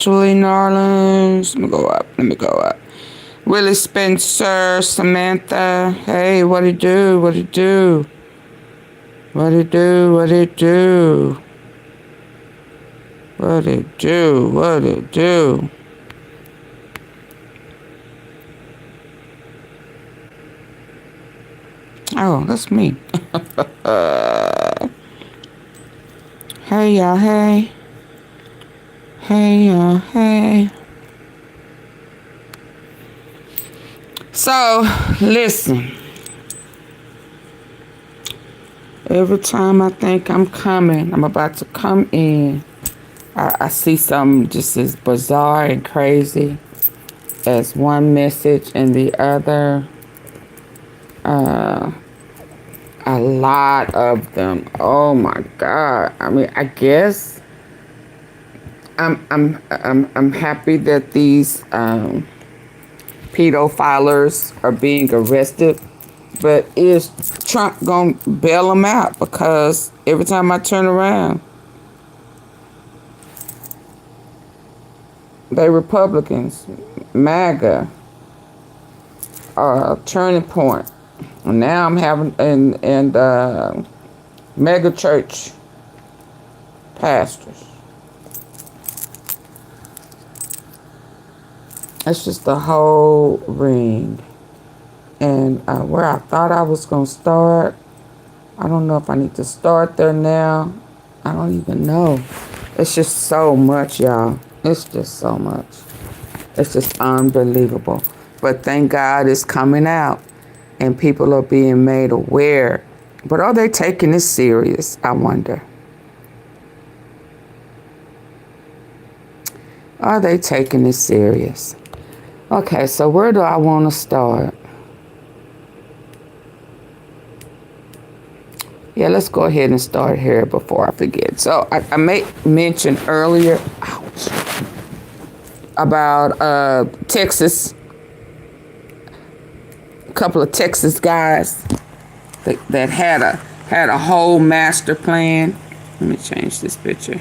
Julie Narlins. Let me go up. Let me go up. Willie Spencer, Samantha. Hey, what it do? What it do? What it do? What it do? What it do? What it do? Oh, that's me. Hey, y'all. Hey. Hey, y'all. Hey. So, listen. Every time I think I'm coming, I'm about to come in, I see something just as bizarre and crazy as one message and the other. A lot of them. Oh my God. I mean, I guess I'm happy that these pedophiles are being arrested, but is Trump gonna bail them out? Because every time I turn around, they Republicans, MAGA, Turning Point. And now I'm having and mega church pastors. It's just the whole ring. And where I thought I was gonna start, I don't know if I need to start there now. I don't even know. It's just so much, y'all. It's just so much. It's just unbelievable. But thank God it's coming out. And people are being made aware. But are they taking this serious? I wonder. Are they taking this serious? Okay, so where do I want to start? Yeah, let's go ahead and start here before I forget. So I made mention earlier, ouch, about Texas. Couple of Texas guys that had a whole master plan. Let me change this picture.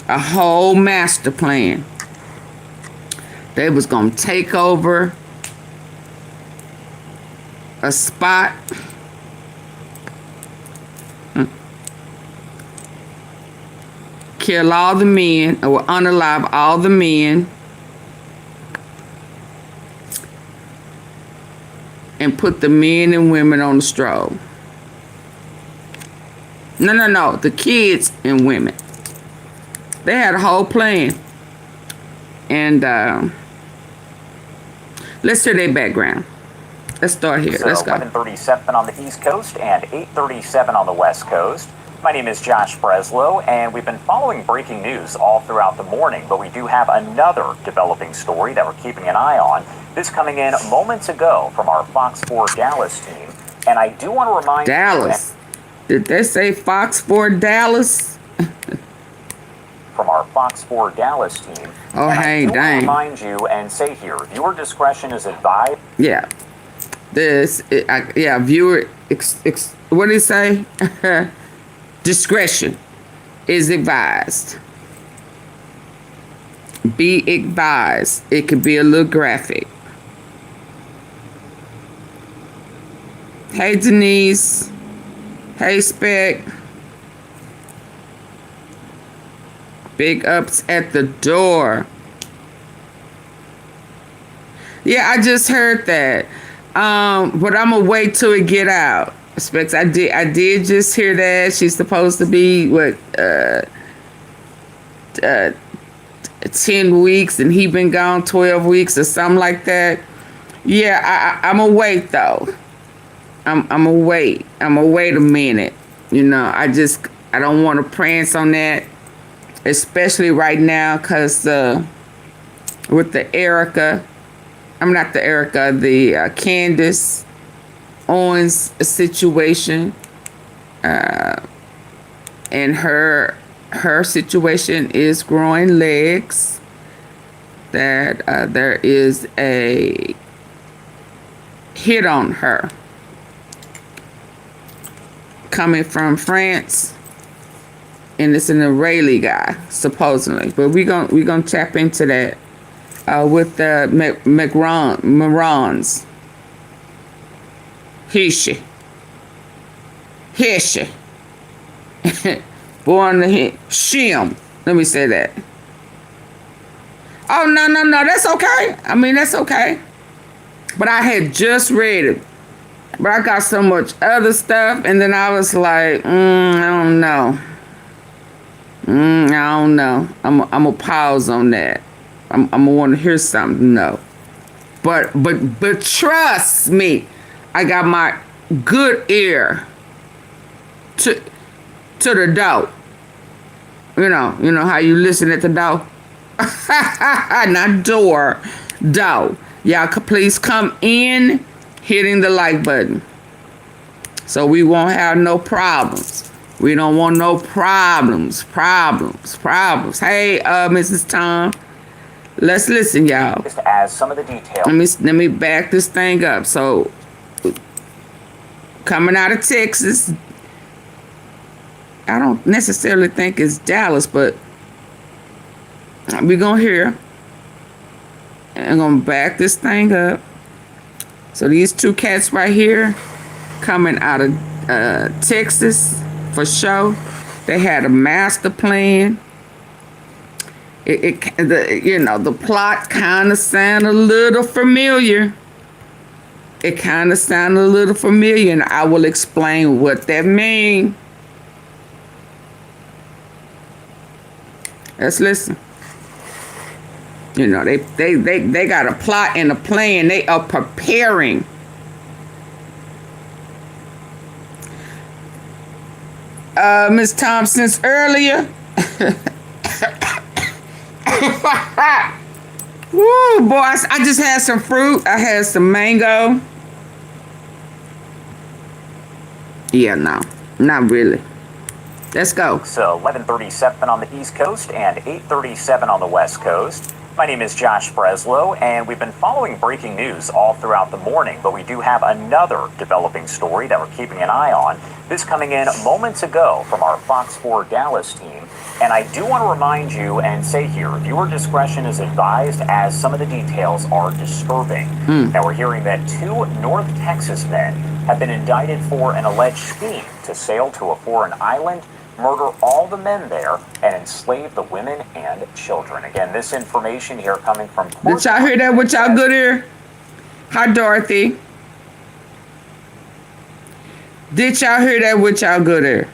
A whole master plan. They was gonna take over a spot. Kill all the men, or unalive all the men. And put the men and women on the stroll. No. The kids and women. They had a whole plan. And let's hear their background. Let's start here. So let's go. 11:37 on the East Coast and 8:37 on the West Coast. My name is Josh Breslow, and we've been following breaking news all throughout the morning, but we do have another developing story that we're keeping an eye on. This coming in moments ago from our Fox 4 Dallas team, and I do want to remind Dallas. Did they say Fox 4 Dallas? From our Fox 4 Dallas team. Oh, and hey, I do dang. want to remind you and say here, viewer discretion is advised. Yeah. Viewer, what did he say? Discretion is advised. Be advised. It could be a little graphic. Hey, Denise. Hey, Spec. Big ups at the door. Yeah, I just heard that. But I'm gonna wait till it get out. Specs, I did just hear that. She's supposed to be 10 weeks and he been gone 12 weeks or something like that. Yeah, I'm gonna wait though. I'm gonna wait. I'm gonna wait a minute. You know, I don't want to prance on that, especially right now, cause with the Candace Owens situation, and her situation is growing legs. That there is a hit on her coming from France, and it's an Israeli guy supposedly. But we gonna tap into that with the Morons. Hishi. Born to Shim. Let me say that. Oh, no. That's okay. I mean, that's okay. But I had just read it. But I got so much other stuff. And then I was like, I don't know. I don't know. I'm going to pause on that. I'm going to want to hear something. No. But trust me. I got my good ear to the door. You know how you listen at the door? Not door, door. Y'all could please come in hitting the like button. So we won't have no problems. We don't want no problems. Hey, Mrs. Tom, let's listen, y'all. Just as some of the details. Let me back this thing up. So coming out of Texas, I don't necessarily think it's Dallas, but we're going to hear. And I'm going to back this thing up. So these two cats right here coming out of Texas for sure. They had a master plan. The plot kind of sounded a little familiar. It kind of sounded a little familiar, and I will explain what that means. Let's listen. They got a plot and a plan. They are preparing. Ms. Thompson's earlier. Woo, boy, I just had some fruit. I had some mango. Yeah, no, not really. Let's go. So 11:37 on the East Coast and 8:37 on the West Coast. My name is Josh Breslow, and we've been following breaking news all throughout the morning, but we do have another developing story that we're keeping an eye on. This coming in moments ago from our Fox 4 Dallas team. And I do want to remind you and say here, viewer discretion is advised as some of the details are disturbing. Now we're hearing that 2 North Texas men have been indicted for an alleged scheme to sail to a foreign island, murder all the men there, and enslave the women and children. Again, this information here coming from... Did y'all hear that with y'all good ear? Hi, Dorothy. Did y'all hear that with y'all good ear?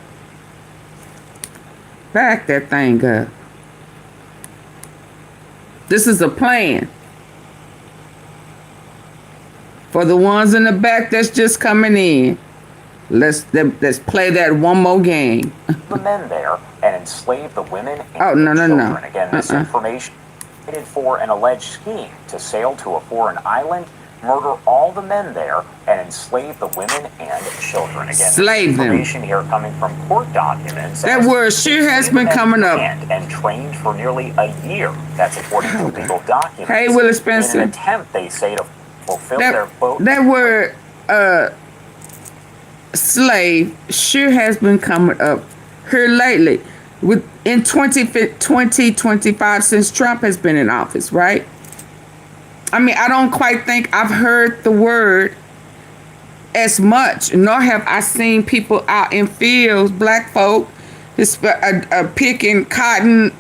Back that thing up. This is a plan. For the ones in the back that's just coming in. Let's play that one more game. The men there and enslave the women and children. No. Again, this information for an alleged scheme to sail to a foreign island, murder all the men there, and enslave the women and children. Again, slave them. Information here coming from court documents. That word sure has been coming up. And trained for nearly a year. That's according to legal documents. Hey, Willie Spencer. In an attempt, they say, to fulfill their boat. That word, slave, sure has been coming up here lately. In 2025, since Trump has been in office, right? I mean, I don't quite think I've heard the word as much, nor have I seen people out in fields, black folk, picking cotton,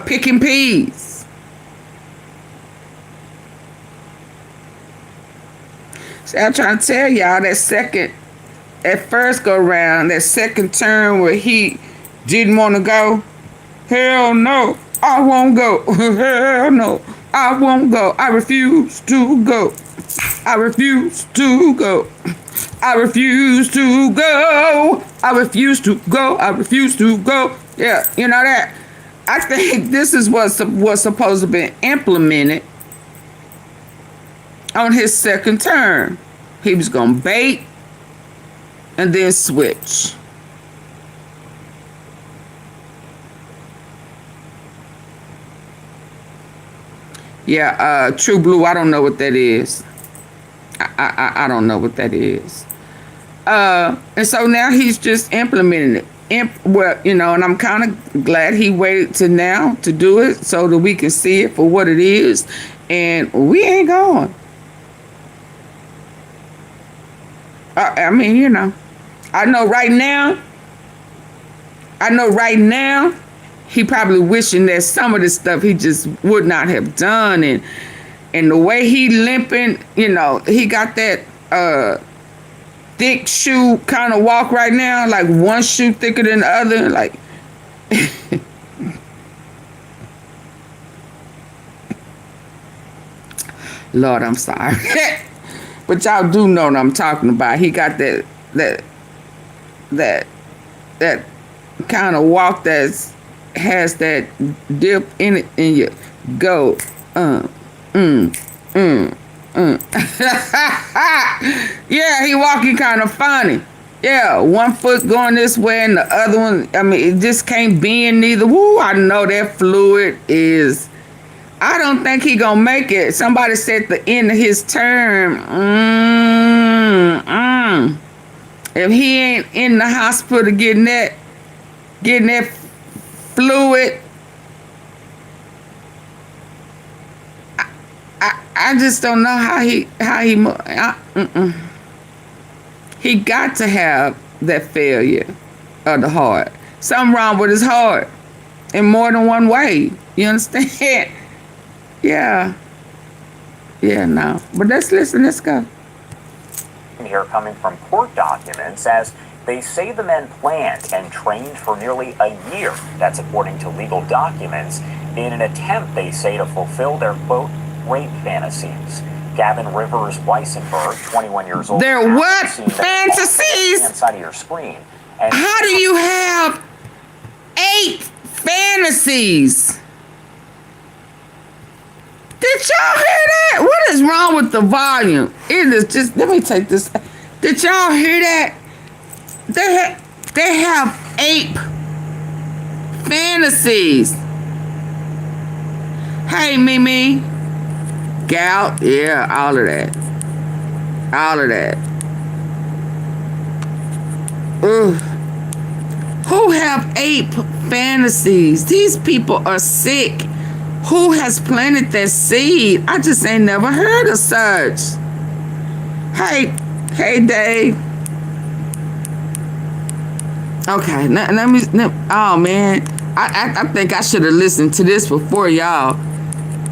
picking peas. See, I'm trying to tell y'all that first go round, that second term where he didn't want to go. Hell no, I won't go. Hell no, I won't go. I refuse to go. I refuse to go. I refuse to go. I refuse to go. I refuse to go. Yeah, you know that. I think this is what's supposed to be implemented on his second term. He was going to bait and then switch. Yeah, True Blue, I don't know what that is. I don't know what that is. And so now he's just implementing it. well, you know, and I'm kind of glad he waited to now to do it so that we can see it for what it is. And we ain't going. I mean, you know, I know right now, he probably wishing that some of the stuff he just would not have done. And the way he limping, you know, he got that thick shoe kind of walk right now, like one shoe thicker than the other, like Lord, I'm sorry. But y'all do know what I'm talking about. He got that kind of walk that has that dip in it, and you go, yeah, he walking kind of funny. Yeah, one foot going this way and the other one, I mean, it just can't bend neither. Woo, I know that fluid is, I don't think he gonna make it. Somebody said at the end of his term, if he ain't in the hospital getting that fluid, I just don't know how he got to have that failure of the heart. Something wrong with his heart in more than one way. You understand? Yeah, no. But let's listen. Let's go. Here coming from court documents as they say the men planned and trained for nearly a year. That's according to legal documents in an attempt, they say, to fulfill their, quote, rape fantasies. Gavin Rivers Weissenberg, 21 years old. Their what fantasies? Inside of your screen. And how do you have 8 fantasies? Did y'all hear that? What is wrong with the volume? It is just, let me take this. Did y'all hear that? They have 8 fantasies. Hey, Mimi. Gout, yeah, all of that. Ugh. Who have 8 fantasies? These people are sick. Who has planted that seed? I just ain't never heard of such. Hey, Dave. Okay, let me. Oh man, I think I should have listened to this before y'all,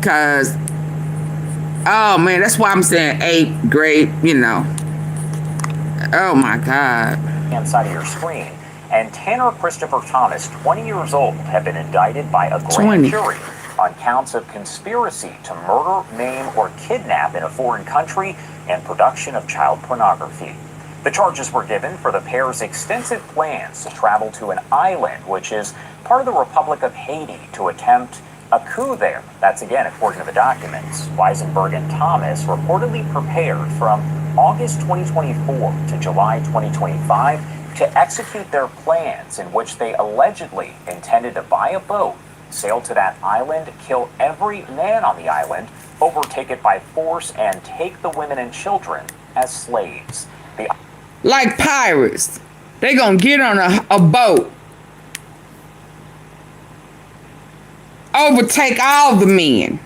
cause oh man, that's why I'm saying 8 grade. You know. Oh my God. Inside of your screen, and Tanner Christopher Thomas, 20 years old, have been indicted by a grand jury on counts of conspiracy to murder, maim, or kidnap in a foreign country and production of child pornography. The charges were given for the pair's extensive plans to travel to an island, which is part of the Republic of Haiti, to attempt a coup there. That's again according to the documents. Weisenberg and Thomas reportedly prepared from August 2024 to July 2025 to execute their plans, in which they allegedly intended to buy a boat, sail to that island, kill every man on the island, overtake it by force, and take the women and children as slaves. Like pirates. They gonna get on a boat, overtake all the men.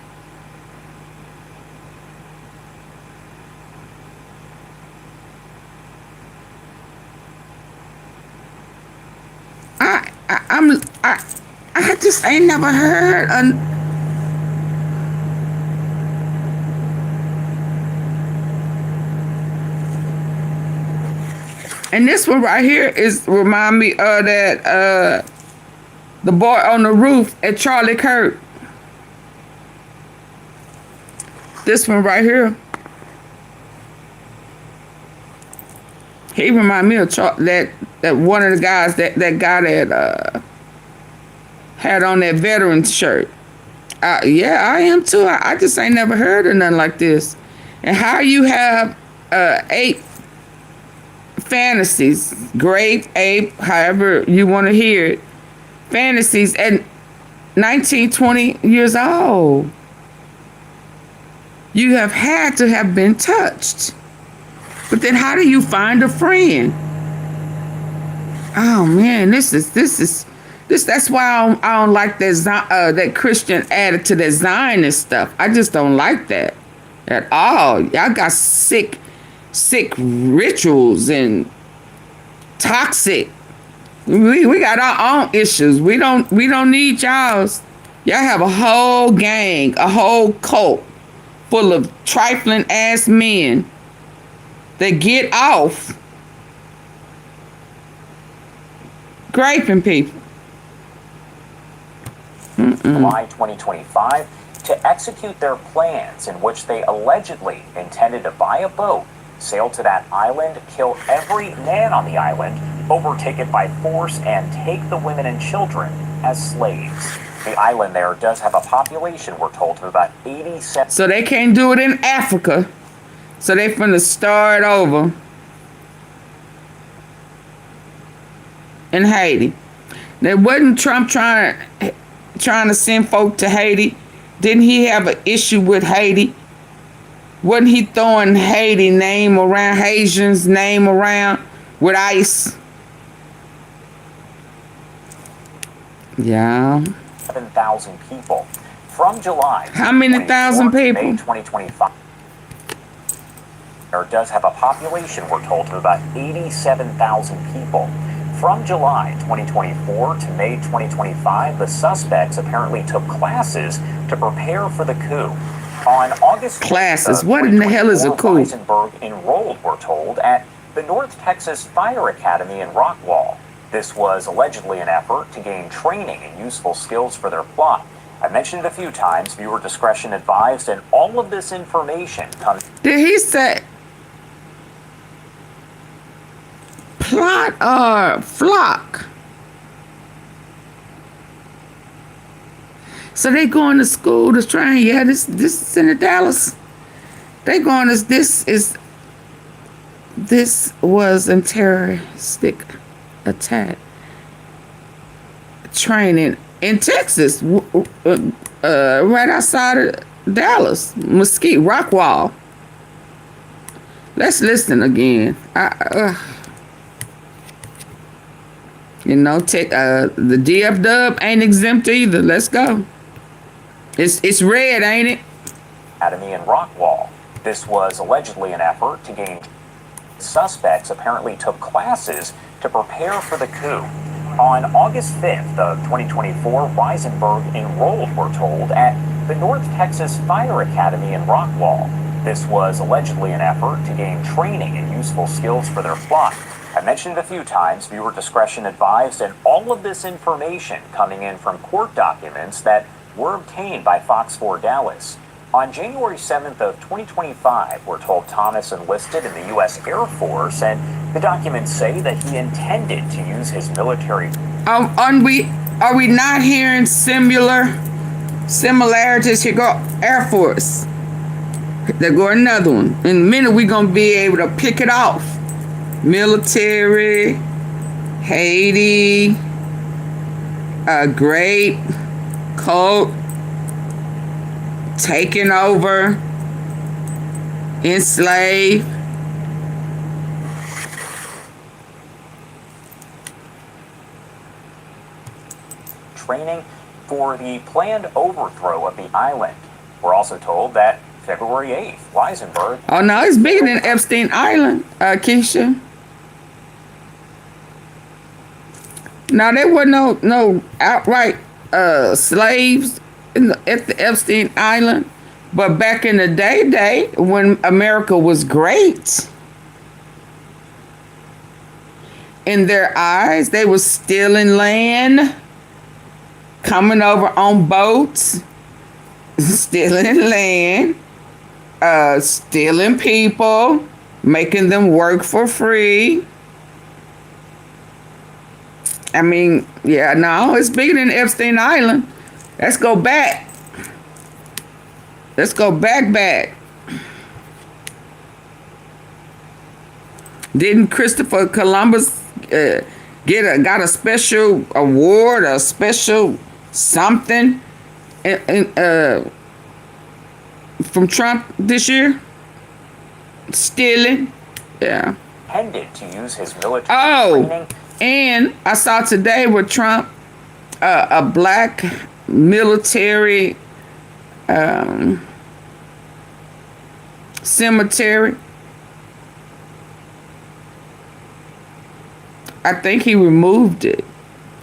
I just ain't never heard and this one right here is remind me of that the boy on the roof at Charlie Kirk. This one right here. He remind me of that one of the guys that guy that had on that veteran's shirt. Yeah, I am too. I just ain't never heard of nothing like this. And how you have 8 fantasies, grape, ape, however you want to hear it, fantasies at 19, 20 years old. You have had to have been touched. But then how do you find a friend? Oh man, that's why I don't like that Christian added to that Zionist stuff. I just don't like that at all. Y'all got sick rituals and toxic. We got our own issues. We don't need y'all's. Y'all have a whole gang, a whole cult full of trifling ass men that get off graping people. July 2025 to execute their plans in which they allegedly intended to buy a boat, sail to that island, kill every man on the island, overtake it by force, and take the women and children as slaves. The island there does have a population, we're told, of about 87. So they can't do it in Africa. So they finna start over in Haiti. There wasn't Trump trying to send folk to Haiti. Didn't he have an issue with Haiti? Wasn't he throwing Haiti name around, Haitians name around with ICE? Yeah. 7,000 people. From July. How many thousand people? May 2025. There does have a population, we're told, of about 87,000 people. From July 2024 to May 2025, the suspects apparently took classes to prepare for the coup. On August 5th, classes. What in the hell is a coup? Weisenberg enrolled, we're told, at the North Texas Fire Academy in Rockwall. This was allegedly an effort to gain training and useful skills for their plot. I mentioned it a few times, viewer discretion advised, and all of this information comes... Did he say plot or flock? So they going to school to train. Yeah, this is in the Dallas. They going to this was a terroristic attack training in Texas, right outside of Dallas, Mesquite, Rockwall. Let's listen again. You know, the DF Dub ain't exempt either. Let's go. It's red, ain't it? Academy in Rockwall. This was allegedly an effort to gain... Suspects apparently took classes to prepare for the coup. On August 5th of 2024, Weisenberg enrolled, we're told, at the North Texas Fire Academy in Rockwall. This was allegedly an effort to gain training and useful skills for their plot. I mentioned it a few times, viewer discretion advised, and all of this information coming in from court documents that were obtained by Fox 4 Dallas. On January 7th of 2025, we're told Thomas enlisted in the U.S. Air Force, and the documents say that he intended to use his military... Are we not hearing similarities? Here go Air Force. There go another one. In a minute, we're going to be able to pick it off. Military, Haiti, great cult, taken over, enslaved. Training for the planned overthrow of the island. We're also told that February 8th, Weisenberg... Oh, no, it's bigger than Epstein Island, Keisha. Now, there were no outright slaves at the Epstein Island. But back in the day, when America was great, in their eyes, they were stealing land, coming over on boats, stealing land, stealing people, making them work for free. I mean, yeah, no, it's bigger than Epstein Island. Let's go back. Let's go back. Didn't Christopher Columbus got a special award, a special something from Trump this year? Stealing? Yeah. Intended to use his military training And I saw today where Trump, a black military cemetery, I think he removed it,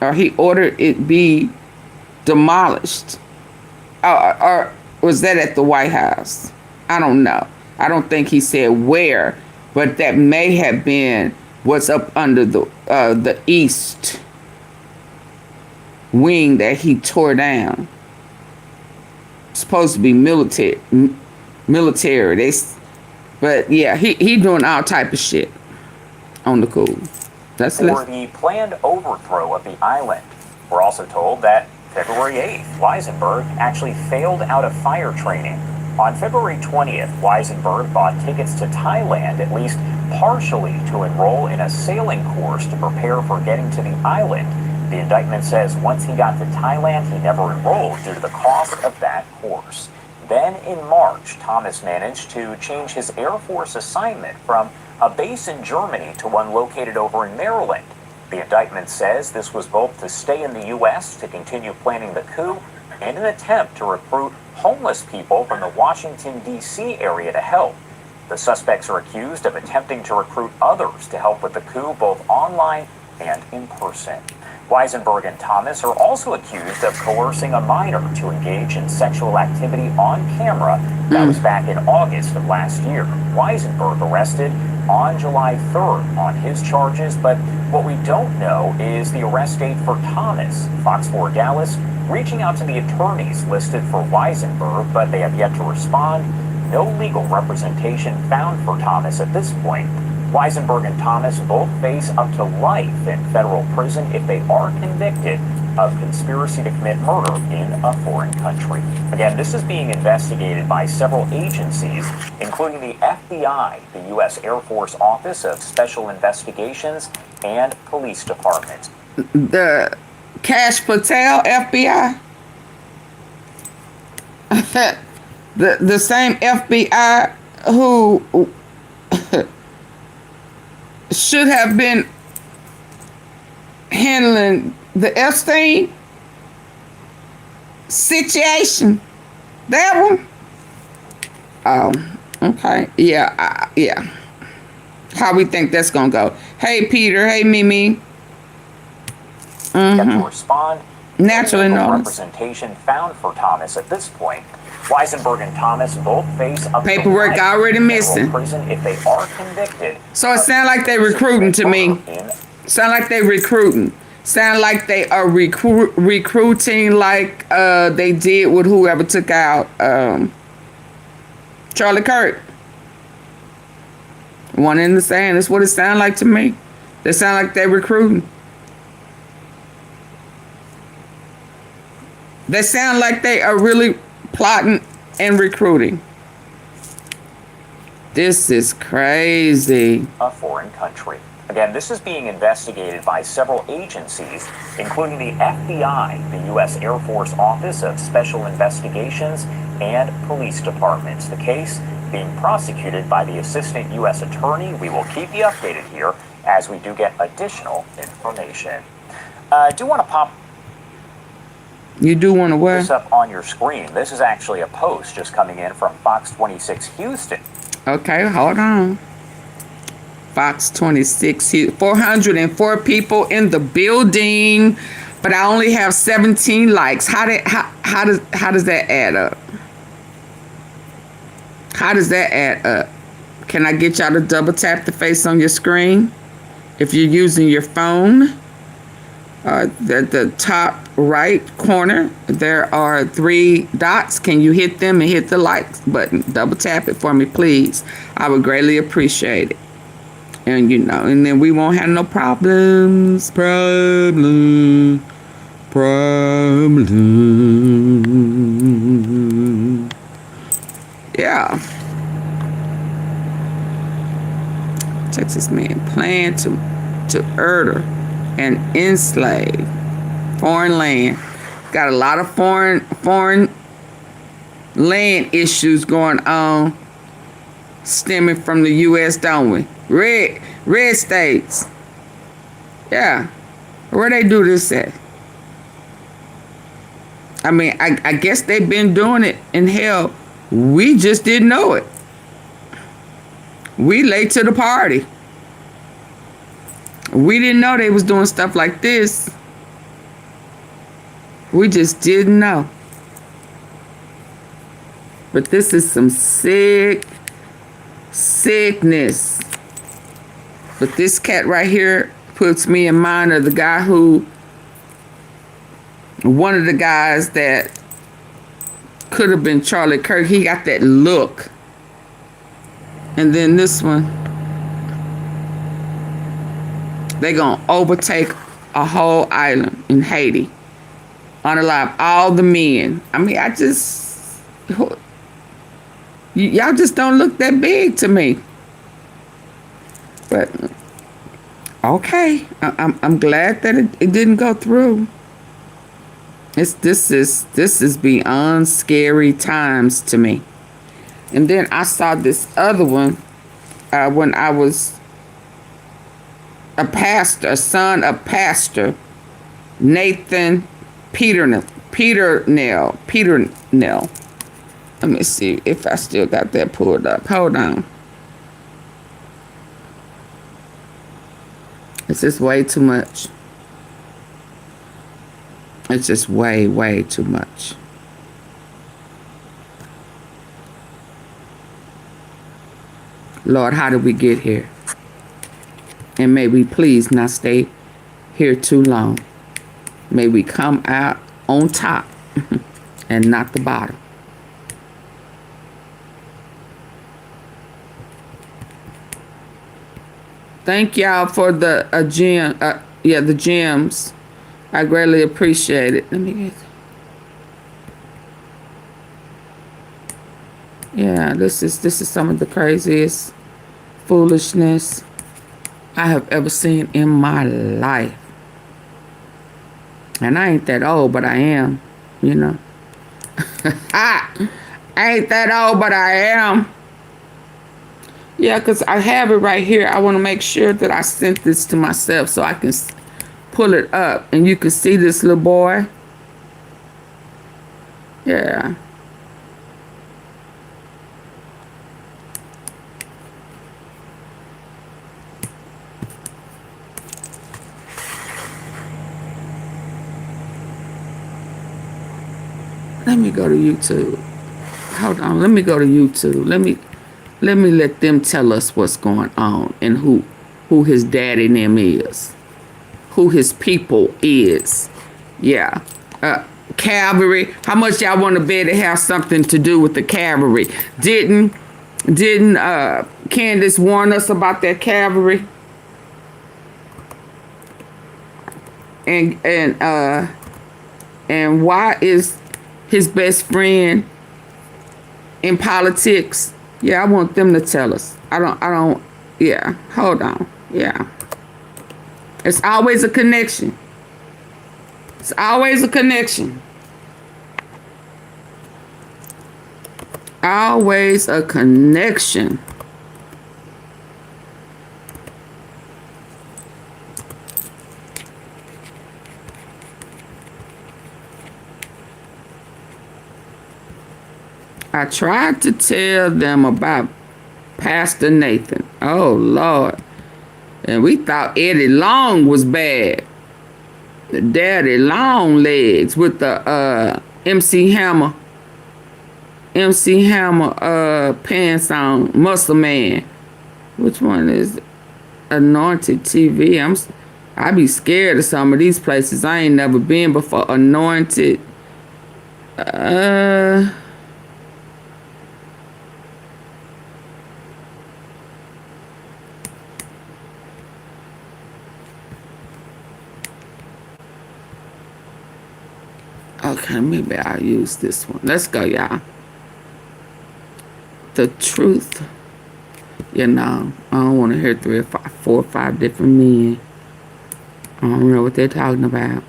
or he ordered it be demolished. Or was that at the White House? I don't know. I don't think he said where, but that may have been what's up under the east wing that he tore down. Supposed to be military. But yeah, he doing all type of shit on the cool. That's for the planned overthrow of the island. We're also told that February 8th, Weisenberg actually failed out of fire training. On February 20th, Weisenberg bought tickets to Thailand, at least partially to enroll in a sailing course to prepare for getting to the island. The indictment says once he got to Thailand, he never enrolled due to the cost of that course. Then in March, Thomas managed to change his Air Force assignment from a base in Germany to one located over in Maryland. The indictment says this was both to stay in the U.S. to continue planning the coup and an attempt to recruit homeless people from the Washington, D.C. area to help. The suspects are accused of attempting to recruit others to help with the coup both online and in person. Weisenberg and Thomas are also accused of coercing a minor to engage in sexual activity on camera. That was back in August of last year. Weisenberg arrested on July 3rd on his charges, but what we don't know is the arrest date for Thomas. Fox 4 Dallas reaching out to the attorneys listed for Weisenberg, but they have yet to respond. No legal representation found for Thomas at this point. Weisenberg and Thomas both face up to life in federal prison if they are convicted of conspiracy to commit murder in a foreign country. Again, this is being investigated by several agencies, including the FBI, the U.S. Air Force Office of Special Investigations, and police departments. The Cash Patel FBI? the same FBI who should have been handling the Epstein situation. That one? Oh, okay. Yeah, yeah. How we think that's gonna go? Hey, Peter. Hey, Mimi. To respond. Naturally known. Representation found for Thomas at this point. Weisenberg and Thomas both face up paperwork to already missing. Prison if they are convicted. So it sounds like they recruiting to me. Sound like they recruiting. Sound like they are recruiting like they did with whoever took out Charlie Kirk. One in the sand. That's what it sounds like to me. They sound like they recruiting. They sound like they are really plotting and recruiting. This is crazy. A foreign country. Again, this is being investigated by several agencies, including the FBI, the U.S. Air Force Office of Special Investigations, and police departments. The case being prosecuted by the Assistant U.S. Attorney. We will keep you updated here as we do get additional information. I do want to pop You do want to what? this up on your screen. This is actually a post just coming in from Fox 26 Houston. Okay, hold on. Fox 26, 404 people in the building, but I only have 17 likes. How does that add up? How does that add up? Can I get y'all to double tap the face on your screen? If you're using your phone, the top right corner, there are 3 dots. Can you hit them and hit the like button? Double tap it for me, please. I would greatly appreciate it. And you know, and then we won't have no problems. Yeah. Texas man planned to murder and enslave foreign land. Got a lot of foreign land issues going on stemming from the U.S., don't we? Red states. Yeah. Where they do this at? I mean, I guess they've been doing it in hell. We just didn't know it. We late to the party. We didn't know they was doing stuff like this. We just didn't know. But this is some sickness. But this cat right here puts me in mind of the guy who, one of the guys that could have been Charlie Kirk. He got that look. And then this one, they gonna overtake a whole island in Haiti, unalive all the men. I mean, y'all just don't look that big to me. But okay, I'm glad that it didn't go through. This is beyond scary times to me. And then I saw this other one when I was a pastor, a son of pastor Nathan Peternell. Let me see if I still got that pulled up. Hold on. It's just way too much. It's just way too much. Lord, how did we get here? And may we please not stay here too long. May we come out on top and not the bottom. Thank y'all for the the gems. I greatly appreciate it. Let me get. Yeah, this is some of the craziest foolishness I have ever seen in my life. And I ain't that old, but I am, you know. I ain't that old, but I am. Yeah, because I have it right here. I want to make sure that I sent this to myself so I can pull it up. And you can see this little boy. Yeah. Let me go to YouTube. Hold on. Let me go to YouTube. Let me let them tell us what's going on and who his daddy and them is. Who his people is. Yeah. Cavalry. How much y'all want to bet it has something to do with the cavalry? Didn't Candace warn us about that cavalry? And why is his best friend in politics? Yeah, I want them to tell us. I don't, yeah, hold on. Yeah. It's always a connection. It's always a connection. Always a connection. I tried to tell them about Pastor Nathan. Oh, Lord. And we thought Eddie Long was bad. The daddy long legs with the MC Hammer pants on. Muscle Man. Which one is Anointed TV? I be scared of some of these places. I ain't never been before. Anointed. Okay, maybe I'll use this one. Let's go, y'all. The truth. You know, I don't want to hear 4 or 5 different men. I don't know what they're talking about.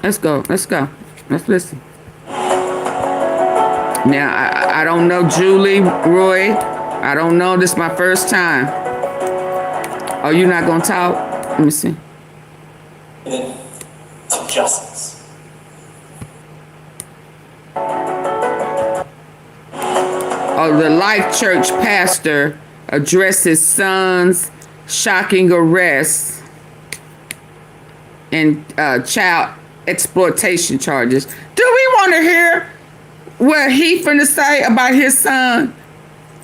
Let's go. Let's go. Let's listen. Now, I don't know Julie, Roy. I don't know. This is my first time. Oh, you're not going to talk? Let me see. Of justice. Oh, the Life Church pastor addresses son's shocking arrests and child exploitation charges. Do we want to hear what he finna say about his son?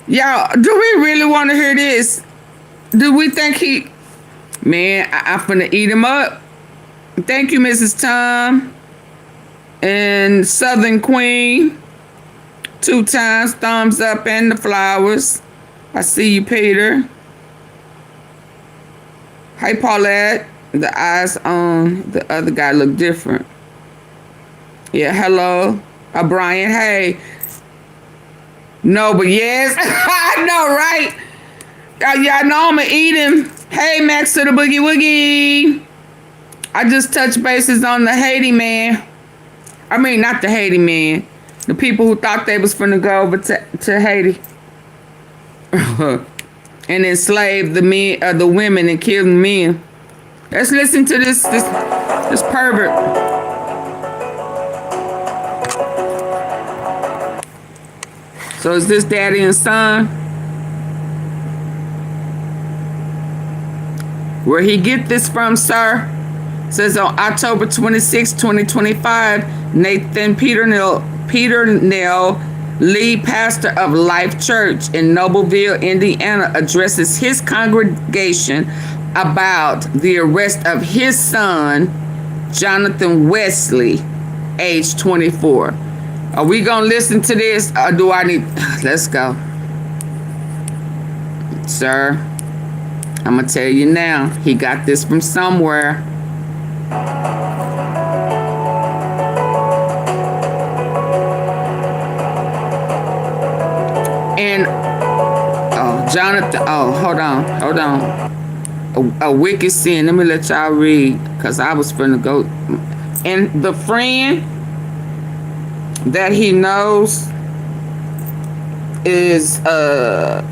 Y'all, do we really want to hear this? Do we think he... Man, I'm finna eat him up. Thank you, Mrs. Tom. And Southern Queen. 2 times, thumbs up and the flowers. I see you, Peter. Hey, Paulette. The eyes on the other guy look different. Yeah, hello. Brian, hey. No, but yes. I know, right? Y'all know I'm going to eat him. Hey, Max to the Boogie Woogie. I just touched bases on the Haiti man. I mean, not the Haiti man. The people who thought they was finna go over to Haiti. And enslave the men, the women and kill the men. Let's listen to this pervert. So is this daddy and son? Where he get this from, sir? Says on October 26, 2025, Nathan Peter Nell, lead pastor of Life Church in Nobleville, Indiana, addresses his congregation about the arrest of his son, Jonathan Wesley, age 24. Are we gonna listen to this, or do I need... Let's go. Sir, I'm gonna tell you now, he got this from somewhere. And, oh, Jonathan, oh, hold on. A wicked sin. Let me let y'all read, because I was finna go. And the friend that he knows is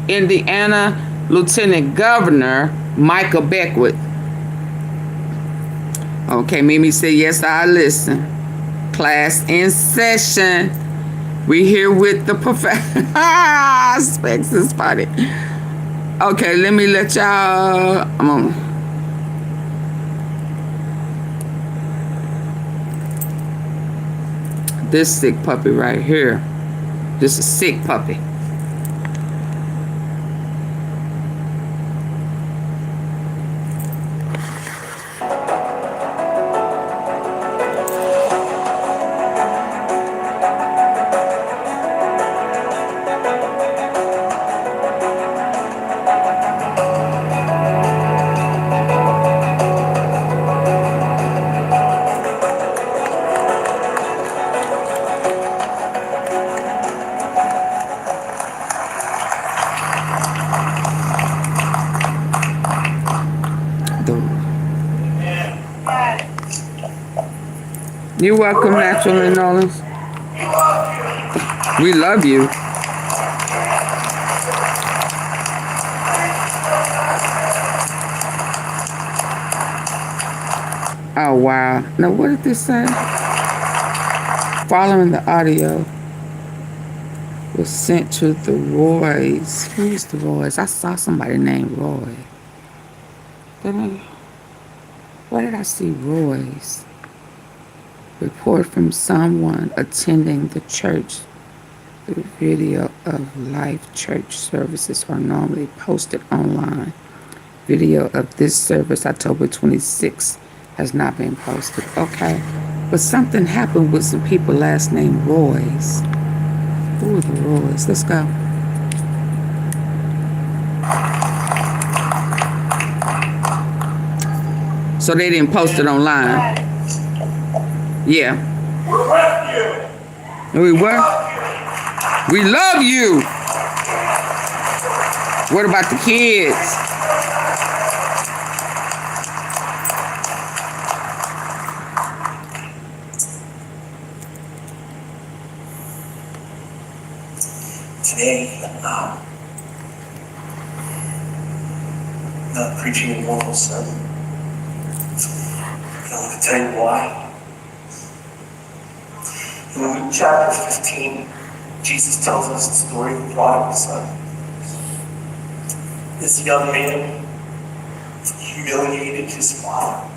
Indiana Lieutenant Governor Michael Beckwith. Okay, Mimi said, yes, I listen. Class in session. We here with the professor. Specs is funny. Okay, let me let y'all. This sick puppy right here. This is a sick puppy. You're welcome, Naturally Nolans. We love you. Oh, wow. Now, what did this say? Following the audio was sent to the Roys. Who's the Roys? I saw somebody named Roy. Where did I see Roy's? Report from someone attending the church. The video of Life Church services are normally posted online. Video of this service, October 26th, has not been posted. Okay. But something happened with some people last name Roy's. Who are the Roy's? Let's go. So they didn't post it online. Yeah. We what? We love you. What about the kids? today, not preaching a normal sermon. I want to tell you why. In Luke chapter 15, Jesus tells us the story of the prodigal son. This young man humiliated his father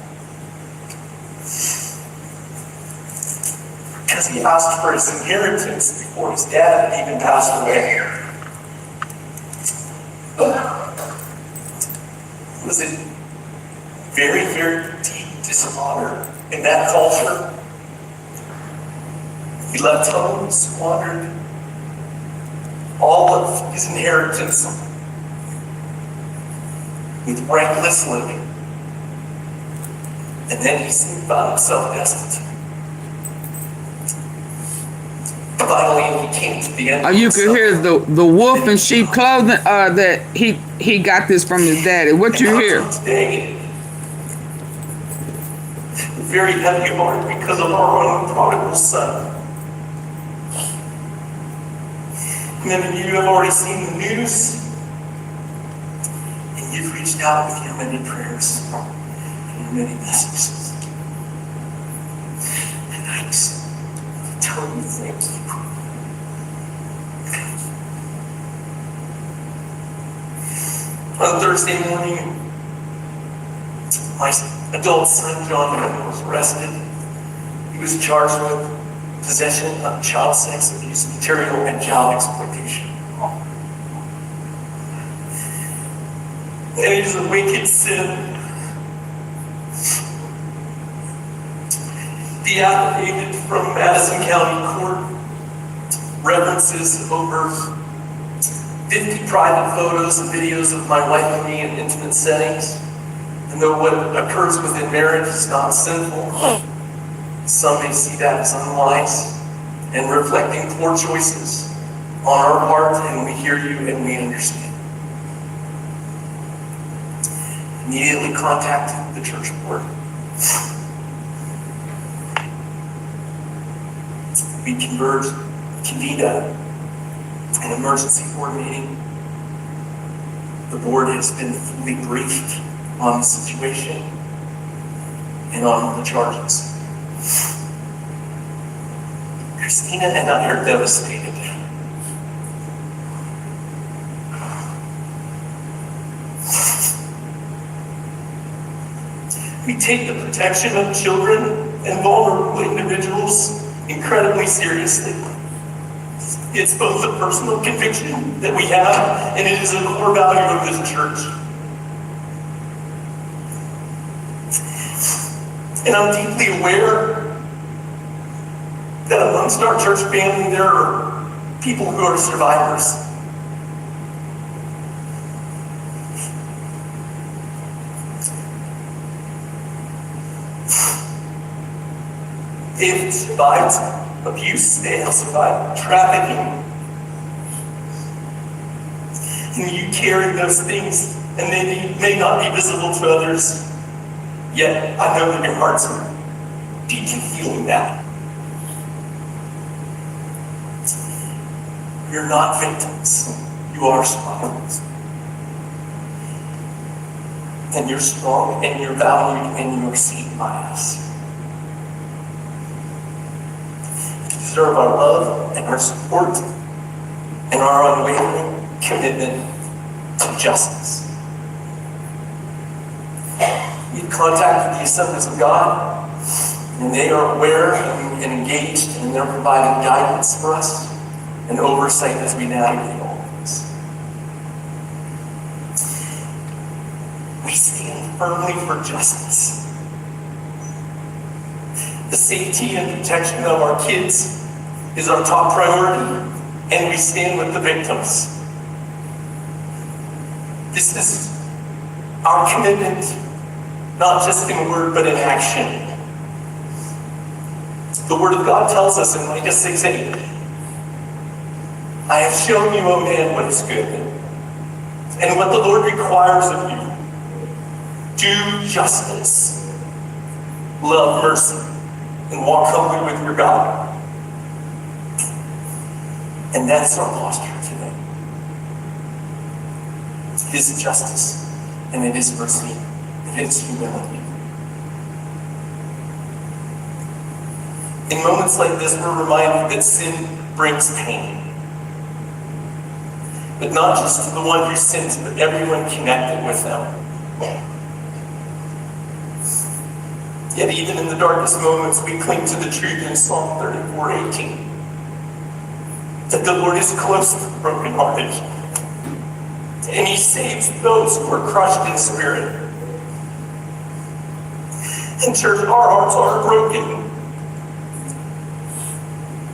because he asked for his inheritance before his dad had even passed away. Was it very, very deep dishonor in that culture? He left home, squandered all of his inheritance with reckless living. And then he soon found himself destitute. Finally, he came to the end. You could hear the wolf in sheep clothing. That he got this from his daddy. What you hear? Today, very heavy heart because of our own prodigal son. Many of you have already seen the news, and you've reached out with your many prayers and your many messages. And I just tell you thank you. On Thursday morning, my adult son, John, was arrested. He was charged with possession of child sex abuse material and child exploitation. And it is a wicked sin. The affidavit from Madison County Court references over 50 private photos and videos of my wife and me in intimate settings. And though what occurs within marriage is not sinful, some may see that as unwise and reflecting poor choices on our part, and we hear you and we understand. Immediately contacted the church board. We convened an emergency board meeting. The board has been fully briefed on the situation and on the charges. Christina and I are devastated. We take the protection of children and vulnerable individuals incredibly seriously. It's both a personal conviction that we have, and it is a core value of this church. And I'm deeply aware that amongst our church family, there are people who are survivors. They have survived abuse, they have survived trafficking. And you carry those things, and they may not be visible to others, yet I know that your hearts are deeply feeling that. You're not victims, you are survivors. And you're strong, and you're valued, and you're seen by us. You deserve our love and our support and our unwavering commitment to justice. We've contacted the Assemblies of God, and they are aware and engaged, and they're providing guidance for us and oversight as we navigate all of this. We stand firmly for justice. The safety and protection of our kids is our top priority, and we stand with the victims. This is our commitment, not just in word, but in action. The Word of God tells us in Micah 6:8, I have shown you, O man, what is good, and what the Lord requires of you. Do justice, love mercy, and walk humbly with your God. And that's our posture today. His justice, and in His mercy, and His humility. In moments like this, we're reminded that sin brings pain. But not just to the one who sins, but everyone connected with them. Yet even in the darkest moments, we cling to the truth in Psalm 34:18. That the Lord is close to the brokenhearted. And He saves those who are crushed in spirit. And church, our hearts are broken.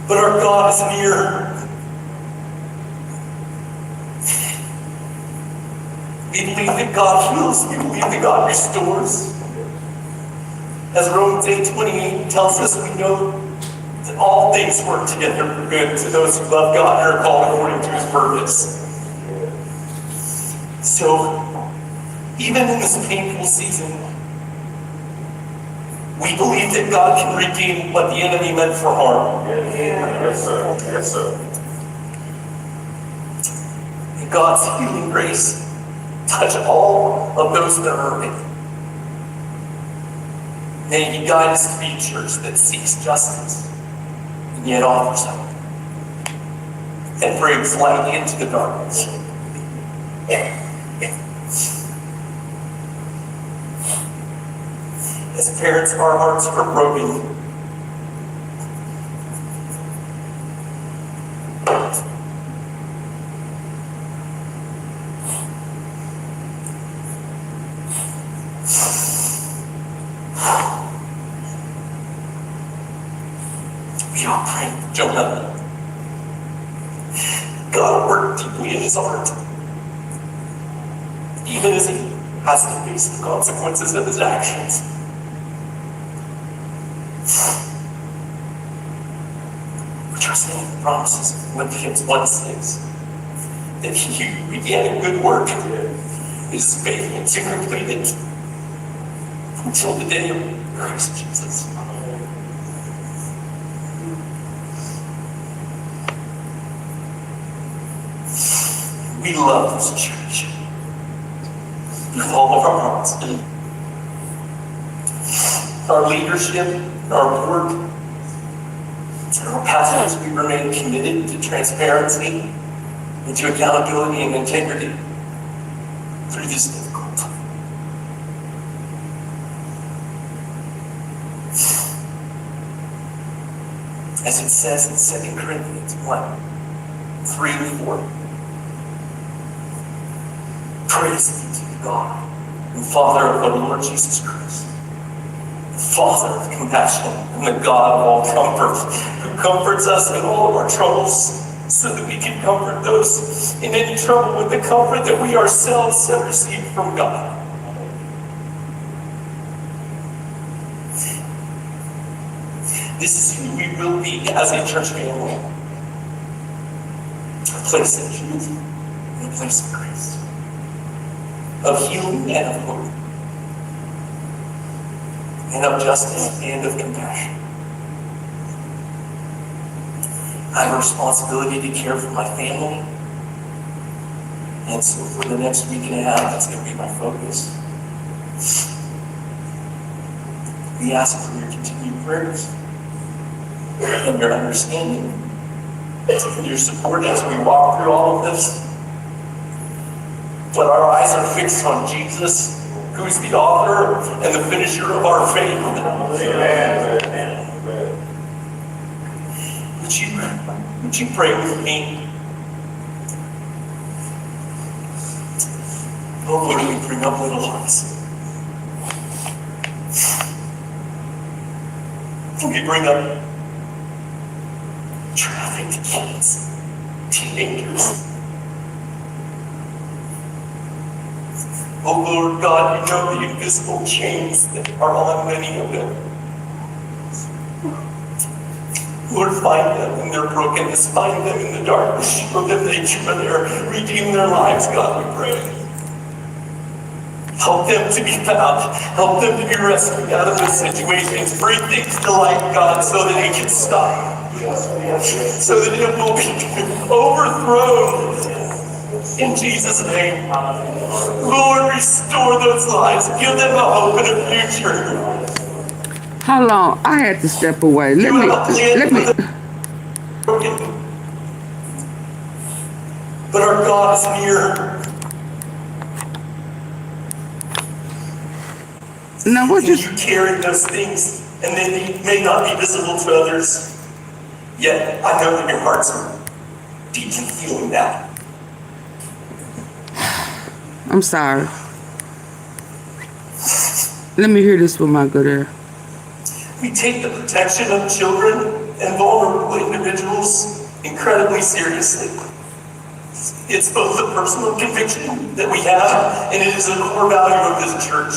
But our God is near. We believe that God heals. We believe that God restores. As Romans 8:28 tells us, we know that all things work together for good to those who love God and are called according to His purpose. So, even in this painful season, we believe that God can redeem what the enemy meant for harm. Yes, sir. Yes, sir. And God's healing grace touch all of those that are hurting. May He guide us to be a church that seeks justice and yet offers hope and brings light into the darkness. As parents, our hearts are broken. We all pray for Jonah. God worked deeply in his heart, even as he has to face the consequences of his actions. We trust in the promises of Philippians 1:6 that He who began a good work is faithful to complete it until the day of Christ Jesus. We love this church with all of our hearts. Our leadership, our board, our pastors, we remain committed to transparency and to accountability and integrity through this difficult time. As it says in 2 Corinthians 1:3-4. Praise be to God, the Father of our Lord Jesus Christ, the Father of compassion and the God of all comfort, who comforts us in all of our troubles, so that we can comfort those in any trouble with the comfort that we ourselves have received from God. This is who we will be as a church family. A place of truth and a place of grace, of healing and of hope, and of justice and of compassion. I have a responsibility to care for my family, and so for the next week and a half, that's going to be my focus. We ask for your continued prayers and your understanding, and your support as we walk through all of this. But our eyes are fixed on Jesus, who is the author and the finisher of our faith. Amen. Would you pray with me? Oh, Lord, we bring up little hearts. We bring up trafficked kids, teenagers. Oh Lord God, you know the invisible chains that are on many of them. Lord, find them in their brokenness, find them in the darkness, show them that you are there, redeem their lives, God, we pray. Help them to be found, help them to be rescued out of these situations, bring things to light, God, so that it can stop, so that it will be overthrown. In Jesus' name. Lord, restore those lives. Give them a hope and a future. How long? I had to step away. You have a plan for the broken. But our God is near. Now what You you... carry those things, and they may not be visible to others. Yet, I know that your hearts are deeply feeling that. I'm sorry. Let me hear this with my good ear. We take the protection of children and vulnerable individuals incredibly seriously. It's both a personal conviction that we have, and it is a core value of this church.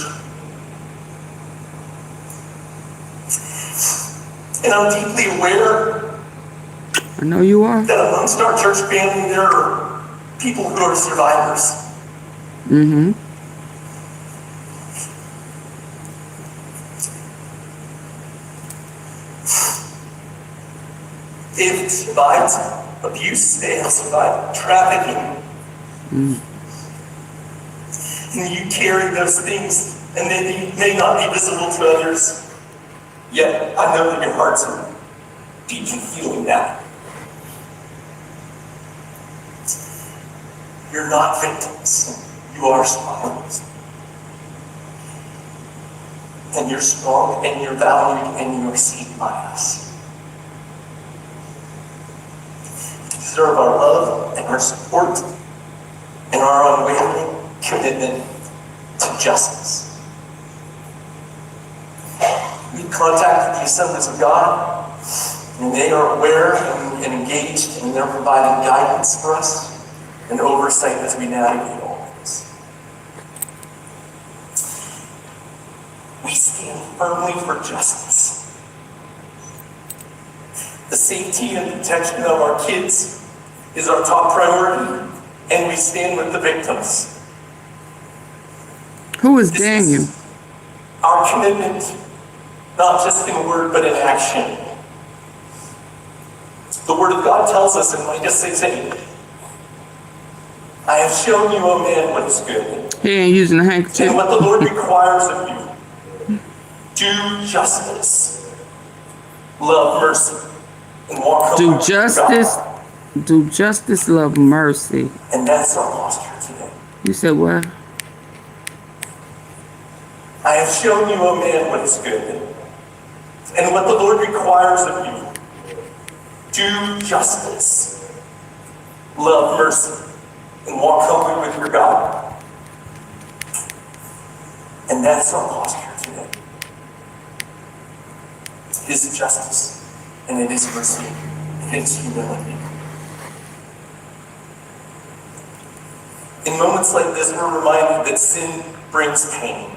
And I'm deeply aware I know you are. that amongst our church family, there are people who are survivors. Mm-hmm. They have survived abuse, they have survived trafficking. And you carry those things, and they may not be visible to others. Yet, I know that your hearts are deeply feeling that. You're not victims, you are survivors. And you're strong, and you're valued, and you're seen by us. You deserve our love and our support and our unwavering commitment to justice. We contacted the Assemblies of God, and they are aware and engaged, and they're providing guidance for us and oversight as we navigate all of this. We stand firmly for justice. The safety and protection of our kids is our top priority, and we stand with the victims. Who is Daniel? Our commitment, not just in word, but in action. The Word of God tells us in Micah 6:8, I have shown you, O man, what is good. He ain't using a handkerchief. And what the Lord requires of you. Do justice, love mercy, and walk Do humbly with justice. God. Do justice, love mercy. And that's our posture today. You said what? I have shown you, O man, what is good. And what the Lord requires of you. Do justice, love mercy, and walk humbly with your God. And that's our posture today. It is justice, and it is mercy, and it is humility. In moments like this, we're reminded that sin brings pain.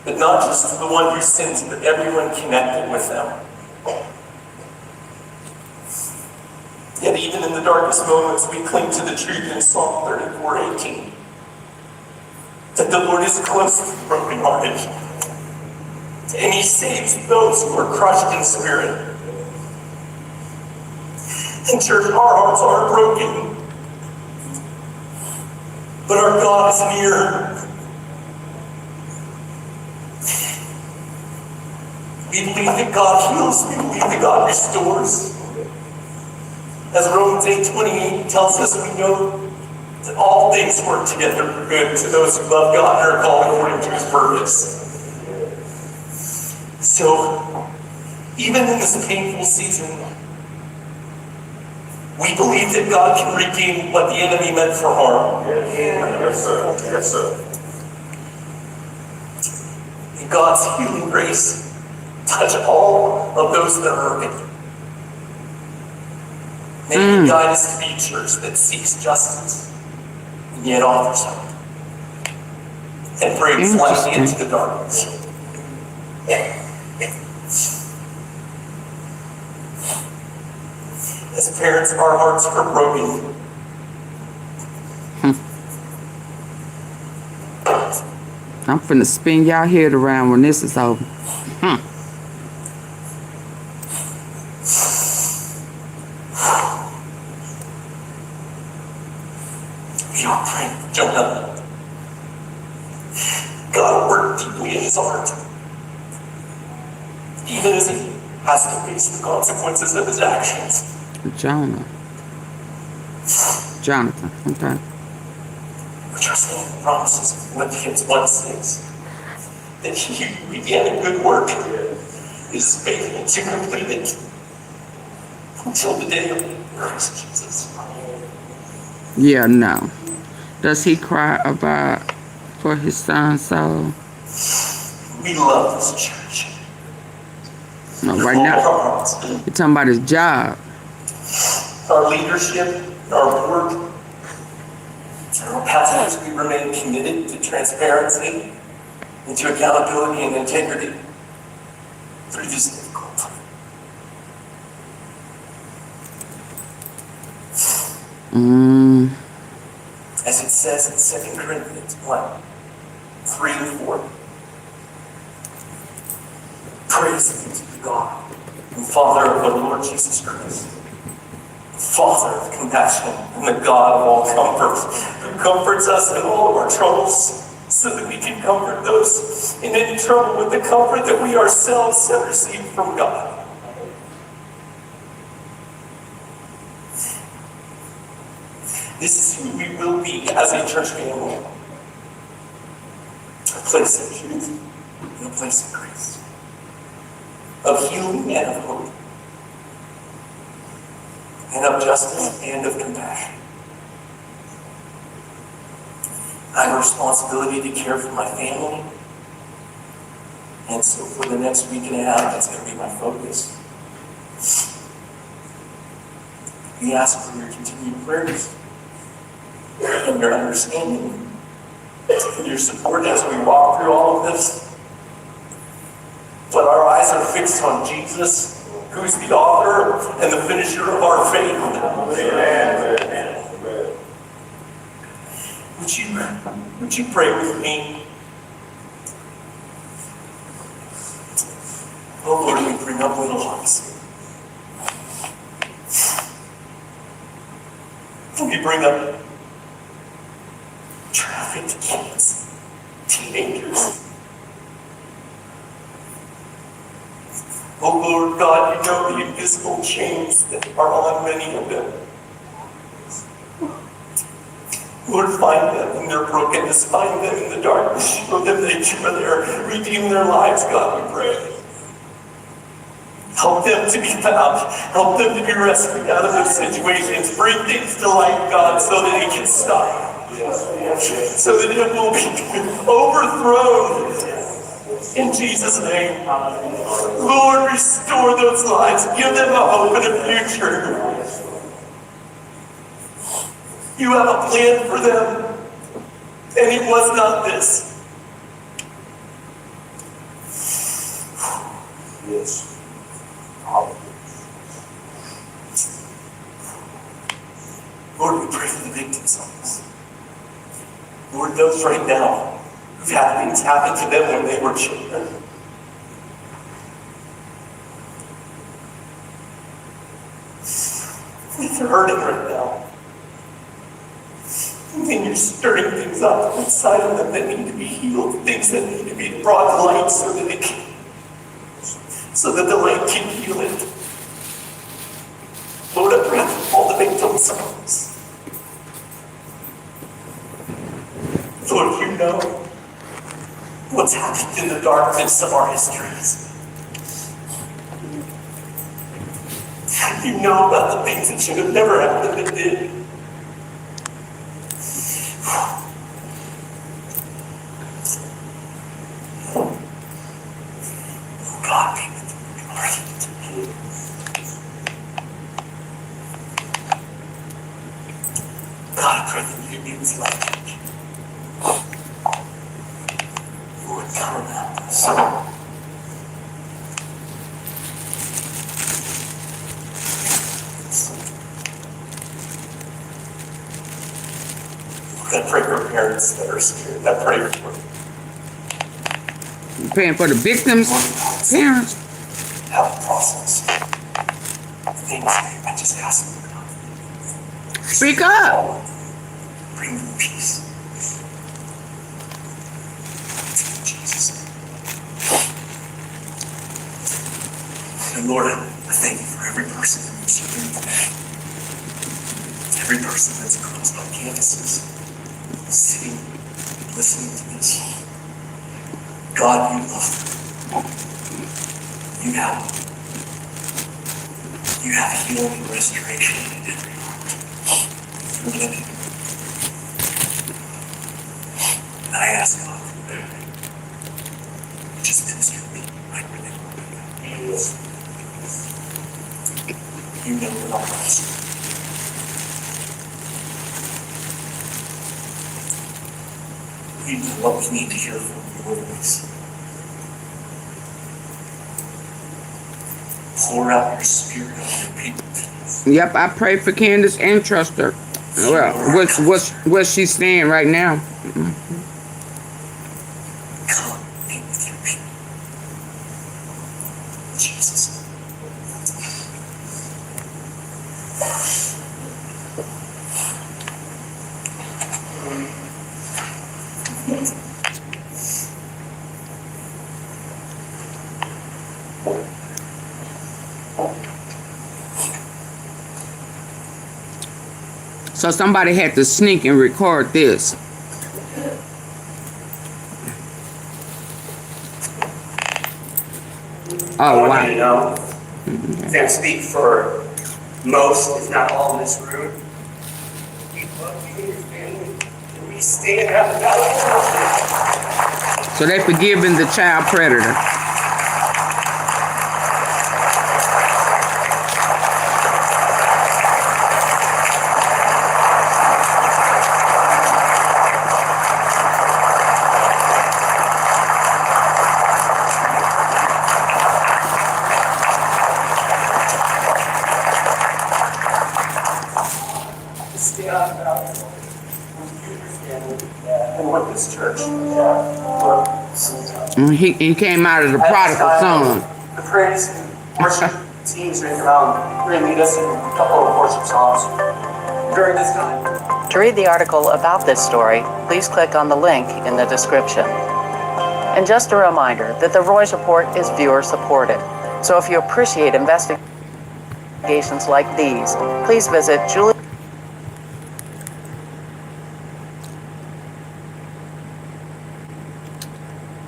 But not just to the one who sins, but everyone connected with them. Yet even in the darkest moments, we cling to the truth in Psalm 34:18. That the Lord is close to the brokenhearted. And He saves those who are crushed in spirit. And church, our hearts are broken. But our God is near. We believe that God heals. We believe that God restores. As Romans 8:28 tells us, we know that all things work together for good to those who love God and are called according to His purpose. So, even in this painful season, we believe that God can redeem what the enemy meant for harm. Yes, sir. Yes, sir. And God's healing grace touch all of those that are hurting. May He guide us to be a church that seeks justice and yet offers hope and brings light into the darkness. As parents, our hearts are broken. I'm finna spin y'all head around when this is over. deeply in his heart, even as he has to face the consequences of his actions. Jonathan, okay. We trust in the promises of Philippians 1:6, that he who began a good work is faithful to complete it until the day of Christ Jesus. Yeah, no. Does he cry about for his son's soul? We love this church. No, right now, you're talking about his job. Our leadership, our board, our pastors, we remain committed to transparency and to accountability and integrity through this difficult time. As it says in 2 Corinthians 1:3-4. Praise be to God, the Father of the Lord Jesus Christ, the Father of compassion and the God of all comfort, who comforts us in all of our troubles, so that we can comfort those in any trouble with the comfort that we ourselves have received from God. This is who we will be as a church family. A place of truth and a place of grace. Of healing and of hope. And of justice and of compassion. I have a responsibility to care for my family. And so for the next week and a half, that's going to be my focus. We ask for your continued prayers. And your understanding, and your support as we walk through all of this. But our eyes are fixed on Jesus, who is the author and the finisher of our faith. Amen. Would you pray with me? Oh Lord, we bring up little hearts. We bring up trafficked kids, teenagers. Oh Lord God, you know the invisible chains that are on many of them. Lord, find them in their brokenness, find them in the darkness, show them that you are there, redeem their lives, God, we pray. Help them to be found, help them to be rescued out of those situations, bring things to light, God, so that it can stop. So that it will be overthrown in Jesus' name. Lord, restore those lives. Give them a hope and a future. You have a plan for them, and it was not this. Yes. Lord, we pray for the victims of this. Lord, those right now who've had things happen to them when they were children. If they're hurting right now, and you're stirring things up inside of them that need to be healed, things that need to be brought to light so that the light can heal it. Lord, I pray for all the victims of this. Lord, you know what's happened in the darkness of our histories. You know about the things that should have never happened that did. Oh God, be with them. God, I pray that you be with life. Lord, come and help us. I pray for parents that are scared. I pray for You praying for the victims' parents? how to process things. I just ask them, God. Speak up. Bring them peace. In Jesus' name. And Lord, I thank you for every person in this room today. Every person that's across my campuses, sitting, listening to this. God, you love them. You have healing and restoration in every heart. You're living. And I ask God, just minister to me right where they are. You know what I'm asking. You know what we need to hear from your voice. Pour out your spirit on your people. Yep, I pray for Candace and trust her. Well, what's she saying right now? Come, be with your people. Jesus. So somebody had to sneak and record this. I Oh, want wow. you to know, can't speak for most, if not all in this room. We love you and your family, and we stand at the battle. So they forgiving the child predator. Stand at the battle with you and your family, and with this church. He came out of the prodigal son. The praise and worship teams are around. We're going to lead us in a couple of worship songs during this time. To read the article about this story, please click on the link in the description. And just a reminder that the Roy's Report is viewer supported. So if you appreciate investigations like these, please visit Julie.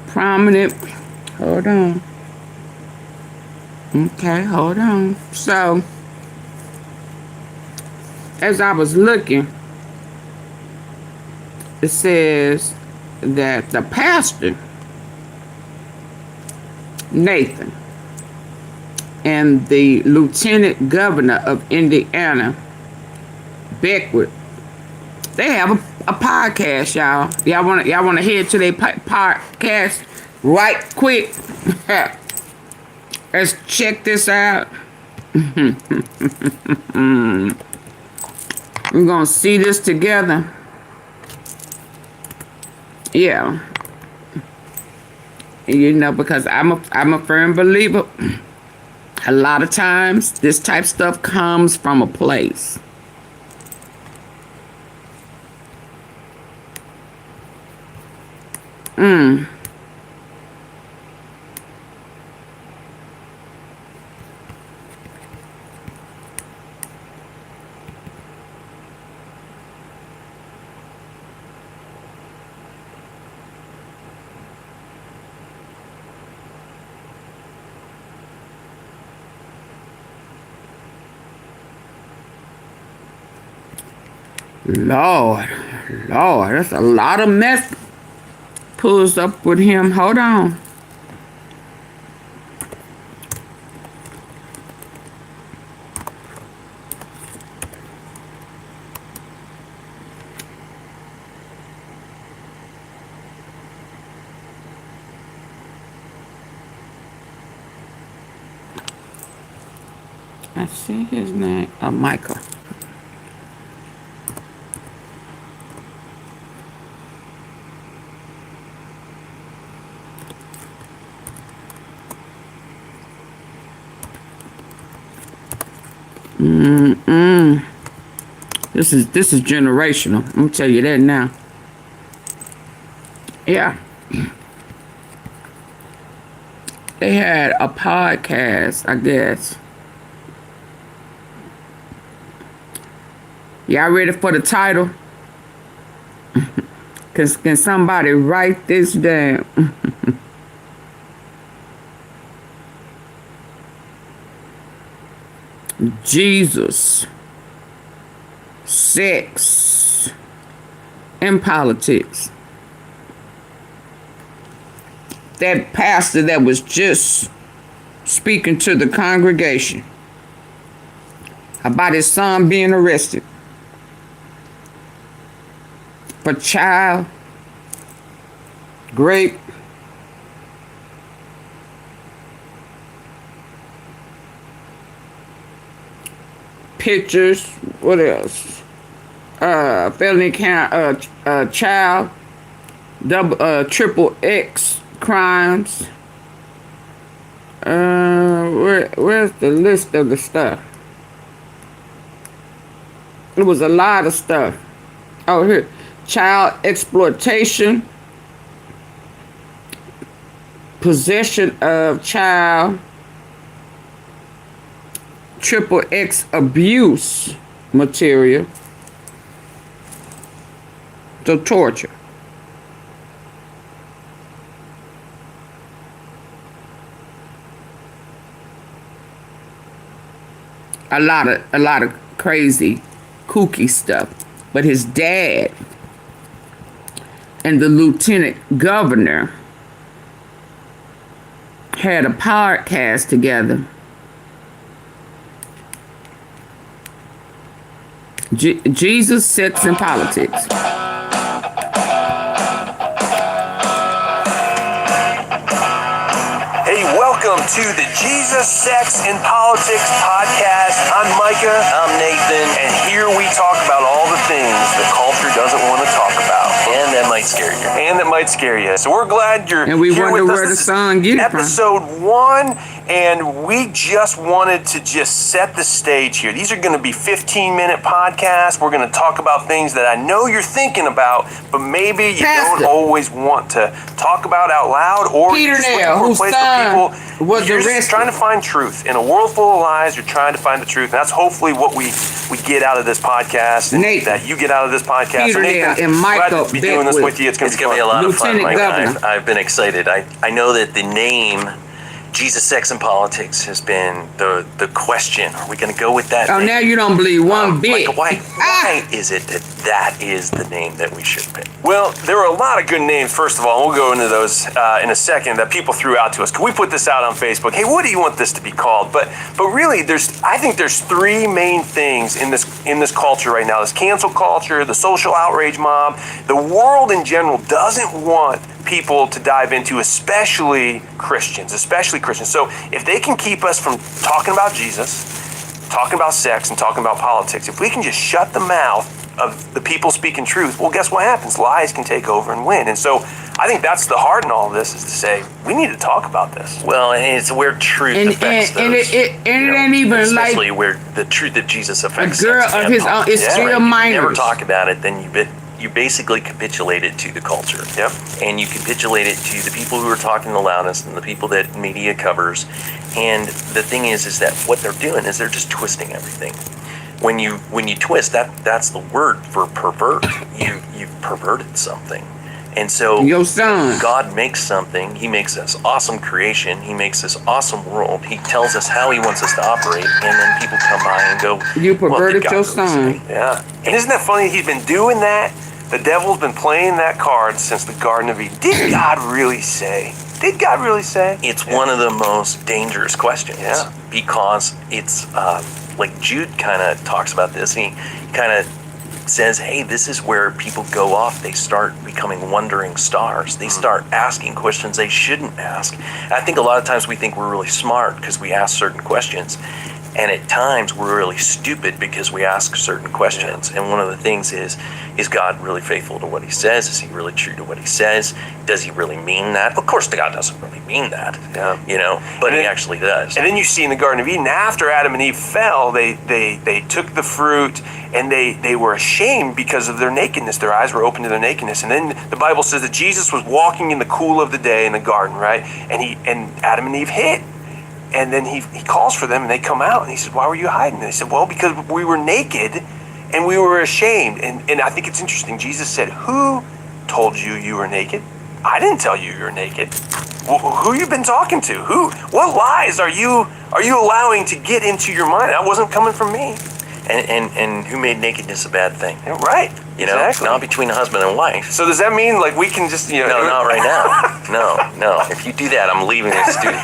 Prominent. Hold on. Okay, hold on. So, as I was looking, it says that the pastor, Nathan, and the lieutenant governor of Indiana, Beckwith, they have a podcast, y'all. Y'all wanna head to their podcast right quick? Let's check this out. We're gonna see this together. Yeah. You know, because I'm a firm believer. A lot of times, this type of stuff comes from a place. Lord, that's a lot of mess pulls up with him. Hold on. I see his name. Michael. This is generational. I'm gonna tell you that now. Yeah. they had a podcast, I guess. Y'all ready for the title? Can somebody write this down? Jesus, sex, and politics. That pastor that was just speaking to the congregation about his son being arrested for child rape, pictures, what else? Felony count, child, triple X crimes. Where's the list of the stuff? It was a lot of stuff. Oh, here. Child exploitation, possession of child, triple X abuse material, the torture. A lot of crazy, kooky stuff. But his dad and the lieutenant governor had a podcast together. Jesus, sex, and politics. Hey, welcome to the Jesus, Sex, and Politics podcast. I'm Micah. I'm Nathan. And here we talk about all the things the culture doesn't want to talk about. And that might scare you. So we're glad you're and we here wonder with us. where the This is song get from. Episode 1, and we just wanted to just set the stage here. These are going to be 15-minute podcasts. We're going to talk about things that I know you're thinking about, but maybe you Pastor. don't always want to talk about out loud, or Peter you're just Nail, looking whose for a place son where people was you're just arrested. trying to find truth. In a world full of lies, you're trying to find the truth. And that's hopefully what we get out of this podcast, and Nathan. that you get out of this podcast. Peter So Nathan, Nail and Michael glad to be doing this Beckwith. with you. It's going to be a lot of fun, Lieutenant Mike. Governor. I've been excited. I know that the name Jesus, Sex, and Politics has been the question. Are we going to go with that Oh, name? now you don't believe one bit. Mike, why is it that is the name that we should pick? Well, there were a lot of good names, first of all, and we'll go into those in a second, that people threw out to us. Can we put this out on Facebook? Hey, what do you want this to be called? But really, I think there's three main things in this culture right now. This cancel culture, the social outrage mob, the world in general doesn't want people to dive into, especially Christians. So if they can keep us from talking about Jesus, talking about sex, and talking about politics, if we can just shut the mouth of the people speaking truth, well, guess what happens? Lies can take over and win. And so I think that's the heart in all of this, is to say, we need to talk about this. Well, and it's where truth affects those. And it ain't even especially like where the truth of Jesus affects a girl sex of and his own. politics. It's still If you never minors. talk about it, then you basically capitulate it to the culture. Yep. And you capitulate it to the people who are talking the loudest and the people that media covers. And the thing is that what they're doing is they're just twisting everything. When you twist, that's the word for pervert. You've perverted something. And so Your son. God makes something. He makes this awesome creation. He makes this awesome world. He tells us how he wants us to operate. And then people come by and go, You "What perverted did God your really son." say?" Yeah. And isn't that funny? He's been doing that. The devil's been playing that card since the Garden of Eden. Did God really say? Did God really say? It's one of the most dangerous questions. Yeah. Because it's like Jude kind of talks about this. And he kind of says, hey, this is where people go off. They start becoming wandering stars. They start asking questions they shouldn't ask. And I think a lot of times we think we're really smart because we ask certain questions. And at times we're really stupid because we ask certain questions. And one of the things is God really faithful to what he says? Is he really true to what he says? Does he really mean that? Of course, God doesn't really mean that, but he actually does. And then you see in the Garden of Eden, after Adam and Eve fell, they took the fruit and they were ashamed because of their nakedness. Their eyes were open to their nakedness. And then the Bible says that Jesus was walking in the cool of the day in the garden, right? And Adam and Eve hid. And then he calls for them and they come out and he said, why were you hiding? And they said, well, because we were naked and we were ashamed. And I think it's interesting. Jesus said, who told you were naked? I didn't tell you were naked. Who you been talking to? What lies are you allowing to get into your mind? That wasn't coming from me. And who made nakedness a bad thing? Right. Exactly. Not between a husband and wife. So does that mean like we can just, No, not right now. No. If you do that, I'm leaving the studio.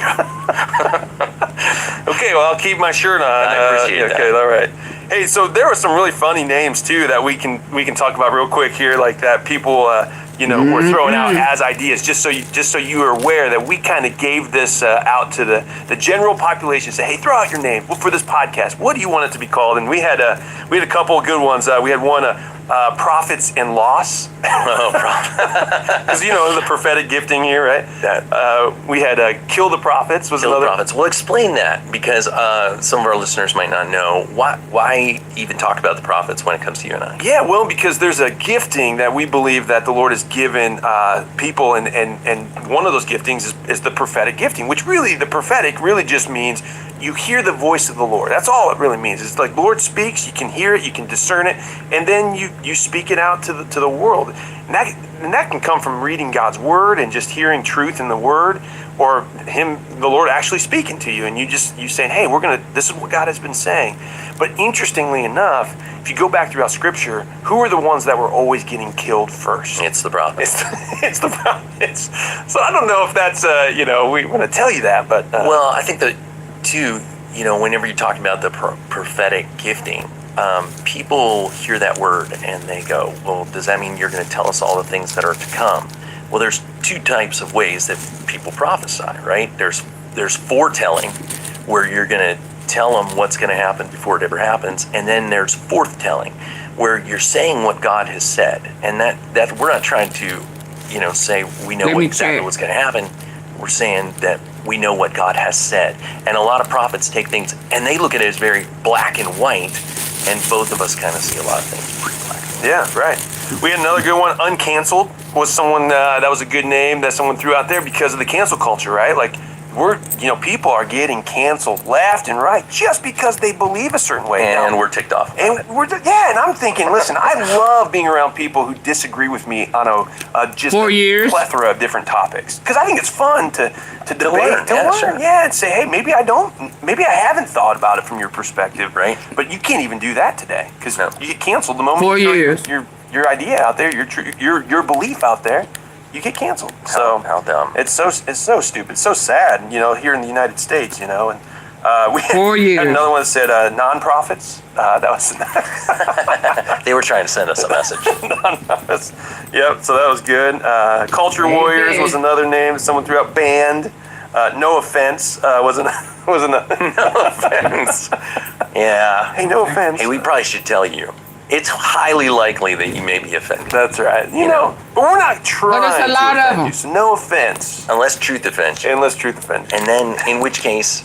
Okay, well, I'll keep my shirt on. I appreciate that. Okay, all right. Hey, so there were some really funny names too that we can talk about real quick here, like that people were throwing out as ideas, just so you are aware that we kind of gave this out to the general population. Say, hey, throw out your name for this podcast. What do you want it to be called? And we had a couple of good ones. We had one. Prophets and loss, because the prophetic gifting here, right? We had kill the prophets was kill another. The prophets. Well, explain that because some of our listeners might not know why even talk about the prophets when it comes to you and I. Yeah, well, because there's a gifting that we believe that the Lord has given people, and one of those giftings is the prophetic gifting, which really the prophetic really just means you hear the voice of the Lord. That's all it really means. It's like the Lord speaks, you can hear it, you can discern it, and then you speak it out to the world. And that can come from reading God's word and just hearing truth in the word, or the Lord actually speaking to you, and you saying, hey, this is what God has been saying. But interestingly enough, if you go back throughout Scripture, who are the ones that were always getting killed first? It's the prophets. It's the prophets. So I don't know if that's we want to tell you that, but well, I think that too, whenever you're talking about the prophetic gifting, people hear that word and they go, well, does that mean you're going to tell us all the things that are to come? Well, there's two types of ways that people prophesy, right? There's foretelling, where you're going to tell them what's going to happen before it ever happens, and then there's forthtelling, where you're saying what God has said, and that we're not trying to, say we know exactly what's going to happen. We're saying that we know what God has said. And a lot of prophets take things and they look at it as very black and white, and both of us kind of see a lot of things pretty black and white. Yeah, right. We had another good one. Uncanceled was someone that was a good name that someone threw out there because of the cancel culture, right? Like people are getting canceled left and right just because they believe a certain way. And we're ticked off. And and I'm thinking, listen, I love being around people who disagree with me on a plethora of different topics, because I think it's fun to debate, to learn, sure. And say, hey, maybe I haven't thought about it from your perspective, right? But you can't even do that today, because you get canceled the moment 4 years. Your idea out there, your belief out there. You get canceled. How dumb. It's so stupid. It's so sad, here in the United States, and we 4 years. had another one that said non-profits. That was they were trying to send us a message. Non-profits. Yep. So that was good. Culture Warriors was another name someone threw out. Banned. No offense wasn't no offense. Yeah. Hey, no offense. Hey, we probably should tell you. It's highly likely that you may be offended. That's right. You know, but we're not trying there's a lot to of offend them. you, so no offense. Unless truth offends you. Unless truth offends you. And then, in which case,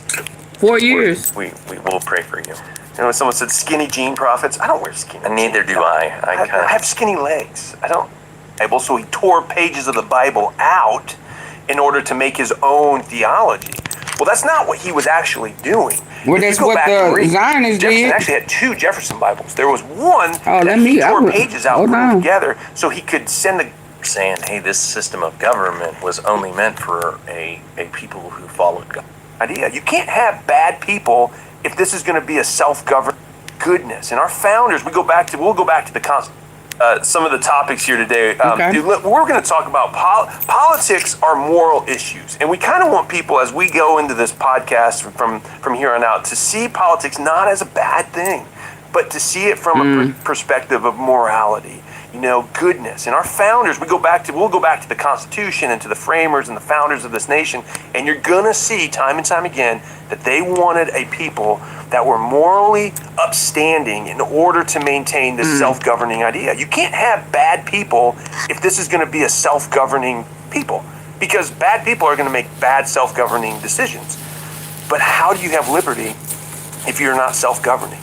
4 years. we will pray for you. When someone said skinny jean prophets, I don't wear skinny. And neither do I. I have skinny legs. I don't. So he tore pages of the Bible out in order to make his own theology. Well, that's not what he was actually doing. Well, that's what the Zionists Jefferson did. actually had 2 Jefferson Bibles. There was one that he tore pages out, put them together, so he could send the... Saying, hey, this system of government was only meant for a people who followed God. Idea. You can't have bad people if this is going to be a self-governed goodness. And our founders, we'll go back to the some of the topics here today. We're going to talk about politics are moral issues, and we kind of want people, as we go into this podcast from here on out, to see politics not as a bad thing, but to see it from a perspective of morality. goodness. And our founders, we'll go back to the Constitution and to the framers and the founders of this nation, and you're gonna see time and time again that they wanted a people that were morally upstanding in order to maintain this self-governing idea. You can't have bad people if this is gonna be a self-governing people, because bad people are gonna make bad self-governing decisions. But how do you have liberty if you're not self-governing?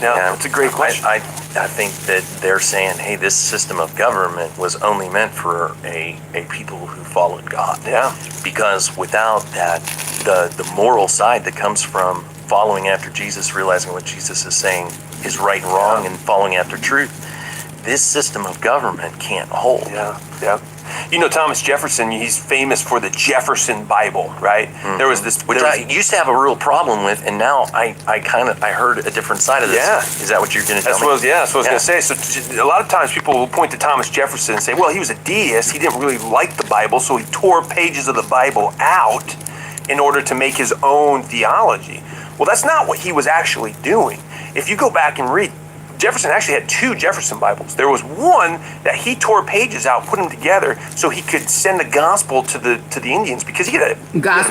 It's a great question. I think that they're saying, hey, this system of government was only meant for a people who followed God. Yeah. Because without that, the moral side that comes from following after Jesus, realizing what Jesus is saying is right and wrong, and following after truth, this system of government can't hold. Yeah. Thomas Jefferson, he's famous for the Jefferson Bible, right? There was this... Which I used to have a real problem with, and now I heard a different side of this. Yeah. Is that what you're going to tell me? That's what I was going to say. So a lot of times people will point to Thomas Jefferson and say, well, he was a deist. He didn't really like the Bible, so he tore pages of the Bible out in order to make his own theology. Well, that's not what he was actually doing. If you go back and read, Jefferson actually had 2 Jefferson Bibles. There was one that he tore pages out, put them together, so he could send the gospel to the Indians, because he had a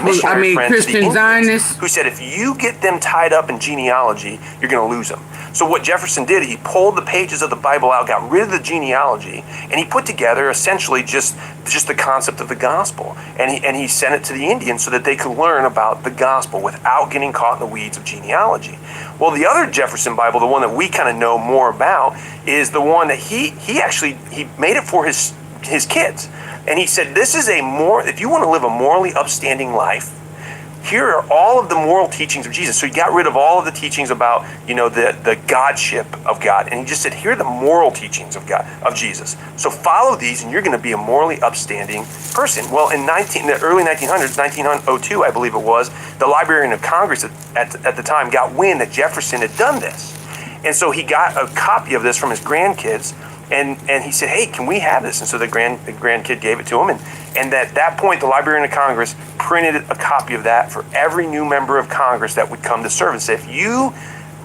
missionary friend to the Christian Indians Zionists, who said, if you get them tied up in genealogy, you're going to lose them. So what Jefferson did, he pulled the pages of the Bible out, got rid of the genealogy, and he put together essentially just the concept of the gospel. And he sent it to the Indians so that they could learn about the gospel without getting caught in the weeds of genealogy. Well, the other Jefferson Bible, the one that we kind of know more about, is the one that he made it for his kids. And he said, if you want to live a morally upstanding life, here are all of the moral teachings of Jesus. So he got rid of all of the teachings about, the godship of God. And he just said, here are the moral teachings of God, of Jesus. So follow these and you're going to be a morally upstanding person. Well, in the early 1900s, 1902, I believe it was, the Librarian of Congress at the time got wind that Jefferson had done this. And so he got a copy of this from his grandkids, and he said, hey, can we have this? And so the grandkid gave it to him. And at that point, the Librarian of Congress printed a copy of that for every new member of Congress that would come to service. If you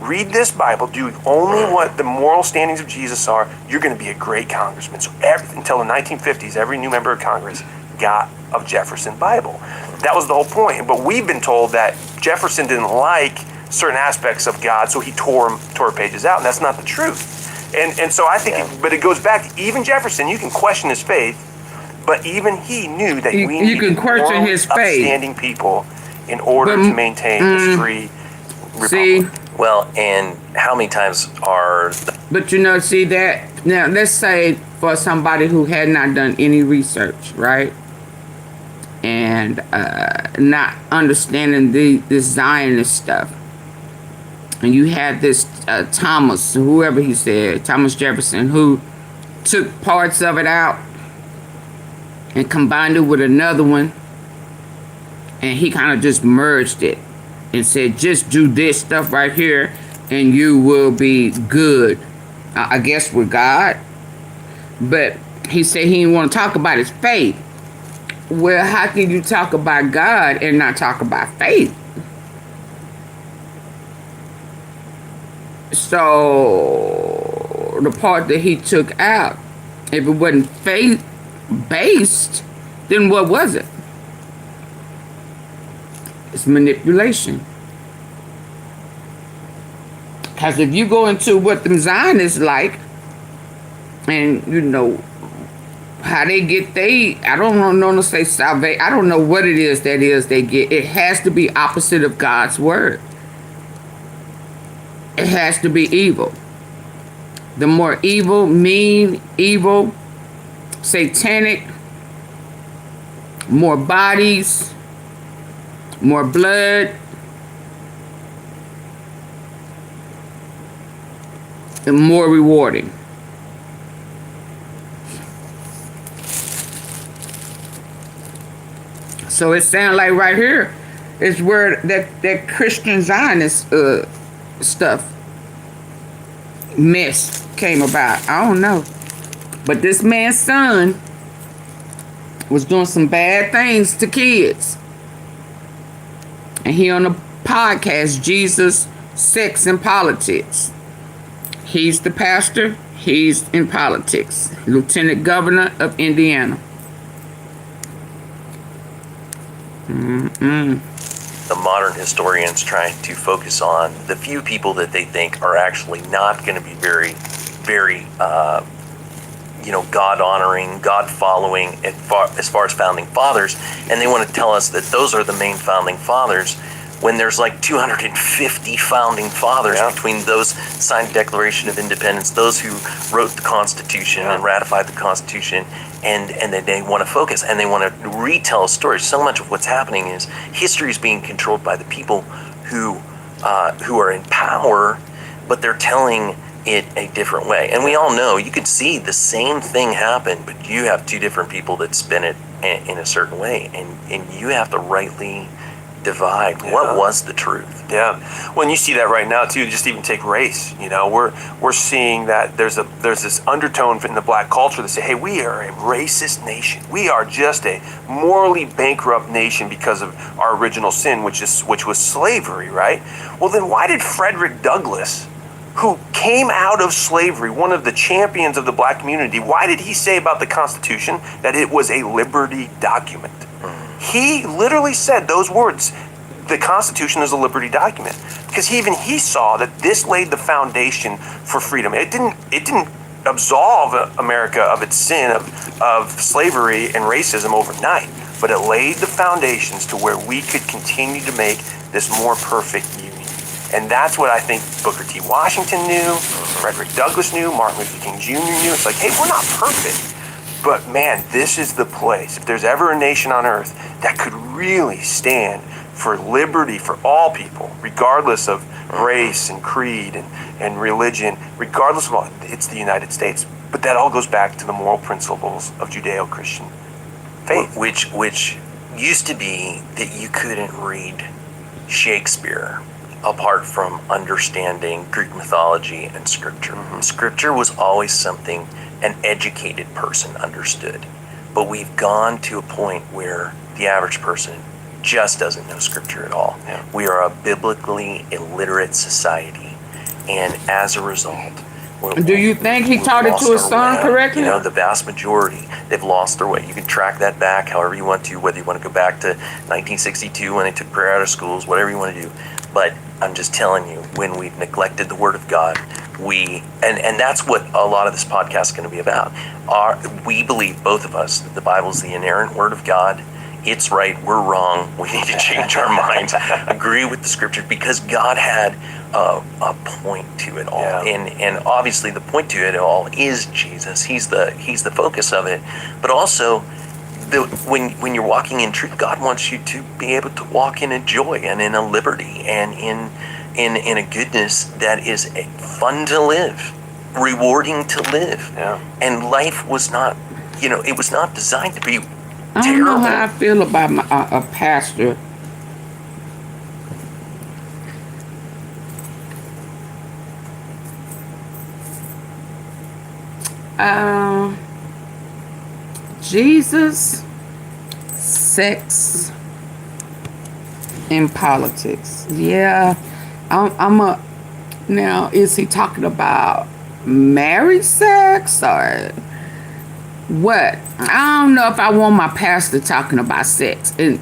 read this Bible, do only what the moral standings of Jesus are, you're going to be a great congressman. So until the 1950s, every new member of Congress got a Jefferson Bible. That was the whole point. But we've been told that Jefferson didn't like certain aspects of God, so he tore pages out, and that's not the truth. And so I think, but it goes back, even Jefferson, you can question his faith, but even he knew that we need morally upstanding people in order to maintain a free republic. See? Well, and how many times are... But see that, now let's say for somebody who had not done any research, right? And not understanding this Zionist stuff. And you had this Thomas, whoever he said, Thomas Jefferson, who took parts of it out and combined it with another one. And he kind of just merged it and said, just do this stuff right here and you will be good, I guess, with God. But he said he didn't want to talk about his faith. Well, how can you talk about God and not talk about faith? So the part that he took out, if it wasn't faith-based, then what was it? It's manipulation. Because if you go into what the Zionists like, and how they get I don't know to say salvation. I don't know what it is they get. It has to be opposite of God's word. It has to be evil. The more evil, mean, evil, satanic, more bodies, more blood, and more rewarding. So it sounds like right here is where that Christian Zionist stuff mess came about. I don't know. But this man's son was doing some bad things to kids. And he on a podcast, Jesus, Sex, and Politics. He's the pastor. He's in politics. Lieutenant Governor of Indiana. The modern historians trying to focus on the few people that they think are actually not going to be very, God-honoring, God-following as far as founding fathers, and they want to tell us that those are the main founding fathers, when there's like 250 founding fathers between those signed Declaration of Independence, those who wrote the Constitution and ratified the Constitution, and then they want to focus and they want to retell stories. So much of what's happening is history is being controlled by the people who are in power, but they're telling it a different way. And we all know you could see the same thing happen, but you have two different people that spin it in a certain way, and you have to rightly divide what was the truth. Yeah. Well, and you see that right now too. Just even take race. You know, we're seeing that there's this undertone in the black culture that say, hey, we are a racist nation. We are just a morally bankrupt nation because of our original sin, which was slavery, right? Well, then why did Frederick Douglass, who came out of slavery, one of the champions of the black community, why did he say about the Constitution that it was a liberty document? He literally said those words, the Constitution is a liberty document, because he saw that this laid the foundation for freedom. It didn't absolve America of its sin of slavery and racism overnight, but it laid the foundations to where we could continue to make this more perfect union. And that's what I think Booker T. Washington knew, Frederick Douglass knew, Martin Luther King Jr. knew. It's like, hey, we're not perfect, but man, this is the place. If there's ever a nation on earth that could really stand for liberty for all people, regardless of race and creed and religion, regardless of all, it's the United States. But that all goes back to the moral principles of Judeo-Christian faith. Which used to be that you couldn't read Shakespeare apart from understanding Greek mythology and scripture. Scripture was always something an educated person understood. But we've gone to a point where the average person just doesn't know scripture at all. Yeah. We are a biblically illiterate society, and as a result, Do you think he taught it to his son correctly? You know, the vast majority, they've lost their way. You can track that back however you want to, whether you want to go back to 1962 when they took prayer out of schools, whatever you want to do. But I'm just telling you, when we've neglected the Word of God, and that's what a lot of this podcast is going to be about. We believe, both of us, that the Bible is the inerrant Word of God. It's right, we're wrong, we need to change our minds, agree with the scripture, because God had a point to it all. Yeah. And obviously the point to it all is Jesus. He's the focus of it. But also, when you're walking in truth, God wants you to be able to walk in a joy and in a liberty and in a goodness that is fun to live, rewarding to live. Yeah. And life was not, it was not designed to be I don't terrible. know how I feel about a pastor. Jesus, sex, and politics. Yeah, now, is he talking about married sex or what? I don't know if I want my pastor talking about sex, and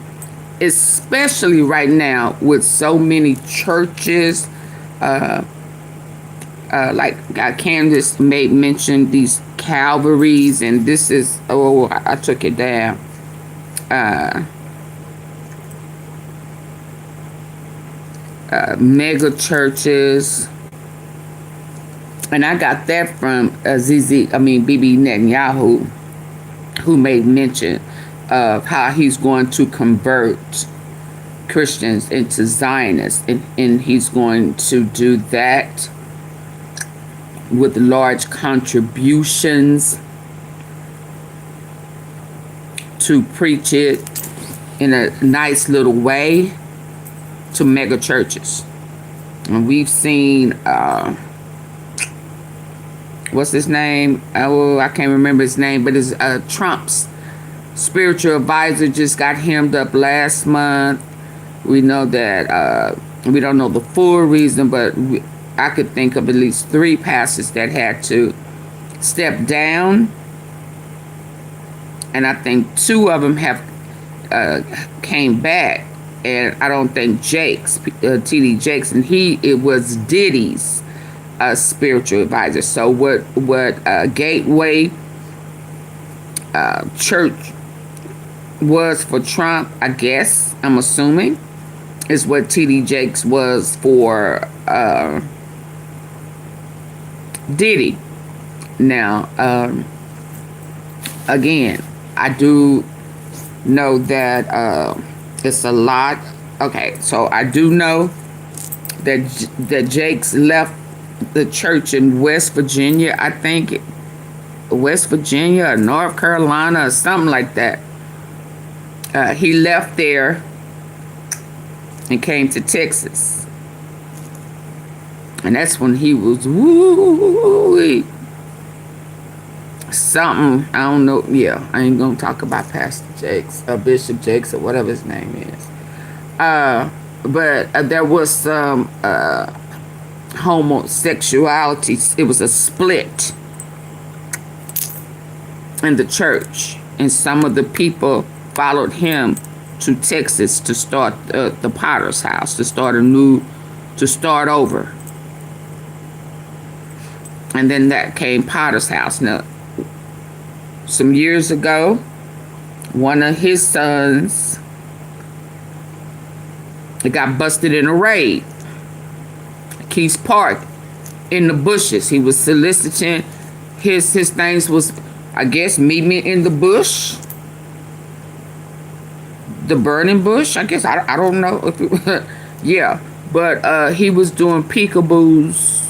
especially right now with so many churches, like Candace made mention these Calvaries, and this is, I took it down. Mega churches, and I got that from Bibi Netanyahu, who made mention of how he's going to convert Christians into Zionists, and he's going to do that with large contributions to preach it in a nice little way to mega churches. And we've seen what's his name? I can't remember his name, but it's Trump's spiritual advisor just got hemmed up last month. We know that we don't know the full reason, but I could think of at least 3 pastors that had to stepped down, and I think 2 of them have came back. And I don't think Jakes, T.D. Jakes, and it was Diddy's spiritual advisor. So what Gateway Church was for Trump, I guess, I'm assuming, is what T.D. Jakes was for Diddy. Now, again, I do know that it's a lot. Okay, so I do know that Jakes left the church in West Virginia. I think West Virginia or North Carolina or something like that. He left there and came to Texas. And that's when he was something, I don't know. Yeah, I ain't gonna talk about Pastor Jakes or Bishop Jakes or whatever his name is. But there was some homosexuality. It was a split in the church, and some of the people followed him to Texas to start the Potter's House, to start over. And then that came Potter's House. Now, some years ago, one of his sons got busted in a raid. Keys Park in the bushes. He was soliciting. His things was, I guess, meet me in the bush. The burning bush, I guess. I don't know if it, yeah. But he was doing peekaboos,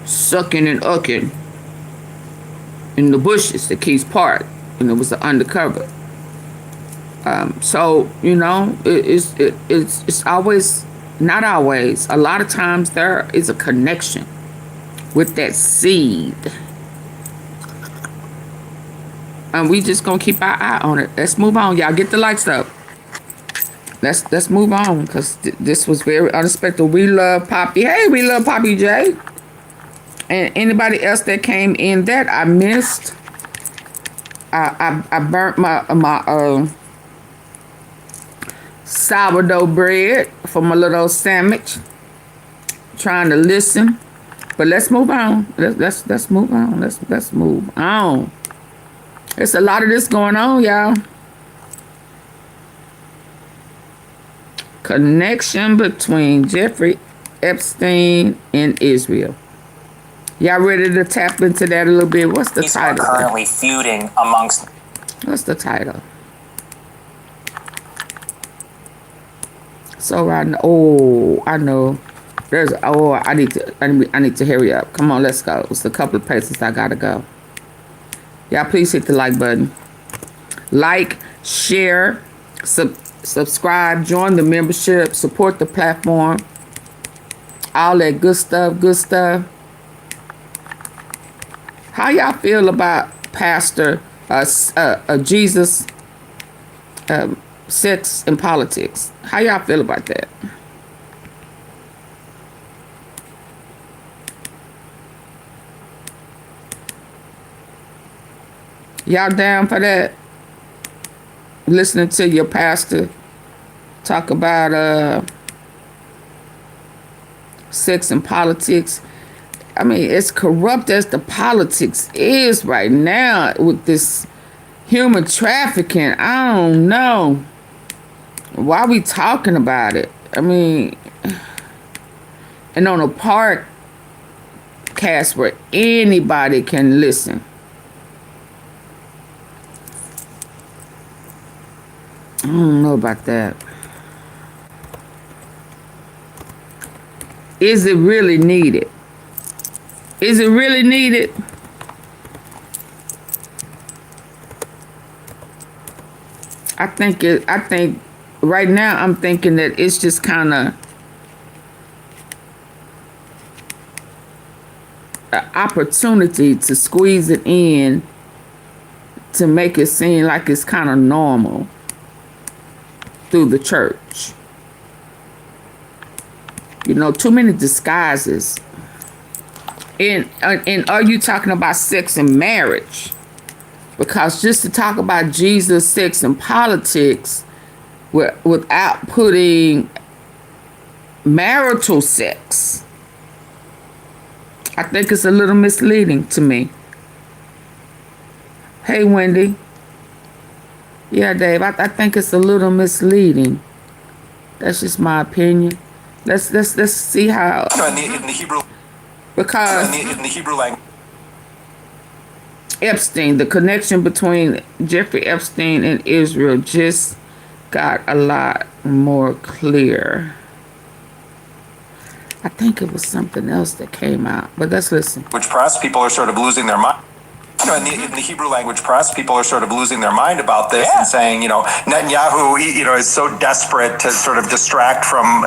sucking and ucking in the bushes at Keys Park, and it was an undercover. So you know, it's always, not always, a lot of times there is a connection with that seed, and we just gonna keep our eye on it. Let's move on, y'all. Get the likes up. Let's move on, because this was very unexpected. We love Poppy. Hey, we love Poppy J. And anybody else that came in that I missed, I burnt my sourdough bread for my little sandwich, trying to listen. But let's move on. Let's move on. Let's move on. There's a lot of this going on, y'all. Connection between Jeffrey Epstein and Israel. Y'all ready to tap into that a little bit? What's the title? Currently feuding amongst. What's the title? So I know. Oh, I know. There's. Oh, I need to hurry up. Come on, let's go. It's a couple of places I gotta go. Y'all, please hit the like button. Like, share, subscribe, join the membership, support the platform. All that good stuff. Good stuff. How y'all feel about Pastor Jesus, sex and politics? How y'all feel about that? Y'all down for that? Listening to your pastor talk about sex and politics. I mean, as corrupt as the politics is right now with this human trafficking, I don't know why we talking about it. I mean, and on a podcast where anybody can listen. I don't know about that. Is it really needed? Is it really needed? I think right now I'm thinking that it's just kind of an opportunity to squeeze it in to make it seem like it's kind of normal through the church. You know, too many disguises And are you talking about sex and marriage? Because just to talk about Jesus, sex, and politics without putting marital sex, I think it's a little misleading to me. Hey, Wendy. Yeah, Dave, I think it's a little misleading. That's just my opinion. Let's see how. In the Hebrew. Because In the Hebrew language. Epstein, the connection between Jeffrey Epstein and Israel just got a lot more clear. I think it was something else that came out, but let's listen. Which press, people are sort of losing their mind. In the Hebrew language press, people are sort of losing their mind about this and saying, Netanyahu, is so desperate to sort of distract from,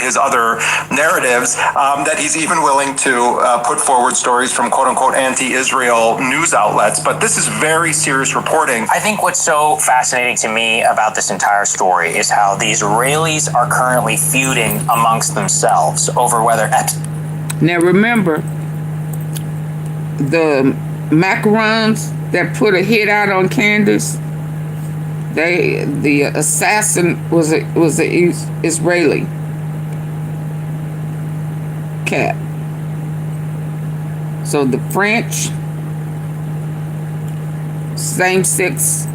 his other narratives that he's even willing to put forward stories from quote unquote anti-Israel news outlets. But this is very serious reporting. I think what's so fascinating to me about this entire story is how the Israelis are currently feuding amongst themselves over whether Epstein. Now remember, the macarons that put a hit out on Candace, the assassin was a Israeli cat. So the French same-sex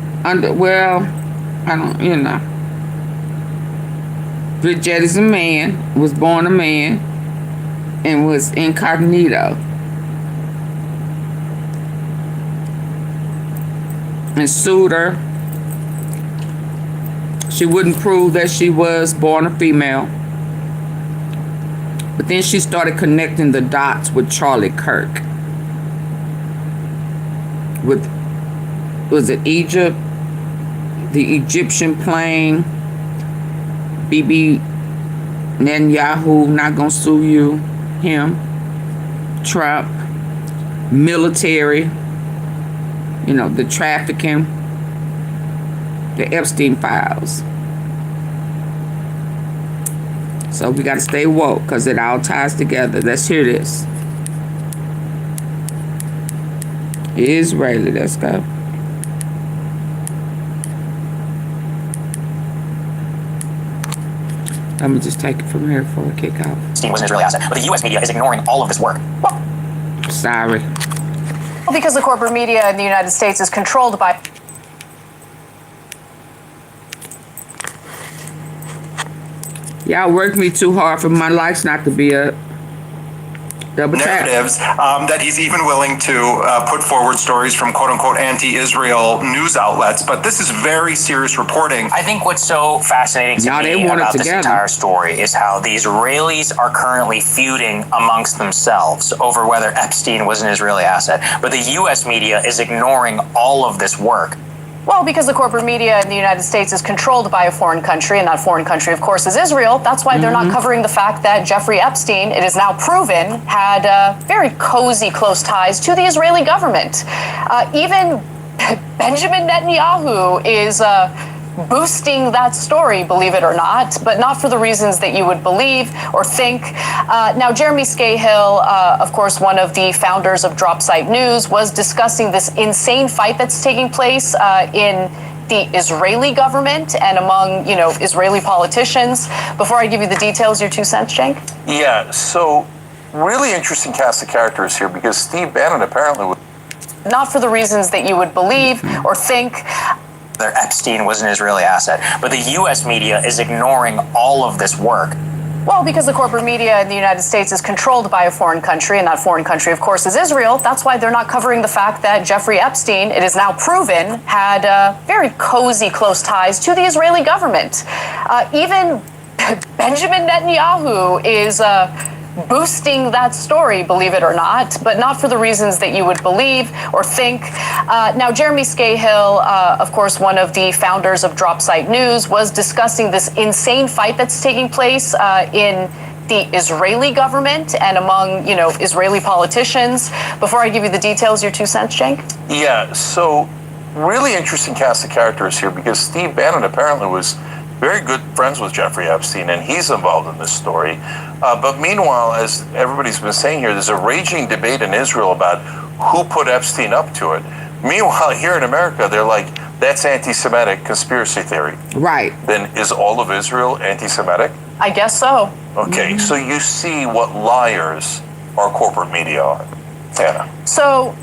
Bridget is a man, was born a man, and was incognito. And sued her. She wouldn't prove that she was born a female. But then she started connecting the dots with Charlie Kirk. Was it Egypt? The Egyptian plane. Bibi Netanyahu, not gonna sue you. Him. Trump. Military. The trafficking, the Epstein files. So we got to stay woke because it all ties together. Let's hear this. Israeli, let's go. Let me just take it from here before we kick off. Epstein was an Israeli asset, but the U.S. media is ignoring all of this work. Sorry. Well, because the corporate media in the United States is controlled by... Y'all work me too hard for my likes not to be up. Double narratives that he's even willing to put forward stories from quote unquote anti-Israel news outlets. But this is very serious reporting. I think what's so fascinating to me about this entire story is how the Israelis are currently feuding amongst themselves over whether Epstein was an Israeli asset. But the U.S. media is ignoring all of this work. Well, because the corporate media in the United States is controlled by a foreign country, and that foreign country, of course, is Israel. That's why they're not covering the fact that Jeffrey Epstein, it is now proven, had very cozy, close ties to the Israeli government. Even Benjamin Netanyahu is boosting that story, believe it or not, but not for the reasons that you would believe or think. Now, Jeremy Scahill, of course, one of the founders of Dropsite News, was discussing this insane fight that's taking place in the Israeli government and among, Israeli politicians. Before I give you the details, your 2 cents, Cenk? Yeah, so really interesting cast of characters here because Steve Bannon apparently was... Not for the reasons that you would believe or think. Epstein was an Israeli asset, but the U.S. media is ignoring all of this work. Well, because the corporate media in the United States is controlled by a foreign country, and that foreign country, of course, is Israel. That's why they're not covering the fact that Jeffrey Epstein, it is now proven, had very cozy, close ties to the Israeli government. Even Benjamin Netanyahu is boosting that story, believe it or not, but not for the reasons that you would believe or think. Now, Jeremy Scahill, of course, one of the founders of Dropsite News, was discussing this insane fight that's taking place in the Israeli government and among, Israeli politicians. Before I give you the details, your 2 cents, Cenk? Yeah, so really interesting cast of characters here because Steve Bannon apparently was very good friends with Jeffrey Epstein, and he's involved in this story. But meanwhile, as everybody's been saying here, there's a raging debate in Israel about who put Epstein up to it. Meanwhile, here in America, they're like, that's anti-Semitic conspiracy theory. Right. Then is all of Israel anti-Semitic? I guess so. Okay, so you see what liars our corporate media are. Hannah. So,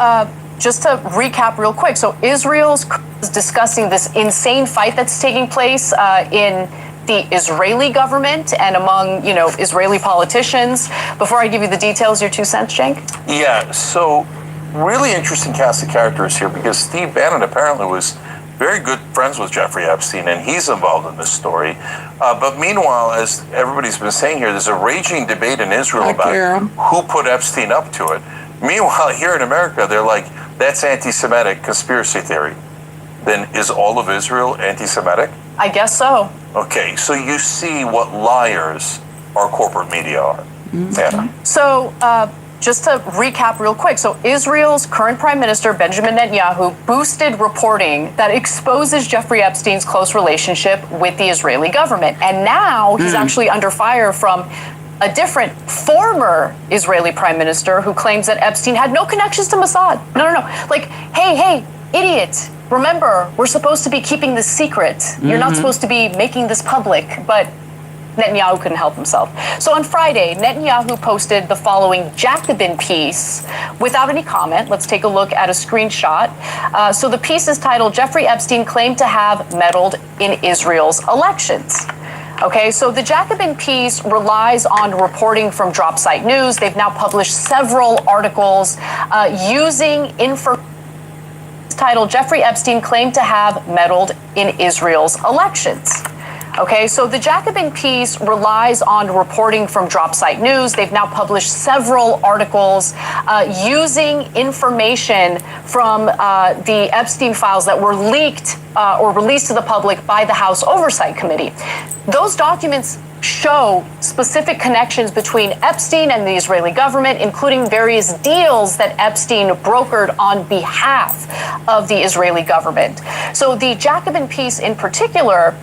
just to recap real quick, so Israel's discussing this insane fight that's taking place in the Israeli government and among, Israeli politicians. Before I give you the details, your 2 cents, Cenk? Yeah, so really interesting cast of characters here, because Steve Bannon apparently was very good friends with Jeffrey Epstein, and he's involved in this story. But meanwhile, as everybody's been saying here, there's a raging debate in Israel about who put Epstein up to it. Meanwhile, here in America, they're like, that's anti-Semitic conspiracy theory. Then is all of Israel anti-Semitic? I guess so. Okay, so you see what liars our corporate media are. Hannah. So, just to recap real quick, so Israel's current Prime Minister, Benjamin Netanyahu, boosted reporting that exposes Jeffrey Epstein's close relationship with the Israeli government. And now he's actually under fire from a different former Israeli Prime Minister who claims that Epstein had no connections to Mossad. No. Like, hey, idiot. Remember, we're supposed to be keeping this secret. You're not supposed to be making this public. But Netanyahu couldn't help himself. So on Friday, Netanyahu posted the following Jacobin piece without any comment. Let's take a look at a screenshot. So the piece is titled, Jeffrey Epstein claimed to have meddled in Israel's elections. Okay, so the Jacobin piece relies on reporting from DropSite News. They've now published several articles using information titled, Jeffrey Epstein claimed to have meddled in Israel's elections. Okay, so the Jacobin piece relies on reporting from DropSite News. They've now published several articles using information from the Epstein files that were leaked or released to the public by the House Oversight Committee. Those documents show specific connections between Epstein and the Israeli government, including various deals that Epstein brokered on behalf of the Israeli government. So the Jacobin piece in particular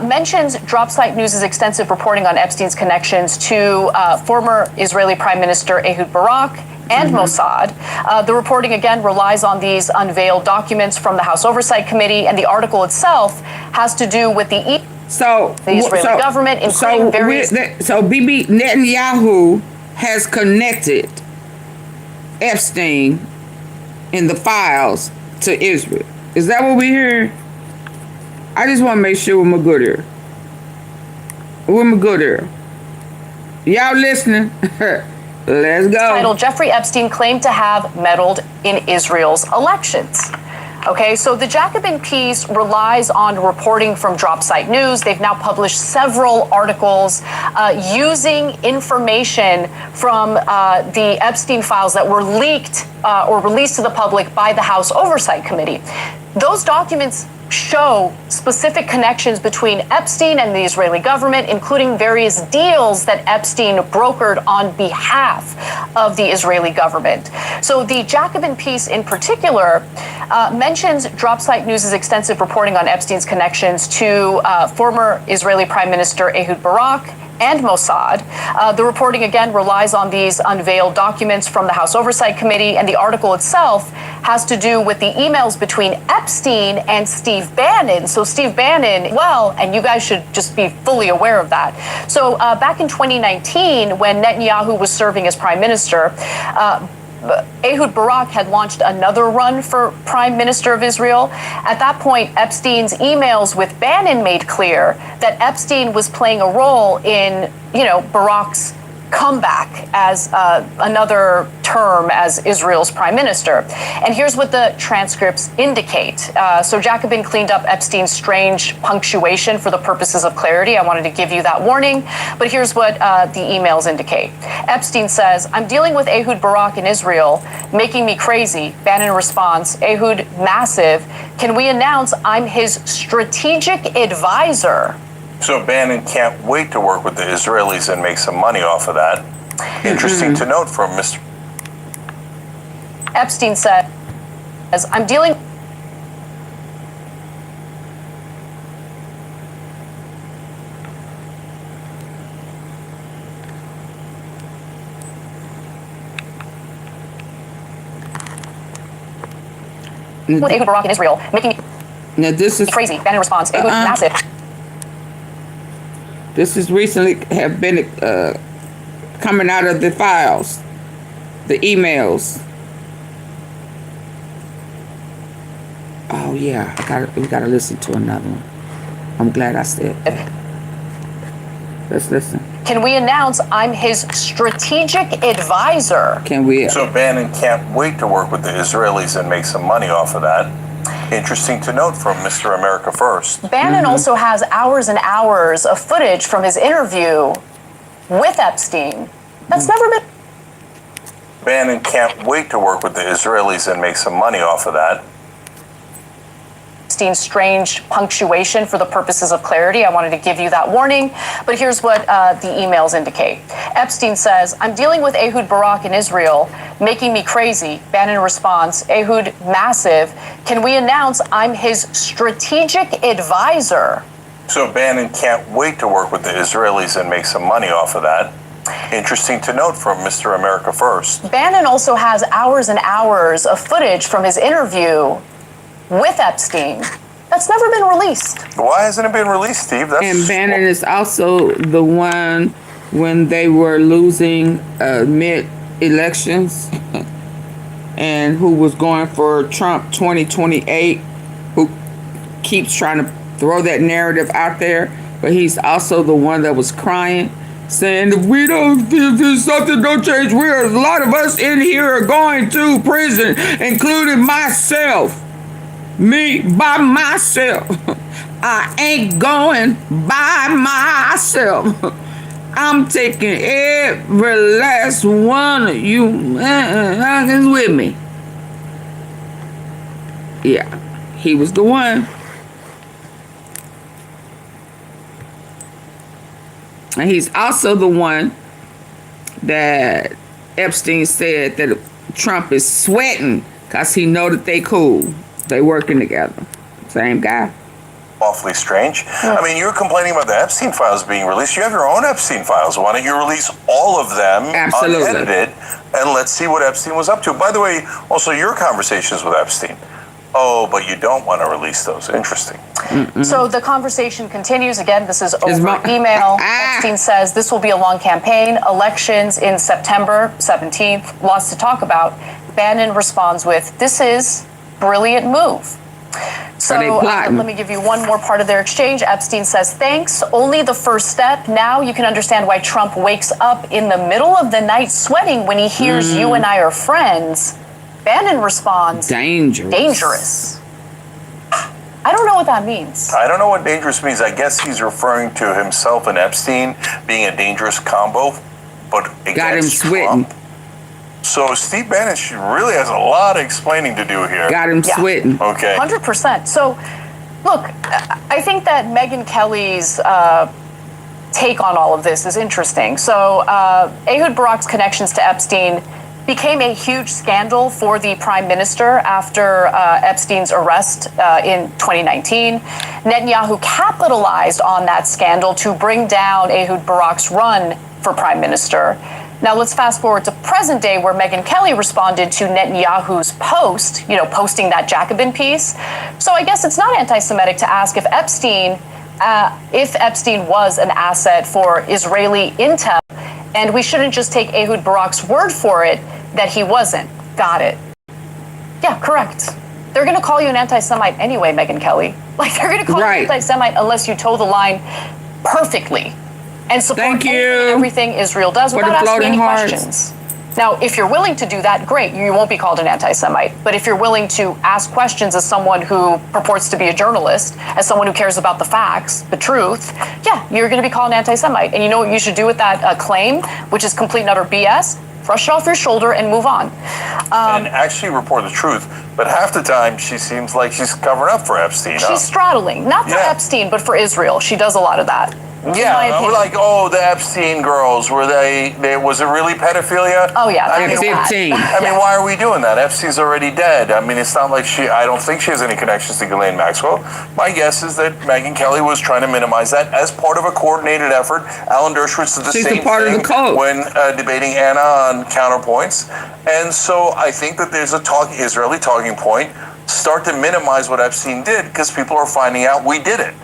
mentions DropSite News' extensive reporting on Epstein's connections to former Israeli Prime Minister Ehud Barak and Mossad. The reporting, again, relies on these unveiled documents from the House Oversight Committee, and the article itself has to do with the Israeli government, including various... So Bibi Netanyahu has connected Epstein in the files to Israel. Is that what we hear? I just want to make sure we're good here. We're good here. Y'all listening? Let's go. Titled, Jeffrey Epstein claimed to have meddled in Israel's elections. Okay, so the Jacobin piece relies on reporting from DropSite News. They've now published several articles using information from the Epstein files that were leaked or released to the public by the House Oversight Committee. Those documents show specific connections between Epstein and the Israeli government, including various deals that Epstein brokered on behalf of the Israeli government. So the Jacobin piece in particular mentions DropSite News' extensive reporting on Epstein's connections to former Israeli Prime Minister Ehud Barak and Mossad. The reporting, again, relies on these unveiled documents from the House Oversight Committee, and the article itself has to do with the emails between Epstein and Steve Bannon. So Steve Bannon, well, and you guys should just be fully aware of that. So back in 2019, when Netanyahu was serving as prime minister, Ehud Barak had launched another run for Prime Minister of Israel. At that point, Epstein's emails with Bannon made clear that Epstein was playing a role in, Barak's comeback as another term as Israel's prime minister. And here's what the transcripts indicate. So Jacobin cleaned up Epstein's strange punctuation for the purposes of clarity. I wanted to give you that warning, but here's what the emails indicate. Epstein says, I'm dealing with Ehud Barak in Israel, making me crazy. Bannon responds, Ehud, massive. Can we announce I'm his strategic advisor? So Bannon can't wait to work with the Israelis and make some money off of that. Interesting to note from Mr. Epstein said, I'm dealing with Ehud Barak in Israel, making Now this is me crazy. Bannon response, Ehud massive. This is recently have been coming out of the files, the emails. Oh yeah, we gotta listen to another one. I'm glad I said that. Let's listen. Can we announce I'm his strategic advisor? Can we? So Bannon can't wait to work with the Israelis and make some money off of that. Interesting to note from Mr. America First. Bannon also has hours and hours of footage from his interview with Epstein. That's never been. Bannon can't wait to work with the Israelis and make some money off of that. Epstein's strange punctuation for the purposes of clarity. I wanted to give you that warning, but here's what the emails indicate. Epstein says, I'm dealing with Ehud Barak in Israel, making me crazy. Bannon responds, Ehud massive. Can we announce I'm his strategic advisor? So Bannon can't wait to work with the Israelis and make some money off of that. Interesting to note from Mr. America First. Bannon also has hours and hours of footage from his interview with Epstein that's never been released. Why hasn't it been released, Steve? And Bannon is also the one when they were losing mid-elections and who was going for Trump 2028, who keeps trying to throw that narrative out there, but he's also the one that was crying, saying if we don't, if there's something don't change, a lot of us in here are going to prison, including myself. Me by myself. I ain't going by myself. I'm taking every last one of you with me. Yeah, he was the one. And he's also the one that Epstein said that Trump is sweating because he know that they cool. They working together. Same guy. Awfully strange. I mean, you're complaining about the Epstein files being released. You have your own Epstein files. Why don't you release all of them unedited, and let's see what Epstein was up to. By the way, also your conversations with Epstein. Oh, but you don't want to release those. Interesting. So the conversation continues. Again, this is over email. Epstein says this will be a long campaign. Elections in September 17th. Lots to talk about. Bannon responds with, this is brilliant move. So let me give you one more part of their exchange. Epstein says, thanks, only the first step. Now you can understand why Trump wakes up in the middle of the night sweating when he hears you and I are friends. Bannon responds, dangerous. I don't know what that means. I don't know what dangerous means. I guess he's referring to himself and Epstein being a dangerous combo, but against got him sweating. Trump. So Steve Bannon really has a lot of explaining to do here. Got him sweating. Okay. 100%. So, look, I think that Megyn Kelly's take on all of this is interesting. So, Ehud Barak's connections to Epstein became a huge scandal for the prime minister after Epstein's arrest in 2019. Netanyahu capitalized on that scandal to bring down Ehud Barak's run for prime minister. Now let's fast forward to present day where Megyn Kelly responded to Netanyahu's post, posting that Jacobin piece. So I guess it's not anti-Semitic to ask if Epstein was an asset for Israeli intel, and we shouldn't just take Ehud Barak's word for it that he wasn't. Got it. Yeah, correct. They're going to call you an anti-Semite anyway, Megyn Kelly. Like, they're going to call you an anti-Semite unless you toe the line perfectly and support everything Israel does without asking any questions. Now, if you're willing to do that, great. You won't be called an anti-Semite. But if you're willing to ask questions as someone who purports to be a journalist, as someone who cares about the facts, the truth, yeah, you're going to be called an anti-Semite. And you know what you should do with that claim, which is complete and utter BS? Brush it off your shoulder and move on. And actually report the truth. But half the time, she seems like she's covering up for Epstein. She's straddling. Not for Epstein, but for Israel. She does a lot of that. Yeah, we're like, the Epstein girls, was it really pedophilia? Oh, yeah. I mean, 15. I mean, why are we doing that? Epstein's already dead. I mean, it's not like I don't think she has any connections to Ghislaine Maxwell. My guess is that Megyn Kelly was trying to minimize that as part of a coordinated effort. Alan Dershowitz did the same thing when debating Anna on counterpoints. And so I think that there's a Israeli talking point start to minimize what Epstein did because people are finding out we did it.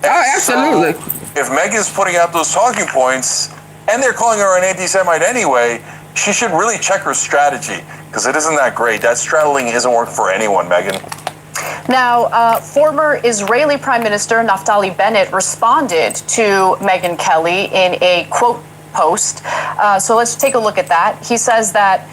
Oh, absolutely. So if Meghan's putting out those talking points and they're calling her an anti-Semite anyway, she should really check her strategy because it isn't that great. That straddling isn't working for anyone, Meghan. Now, former Israeli Prime Minister Naftali Bennett responded to Megyn Kelly in a quote post. So let's take a look at that. He says that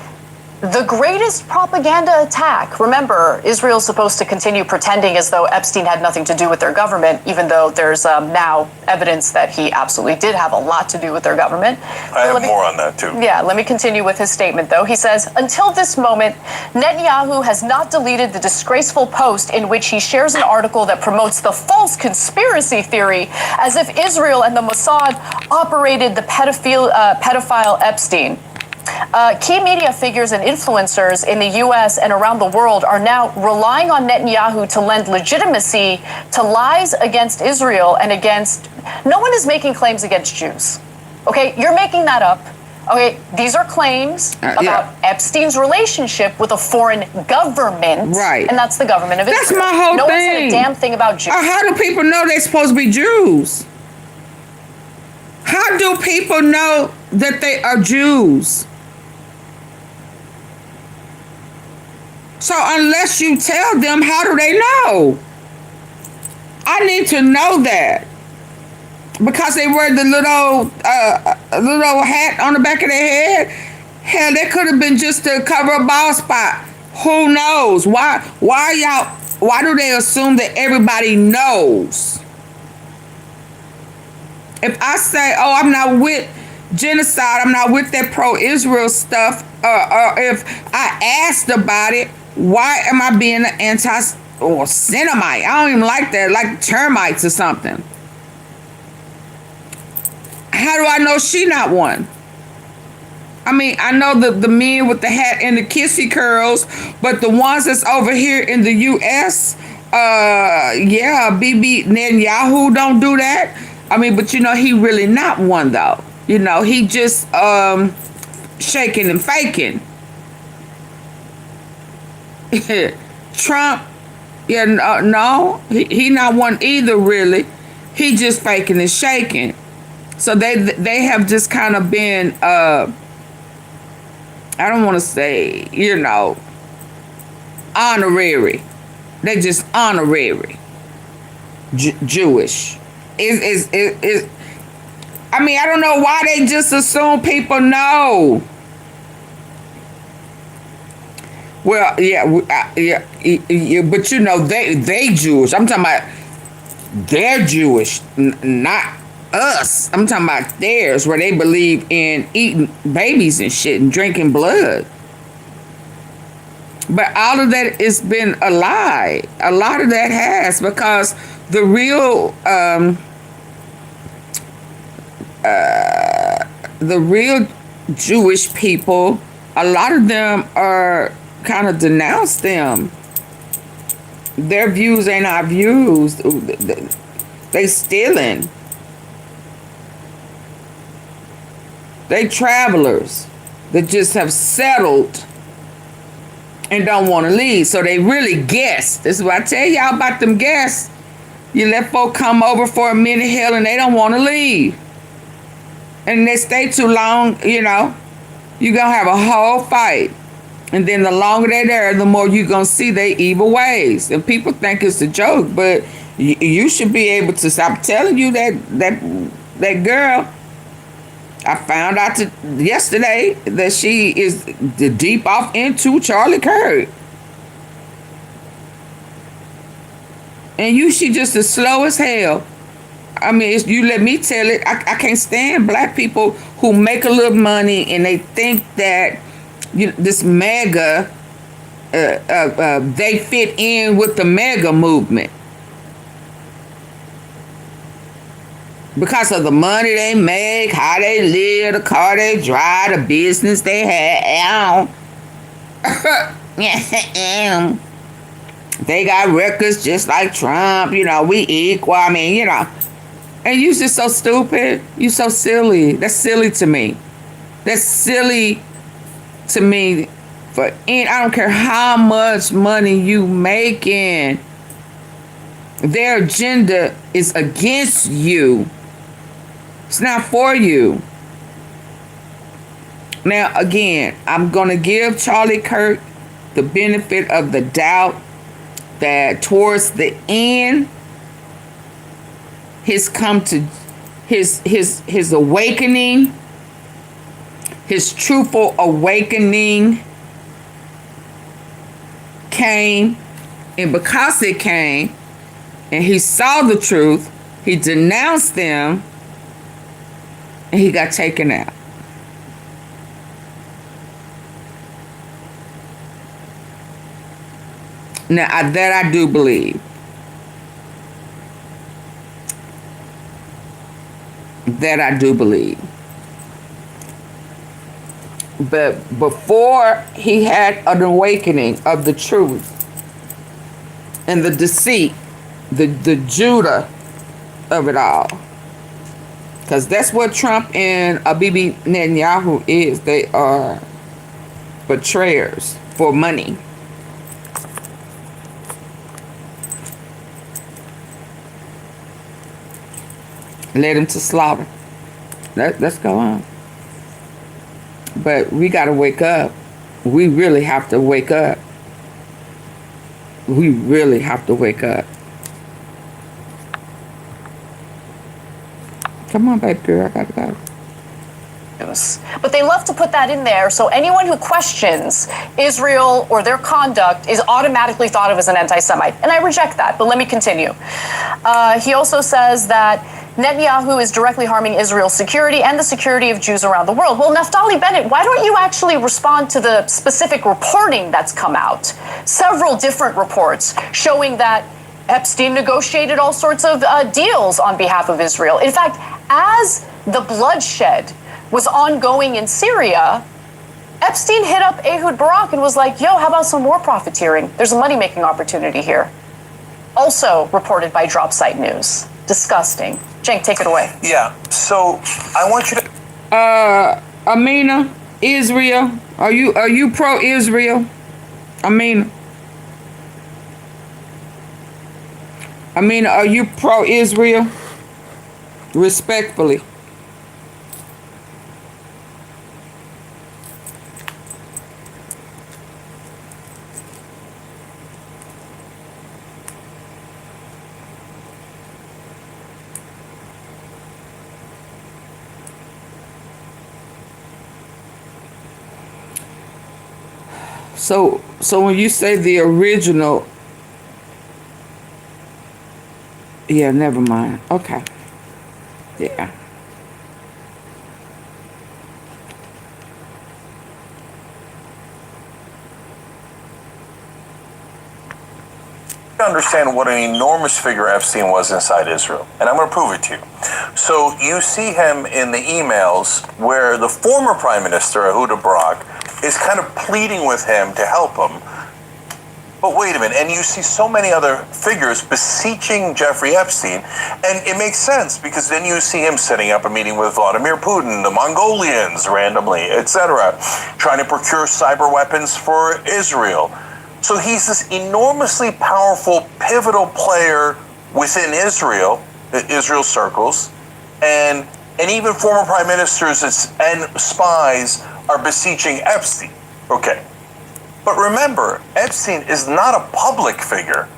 the greatest propaganda attack. Remember, Israel's supposed to continue pretending as though Epstein had nothing to do with their government, even though there's now evidence that he absolutely did have a lot to do with their government. I have more on that too. Yeah, let me continue with his statement, though. He says, until this moment, Netanyahu has not deleted the disgraceful post in which he shares an article that promotes the false conspiracy theory as if Israel and the Mossad operated the pedophile Epstein. Key media figures and influencers in the U.S. and around the world are now relying on Netanyahu to lend legitimacy to lies against Israel and against... No one is making claims against Jews. Okay, you're making that up. Okay, these are claims about Epstein's relationship with a foreign government. Right. And that's the government of Israel. That's my whole no thing. one said a damn thing about Jews. How do people know they're supposed to be Jews? How do people know that they are Jews? So unless you tell them, how do they know? I need to know that. Because they wear the little hat on the back of their head. Hell, that could have been just to cover a bald spot. Who knows? Why do they assume that everybody knows? If I say, oh, I'm not with genocide, I'm not with that pro-Israel stuff, or if I asked about it, why am I being an anti-Semite? I don't even like that, like termites or something. How do I know she not one? I mean, I know the men with the hat and the kissy curls, but the ones that's over here in the U.S., Bibi Netanyahu don't do that. I mean, but you know, he really not one though. You know, he just shaking and faking. Trump, no, he not one either really. He just faking and shaking. So they have just kind of been, I don't want to say, you know, honorary. They just honorary Jewish. I mean, I don't know why they just assume people know. Well, but you know, they Jewish. I'm talking about they're Jewish, not us. I'm talking about theirs, where they believe in eating babies and shit and drinking blood. But all of that has been a lie. A lot of that has, because the real Jewish people, a lot of them are kind of denounce them. Their views ain't our views. They stealing. They travelers that just have settled and don't want to leave. So they really guess. This is what I tell y'all about them guests. You let folk come over for a minute, hell, and they don't want to leave. And they stay too long, you know, you're going to have a whole fight. And then the longer they're there, the more you're going to see their evil ways. And people think it's a joke, but you should be able to stop telling you that girl. I found out yesterday that she is deep off into Charlie Kirk. And she just as slow as hell. I mean, you let me tell it. I can't stand black people who make a little money and they think that this mega, they fit in with the mega movement. Because of the money they make, how they live, the car they drive, the business they have. They got records just like Trump, you know, we equal, I mean, you know. And you just so stupid. You so silly. That's silly to me. That's silly to me for any, I don't care how much money you making. Their agenda is against you. It's not for you. Now, again, I'm going to give Charlie Kirk the benefit of the doubt that towards the end, his awakening, his truthful awakening came, and because it came, and he saw the truth, he denounced them, and he got taken out. Now, that I do believe. That I do believe. But before he had an awakening of the truth and the deceit, the Judah of it all. Because that's what Trump and Bibi Netanyahu is. They are betrayers for money. Led him to slaughter. Let's go on. But we got to wake up. We really have to wake up. We really have to wake up. Come on, baby girl. I got to go. But they love to put that in there, so anyone who questions Israel or their conduct is automatically thought of as an anti-Semite. And I reject that, but let me continue. He also says that Netanyahu is directly harming Israel's security and the security of Jews around the world. Well, Naftali Bennett, why don't you actually respond to the specific reporting that's come out? Several different reports showing that Epstein negotiated all sorts of deals on behalf of Israel. In fact, as the bloodshed was ongoing in Syria, Epstein hit up Ehud Barak and was like, yo, how about some more profiteering? There's a money-making opportunity here. Also reported by Dropsite News. Disgusting. Cenk, take it away. Yeah, so I want you to... Amina, Israel, are you pro-Israel? Amina, are you pro-Israel? Respectfully. So when you say the original, yeah, never mind. Okay. Yeah. understand what an enormous figure Epstein was inside Israel, and I'm going to prove it to you. So you see him in the emails where the former Prime Minister, Ehud Barak, is kind of pleading with him to help him. But wait a minute, and you see so many other figures beseeching Jeffrey Epstein, and it makes sense because then you see him setting up a meeting with Vladimir Putin, the Mongolians randomly, etc., trying to procure cyber weapons for Israel. So he's this enormously powerful, pivotal player within Israel, Israel circles, and even former prime ministers and spies are beseeching Epstein. Okay. But remember, Epstein is not a public figure.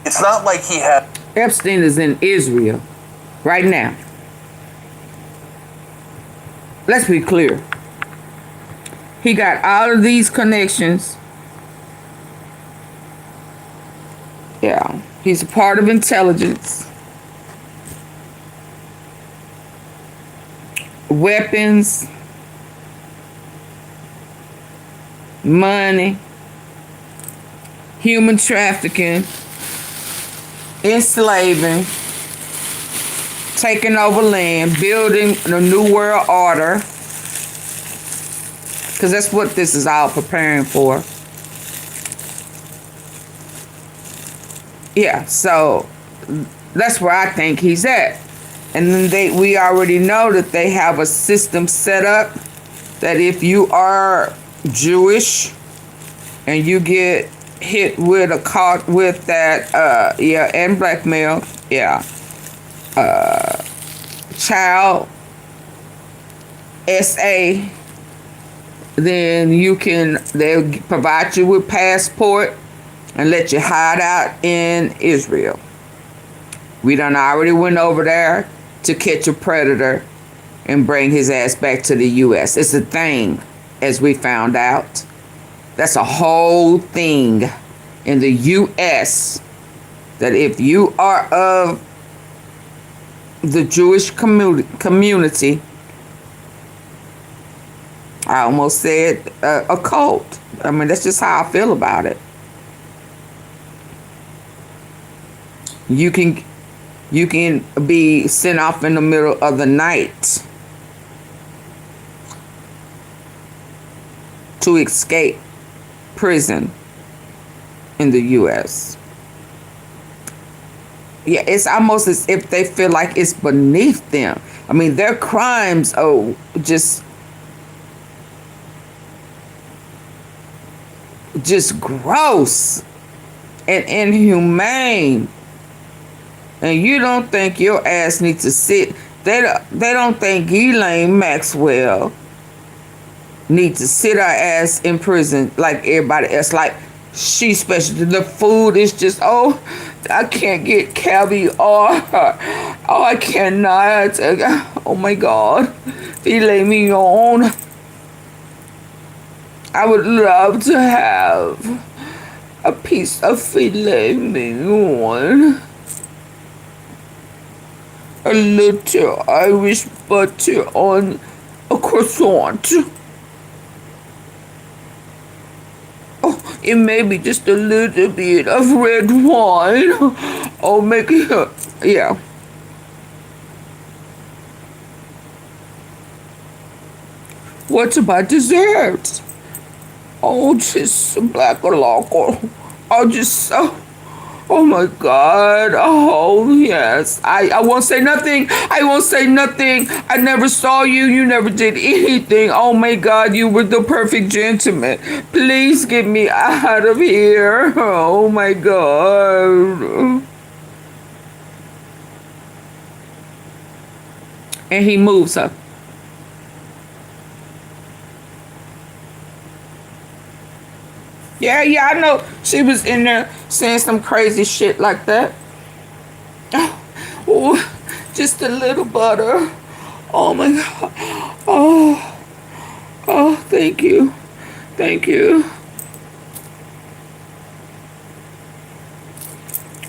It's not like he had... Epstein is in Israel right now. Let's be clear. He got all of these connections. Yeah, he's a part of intelligence. Weapons. Money. Human trafficking, enslaving, taking over land, building the New World Order, because that's what this is all preparing for. Yeah, so that's where I think he's at. And then we already know that they have a system set up that if you are Jewish and you get hit with a caught with that, and blackmail, child SA, then they'll provide you with passport and let you hide out in Israel. We done already went over there to catch a predator and bring his ass back to the U.S. It's a thing, as we found out. That's a whole thing in the U.S. that if you are of the Jewish community, I almost said a cult. I mean, that's just how I feel about it. You can be sent off in the middle of the night to escape prison in the U.S. Yeah, it's almost as if they feel like it's beneath them. I mean, their crimes are just gross and inhumane. And you don't think your ass needs to sit. They don't think Ghislaine Maxwell needs to sit her ass in prison like everybody else. Like she's special. The food is just, I can't get caviar. Oh, I cannot. Oh my God. Filet mignon. I would love to have a piece of filet mignon. A little Irish butter on a croissant. Oh, it may be just a little bit of red wine. Oh, make it, yeah. What about desserts? Oh, just black local. Oh, just so. Oh my God. Oh yes. I won't say nothing. I won't say nothing. I never saw you. You never did anything. Oh my God. You were the perfect gentleman. Please get me out of here. Oh my God. And he moves her. Yeah, I know she was in there saying some crazy shit like that. Oh, just a little butter. Oh my God. Oh, thank you. Thank you.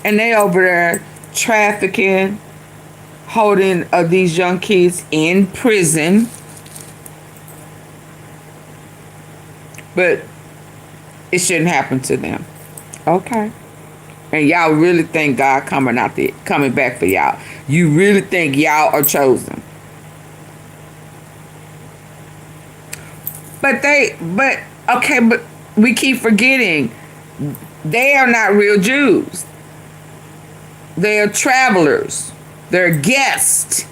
And they over there trafficking, holding these young kids in prison. But it shouldn't happen to them. Okay. And y'all really think God coming back for y'all. You really think y'all are chosen. But we keep forgetting they are not real Jews. They are travelers. They're guests.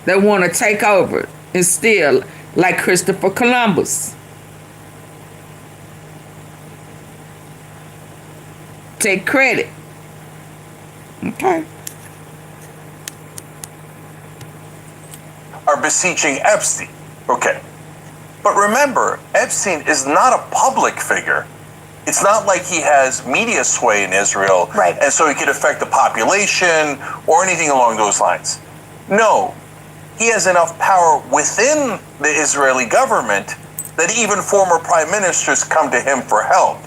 They want to take over and steal, like Christopher Columbus. Take credit. Okay. Are beseeching Epstein. Okay. But remember, Epstein is not a public figure. It's not like he has media sway in Israel, right, and so he could affect the population or anything along those lines. No. He has enough power within the Israeli government that even former prime ministers come to him for help.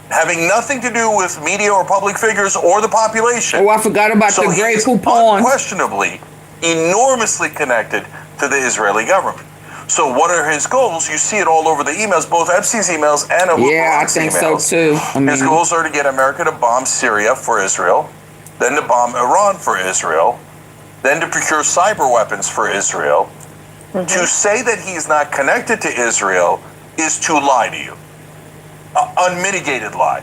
Having nothing to do with media or public figures or the population. Oh, I forgot about the Grey Poupon. Unquestionably, enormously connected to the Israeli government. So what are his goals? You see it all over the emails, both Epstein's emails and I think emails. So too. His goals are to get America to bomb Syria for Israel, then to bomb Iran for Israel, then to procure cyber weapons for Israel. Mm-hmm. To say that he's not connected to Israel is to lie to you. Unmitigated lie.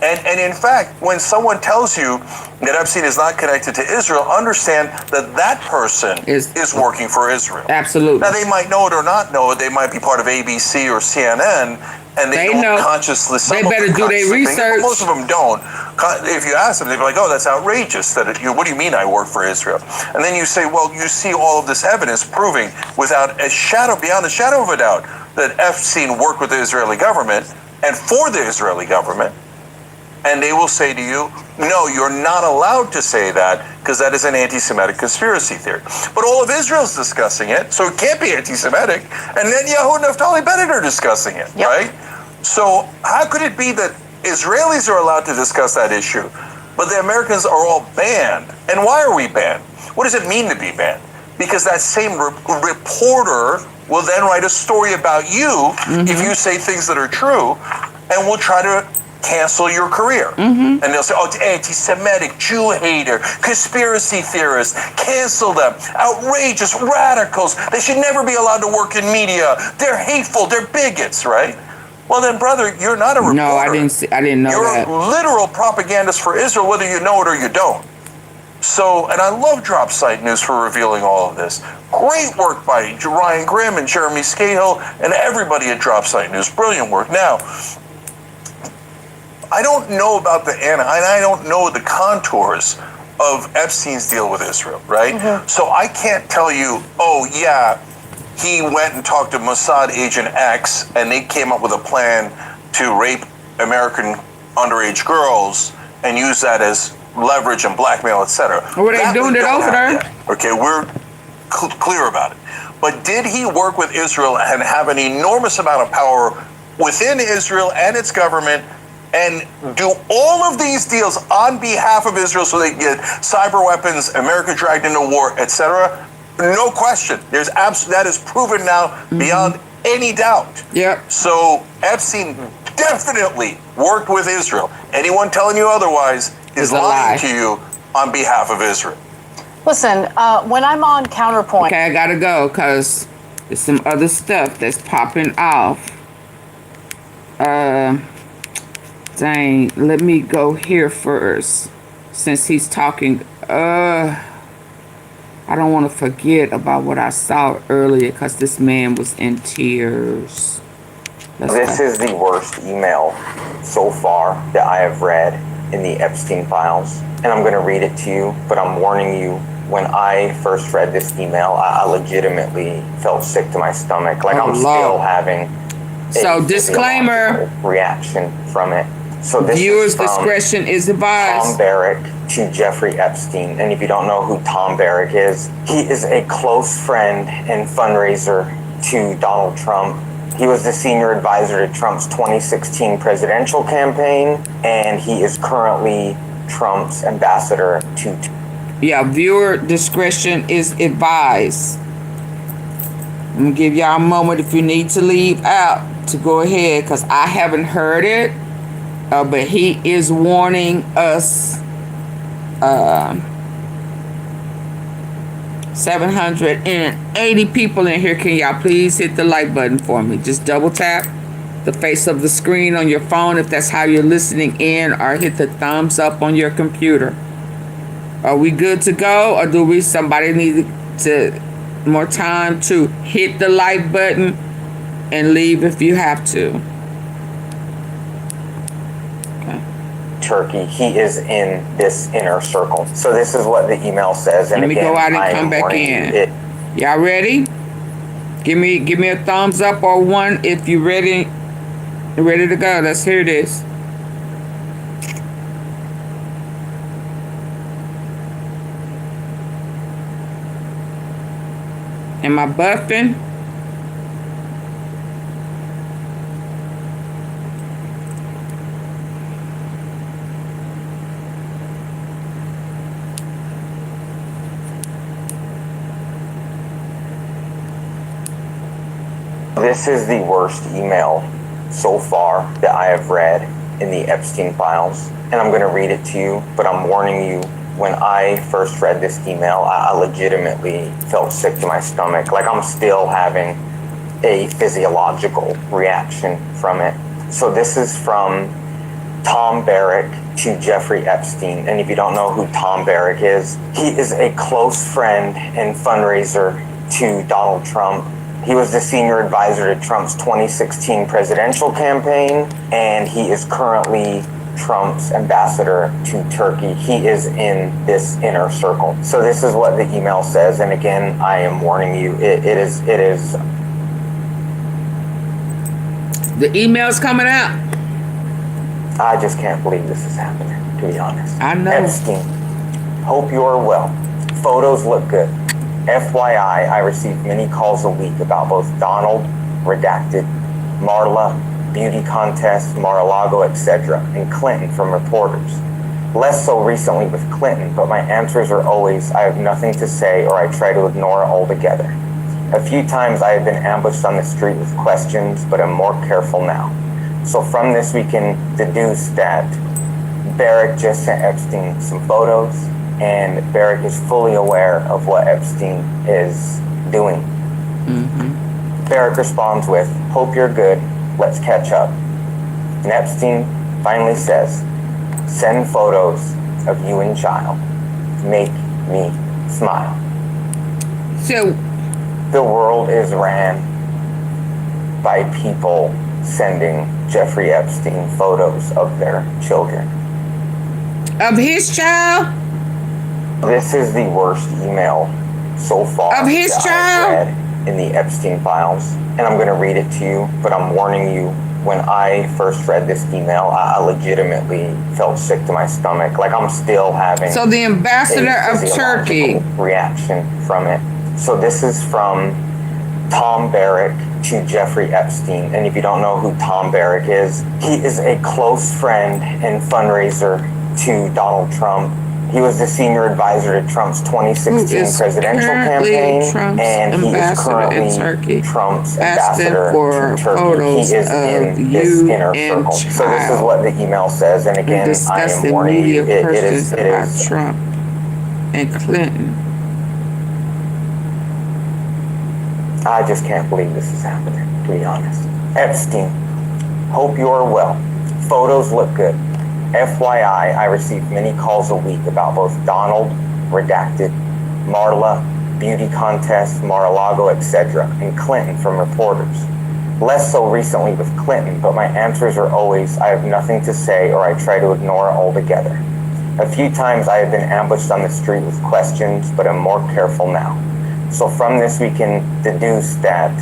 And in fact, when someone tells you that Epstein is not connected to Israel, understand that that person is working for Israel. Absolutely. Now, they might know it or not know it. They might be part of ABC or CNN, and they don't know. consciously. They better do their research. Most of them don't. If you ask them, they'd be like, "Oh, that's outrageous. That what do you mean I work for Israel?" And then you say, "Well, you see all of this evidence proving, without a shadow, beyond a shadow of a doubt, that Epstein worked with the Israeli government and for the Israeli government." And they will say to you, "No, you're not allowed to say that because that is an anti-Semitic conspiracy theory." But all of Israel's discussing it, so it can't be anti-Semitic. And Netanyahu and Naftali Bennett are discussing it, right? So how could it be that Israelis are allowed to discuss that issue, but the Americans are all banned? And why are we banned? What does it mean to be banned? Because that same reporter will then write a story about you if you say things that are true, and will try to cancel your career. And they'll say, "Oh, it's anti-Semitic, Jew hater, conspiracy theorist, cancel them, outrageous radicals. They should never be allowed to work in media. They're hateful, they're bigots," right? Well then, brother, you're not a reporter. No, I didn't know that. You're a literal propagandist for Israel, whether you know it or you don't. So, and I love Drop Site News for revealing all of this. Great work by Ryan Grimm and Jeremy Scahill and everybody at Drop Site News. Brilliant work. Now, I don't know about and I don't know the contours of Epstein's deal with Israel, right? So I can't tell you, "Oh yeah, he went and talked to Mossad Agent X and they came up with a plan to rape American underage girls and use that as leverage and blackmail, etc." Were they doing it over there? Okay, we're clear about it. But did he work with Israel and have an enormous amount of power within Israel and its government and do all of these deals on behalf of Israel so they can get cyber weapons, America dragged into war, etc.? No question. That is proven now beyond any doubt. Yeah. So Epstein definitely worked with Israel. Anyone telling you otherwise is lying to you on behalf of Israel. Listen, when I'm on Counterpoint. Okay, I gotta go because there's some other stuff that's popping off. Dang, let me go here first since he's talking. I don't want to forget about what I saw earlier because this man was in tears. This is the worst email so far that I have read in the Epstein files, and I'm going to read it to you, but I'm warning you, when I first read this email, I legitimately felt sick to my stomach. Like I'm still having a disclaimer reaction from it. So this viewers' discretion is advised. Tom Barrack to Jeffrey Epstein. And if you don't know who Tom Barrack is, he is a close friend and fundraiser to Donald Trump. He was the senior advisor to Trump's 2016 presidential campaign, and he is currently Trump's ambassador to... Yeah, viewer discretion is advised. I'm going to give y'all a moment if you need to leave out to go ahead because I haven't heard it. But he is warning us 780 people in here. Can y'all please hit the like button for me? Just double tap the face of the screen on your phone if that's how you're listening in, or hit the thumbs up on your computer. Are we good to go, or do somebody need to more time to hit the like button and leave if you have to? Turkey, he is in this inner circle. So this is what the email says. And let me go out and come back in. Y'all ready? Give me a thumbs up or one if you ready to go. Let's hear this. Am I buffing? This is the worst email so far that I have read in the Epstein files, and I'm going to read it to you, but I'm warning you, when I first read this email, I legitimately felt sick to my stomach. Like I'm still having a physiological reaction from it. So this is from Tom Barrack to Jeffrey Epstein. And if you don't know who Tom Barrack is, he is a close friend and fundraiser to Donald Trump. He was the senior advisor to Trump's 2016 presidential campaign, and he is currently Trump's ambassador to Turkey. He is in this inner circle. So this is what the email says, and again, I am warning you, it is. The email's coming out. I just can't believe this is happening, to be honest. I know. Epstein, hope you are well. Photos look good. FYI, I receive many calls a week about both Donald, redacted, Marla, beauty contest, Mar-a-Lago, etc., and Clinton from reporters. Less so recently with Clinton, but my answers are always, I have nothing to say, or I try to ignore it altogether. A few times I have been ambushed on the street with questions, but I'm more careful now. So from this we can deduce that Barrack just sent Epstein some photos, and Barrack is fully aware of what Epstein is doing. Barrack responds with, hope you're good, let's catch up. And Epstein finally says, send photos of you and child. Make me smile. So the world is ran by people sending Jeffrey Epstein photos of their children. Of his child? This is the worst email so far Of his that child? I've read in the Epstein files. And I'm going to read it to you, but I'm warning you, when I first read this email, I legitimately felt sick to my stomach. Like I'm still having So the ambassador a of Turkey. reaction from it. So this is from Tom Barrack to Jeffrey Epstein. And if you don't know who Tom Barrack is, he is a close friend and fundraiser to Donald Trump. He was the senior advisor to Trump's 2016 presidential campaign, Trump's and he is currently Trump's ambassador for to Turkey. photos He is of in this you inner and circle. So this is what the email says, and again, I am discussing warning you, media it questions about is Trump and Clinton. I just can't believe this is happening, to be honest. Epstein, hope you are well. Photos look good. FYI, I receive many calls a week about both Donald, redacted, Marla, beauty contest, Mar-a-Lago, etc., and Clinton from reporters. Less so recently with Clinton, but my answers are always, I have nothing to say, or I try to ignore it altogether. A few times I have been ambushed on the street with questions, but I'm more careful now. So from this we can deduce that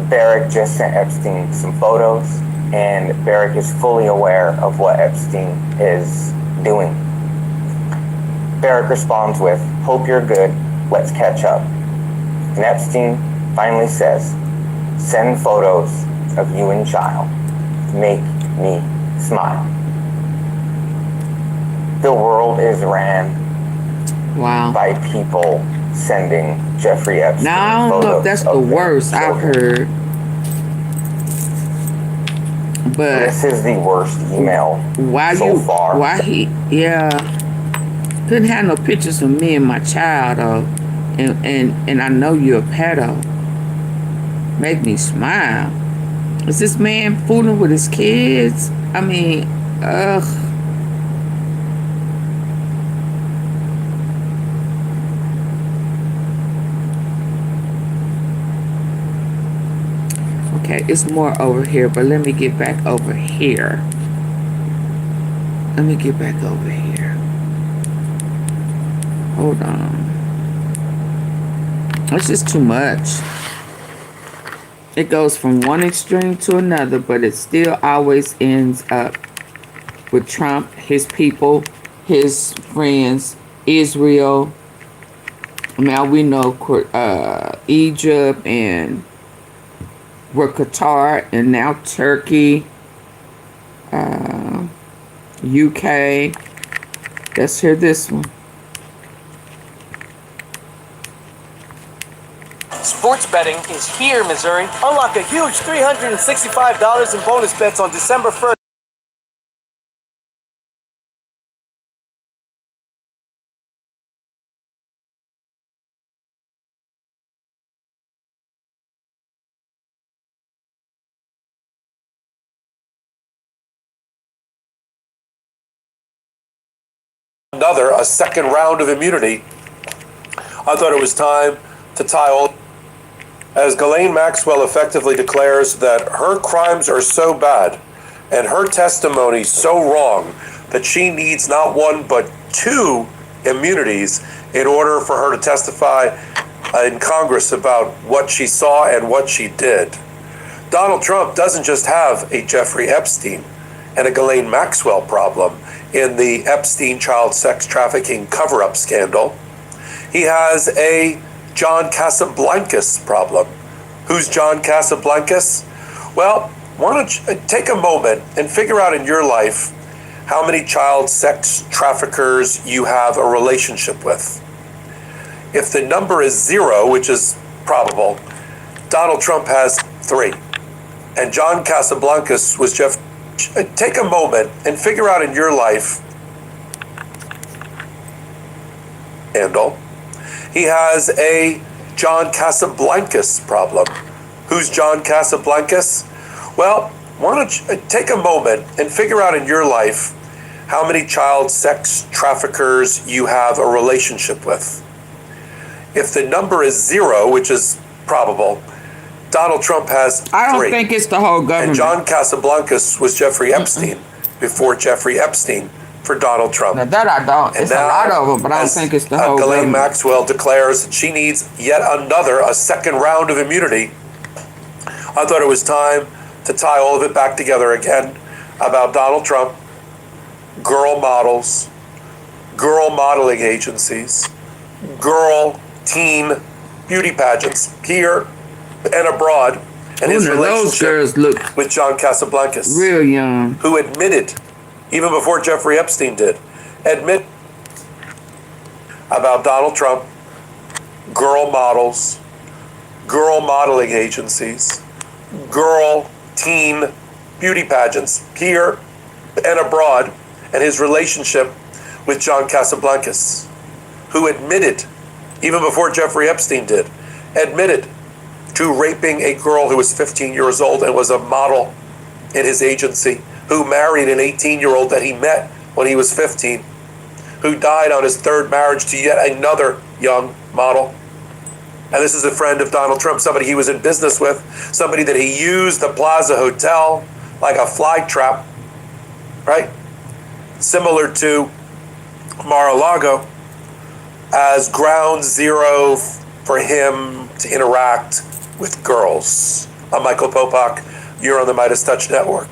Barrack just sent Epstein some photos, and Barrack is fully aware of what Epstein is doing. Barrack responds with, hope you're good, let's catch up. And Epstein finally says, send photos of you and child. Make me smile. The world is ran by people sending Jeffrey Epstein now I don't know if that's the worst I've heard, but this is the worst email so far. Why he couldn't have no pictures of me and my child, and I know you're a pedo. Make me smile. Is this man fooling with his kids? I mean, ugh. Okay, it's more over here, but let me get back over here. Hold on. It's just too much. It goes from one extreme to another, but it still always ends up with Trump, his people, his friends, Israel. Now we know Egypt, and we're Qatar, and now Turkey, UK. Let's hear this one. Sports betting is here, Missouri. Unlock a huge $365 in bonus bets on December 1st. a second round of immunity. I thought it was time to tie all. As Ghislaine Maxwell effectively declares that her crimes are so bad and her testimony so wrong that she needs not one but two immunities in order for her to testify in Congress about what she saw and what she did. Donald Trump doesn't just have a Jeffrey Epstein and a Ghislaine Maxwell problem in the Epstein child sex trafficking cover-up scandal. He has a John Casablancas problem. Who's John Casablancas? Well, why don't you take a moment and figure out in your life how many child sex traffickers you have a relationship with. If the number is 0, which is probable, Donald Trump has 3. And John Casablancas was Jeff. Take a moment and figure out in your life handle. He has a John Casablancas problem. Who's John Casablancas? Well, why don't you take a moment and figure out in your life how many child sex traffickers you have a relationship with. If the number is 0, which is probable, Donald Trump has 3. I don't think it's the whole government. And John Casablancas was Jeffrey Epstein before Jeffrey Epstein for Donald Trump. Now that I don't. And it's a lot of them, but I don't think it's the whole Ghislaine government. Maxwell declares that she needs yet a second round of immunity. I thought it was time to tie all of it back together again about Donald Trump, girl models, girl modeling agencies, girl teen beauty pageants here and abroad, and his those relationship girls look with John Casablancas, real young, who admitted, even before Jeffrey Epstein did, about Donald Trump, girl models, girl modeling agencies, girl teen beauty pageants here and abroad, and his relationship with John Casablancas, who admitted, even before Jeffrey Epstein did, admitted to raping a girl who was 15 years old and was a model in his agency, who married an 18-year-old that he met when he was 15, who died on his third marriage to yet another young model. And this is a friend of Donald Trump, somebody he was in business with, somebody that he used the Plaza Hotel like a fly trap, right? Similar to Mar-a-Lago as ground zero for him to interact with girls. I'm Michael Popak. You're on the Midas Touch Network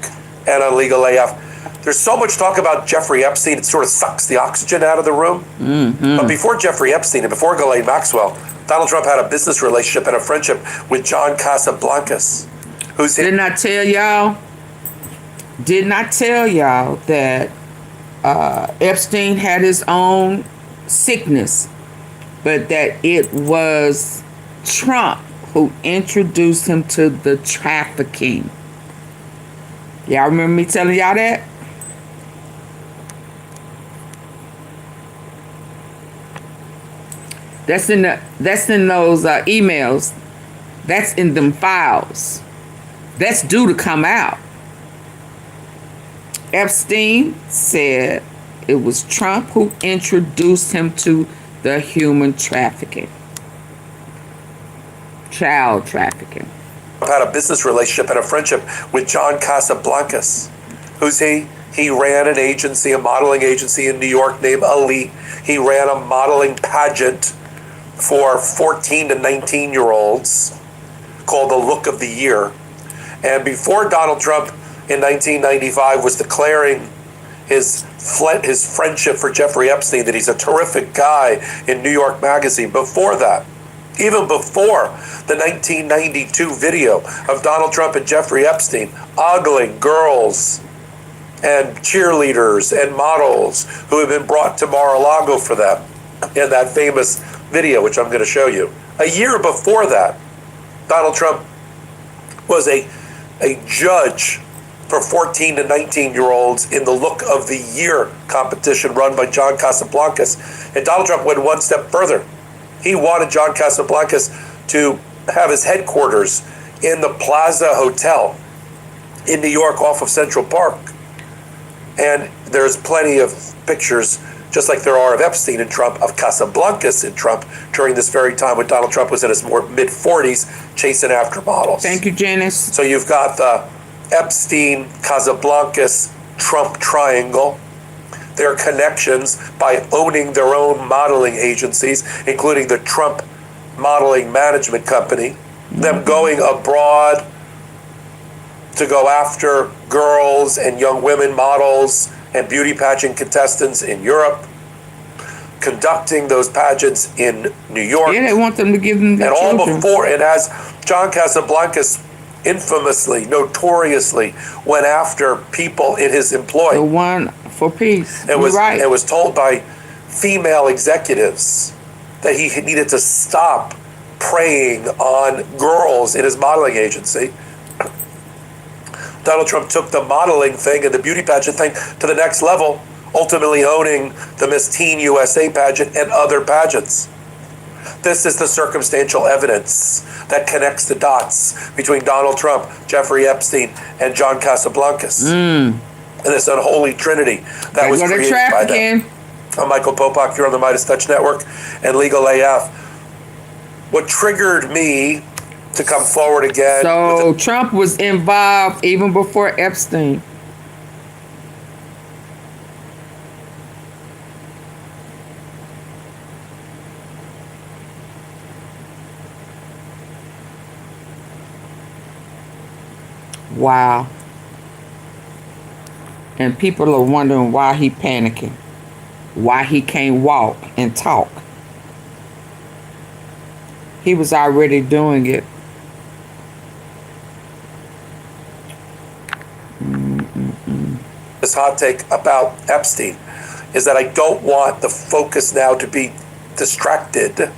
and on Legal AF. There's so much talk about Jeffrey Epstein, it sort of sucks the oxygen out of the room. Mm-hmm. But before Jeffrey Epstein and before Ghislaine Maxwell, Donald Trump had a business relationship and a friendship with John Casablancas. Didn't I tell y'all? Didn't I tell y'all that Epstein had his own sickness, but that it was Trump who introduced him to the trafficking? Y'all remember me telling y'all that? That's in those emails. That's in them files. That's due to come out. Epstein said it was Trump who introduced him to the human trafficking, child trafficking. Had a business relationship and a friendship with John Casablancas. Who's he? He ran an agency, a modeling agency in New York named Elite. He ran a modeling pageant for 14 to 19-year-olds called the Look of the Year. And before Donald Trump in 1995 was declaring his friendship for Jeffrey Epstein, that he's a terrific guy in New York Magazine, before that, even before the 1992 video of Donald Trump and Jeffrey Epstein ogling girls and cheerleaders and models who have been brought to Mar-a-Lago for them in that famous video, which I'm going to show you. A year before that, Donald Trump was a judge for 14 to 19-year-olds in the Look of the Year competition run by John Casablancas. And Donald Trump went one step further. He wanted John Casablancas to have his headquarters in the Plaza Hotel in New York off of Central Park. And there's plenty of pictures just like there are of Epstein and Trump, of Casablancas in Trump during this very time when Donald Trump was in his mid-40s chasing after models. Thank you, Janice. So you've got the Epstein, Casablancas, Trump triangle, their connections by owning their own modeling agencies, including the Trump Modeling Management Company, them going abroad to go after girls and young women models and beauty pageant contestants in Europe, conducting those pageants in New York. Yeah, they want them to give them their And all children. before, and as John Casablancas infamously, notoriously went after people in his employ. The one for peace. It was, You're right. it was told by female executives that he needed to stop preying on girls in his modeling agency. Donald Trump took the modeling thing and the beauty pageant thing to the next level, ultimately owning the Miss Teen USA pageant and other pageants. This is the circumstantial evidence that connects the dots between Donald Trump, Jeffrey Epstein, and John Casablancas. And this unholy trinity that was created by them. I'm Michael Popak, you're on the Midas Touch Network and Legal AF. What triggered me to come forward again. So Trump was involved even before Epstein. Wow. And people are wondering why he panicking. Why he can't walk and talk. He was already doing it. This hot take about Epstein is that I don't want the focus now to be distracted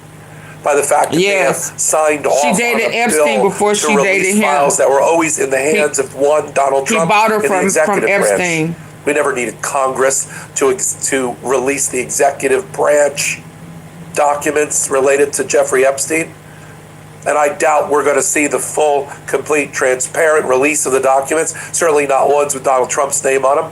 by the fact that they have signed off She dated on a Epstein bill before to she release dated him. files that were always in the hands of one Donald Trump. He bought her in the from executive Epstein. branch. We never needed Congress to release the executive branch documents related to Jeffrey Epstein. And I doubt we're going to see the full, complete, transparent release of the documents. Certainly not ones with Donald Trump's name on them.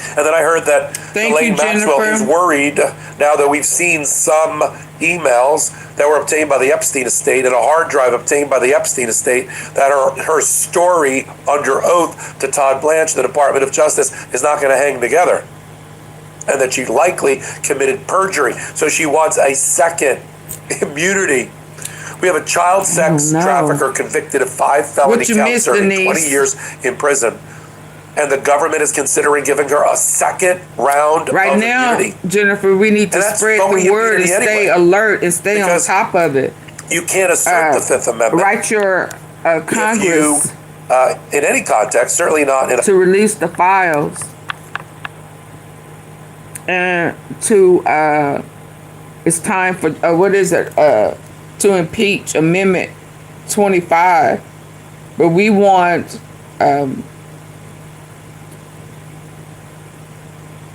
And then I heard that Elaine Maxwell is worried now that we've seen some emails that were obtained by the Epstein estate and a hard drive obtained by the Epstein estate that her story under oath to Todd Blanche, the Department of Justice, is not going to hang together. And that she likely committed perjury. So she wants a second immunity. We have a child sex trafficker convicted of 5 felony counts serving 20 years in prison. And the government is considering giving her a second round of immunity. Jennifer, we need to spread the word and stay alert and stay on top of it. You can't assert the Fifth Amendment. Write your Congress in any context, certainly not in to release the files and to it's time for what is it to impeach Amendment 25, but we want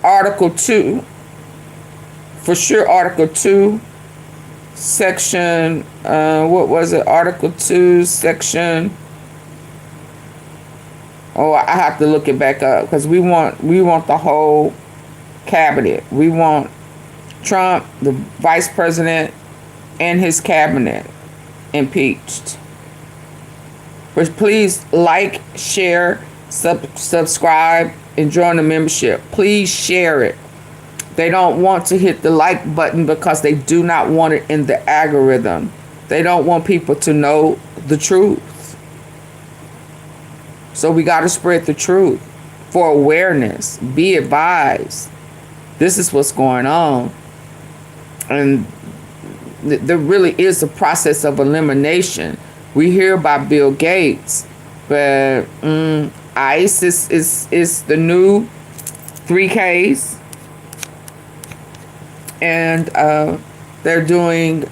Article 2, for sure. Article 2, Section, what was it? Article 2, Section. Oh, I have to look it back up because we want the whole cabinet. We want Trump, the vice president, and his cabinet impeached. But please like, share, subscribe, and join the membership. Please share it. They don't want to hit the like button because they do not want it in the algorithm. They don't want people to know the truth. So we got to spread the truth for awareness. Be advised. This is what's going on. And there really is a process of elimination. We hear about Bill Gates, but ICE is the new 3Ks, and they're doing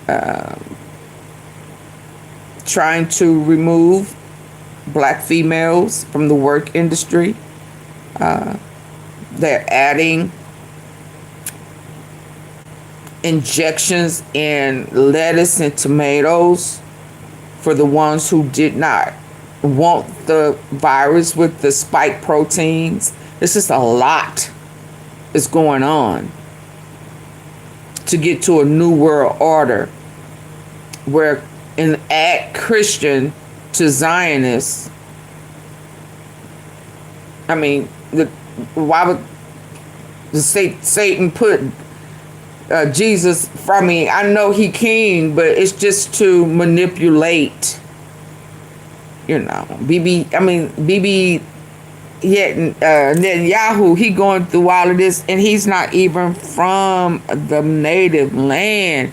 trying to remove black females from the work industry. They're adding injections in lettuce and tomatoes for the ones who did not want the virus with the spike proteins. This is a lot. is going on to get to a new world order where an act Christian to Zionists. I mean, why would Satan put Jesus? I mean, I know he king, but it's just to manipulate. BB. Yet Netanyahu, he going through all of this, and he's not even from the native land.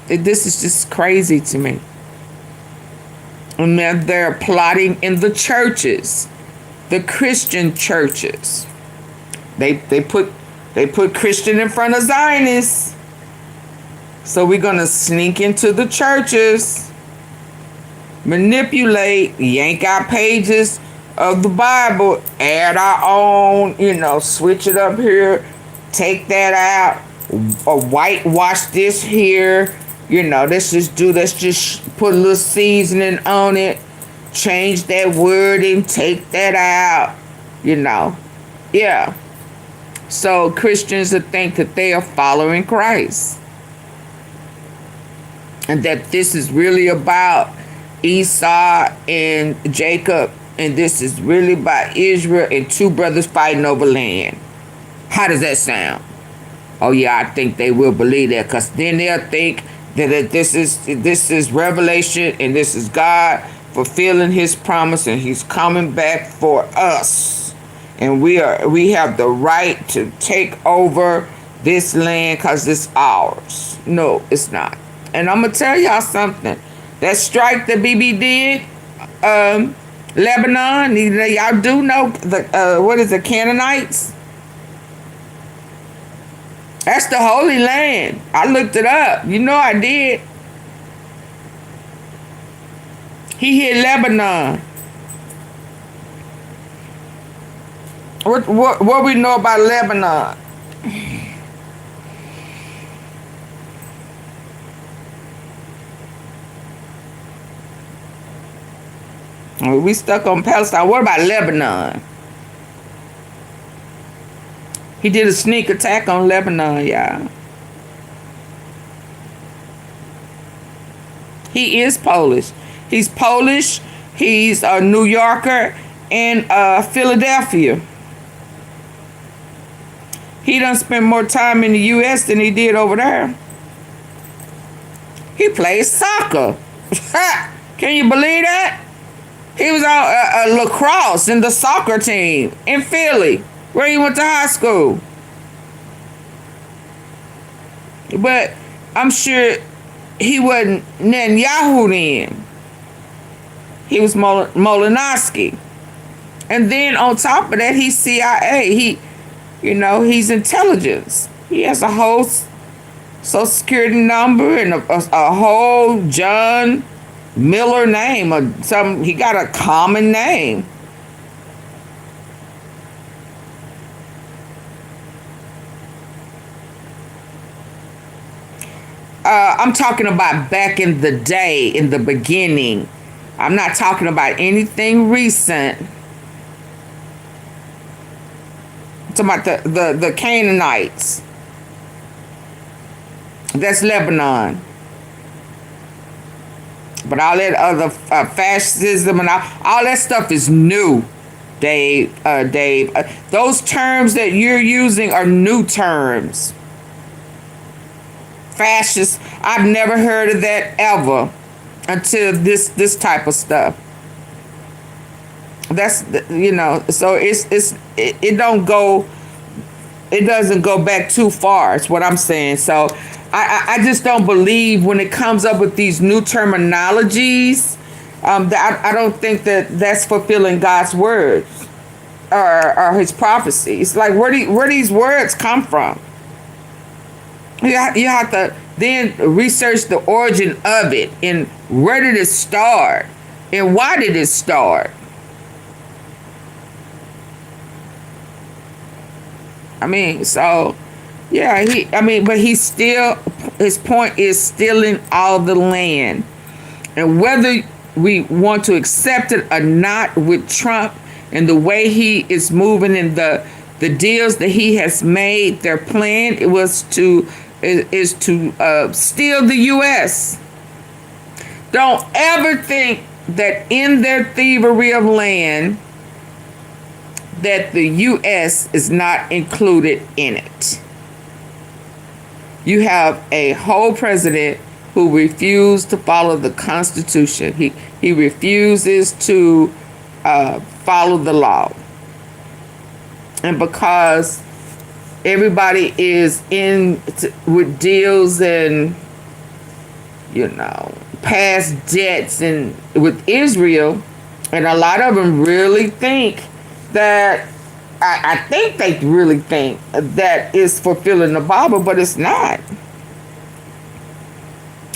This is just crazy to me. And then they're plotting in the churches, the Christian churches. They put Christian in front of Zionists. So we're gonna sneak into the churches, manipulate, yank out pages of the Bible, add our own, switch it up here, take that out, or whitewash this here, let's just put a little seasoning on it, change that wording, take that out, yeah. So Christians that think that they are following Christ, and that this is really about Esau and Jacob, and this is really about Israel and two brothers fighting over land. How does that sound? Oh yeah, I think they will believe that, because then they'll think that this is revelation and this is God fulfilling his promise and he's coming back for us, and we have the right to take over this land because it's ours. No, it's not. And I'm gonna tell y'all something. That strike that BB did, Lebanon, y'all do know the Canaanites? That's the Holy Land. I looked it up. I did. He hit Lebanon. What we know about Lebanon? We stuck on Palestine. What about Lebanon? He did a sneak attack on Lebanon, y'all. He is Polish. He's Polish. He's a New Yorker and Philadelphia. He done spent more time in the U.S. than he did over there. He plays soccer. Can you believe that? He was on lacrosse in the soccer team in Philly, where he went to high school. But I'm sure he wasn't Netanyahu then. He was Molinosky. And then on top of that, he's CIA. He's intelligence. He has a whole Social Security number and a whole John Miller name, or some. He got a common name. I'm talking about back in the day, in the beginning. I'm not talking about anything recent. I'm talking about the Canaanites. That's Lebanon. But all that other fascism and all that stuff is new, Dave. Those terms that you're using are new terms. Fascist. I've never heard of that ever until this type of stuff. That's So it don't go. It doesn't go back too far. Is what I'm saying. So I just don't believe when it comes up with these new terminologies. I don't think that's fulfilling God's words or His prophecy. It's like where these words come from. You have to then research the origin of it and where did it start and why did it start. I mean, so yeah, but he's still, his point is stealing all the land. And whether we want to accept it or not with Trump and the way he is moving in the the deals that he has made, their plan is to steal the U.S. Don't ever think that in their thievery of land that the U.S. is not included in it. You have a whole president who refused to follow the Constitution. He refuses to follow the law. And because everybody is in with deals and, past debts and with Israel, and a lot of them really think that, I think they really think that is fulfilling the Bible, but it's not.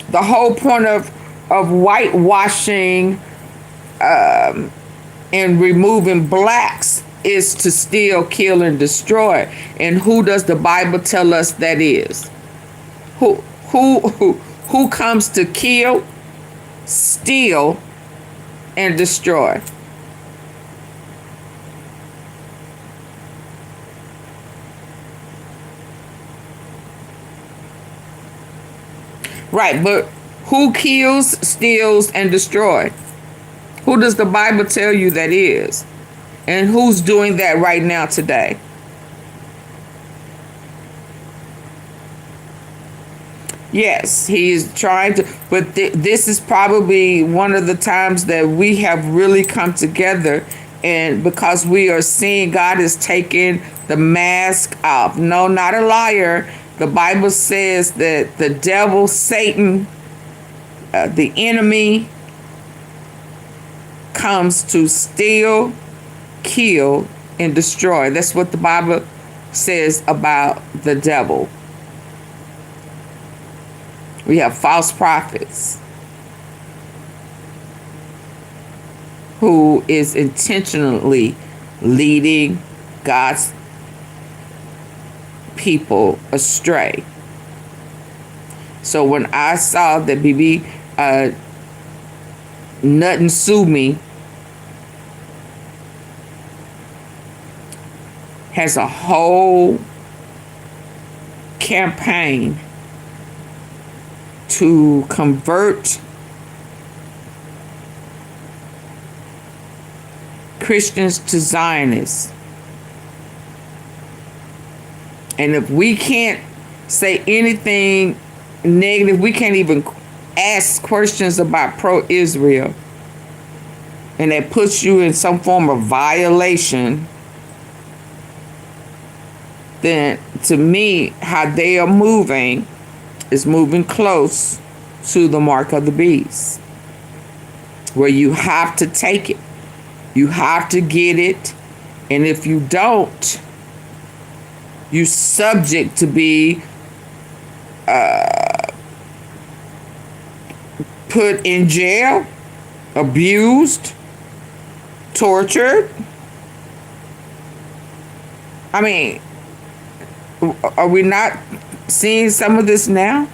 The whole point of whitewashing and removing blacks is to steal, kill, and destroy. And who does the Bible tell us that is? Who comes to kill, steal, and destroy? Right, but who kills, steals, and destroys? Who does the Bible tell you that is? And who's doing that right now today? Yes, he is trying to, but this is probably one of the times that we have really come together, and because we are seeing God is taking the mask off. No, not a liar. The Bible says that the devil, Satan, the enemy, comes to steal, kill, and destroy. That's what the Bible says about the devil. We have false prophets who is intentionally leading God's people astray. So when I saw that BB Nothing Sue Me has a whole campaign to convert Christians to Zionists. And if we can't say anything negative, we can't even ask questions about pro-Israel, and that puts you in some form of violation, then to me, how they are moving is moving close to the mark of the beast, where you have to take it. You have to get it. And if you don't, you're subject to be put in jail, abused, tortured. I mean, are we not seeing some of this now?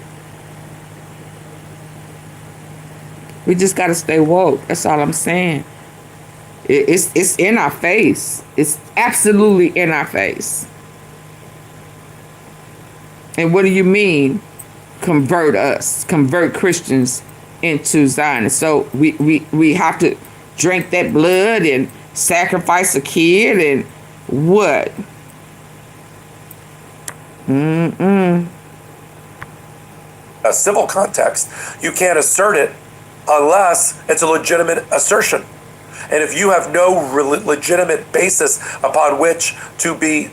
We just got to stay woke. That's all I'm saying. It's in our face. It's absolutely in our face. And what do you mean, convert us, convert Christians into Zionists? So we have to drink that blood and sacrifice a kid and what? A civil context, you can't assert it unless it's a legitimate assertion. And if you have no legitimate basis upon which to be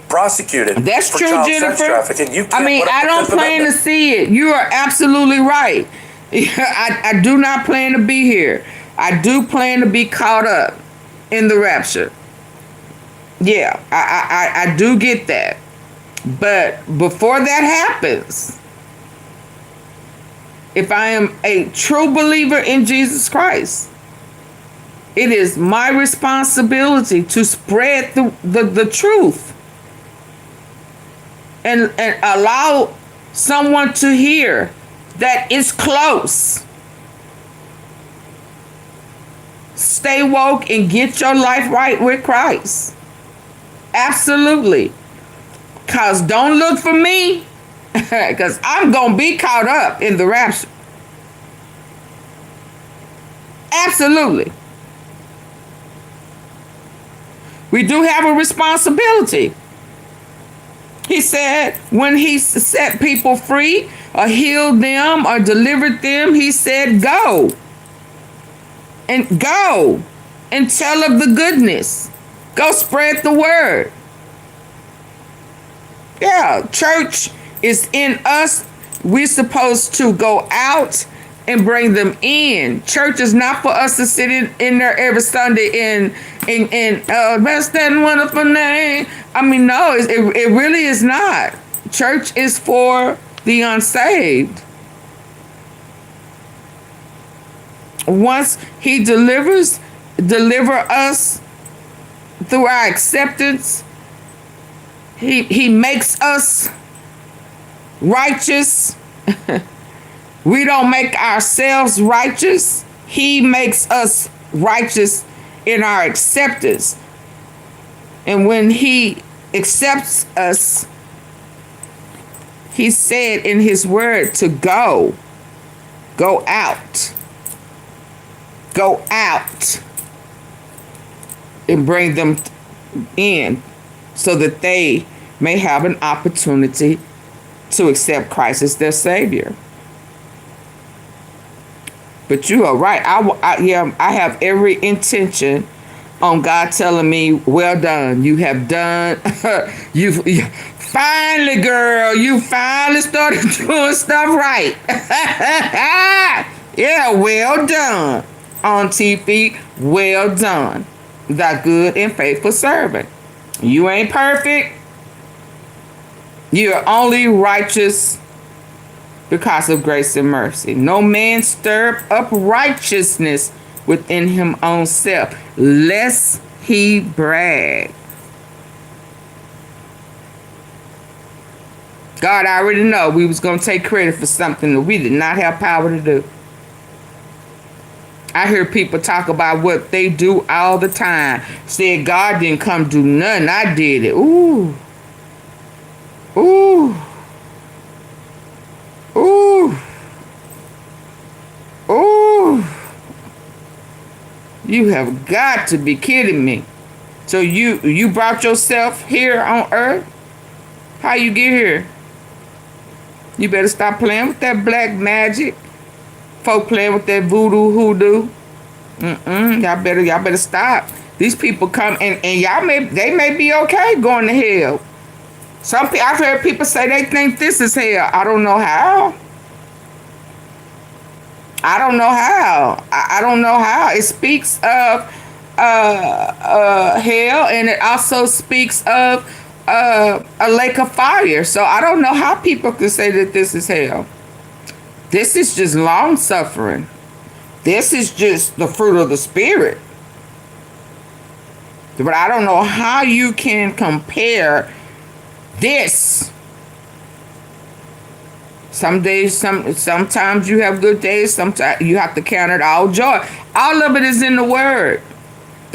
prosecuted that's for true, child Jennifer. sex trafficking, you can't. I mean, I don't plan to see it. You are absolutely right. I do not plan to be here. I do plan to be caught up in the rapture. Yeah, I do get that. But before that happens, if I am a true believer in Jesus Christ, it is my responsibility to spread the truth and allow someone to hear that it's close. Stay woke and get your life right with Christ. Absolutely. Because don't look for me, because I'm going to be caught up in the rapture. Absolutely. We do have a responsibility. He said when he set people free or healed them or delivered them, he said, go and tell of the goodness. Go spread the word. Yeah, church is in us. We're supposed to go out and bring them in. Church is not for us to sit in there every Sunday in best and wonderful name. I mean, no, it really is not. Church is for the unsaved. Once he deliver us through our acceptance, he makes us righteous. We don't make ourselves righteous. He makes us righteous in our acceptance. And when he accepts us, he said in his word to go out. Go out and bring them in so that they may have an opportunity to accept Christ as their Savior. But you are right. I have every intention on God telling me, well done. You have done. you finally, girl, you finally started doing stuff right. Yeah, well done. AunTeaFee, well done. Thy good and faithful servant. You ain't perfect. You're only righteous because of grace and mercy. No man stirred up righteousness within him own self, lest he brag. God already know we was going to take credit for something that we did not have power to do. I hear people talk about what they do all the time. Said God didn't come do nothing. I did it. Ooh. Ooh. Ooh. Ooh. You have got to be kidding me. So you brought yourself here on earth? How you get here? You better stop playing with that black magic. Folk playing with that voodoo hoodoo. Y'all better stop. These people come and they may be okay going to hell. I've heard people say they think this is hell. I don't know how. I don't know how. It speaks of hell, and it also speaks of a lake of fire. So I don't know how people can say that this is hell. This is just long suffering. This is just the fruit of the Spirit. But I don't know how you can compare this. Some days, sometimes you have good days. Sometimes you have to count it all joy. All of it is in the Word.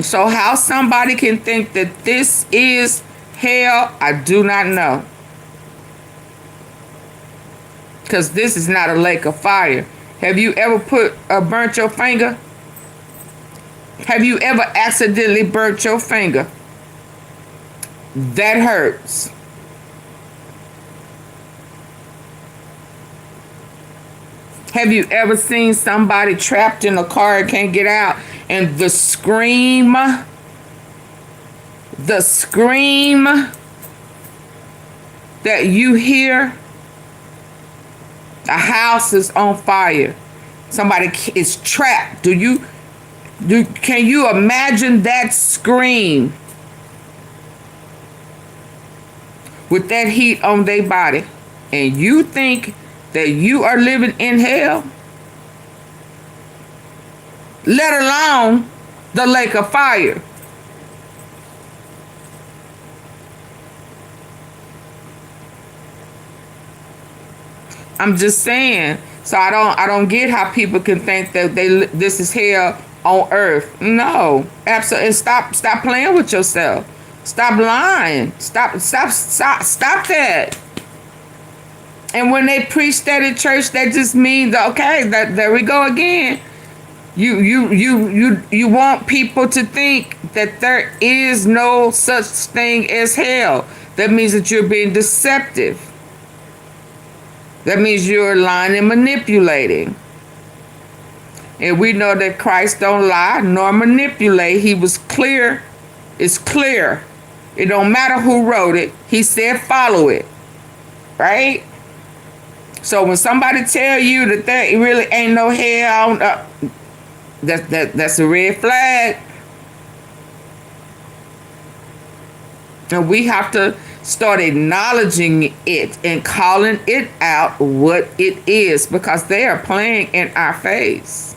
So how somebody can think that this is hell, I do not know. Because this is not a lake of fire. Have you ever burnt your finger? Have you ever accidentally burnt your finger? That hurts. Have you ever seen somebody trapped in a car and can't get out, and the scream that you hear? A house is on fire. Somebody is trapped. Can you imagine that scream with that heat on their body? And you think that you are living in hell? Let alone the lake of fire. I'm just saying. So I don't get how people can think that this is hell on earth. No, absolutely. Stop playing with yourself. Stop lying. Stop that. And when they preach that in church, that just means, okay, that there we go again. You want people to think that there is no such thing as hell. That means that you're being deceptive. That means you're lying and manipulating. And we know that Christ don't lie nor manipulate. He was clear. It's clear. It don't matter who wrote it. He said follow it. Right? So when somebody tell you that there really ain't no hell, that's a red flag. And we have to start acknowledging it and calling it out what it is, because they are playing in our face.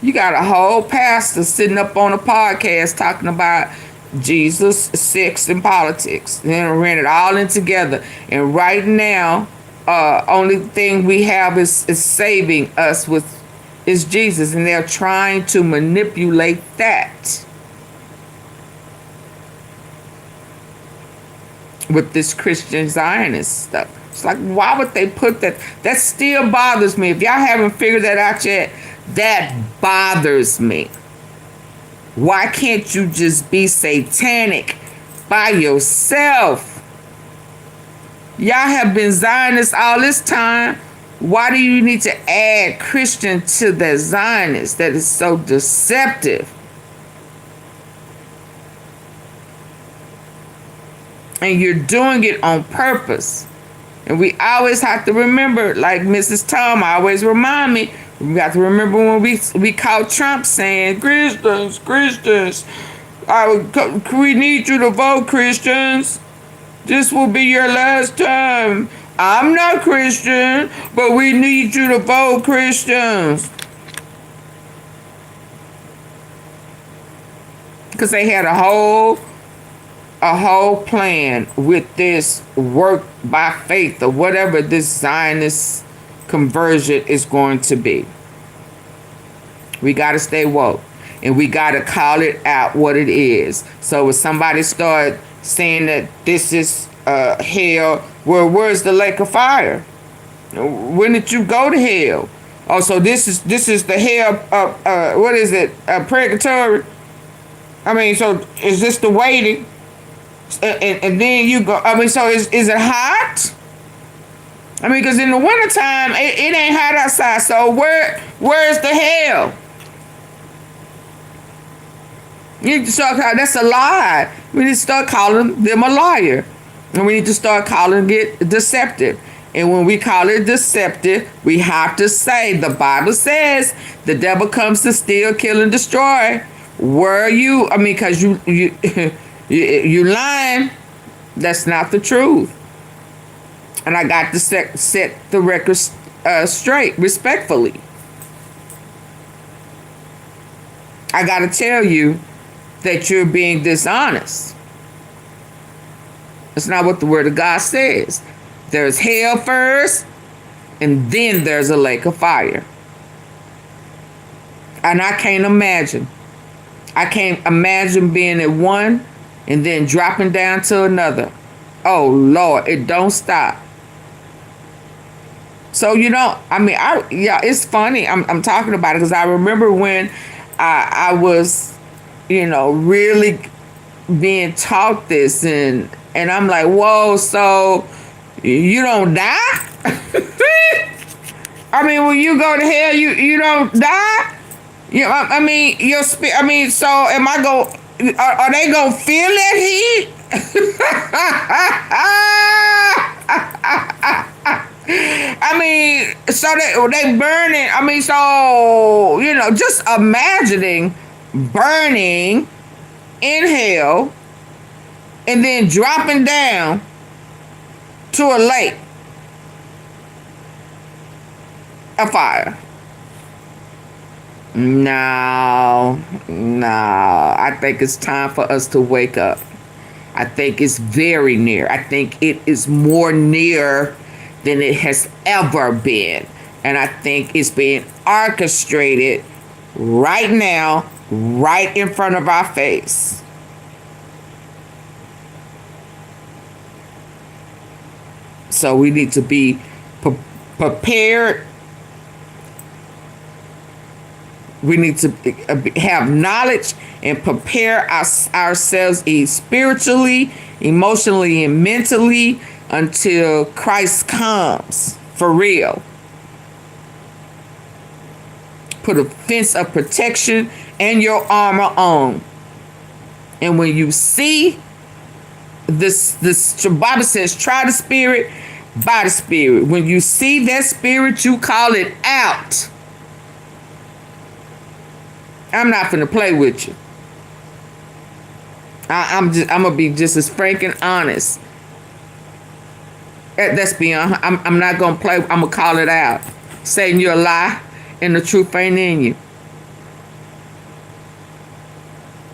You got a whole pastor sitting up on a podcast talking about Jesus, sex, and politics. They ran it all in together. And right now, only thing we have is saving us is Jesus. And they're trying to manipulate that with this Christian Zionist stuff. It's like, why would they put that? That still bothers me. If y'all haven't figured that out yet, that bothers me. Why can't you just be satanic by yourself? Y'all have been Zionists all this time. Why do you need to add Christian to the Zionist? That is so deceptive. And you're doing it on purpose. And we always have to remember, like Mrs. Tom always remind me, we got to remember when we caught Trump saying, Christians, we need you to vote, Christians. This will be your last time. I'm not Christian, but we need you to vote, Christians. Because they had a whole plan with this work by faith or whatever this Zionist conversion is going to be. We got to stay woke, and we got to call it out what it is. So when somebody start saying that this is hell, where's the lake of fire? When did you go to hell? Oh, so this is the hell. What is it? Purgatory. I mean, so is this the waiting? And then you go. I mean, so is it hot? I mean, because in the wintertime, it ain't hot outside. So where's the hell? You need to start calling, that's a lie. We need to start calling them a liar. And we need to start calling it deceptive. And when we call it deceptive, we have to say, the Bible says, the devil comes to steal, kill, and destroy. Where are you? I mean, because you lying. That's not the truth. And I got to set the record straight, respectfully. I got to tell you that you're being dishonest. That's not what the Word of God says. There's hell first, and then there's a lake of fire. And I can't imagine. I can't imagine being at one and then dropping down to another. Oh, Lord, it don't stop. So, I mean, it's funny. I'm talking about it because I remember when I was, really being taught this, and I'm like, whoa, so you don't die? I mean, when you go to hell, you don't die? I mean, your spirit. I mean, so am I going? Are they gonna feel that heat? I mean, so they burning. I mean, so just imagining burning in hell and then dropping down to a lake of fire. No, I think it's time for us to wake up. I think it's very near. I think it is more near than it has ever been. And I think it's being orchestrated right now, right in front of our face. So we need to be prepared. We need to have knowledge and prepare ourselves spiritually, emotionally, and mentally until Christ comes for real. Put a fence of protection and your armor on. And when you see this the Bible says, try the spirit by the spirit. When you see that spirit, you call it out. I'm not finna play with you. I'm gonna be just as frank and honest. That's beyond. I'm not gonna play. I'm gonna call it out. Satan, you're a lie, and the truth ain't in you.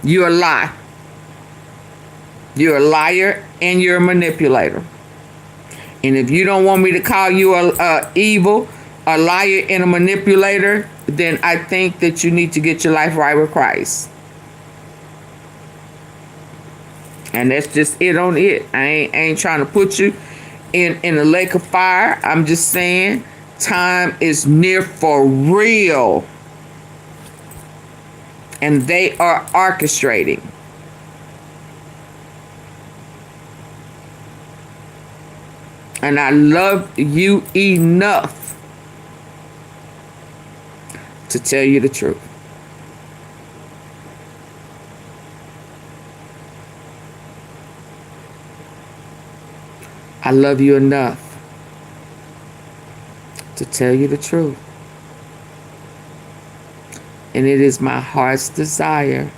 You're a lie. You're a liar and you're a manipulator. And if you don't want me to call you a evil, a liar, and a manipulator, then I think that you need to get your life right with Christ. And that's just it on it. I ain't trying to put you in a lake of fire. I'm just saying time is near for real. And they are orchestrating. And I love you enough to tell you the truth. I love you enough to tell you the truth. And it is my heart's desire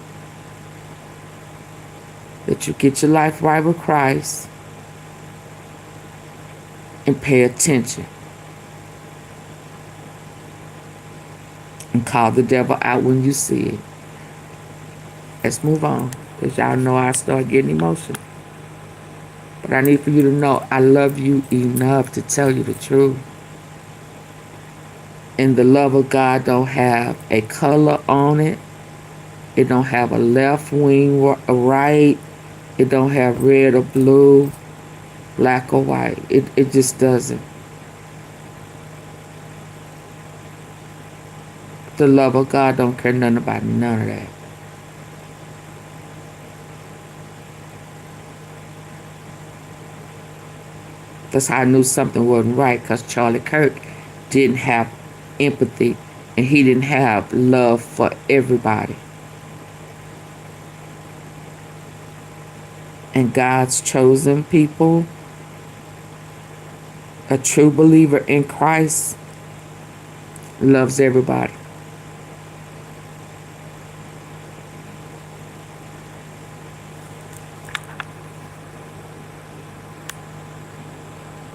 that you get your life right with Christ and pay attention. And call the devil out when you see it. Let's move on, because y'all know I start getting emotional. But I need for you to know I love you enough to tell you the truth. And the love of God don't have a color on it. It don't have a left wing or a right. It don't have red or blue, black or white. It just doesn't. The love of God don't care nothing about none of that. That's how I knew something wasn't right, because Charlie Kirk didn't have empathy and he didn't have love for everybody. And God's chosen people, a true believer in Christ, loves everybody.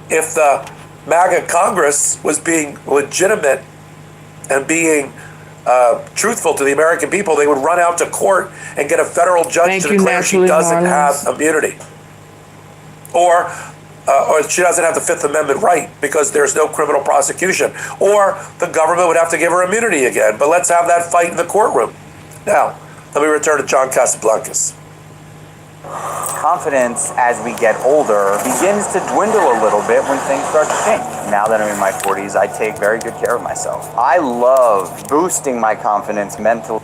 If the MAGA Congress was being legitimate and being truthful to the American people, they would run out to court and get a federal judge to declare she doesn't have immunity. Or she doesn't have the Fifth Amendment right because there's no criminal prosecution. Or the government would have to give her immunity again. But let's have that fight in the courtroom. Now, let me return to John Casablancas. Confidence as we get older begins to dwindle a little bit when things start to change. Now that I'm in my 40s, I take very good care of myself. I love boosting my confidence mentally.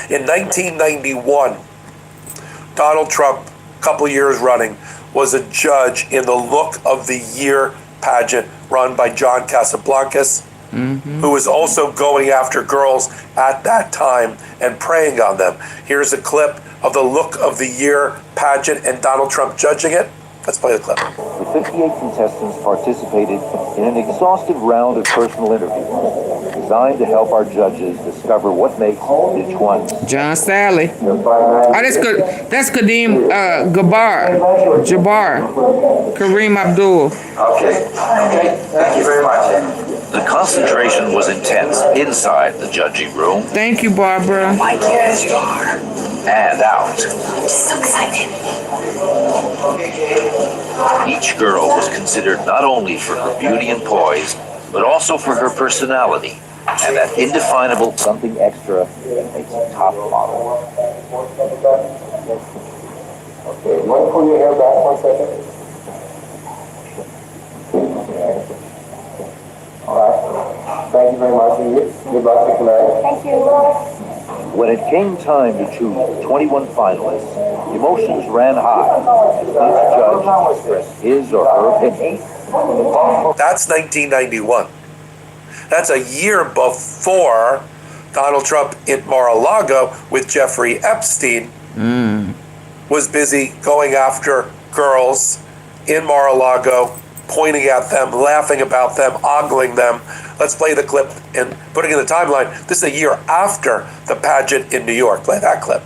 In 1991, Donald Trump, a couple of years running, was a judge in the Look of the Year pageant run by John Casablancas, who was also going after girls at that time and preying on them. Here's a clip of the Look of the Year pageant and Donald Trump judging it. Let's play the clip. The 58 contestants participated in an exhaustive round of personal interviews designed to help our judges discover what makes each one. John Sally. Oh, that's good. That's Kadeem Jabbar. Kareem Abdul. Okay. Thank you very much. The concentration was intense inside the judging room. Thank you, Barbara. Like as you are. And out. I'm so excited. Each girl was considered not only for her beauty and poise, but also for her personality and that indefinable something extra that makes a top model. Want to pull your hair back 1 second? All right. Thank you very much. Good luck for tonight. Thank you. When it came time to choose the 21 finalists, emotions ran high as each judge expressed his or her opinion. That's 1991. That's a year before Donald Trump in Mar-a-Lago with Jeffrey Epstein was busy going after girls in Mar-a-Lago, pointing at them, laughing about them, ogling them. Let's play the clip and putting it in the timeline. This is a year after the pageant in New York. Play that clip.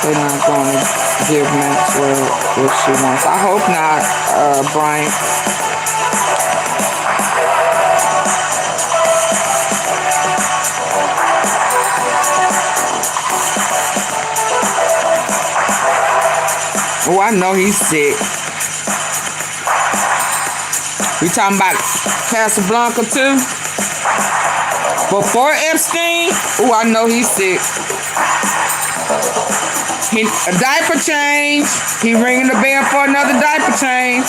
They're not going to give Maxwell what she wants. I hope not, Brian. Oh, I know he's sick. We talking about Casablanca too? Before Epstein? Oh, I know he's sick. A diaper change. He ringing the bell for another diaper change.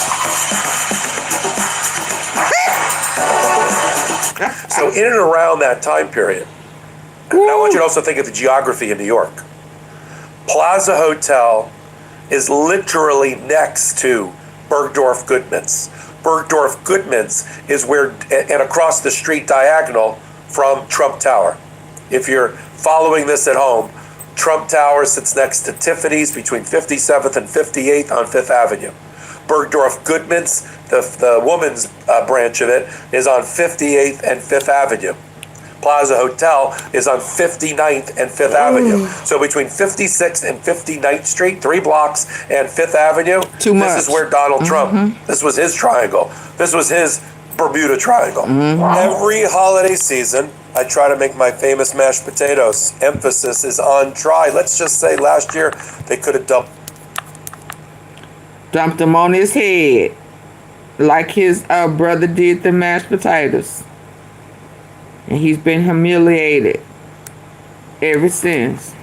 So in and around that time period, and I want you to also think of the geography in New York. Plaza Hotel is literally next to Bergdorf Goodman's. Bergdorf Goodman's is where, and across the street diagonal from Trump Tower. If you're following this at home, Trump Tower sits next to Tiffany's between 57th and 58th on 5th Avenue. Bergdorf Goodman's, the woman's branch of it, is on 58th and 5th Avenue. Plaza Hotel is on 59th and 5th Avenue. So between 56th and 59th Street, 3 blocks, and 5th Avenue, this is where Donald Trump, this was his triangle. This was his Bermuda Triangle. Every holiday season, I try to make my famous mashed potatoes. Emphasis is on try. Let's just say last year, they could have dumped him on his head like his brother did the mashed potatoes. And he's been humiliated ever since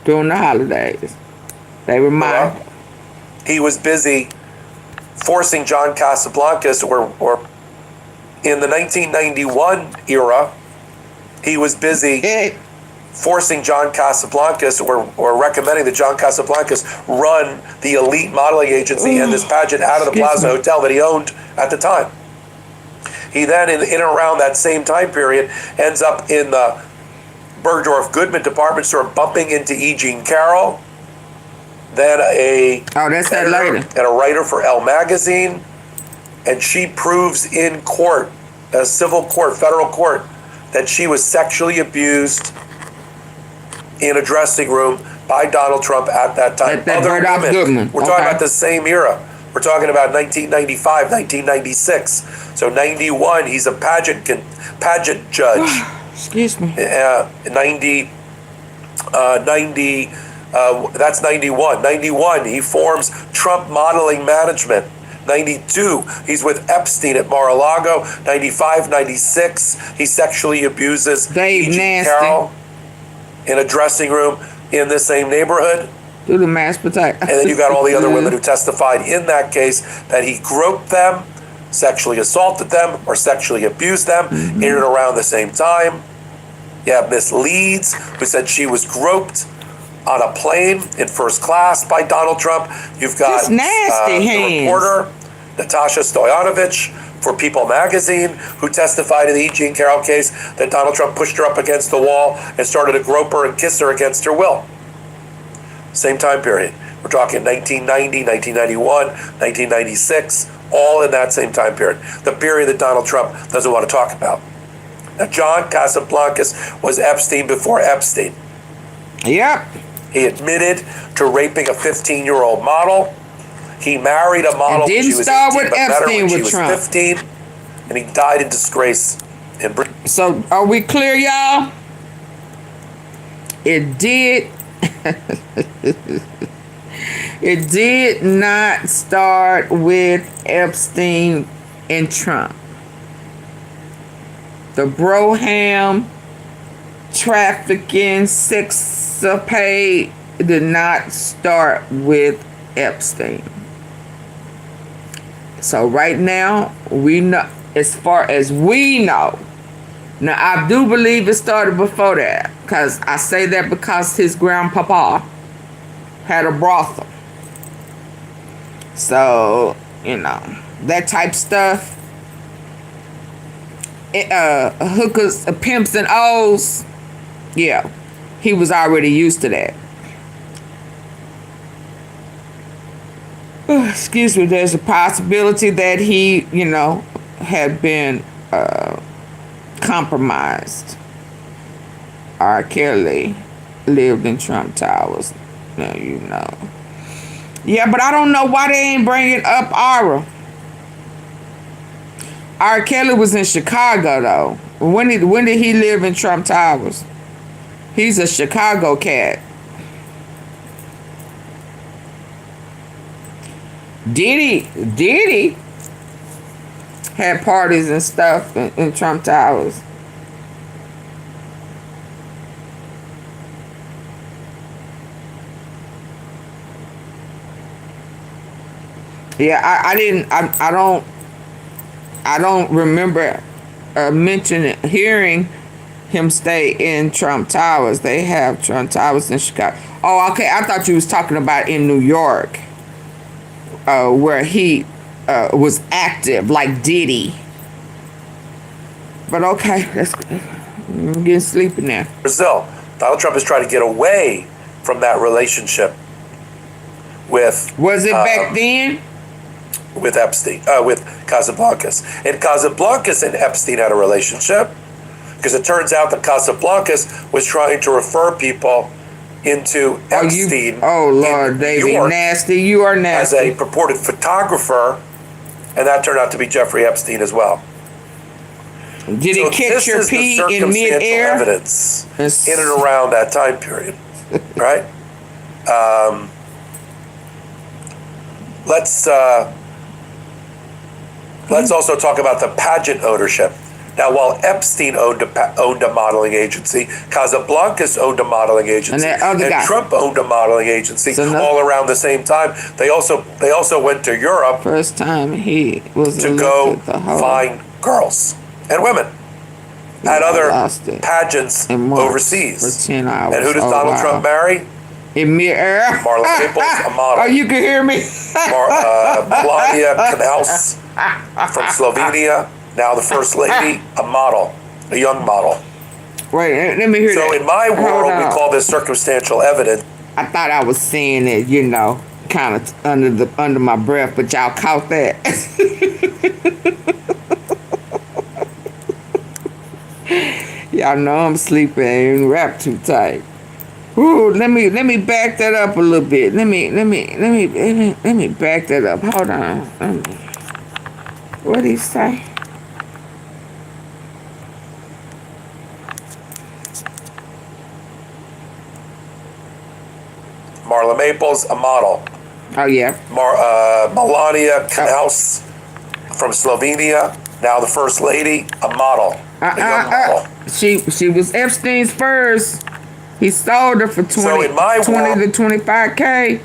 during the holidays. They remind he was busy forcing John Casablancas, or in the 1991 era, he was busy forcing John Casablancas, or recommending that John Casablancas run the elite modeling agency and this pageant out of the Plaza Hotel that he owned at the time. He then, in and around that same time period, ends up in the Bergdorf Goodman department store bumping into E. Jean Carroll, then a that's that lady, and a writer for Elle magazine, and she proves in court, a civil court, federal court, that she was sexually abused in a dressing room by Donald Trump at that time. Other women. Goodman. We're talking about the same era. We're talking about 1995, 1996. So 91, he's a pageant judge. Excuse me. 90, that's 91. 91, he forms Trump Modeling Management. 92, he's with Epstein at Mar-a-Lago. 95, 96, he sexually abuses Dave Nasty Carroll in a dressing room in the same neighborhood. Do the mashed potato. And then you got all the other women who testified in that case that he groped them, sexually assaulted them, or sexually abused them in and around the same time. You have Miss Leeds, who said she was groped on a plane in first class by Donald Trump. You've got the reporter, Natasha Stoyanovich, for People magazine, who testified in the E. Jean Carroll case that Donald Trump pushed her up against the wall and started to grope her and kiss her against her will. Same time period. We're talking 1990, 1991, 1996, all in that same time period. The period that Donald Trump doesn't want to talk about. Now, John Casablancas was Epstein before Epstein. Yep. He admitted to raping a 15-year-old model. He married a model when she was 18, but met her when she was 15, and he died in disgrace in Britain. So, are we clear, y'all? It did. It did not start with Epstein and Trump. The Broham trafficking, sexapade did not start with Epstein. So right now, we know, as far as we know. Now, I do believe it started before that, because I say that because his grandpapa had a brothel. So, you know, that type stuff. Hookers, pimps, and O's. Yeah, he was already used to that. Excuse me, there's a possibility that he, you know, had been compromised. R. Kelly lived in Trump Towers. Now, you know. Yeah, but I don't know why they ain't bringing up Ara. R. Kelly was in Chicago, though. When did he live in Trump Towers? He's a Chicago cat. Diddy had parties and stuff in Trump Towers. Yeah, I don't remember hearing him stay in Trump Towers. They have Trump Towers in Chicago. Oh, okay. I thought you was talking about in New York, where he was active, like Diddy. But okay, I'm getting sleepy now. Brazil. Donald Trump is trying to get away from that relationship with. Was it back then? With Epstein, with Casablancas. And Casablancas and Epstein had a relationship, because it turns out that Casablancas was trying to refer people into Epstein. Oh Lord, Davey, nasty. You are nasty. As a purported photographer, and that turned out to be Jeffrey Epstein as well. Did he catch your pee in midair? Evidence in and around that time period, right? Let's also talk about the pageant ownership. Now, while Epstein owned a modeling agency, Casablancas owned a modeling agency, and Trump owned a modeling agency, all around the same time. They also went to Europe. First time he was to go find girls and women at other pageants overseas. For 10 hours. And who does Donald Trump marry? In mid-air. Marla Maples, a model. Oh, you can hear me. Melania Candace from Slovenia, now the First Lady, a model, a young model. Wait, let me hear that. So in my world, we call this circumstantial evidence. I thought I was saying it, you know, kind of under my breath, but y'all caught that. Y'all know I'm sleeping and wrapped too tight. Ooh, let me back that up a little bit. Let me back that up. Hold on. What did he say? Marla Maples, a model. Oh yeah. Melania Candace from Slovenia, now the First Lady, a model. A young model. She was Epstein's first. He sold her for 20 to 25K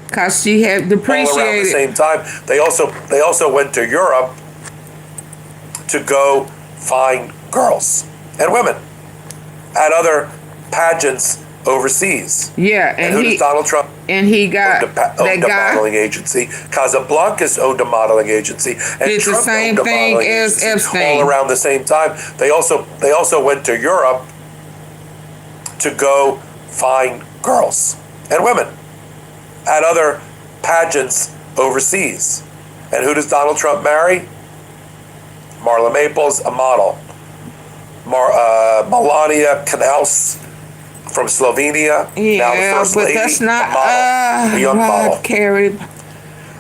because she had depreciated. All around the same time, they also went to Europe to go find girls and women at other pageants overseas. Yeah, and who does Donald Trump? And he got owned a modeling agency. Casablancas owned a modeling agency, and did Trump the same owned a thing modeling as agency. Epstein. All around the same time. They also went to Europe to go find girls and women at other pageants overseas. And who does Donald Trump marry? Marla Maples, a model. Melania Candace from Slovenia, now the First Lady, that's not a young model. Carried.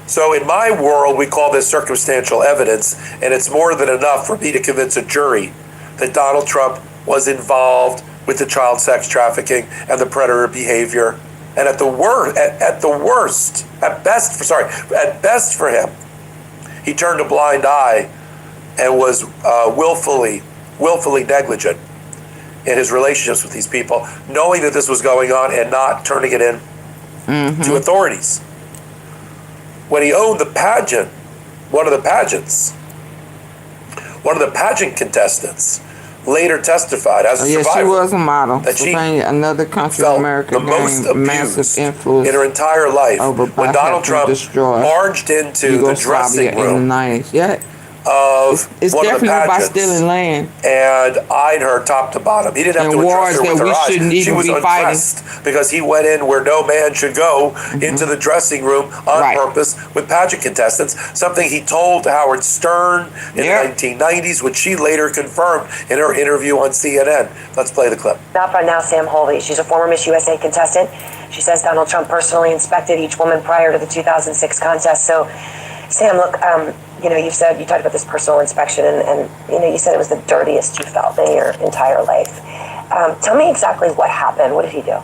So in my world, we call this circumstantial evidence, and it's more than enough for me to convince a jury that Donald Trump was involved with the child sex trafficking and the predator behavior And at best for him, he turned a blind eye and was willfully negligent in his relationships with these people, knowing that this was going on and not turning it in to authorities. When he owned the pageant, one of the pageant contestants later testified as a survivor. She was a model. That she another country felt in America the most gained massive abused influence in her entire life when Donald Trump barged into the dressing room in the 90s. Yeah. Of it's one of the definitely about pageants stealing land and eyed her top to bottom. He didn't have to address her with her eyes. She was unpressed because he went in where no man should go, into the dressing room on purpose with pageant contestants, something he told Howard Stern in the 1990s, which she later confirmed in her interview on CNN. Let's play the clip. Not by now, Sam Holvey. She's a former Miss USA contestant. She says Donald Trump personally inspected each woman prior to the 2006 contest. So, Sam, look, you talked about this personal inspection, and you said it was the dirtiest you felt in your entire life. Tell me exactly what happened. What did he do?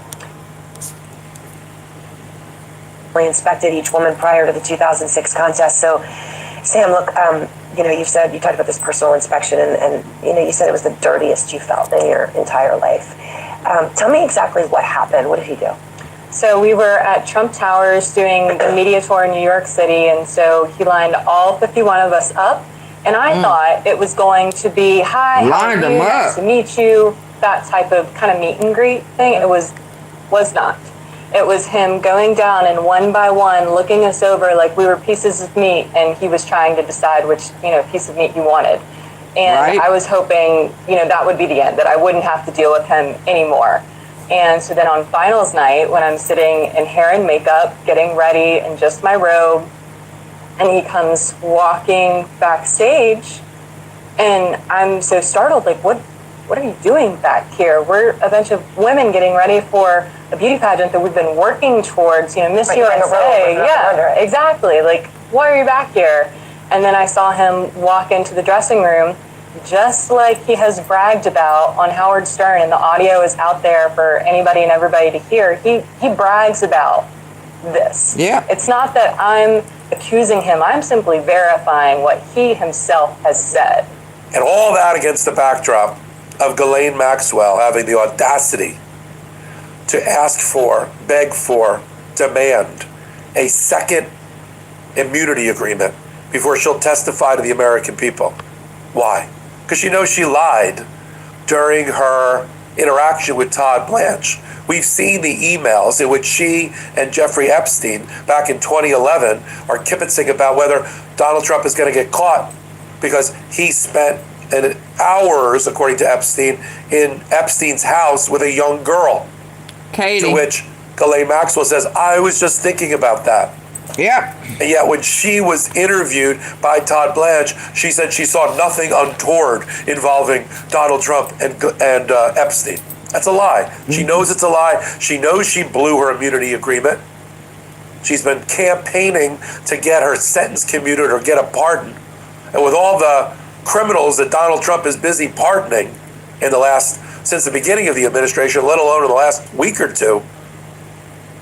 We inspected each woman prior to the 2006 contest. So, Sam, look, you talked about this personal inspection, and you said it was the dirtiest you felt in your entire life. Tell me exactly what happened. What did he do? So we were at Trump Towers doing the media tour in New York City, and so he lined all 51 of us up, and I thought it was going to be, hi, how are you, nice to meet you, that type of kind of meet and greet thing. It was not. It was him going down and one by one looking us over like we were pieces of meat, and he was trying to decide which piece of meat he wanted. And I was hoping that would be the end, that I wouldn't have to deal with him anymore. And so then on finals night, when I'm sitting in hair and makeup, getting ready in just my robe, and he comes walking backstage, and I'm so startled, like, what are you doing back here? We're a bunch of women getting ready for a beauty pageant that we've been working towards, Miss USA. Yeah, exactly. Like, why are you back here? And then I saw him walk into the dressing room, just like he has bragged about on Howard Stern, and the audio is out there for anybody and everybody to hear. He brags about this. Yeah. It's not that I'm accusing him. I'm simply verifying what he himself has said. And all that against the backdrop of Ghislaine Maxwell having the audacity to ask for, beg for, demand a second immunity agreement before she'll testify to the American people. Why? Because she knows she lied during her interaction with Todd Blanche. We've seen the emails in which she and Jeffrey Epstein back in 2011 are kibitzing about whether Donald Trump is going to get caught because he spent hours, according to Epstein, in Epstein's house with a young girl. Katie. To which Ghislaine Maxwell says, I was just thinking about that. Yeah. And yet when she was interviewed by Todd Blanche, she said she saw nothing untoward involving Donald Trump and Epstein. That's a lie. She knows it's a lie. She knows she blew her immunity agreement. She's been campaigning to get her sentence commuted or get a pardon. And with all the criminals that Donald Trump is busy pardoning since the beginning of the administration, let alone in the last week or two,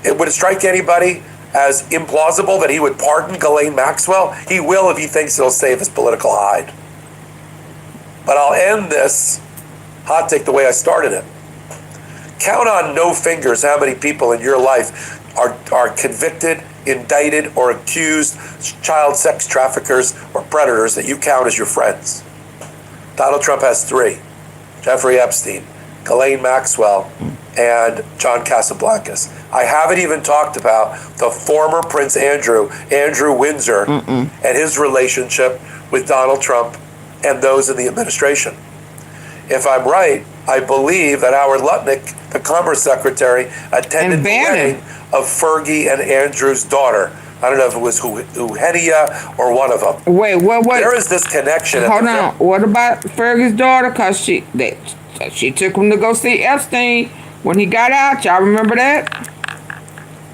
would it strike anybody as implausible that he would pardon Ghislaine Maxwell? He will if he thinks it'll save his political hide. But I'll end this hot take the way I started it. Count on no fingers how many people in your life are convicted, indicted, or accused child sex traffickers or predators that you count as your friends. Donald Trump has 3. Jeffrey Epstein, Ghislaine Maxwell, and John Casablancas. I haven't even talked about the former Prince Andrew Windsor, and his relationship with Donald Trump and those in the administration. If I'm right, I believe that Howard Lutnick, the Commerce Secretary, attended the wedding of Fergie and Andrew's daughter. I don't know if it was Eugenia or one of them. Wait. There is this connection. Hold on. What about Fergie's daughter? Because she took him to go see Epstein when he got out. Y'all remember that?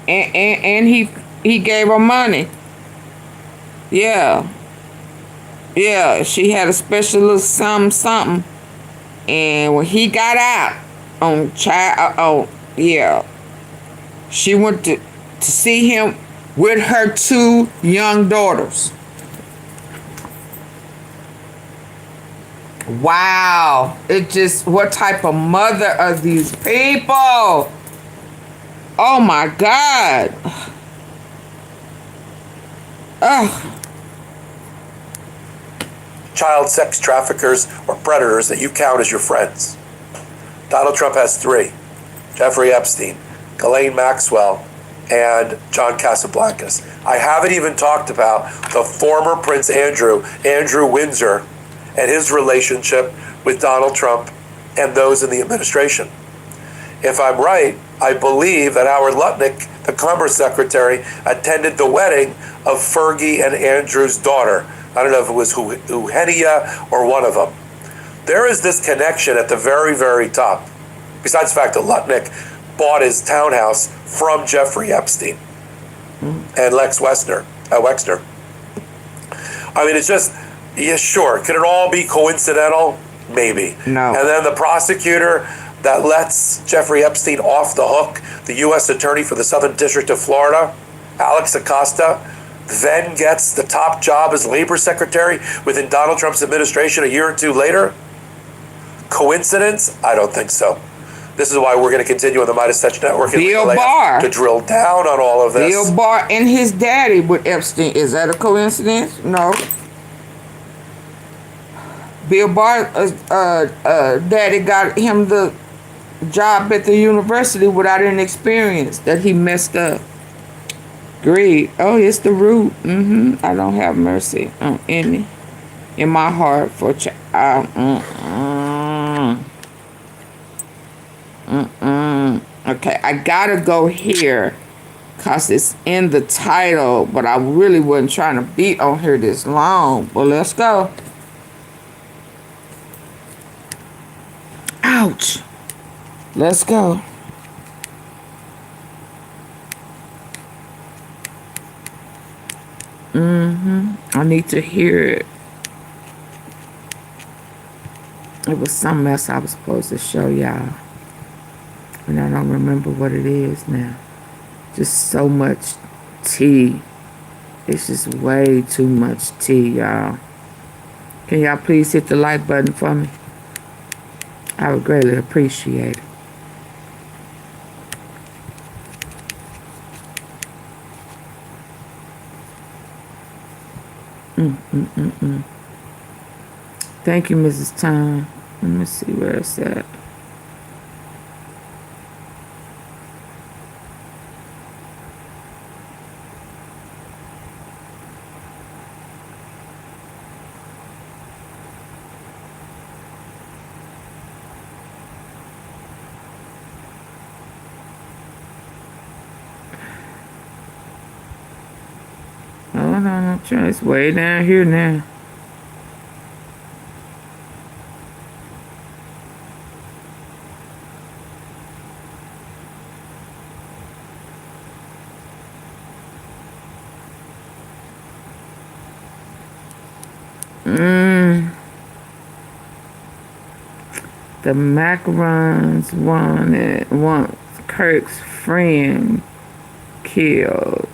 And he gave her money. Yeah. She had a special little something. And when he got out on child, She went to see him with her 2 young daughters. Wow. It just, what type of mother are these people? Oh my God. Ugh. Child sex traffickers or predators that you count as your friends. Donald Trump has 3. Jeffrey Epstein, Ghislaine Maxwell, and John Casablancas. I haven't even talked about the former Prince Andrew Windsor, and his relationship with Donald Trump and those in the administration. If I'm right, I believe that Howard Lutnick, the Commerce Secretary, attended the wedding of Fergie and Andrew's daughter. I don't know if it was Eugenia or one of them. There is this connection at the very, very top, besides the fact that Lutnick bought his townhouse from Jeffrey Epstein and Lex Wexner. I mean, it's just, yeah, sure. Could it all be coincidental? Maybe. No. And then the prosecutor that lets Jeffrey Epstein off the hook, the U.S. Attorney for the Southern District of Florida, Alex Acosta, then gets the top job as labor secretary within Donald Trump's administration a year or 2 later? Coincidence? I don't think so. This is why we're going to continue on the Midas Touch Network Bill Barr to drill down on all of this. Bill Barr and his daddy with Epstein. Is that a coincidence? No. Bill Barr's daddy got him the job at the university without any experience that he messed up. Greed. Oh, it's the root. I don't have mercy on any in my heart for Okay, I gotta go here because it's in the title, but I really wasn't trying to be on here this long. But let's go. Ouch. Let's go. I need to hear it. It was something else I was supposed to show y'all. And I don't remember what it is now. Just so much tea. It's just way too much tea, y'all. Can y'all please hit the like button for me? I would greatly appreciate it. Thank you, Mrs. Tom. Let me see where it's at. Hold on, I'm trying. It's way down here now. The macarons want Kirk's friend killed.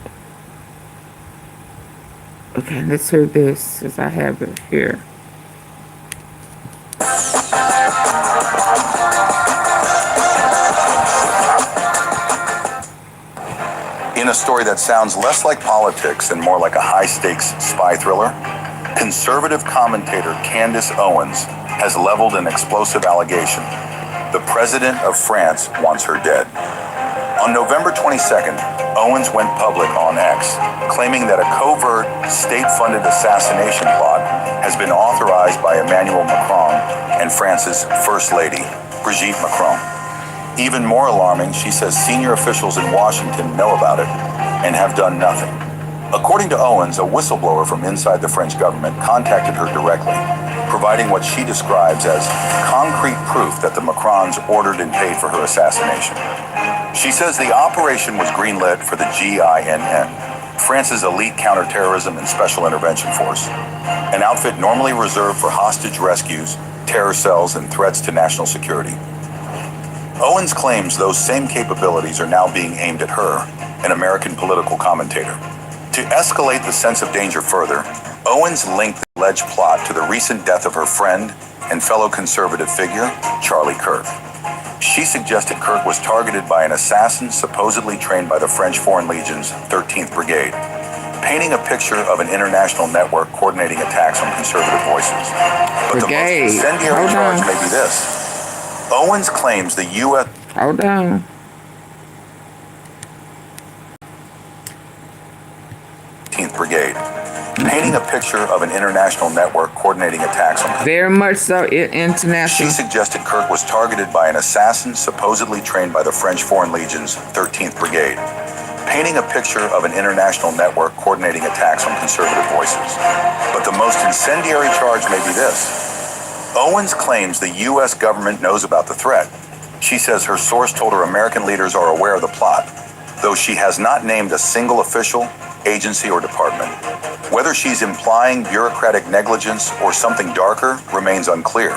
Okay, let's hear this as I have it here. In a story that sounds less like politics and more like a high-stakes spy thriller, conservative commentator Candace Owens has leveled an explosive allegation. The president of France wants her dead. On November 22nd, Owens went public on X, claiming that a covert, state-funded assassination plot has been authorized by Emmanuel Macron and France's First Lady, Brigitte Macron. Even more alarming, she says senior officials in Washington know about it and have done nothing. According to Owens, a whistleblower from inside the French government contacted her directly, providing what she describes as concrete proof that the Macrons ordered and paid for her assassination. She says the operation was greenlit for the GINN, France's elite counterterrorism and special intervention force, an outfit normally reserved for hostage rescues, terror cells, and threats to national security. Owens claims those same capabilities are now being aimed at her, an American political commentator. To escalate the sense of danger further, Owens linked the alleged plot to the recent death of her friend and fellow conservative figure, Charlie Kirk. She suggested Kirk was targeted by an assassin supposedly trained by the French Foreign Legion's 13th Brigade, painting a picture of an international network coordinating attacks on conservative voices. But the most incendiary charge may be this. Owens claims the U.S. Hold on. Brigade, painting a picture of an international network coordinating attacks on. Very much so, international. She suggested Kirk was targeted by an assassin supposedly trained by the French Foreign Legion's 13th Brigade, painting a picture of an international network coordinating attacks on conservative voices. But the most incendiary charge may be this. Owens claims the U.S. government knows about the threat. She says her source told her American leaders are aware of the plot, though she has not named a single official, agency, or department. Whether she's implying bureaucratic negligence or something darker remains unclear.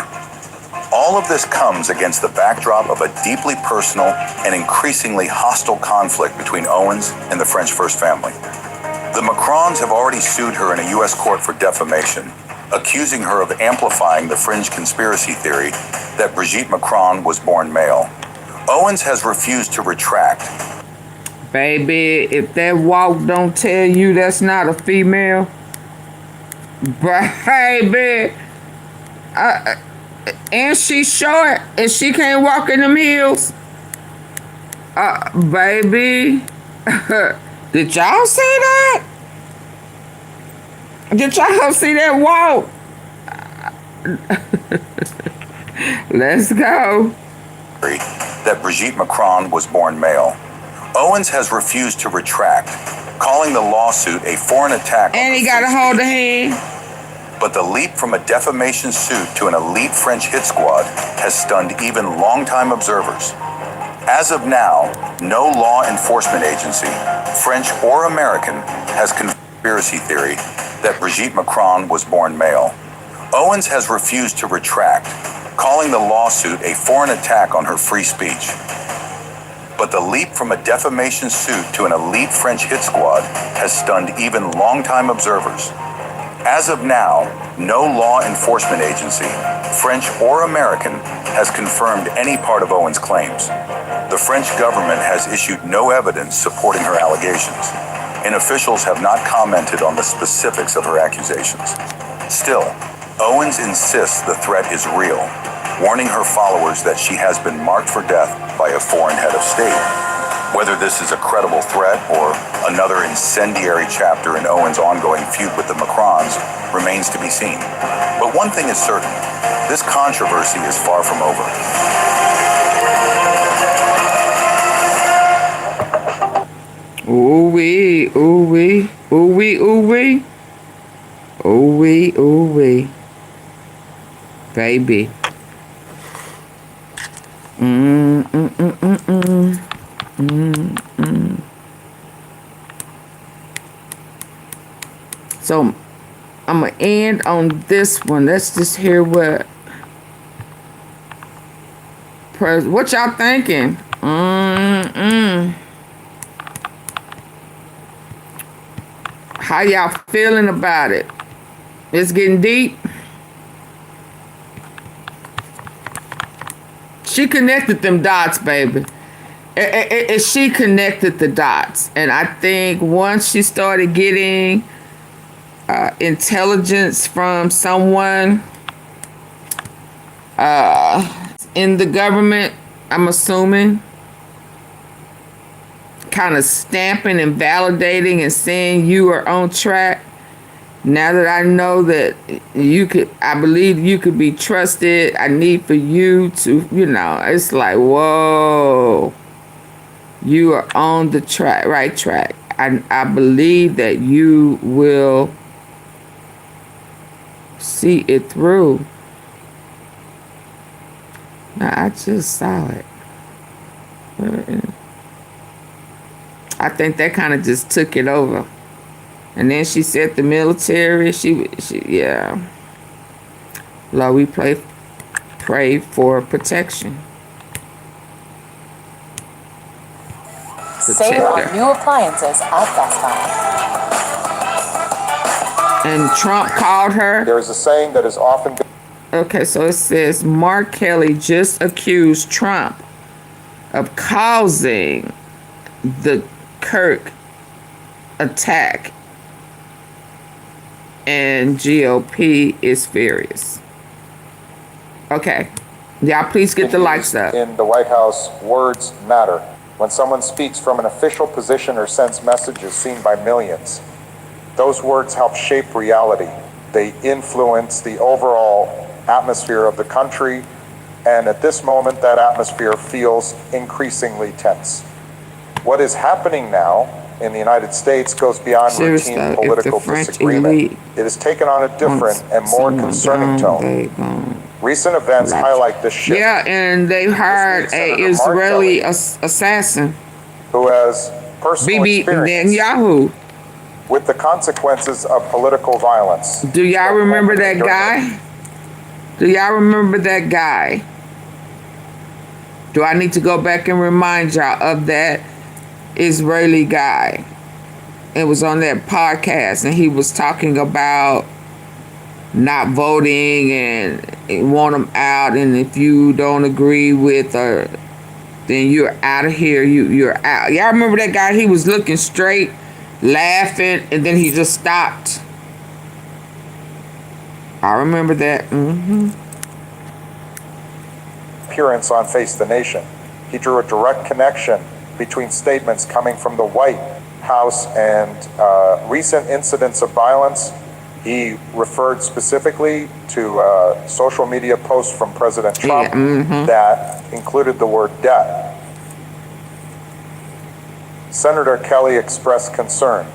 All of this comes against the backdrop of a deeply personal and increasingly hostile conflict between Owens and the French First Family. The Macrons have already sued her in a U.S. court for defamation, accusing her of amplifying the fringe conspiracy theory that Brigitte Macron was born male. Owens has refused to retract. Baby, if that walk don't tell you that's not a female, baby, and she's short and she can't walk in them heels, baby, did y'all see that? Did y'all see that walk? Let's go. That Brigitte Macron was born male. Owens has refused to retract, calling the lawsuit a foreign attack. And he got to hold the hand. But the leap from a defamation suit to an elite French hit squad has stunned even longtime observers. As of now, no law enforcement agency, French or American, has conspiracy theory that Brigitte Macron was born male. Owens has refused to retract, calling the lawsuit a foreign attack on her free speech. But the leap from a defamation suit to an elite French hit squad has stunned even longtime observers. As of now, no law enforcement agency, French or American, has confirmed any part of Owens' claims. The French government has issued no evidence supporting her allegations, and officials have not commented on the specifics of her accusations. Still, Owens insists the threat is real, warning her followers that she has been marked for death by a foreign head of state. Whether this is a credible threat or another incendiary chapter in Owens' ongoing feud with the Macrons remains to be seen. But one thing is certain, this controversy is far from over. Ooh-wee, ooh-wee, ooh-wee, ooh-wee. Ooh-wee, ooh-wee. Baby. So I'm gonna end on this one. Let's just hear what y'all thinking. How y'all feeling about it? It's getting deep. She connected them dots, baby. She connected the dots. And I think once she started getting intelligence from someone in the government, I'm assuming, kind of stamping and validating and saying you are on track. Now that I know that I believe you could be trusted, I need for you to, it's like, whoa, you are on the right track. I believe that you will see it through. Now, I just saw it. I think that kind of just took it over. And then she said the military, yeah. Lord, we pray for protection. to Save check on there. new appliances at Best Buy. And Trump called her. There is a saying that is often been. Okay, so it says Mark Kelly just accused Trump of causing the Kirk attack, and GOP is furious. Okay, y'all please get the likes up. In the White House, words matter. When someone speaks from an official position or sends messages seen by millions, those words help shape reality. They influence the overall atmosphere of the country, and at this moment, that atmosphere feels increasingly tense. What is happening now in the United States goes beyond Seriously, routine if the political French disagreement. elite It has taken on a different and more concerning tone. Recent events highlight this shift. Yeah, and they hired a Israeli assassin, who has personal Bibi experience Netanyahu. with the consequences of political violence. Do y'all remember that guy? Do y'all remember that guy? Do I need to go back and remind y'all of that Israeli guy? It was on that podcast, and he was talking about not voting and want them out, and if you don't agree with then you're out of here. You're out. Y'all remember that guy? He was looking straight, laughing, and then he just stopped. I remember that. Appearance on Face the Nation. He drew a direct connection between statements coming from the White House and recent incidents of violence. He referred specifically to social media posts from President Trump that included the word death. Senator Kelly expressed concern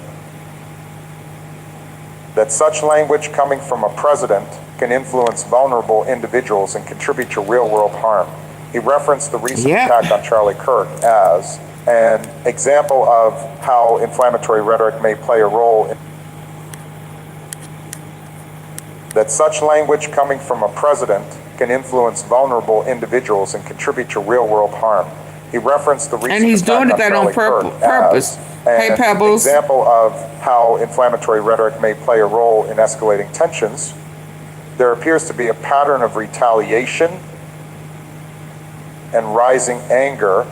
that such language coming from a president can influence vulnerable individuals and contribute to real-world harm. He referenced the recent attack on Charlie Kirk as an example of how inflammatory rhetoric may play a role in that such language coming from a president can influence vulnerable individuals and contribute to real-world harm. He referenced the recent And he's doing attack that on on Charlie Kirk purpose. Hey, an Pebbles. example of how inflammatory rhetoric may play a role in escalating tensions. There appears to be a pattern of retaliation and rising anger.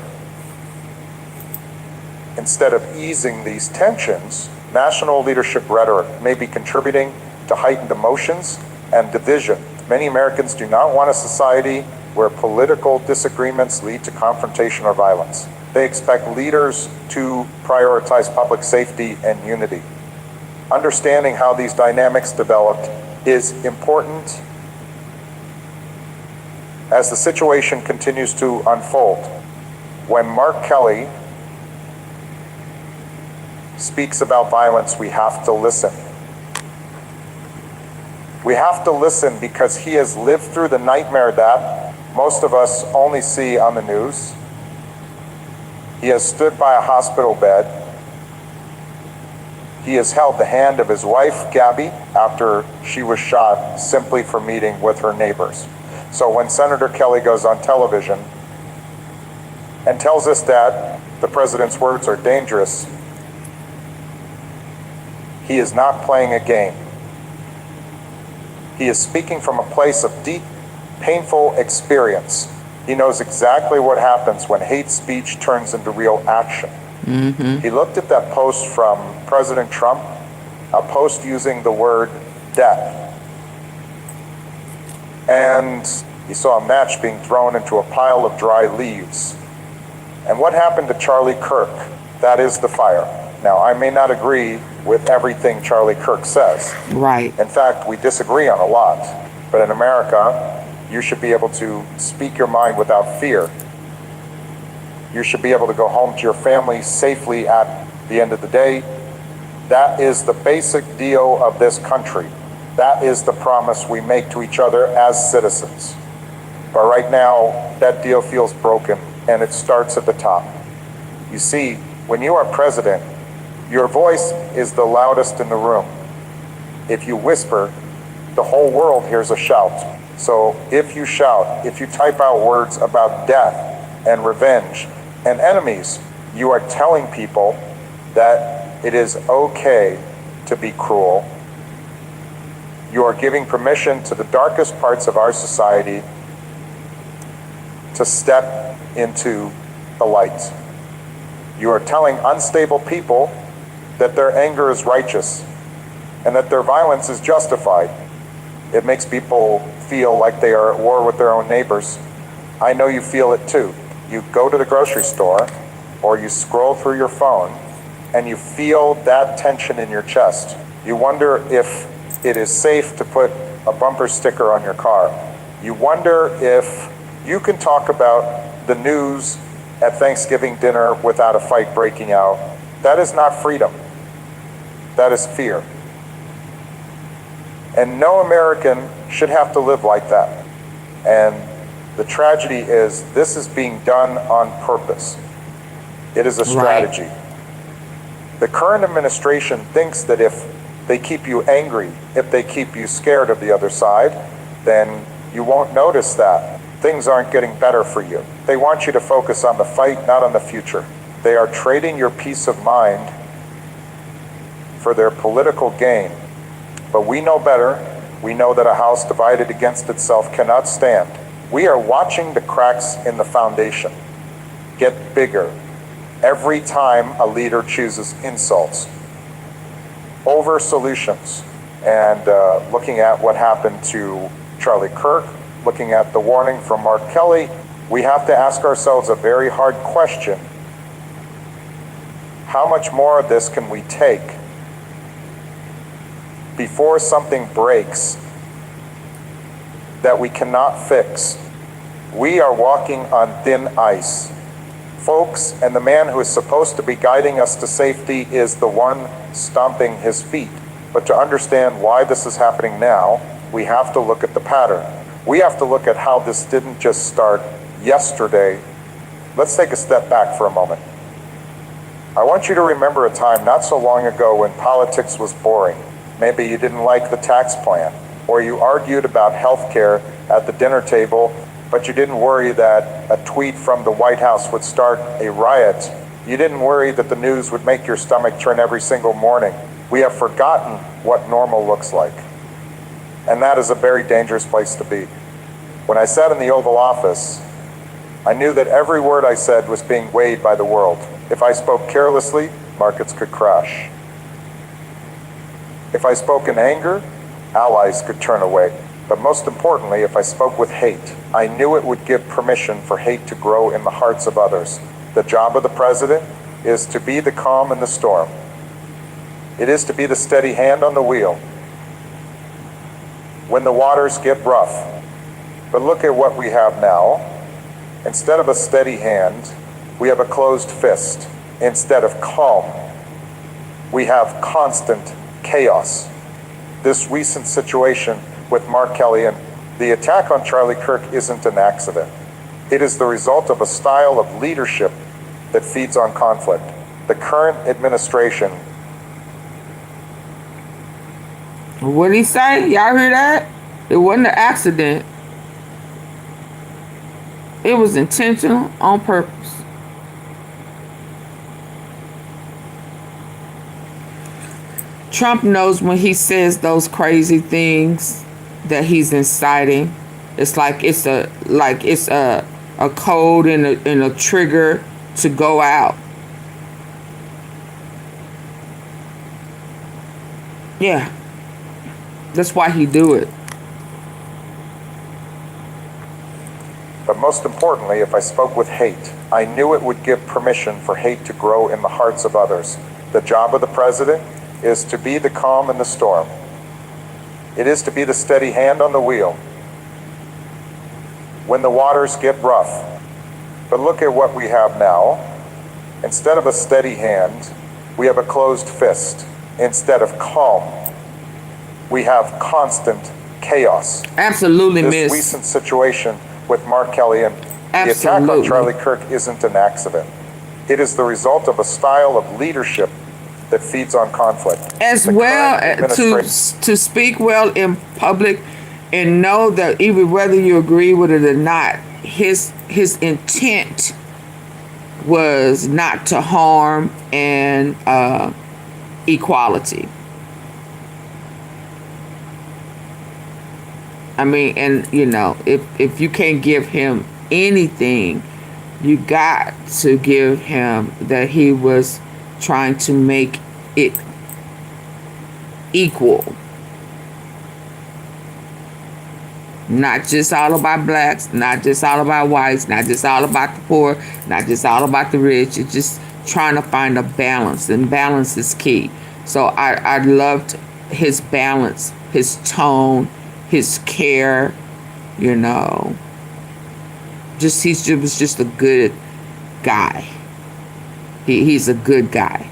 Instead of easing these tensions, national leadership rhetoric may be contributing to heightened emotions and division. Many Americans do not want a society where political disagreements lead to confrontation or violence. They expect leaders to prioritize public safety and unity. Understanding how these dynamics developed is important as the situation continues to unfold. When Mark Kelly speaks about violence, we have to listen. We have to listen because he has lived through the nightmare that most of us only see on the news. He has stood by a hospital bed. He has held the hand of his wife, Gabby, after she was shot simply for meeting with her neighbors. So when Senator Kelly goes on television and tells us that the president's words are dangerous, he is not playing a game. He is speaking from a place of deep, painful experience. He knows exactly what happens when hate speech turns into real action. He looked at that post from President Trump, a post using the word death. And he saw a match being thrown into a pile of dry leaves. And what happened to Charlie Kirk? That is the fire. Now, I may not agree with everything Charlie Kirk says. Right. In fact, we disagree on a lot. But in America, you should be able to speak your mind without fear. You should be able to go home to your family safely at the end of the day. That is the basic deal of this country. That is the promise we make to each other as citizens. But right now, that deal feels broken, and it starts at the top. You see, when you are president, your voice is the loudest in the room. If you whisper, the whole world hears a shout. So if you shout, if you type out words about death and revenge and enemies, You are telling people that it is okay to be cruel. You are giving permission to the darkest parts of our society to step into the light. You are telling unstable people that their anger is righteous and that their violence is justified. It makes people feel like they are at war with their own neighbors. I know you feel it too. You go to the grocery store or you scroll through your phone and you feel that tension in your chest. You wonder if it is safe to put a bumper sticker on your car. You wonder if you can talk about the news at Thanksgiving dinner without a fight breaking out. That is not freedom. That is fear. And no American should have to live like that. And the tragedy is this is being done on purpose. It is a strategy. Right. The current administration thinks that if they keep you angry, if they keep you scared of the other side, then you won't notice that. Things aren't getting better for you. They want you to focus on the fight, not on the future. They are trading your peace of mind for their political gain. But we know better. We know that a house divided against itself cannot stand. We are watching the cracks in the foundation get bigger every time a leader chooses insults over solutions. And looking at what happened to Charlie Kirk, looking at the warning from Mark Kelly, we have to ask ourselves a very hard question. How much more of this can we take before something breaks that we cannot fix? We are walking on thin ice, folks, and the man who is supposed to be guiding us to safety is the one stomping his feet. But to understand why this is happening now, we have to look at the pattern. We have to look at how this didn't just start yesterday. Let's take a step back for a moment. I want you to remember a time not so long ago when politics was boring. Maybe you didn't like the tax plan, or you argued about health care at the dinner table, but you didn't worry that a tweet from the White House would start a riot. You didn't worry that the news would make your stomach turn every single morning. We have forgotten what normal looks like. And that is a very dangerous place to be. When I sat in the Oval Office, I knew that every word I said was being weighed by the world. If I spoke carelessly, markets could crash. If I spoke in anger, allies could turn away. But most importantly, if I spoke with hate, I knew it would give permission for hate to grow in the hearts of others. The job of the president is to be the calm in the storm. It is to be the steady hand on the wheel when the waters get rough. But look at what we have now. Instead of a steady hand, we have a closed fist. Instead of calm, we have constant chaos. This recent situation with Mark Kelly and the attack on Charlie Kirk isn't an accident. It is the result of a style of leadership that feeds on conflict. The current administration. What did he say? Y'all hear that? It wasn't an accident. It was intentional, on purpose. Trump knows when he says those crazy things that he's inciting. It's like it's a code and a trigger to go out. Yeah. That's why he do it. But most importantly, if I spoke with hate, I knew it would give permission for hate to grow in the hearts of others. The job of the president is to be the calm in the storm. It is to be the steady hand on the wheel when the waters get rough. But look at what we have now. Instead of a steady hand, we have a closed fist. Instead of calm, we have constant chaos. Absolutely, This recent situation with Mark Kelly and the attack on Charlie Kirk isn't an accident. It is the result of a style of leadership that feeds on conflict. As well, to speak well in public and know that even whether you agree with it or not, his intent was not to harm and equality. I mean, and you know, if you can't give him anything, you got to give him that he was trying to make it equal. Not just all about blacks, not just all about whites, not just all about the poor, not just all about the rich. It's just trying to find a balance, and balance is key. So I loved his balance, his tone, his care, you know. He was just a good guy. He's a good guy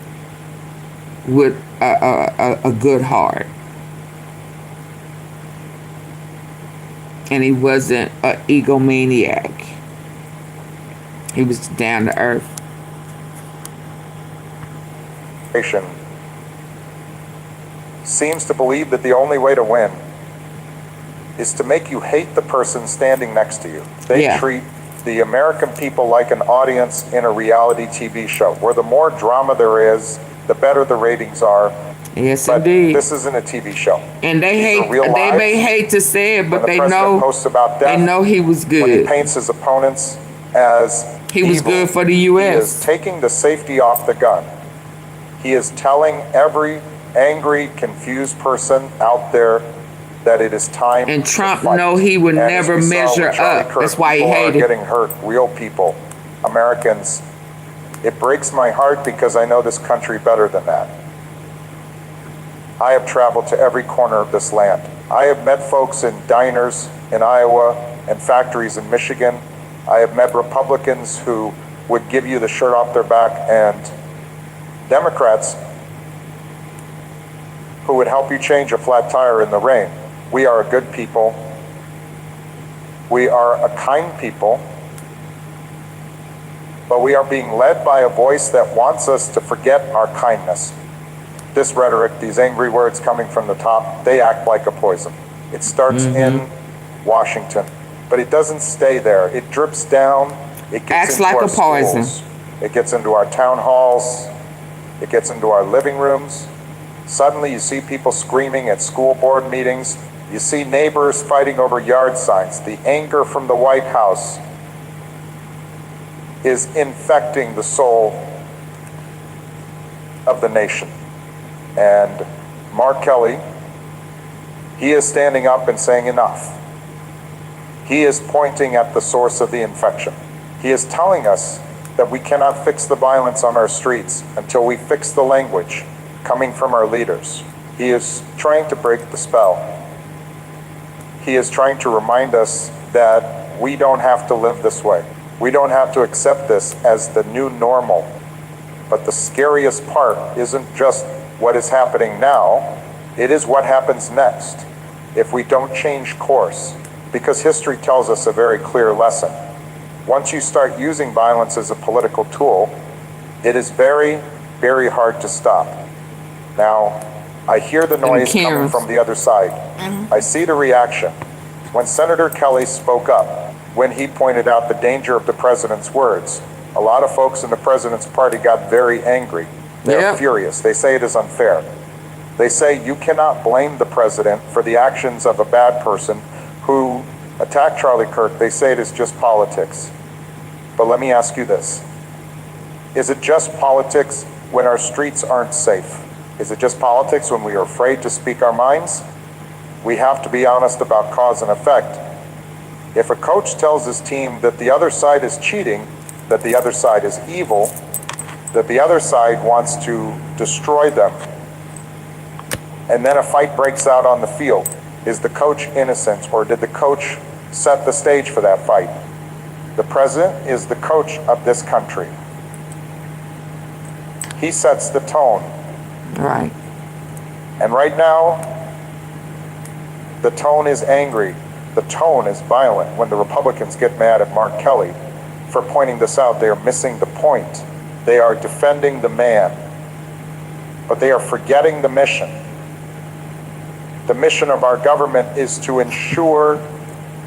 with a good heart. And he wasn't an egomaniac. He was down to earth. Seems to believe that the only way to win is to make you hate the person standing next to you. They treat the American people like an audience in a reality TV show, where the more drama there is, the better the ratings are. Yes, but indeed. This isn't a TV show. And they may hate to say it, but they know posts about death, they know he was good. When he paints his opponents as he was evil, good for the U.S. He is taking the safety off the gun. He is telling every angry, confused person out there that it is time. And Trump to fight. know he would never measure up. Kirk, that's why he hated. People are getting hurt. Real people, Americans. It breaks my heart because I know this country better than that. I have traveled to every corner of this land. I have met folks in diners in Iowa and factories in Michigan. I have met Republicans who would give you the shirt off their back, and Democrats who would help you change a flat tire in the rain. We are a good people. We are a kind people. But we are being led by a voice that wants us to forget our kindness. This rhetoric, these angry words coming from the top, they act like a poison. It starts in Washington, but it doesn't stay there. It drips down. It gets into our schools. It gets into our town halls. It gets into our living rooms. Suddenly you see people screaming at school board meetings. You see neighbors fighting over yard signs. The anger from the White House is infecting the soul of the nation. And Mark Kelly, he is standing up and saying enough. He is pointing at the source of the infection. He is telling us that we cannot fix the violence on our streets until we fix the language coming from our leaders. He is trying to break the spell. He is trying to remind us that we don't have to live this way. We don't have to accept this as the new normal. But the scariest part isn't just what is happening now, it is what happens next if we don't change course. Because history tells us a very clear lesson. Once you start using violence as a political tool, it is very, very hard to stop. Now, I hear the noise coming from the other side. I see the reaction. When Senator Kelly spoke up, when he pointed out the danger of the president's words, a lot of folks in the president's party got very angry. They're furious. They say it is unfair. They say you cannot blame the president for the actions of a bad person who attacked Charlie Kirk. They say it is just politics. But let me ask you this. Is it just politics when our streets aren't safe? Is it just politics when we are afraid to speak our minds? We have to be honest about cause and effect. If a coach tells his team that the other side is cheating, that the other side is evil, that the other side wants to destroy them, and then a fight breaks out on the field, is the coach innocent, or did the coach set the stage for that fight? The president is the coach of this country. He sets the tone. Right. And right now, the tone is angry. The tone is violent. When the Republicans get mad at Mark Kelly for pointing this out, they are missing the point. They are defending the man, but they are forgetting the mission. The mission of our government is to ensure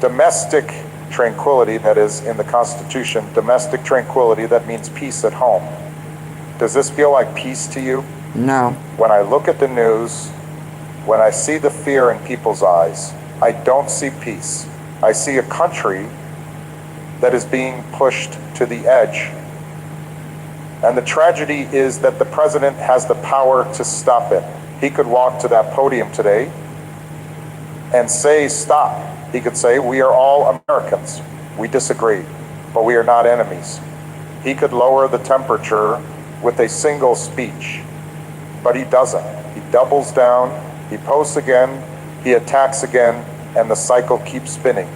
domestic tranquility that is in the Constitution, domestic tranquility, that means peace at home. Does this feel like peace to you? No. When I look at the news, when I see the fear in people's eyes, I don't see peace. I see a country that is being pushed to the edge. And the tragedy is that the president has the power to stop it. He could walk to that podium today and say, stop. He could say, we are all Americans. We disagree, but we are not enemies. He could lower the temperature with a single speech, but he doesn't. He doubles down, he posts again, he attacks again, and the cycle keeps spinning.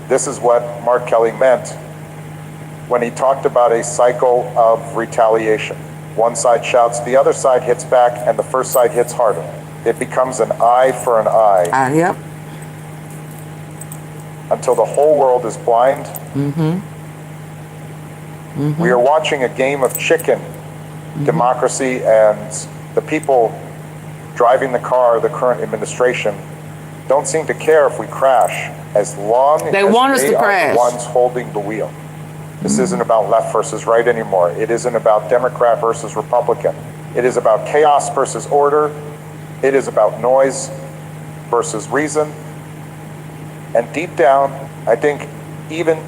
This is what Mark Kelly meant when he talked about a cycle of retaliation. One side shouts, the other side hits back, and the first side hits harder. It becomes an eye for an eye. Yep. Until the whole world is blind. We are watching a game of chicken. Democracy and the people driving the car, the current administration, don't seem to care if we crash as long as they are the ones holding the wheel. This isn't about left versus right anymore. It isn't about Democrat versus Republican. It is about chaos versus order. It is about noise versus reason. And deep down, I think even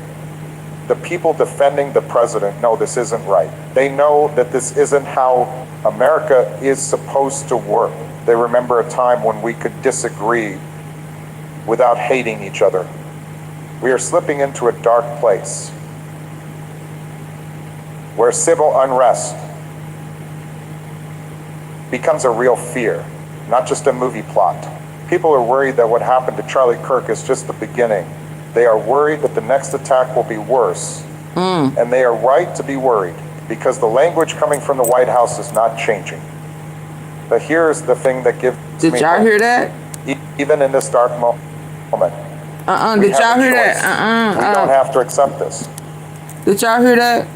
the people defending the president know this isn't right. They know that this isn't how America is supposed to work. They remember a time when we could disagree without hating each other. We are slipping into a dark place where civil unrest becomes a real fear, not just a movie plot. People are worried that what happened to Charlie Kirk is just the beginning. They are worried that the next attack will be worse. And they are right to be worried because the language coming from the White House is not changing. But here's the thing that gives me Did y'all hear that? Even in this dark moment. Did y'all hear that? We don't have to accept this. Did y'all hear that?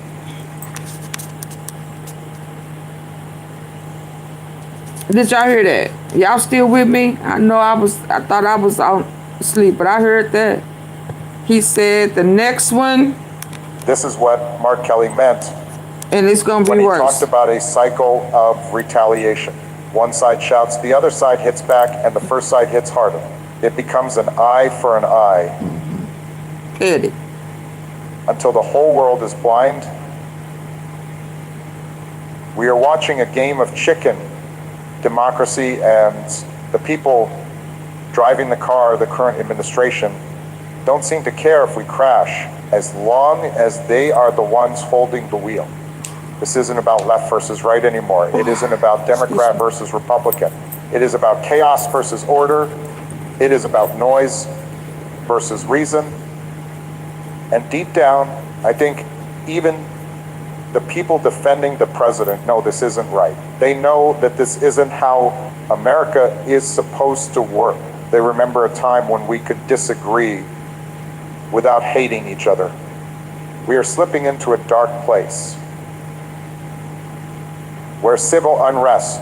Did y'all hear that? Y'all still with me? I know I thought I was on sleep, but I heard that. He said the next one. This is what Mark Kelly meant. And it's going to be worse. When he talked about a cycle of retaliation. One side shouts, the other side hits back, and the first side hits harder. It becomes an eye for an eye. Eddie. Until the whole world is blind. We are watching a game of chicken. Democracy and the people driving the car, the current administration, don't seem to care if we crash as long as they are the ones holding the wheel. This isn't about left versus right anymore. It isn't about Democrat versus Republican. It is about chaos versus order. It is about noise versus reason. And deep down, I think even the people defending the president know this isn't right. They know that this isn't how America is supposed to work. They remember a time when we could disagree without hating each other. We are slipping into a dark place where civil unrest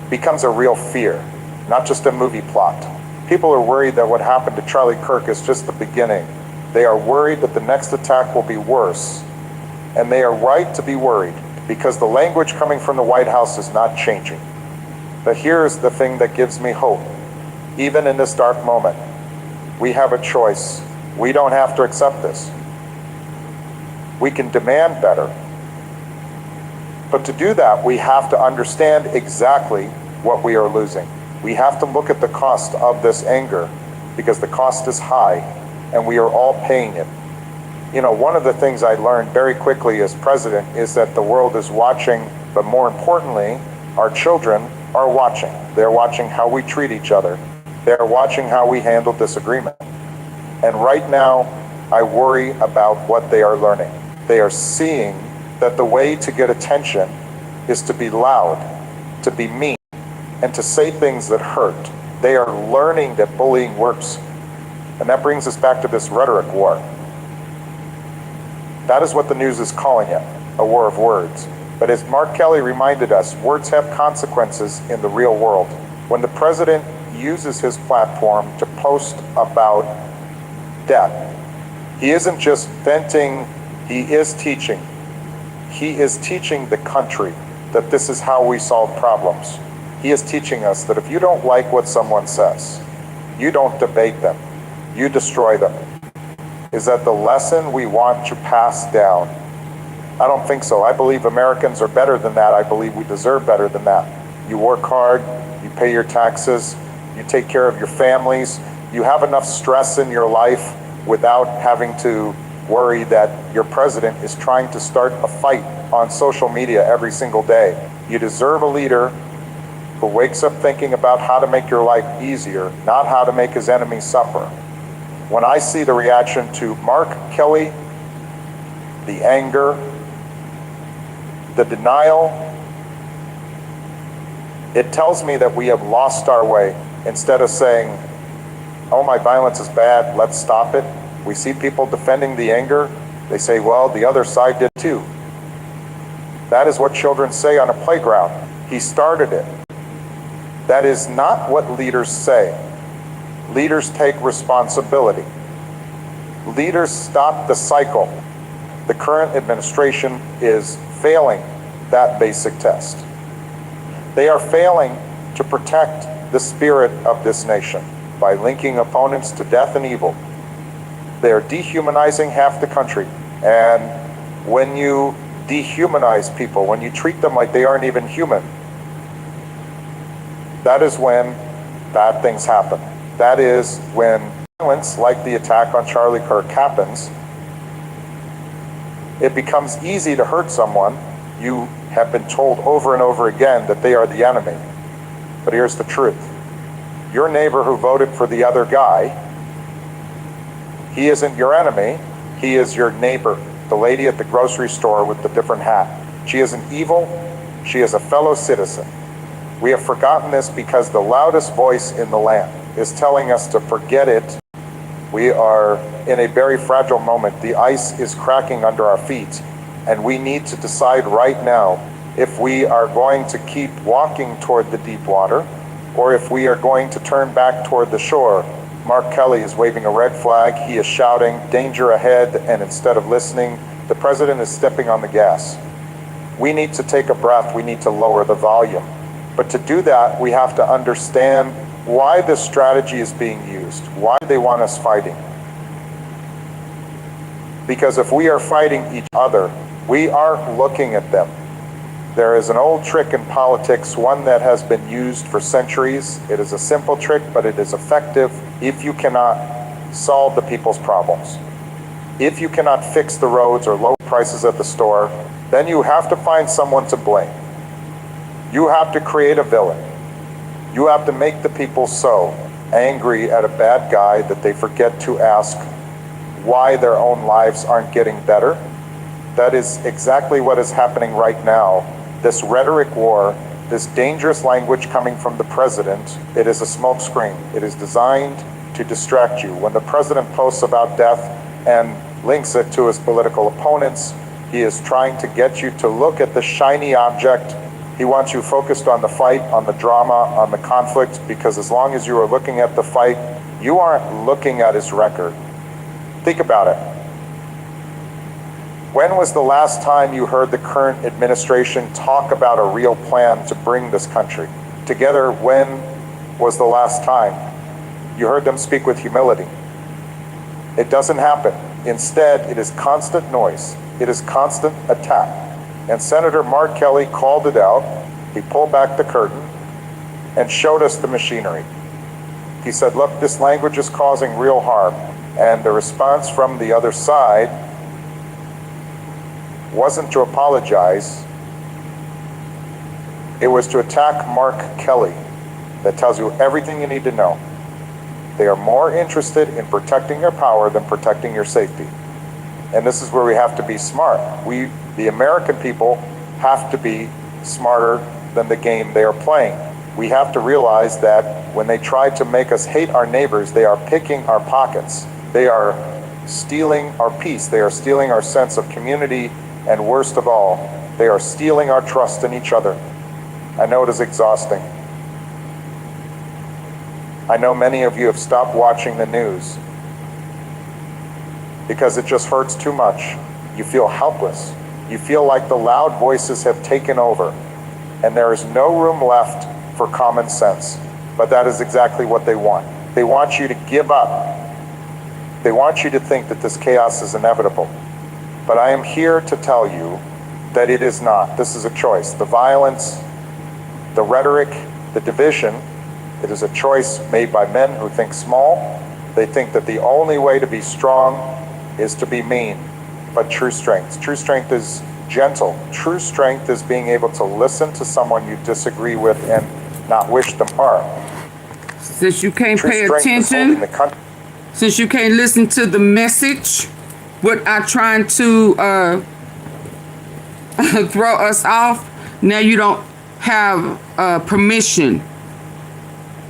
becomes a real fear, not just a movie plot. People are worried that what happened to Charlie Kirk is just the beginning. They are worried that the next attack will be worse. And they are right to be worried because the language coming from the White House is not changing. But here's the thing that gives me hope. Even in this dark moment, we have a choice. We don't have to accept this. We can demand better. But to do that, we have to understand exactly what we are losing. We have to look at the cost of this anger because the cost is high and we are all paying it. You know, one of the things I learned very quickly as president is that the world is watching, but more importantly, our children are watching. They're watching how we treat each other. They're watching how we handle disagreement. And right now, I worry about what they are learning. They are seeing that the way to get attention is to be loud, to be mean, and to say things that hurt. They are learning that bullying works. And that brings us back to this rhetoric war. That is what the news is calling it, a war of words. But as Mark Kelly reminded us, words have consequences in the real world. When the president uses his platform to post about debt. He isn't just venting, he is teaching. He is teaching the country that this is how we solve problems. He is teaching us that if you don't like what someone says, you don't debate them, you destroy them. Is that the lesson we want to pass down? I don't think so. I believe Americans are better than that. I believe we deserve better than that. You work hard, you pay your taxes, you take care of your families, you have enough stress in your life without having to worry that your president is trying to start a fight on social media every single day. You deserve a leader who wakes up thinking about how to make your life easier, not how to make his enemies suffer. When I see the reaction to Mark Kelly, the anger, the denial, it tells me that we have lost our way. Instead of saying, oh, my violence is bad, let's stop it. We see people defending the anger. They say, well, the other side did too. That is what children say on a playground. He started it. That is not what leaders say. Leaders take responsibility. Leaders stop the cycle. The current administration is failing that basic test. They are failing to protect the spirit of this nation by linking opponents to death and evil. They are dehumanizing half the country. And when you dehumanize people, when you treat them like they aren't even human, that is when bad things happen. That is when violence, like the attack on Charlie Kirk, happens. It becomes easy to hurt someone. You have been told over and over again that they are the enemy. But here's the truth. Your neighbor who voted for the other guy, he isn't your enemy, he is your neighbor. The lady at the grocery store with the different hat. She isn't evil, she is a fellow citizen. We have forgotten this because the loudest voice in the land is telling us to forget it. We are in a very fragile moment. The ice is cracking under our feet, and we need to decide right now if we are going to keep walking toward the deep water or if we are going to turn back toward the shore. Mark Kelly is waving a red flag. He is shouting, danger ahead, and instead of listening, the president is stepping on the gas. We need to take a breath. We need to lower the volume. But to do that, we have to understand why this strategy is being used, why they want us fighting. Because if we are fighting each other, we aren't looking at them. There is an old trick in politics, one that has been used for centuries. It is a simple trick, but it is effective if you cannot solve the people's problems. If you cannot fix the roads or low prices at the store, then you have to find someone to blame. You have to create a villain. You have to make the people so angry at a bad guy that they forget to ask why their own lives aren't getting better. That is exactly what is happening right now. This rhetoric war, this dangerous language coming from the president, it is a smokescreen. It is designed to distract you. When the president posts about death and links it to his political opponents, he is trying to get you to look at the shiny object. He wants you focused on the fight, on the drama, on the conflict, because as long as you are looking at the fight, you aren't looking at his record. Think about it. When was the last time you heard the current administration talk about a real plan to bring this country together? When was the last time you heard them speak with humility? It doesn't happen. Instead, it is constant noise. It is constant attack. And Senator Mark Kelly called it out. He pulled back the curtain and showed us the machinery. He said, look, this language is causing real harm. And the response from the other side wasn't to apologize. It was to attack Mark Kelly. That tells you everything you need to know. They are more interested in protecting your power than protecting your safety. And this is where we have to be smart. We, the American people, have to be smarter than the game they are playing. We have to realize that when they try to make us hate our neighbors, they are picking our pockets. They are stealing our peace. They are stealing our sense of community. And worst of all, they are stealing our trust in each other. I know it is exhausting. I know many of you have stopped watching the news. because it just hurts too much. You feel helpless. You feel like the loud voices have taken over, and there is no room left for common sense. But that is exactly what they want. They want you to give up. They want you to think that this chaos is inevitable. But I am here to tell you that it is not. This is a choice. The violence, the rhetoric, the division, it is a choice made by men who think small. They think that the only way to be strong is to be mean. But true strength is gentle. True strength is being able to listen to someone you disagree with and not wish them harm. Since you can't pay attention, since you can't listen to the message, what I'm trying to throw us off, now you don't have permission.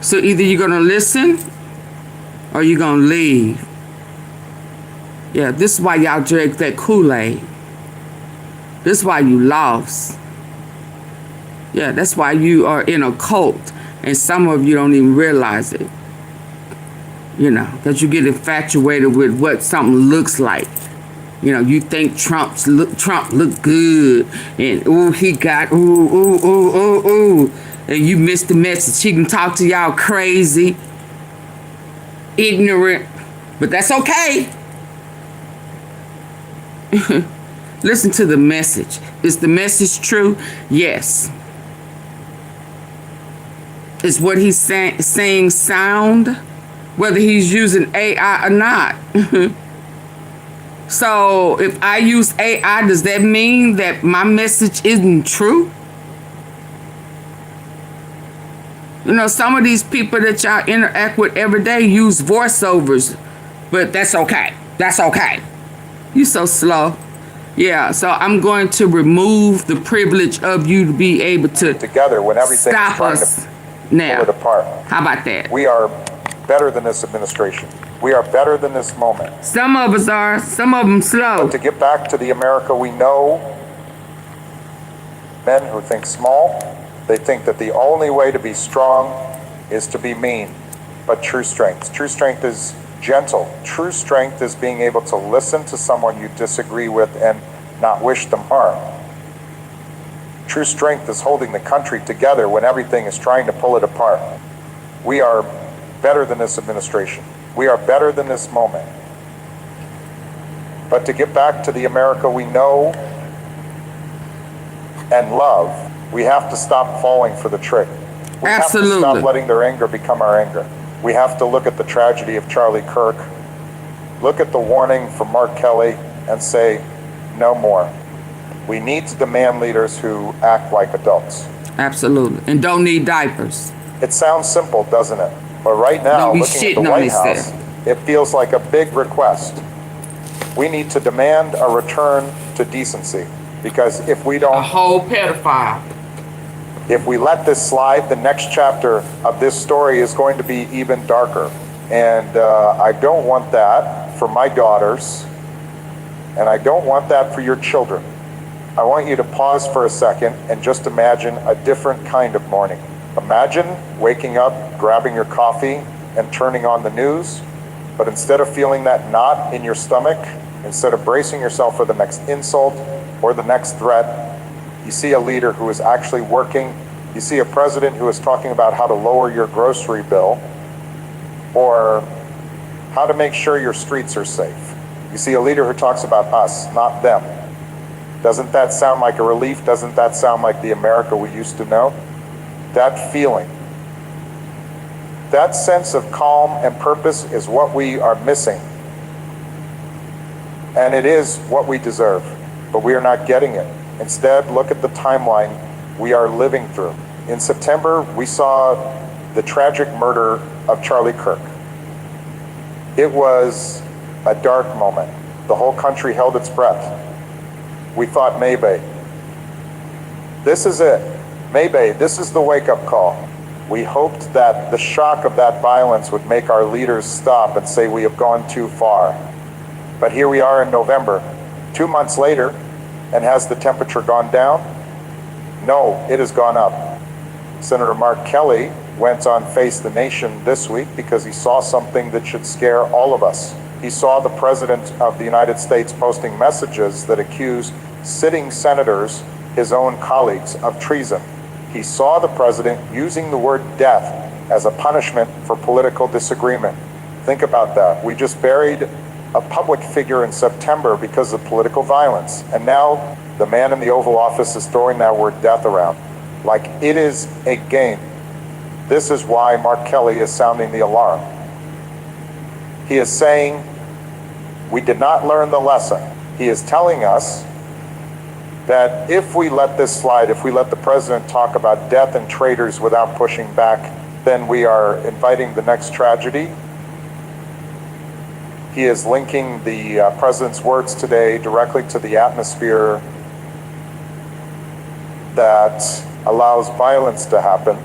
So either you're gonna listen or you're gonna leave. Yeah, this is why y'all drank that Kool-Aid. This is why you lost. Yeah, that's why you are in a cult, and some of you don't even realize it. You know, because you get infatuated with what something looks like. You know, you think Trump look good, and ooh, he got ooh, and you miss the message. He can talk to y'all crazy, ignorant, but that's okay. Listen to the message. Is the message true? Yes. Is what he's saying sound? Whether he's using AI or not. So if I use AI, does that mean that my message isn't true? You know, some of these people that y'all interact with every day use voiceovers, but that's okay. That's okay. You so slow. Yeah, so I'm going to remove the privilege of you to be able to together when everything stop is trying us to now. pull it apart. How about that? We are better than this administration. We are better than this moment. Some of us are, some of them slow. But to get back to the America we know, men who think small, they think that the only way to be strong is to be mean. But true strength is gentle. True strength is being able to listen to someone you disagree with and not wish them harm. True strength is holding the country together when everything is trying to pull it apart. We are better than this administration. We are better than this moment. But to get back to the America we know and love, we have to stop falling for the trick. We have to stop letting their anger become our anger. We have to look at the tragedy of Charlie Kirk, look at the warning from Mark Kelly, and say, no more. We need to demand leaders who act like adults. Absolutely. And don't need diapers. It sounds simple, doesn't it? But right now, looking at the White House, it feels like a big request. We need to demand a return to decency, because if we don't... A whole pedophile. If we let this slide, the next chapter of this story is going to be even darker. And I don't want that for my daughters, and I don't want that for your children. I want you to pause for a second and just imagine a different kind of morning. Imagine waking up, grabbing your coffee, and turning on the news, but instead of feeling that knot in your stomach, instead of bracing yourself for the next insult or the next threat, you see a leader who is actually working. You see a president who is talking about how to lower your grocery bill or how to make sure your streets are safe. You see a leader who talks about us, not them. Doesn't that sound like a relief? Doesn't that sound like the America we used to know? That feeling, that sense of calm and purpose is what we are missing. And it is what we deserve, but we are not getting it. Instead, look at the timeline we are living through. In September, we saw the tragic murder of Charlie Kirk. It was a dark moment. The whole country held its breath. We thought maybe. This is it. Maybe this is the wake-up call. We hoped that the shock of that violence would make our leaders stop and say we have gone too far. But here we are in November, 2 months later, and has the temperature gone down? No, it has gone up. Senator Mark Kelly went on Face the Nation this week because he saw something that should scare all of us. He saw the President of the United States posting messages that accused sitting senators, his own colleagues, of treason. He saw the President using the word death as a punishment for political disagreement. Think about that. We just buried a public figure in September because of political violence. And now the man in the Oval Office is throwing that word death around like it is a game. This is why Mark Kelly is sounding the alarm. He is saying, we did not learn the lesson. He is telling us that if we let this slide, if we let the president talk about death and traitors without pushing back, then we are inviting the next tragedy. He is linking the president's words today directly to the atmosphere that allows violence to happen.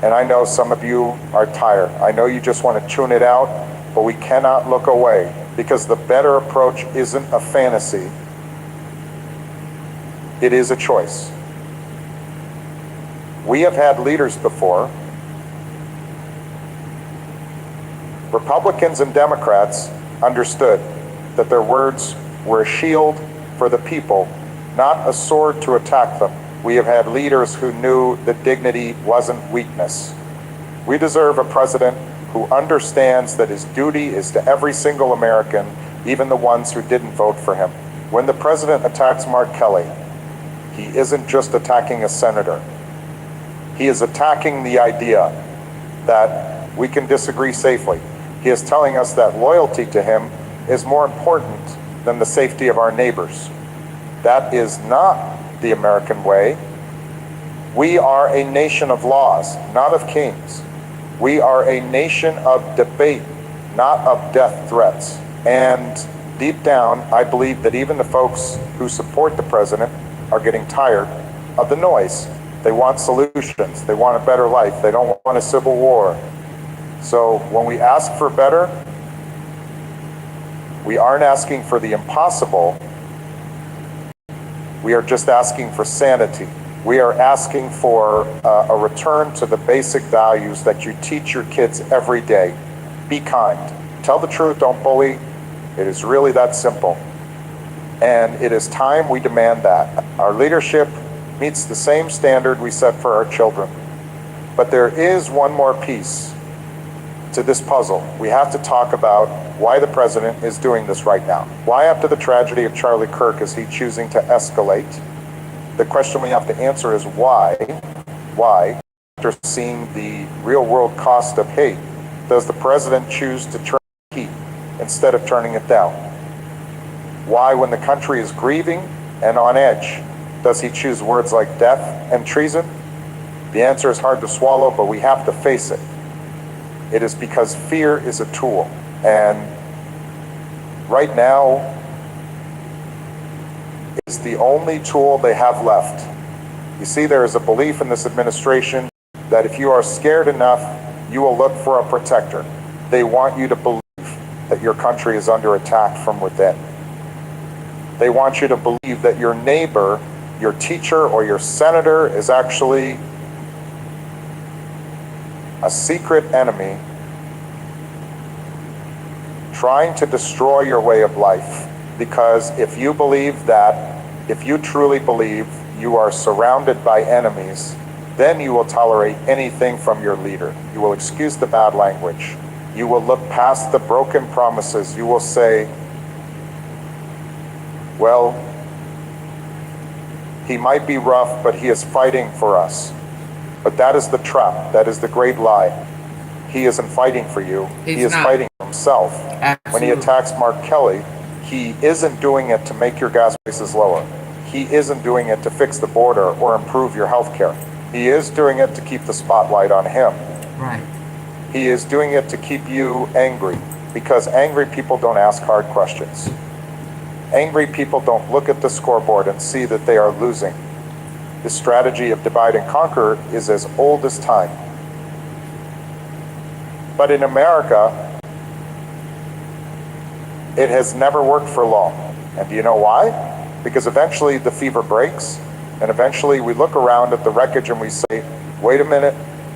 And I know some of you are tired. I know you just want to tune it out, but we cannot look away because the better approach isn't a fantasy. It is a choice. We have had leaders before, Republicans and Democrats understood that their words were a shield for the people, not a sword to attack them. We have had leaders who knew that dignity wasn't weakness. We deserve a president who understands that his duty is to every single American, even the ones who didn't vote for him. When the president attacks Mark Kelly, he isn't just attacking a senator. He is attacking the idea that we can disagree safely. He is telling us that loyalty to him is more important than the safety of our neighbors. That is not the American way. We are a nation of laws, not of kings. We are a nation of debate, not of death threats. And deep down, I believe that even the folks who support the president are getting tired of the noise. They want solutions. They want a better life. They don't want a civil war. So when we ask for better, we aren't asking for the impossible. We are just asking for sanity. We are asking for a return to the basic values that you teach your kids every day. Be kind. Tell the truth, don't bully. It is really that simple. And it is time we demand that. Our leadership meets the same standard we set for our children. But there is one more piece to this puzzle. We have to talk about why the president is doing this right now. Why after the tragedy of Charlie Kirk is he choosing to escalate? The question we have to answer is why, after seeing the real world cost of hate, does the president choose to turn the heat instead of turning it down? Why, when the country is grieving and on edge, does he choose words like death and treason? The answer is hard to swallow, but we have to face it. It is because fear is a tool. And right now is the only tool they have left. You see, there is a belief in this administration that if you are scared enough, you will look for a protector. They want you to believe that your country is under attack from within. They want you to believe that your neighbor, your teacher, or your senator is actually a secret enemy trying to destroy your way of life. Because if you believe that, if you truly believe you are surrounded by enemies, then you will tolerate anything from your leader. You will excuse the bad language. You will look past the broken promises. You will say, well, he might be rough, but he is fighting for us. But that is the trap. That is the great lie. He isn't fighting for you. He is fighting for himself. Absolutely. When he attacks Mark Kelly, he isn't doing it to make your gas prices lower. He isn't doing it to fix the border or improve your health care. He is doing it to keep the spotlight on him. Right. He is doing it to keep you angry, because angry people don't ask hard questions. Angry people don't look at the scoreboard and see that they are losing. The strategy of divide and conquer is as old as time. But in America, it has never worked for long. And do you know why? Because eventually the fever breaks, and eventually we look around at the wreckage and we say, wait a minute,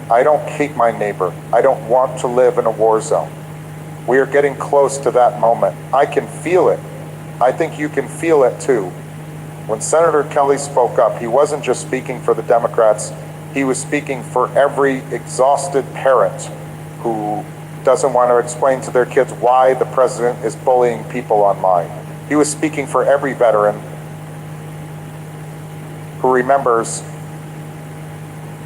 I don't hate my neighbor. I don't want to live in a war zone. We are getting close to that moment. I can feel it. I think you can feel it too. When Senator Kelly spoke up, he wasn't just speaking for the Democrats, he was speaking for every exhausted parent who doesn't want to explain to their kids why the president is bullying people online. He was speaking for every veteran who remembers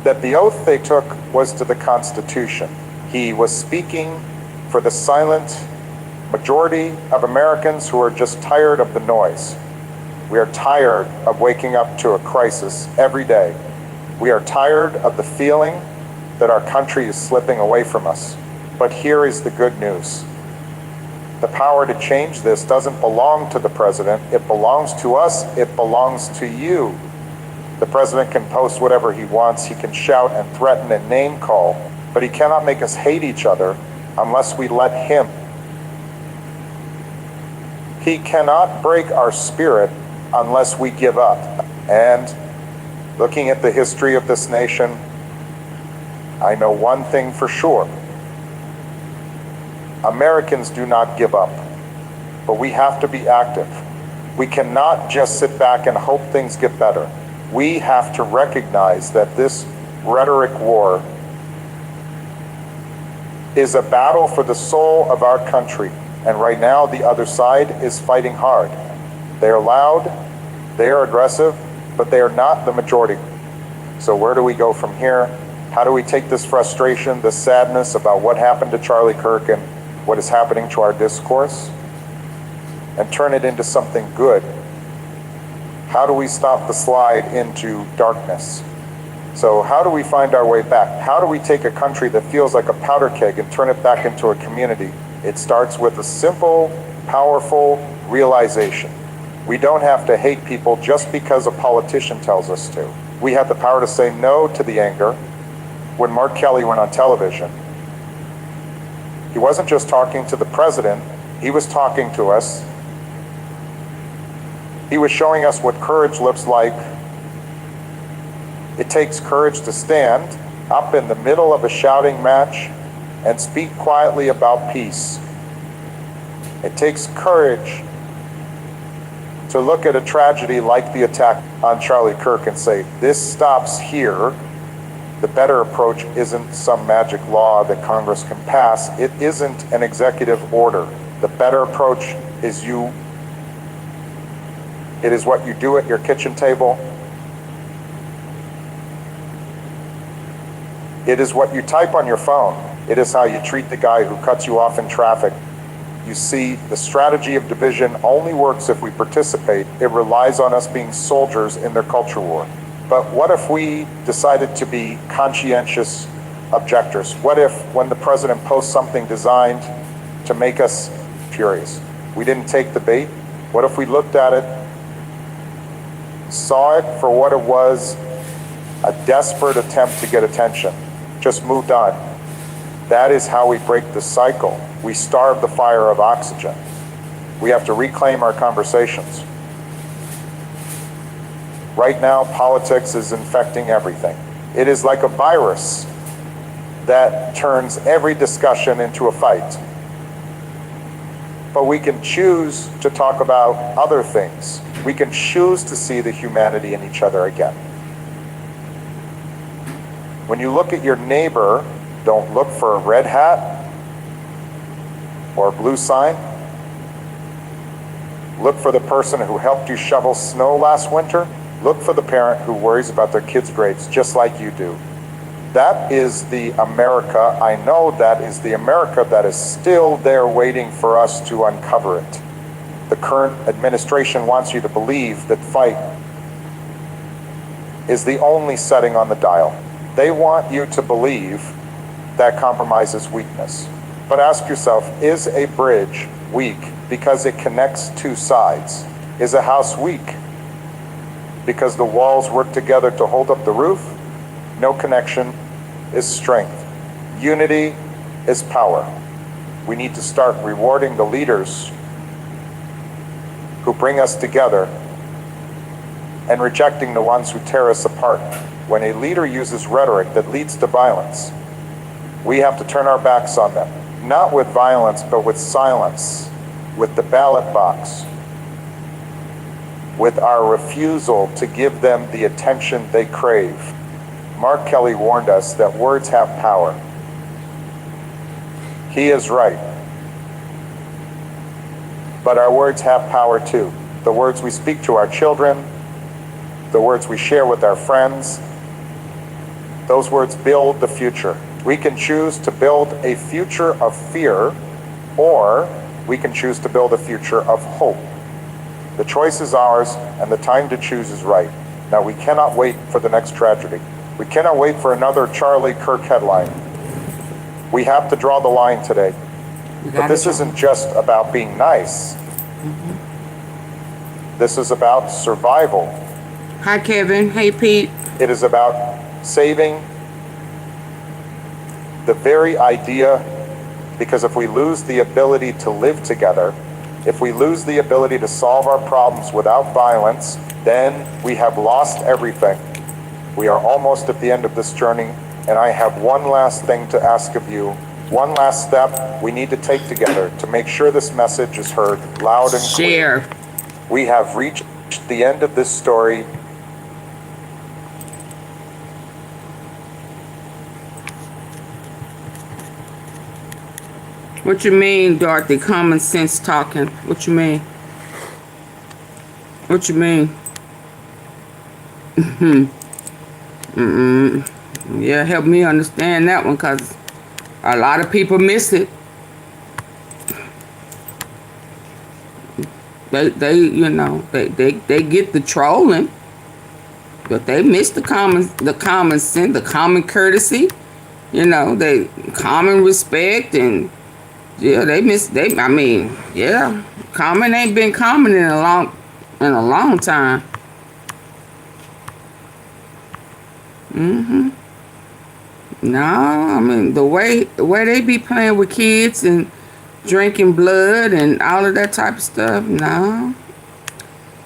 that the oath they took was to the Constitution. He was speaking for the silent majority of Americans who are just tired of the noise. We are tired of waking up to a crisis every day. We are tired of the feeling that our country is slipping away from us. But here is the good news. The power to change this doesn't belong to the president. It belongs to us. It belongs to you. The president can post whatever he wants. He can shout and threaten and name call, but he cannot make us hate each other unless we let him. He cannot break our spirit unless we give up. And looking at the history of this nation, I know one thing for sure. Americans do not give up, but we have to be active. We cannot just sit back and hope things get better. We have to recognize that this rhetoric war is a battle for the soul of our country. And right now, the other side is fighting hard. They are loud, they are aggressive, but they are not the majority. So where do we go from here? How do we take this frustration, this sadness about what happened to Charlie Kirk and what is happening to our discourse and turn it into something good? How do we stop the slide into darkness? So how do we find our way back? How do we take a country that feels like a powder keg and turn it back into a community? It starts with a simple, powerful realization. We don't have to hate people just because a politician tells us to. We have the power to say no to the anger. When Mark Kelly went on television, he wasn't just talking to the president, he was talking to us. He was showing us what courage looks like. It takes courage to stand up in the middle of a shouting match and speak quietly about peace. It takes courage to look at a tragedy like the attack on Charlie Kirk and say, this stops here. The better approach isn't some magic law that Congress can pass. It isn't an executive order. The better approach is you. It is what you do at your kitchen table. It is what you type on your phone. It is how you treat the guy who cuts you off in traffic. You see, the strategy of division only works if we participate. It relies on us being soldiers in their culture war. But what if we decided to be conscientious objectors? What if, when the president posts something designed to make us furious, we didn't take the bait? What if we looked at it, saw it for what it was, a desperate attempt to get attention, just moved on? That is how we break the cycle. We starve the fire of oxygen. We have to reclaim our conversations. Right now, politics is infecting everything. It is like a virus that turns every discussion into a fight. But we can choose to talk about other things. We can choose to see the humanity in each other again. When you look at your neighbor, don't look for a red hat or a blue sign. Look for the person who helped you shovel snow last winter. Look for the parent who worries about their kids' grades just like you do. That is the America, I know that is the America that is still there waiting for us to uncover it. The current administration wants you to believe that fight is the only setting on the dial. They want you to believe that compromise is weakness. But ask yourself, is a bridge weak because it connects two sides? Is a house weak because the walls work together to hold up the roof? No connection is strength. Unity is power. We need to start rewarding the leaders who bring us together and rejecting the ones who tear us apart. When a leader uses rhetoric that leads to violence, we have to turn our backs on them. not with violence, but with silence, with the ballot box, with our refusal to give them the attention they crave. Mark Kelly warned us that words have power. He is right. But our words have power too. The words we speak to our children, the words we share with our friends, those words build the future. We can choose to build a future of fear, or we can choose to build a future of hope. The choice is ours, and the time to choose is right. Now, we cannot wait for the next tragedy. We cannot wait for another Charlie Kirk headline. We have to draw the line today. But this isn't just about being nice. This is about survival. Hi, Kevin. Hey, Pete. It is about saving the very idea, because if we lose the ability to live together, if we lose the ability to solve our problems without violence, then we have lost everything. We are almost at the end of this journey, and I have one last thing to ask of you. One last step we need to take together to make sure this message is heard loud and clear. We have reached the end of this story. What you mean, Dorothy? Common sense talking. What you mean? What you mean? Yeah, help me understand that one, because a lot of people miss it. They you know, they get the trolling, but they miss the common sense, the common courtesy, you know, they common respect, and yeah, I mean, yeah, common ain't been common in a long time. No, I mean, the way they be playing with kids and drinking blood and all of that type of stuff, no.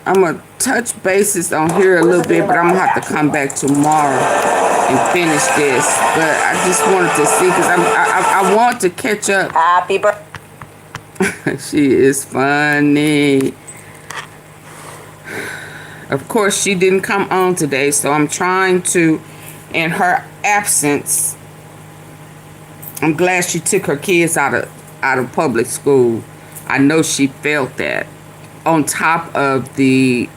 I'm going to touch bases on here a little bit, but I'm going to have to come back tomorrow and finish this. But I just wanted to see, because I want to catch up. Happy birthday. She is funny. Of course, she didn't come on today, so I'm trying to, in her absence, I'm glad she took her kids out of public school. I know she felt that. On top of the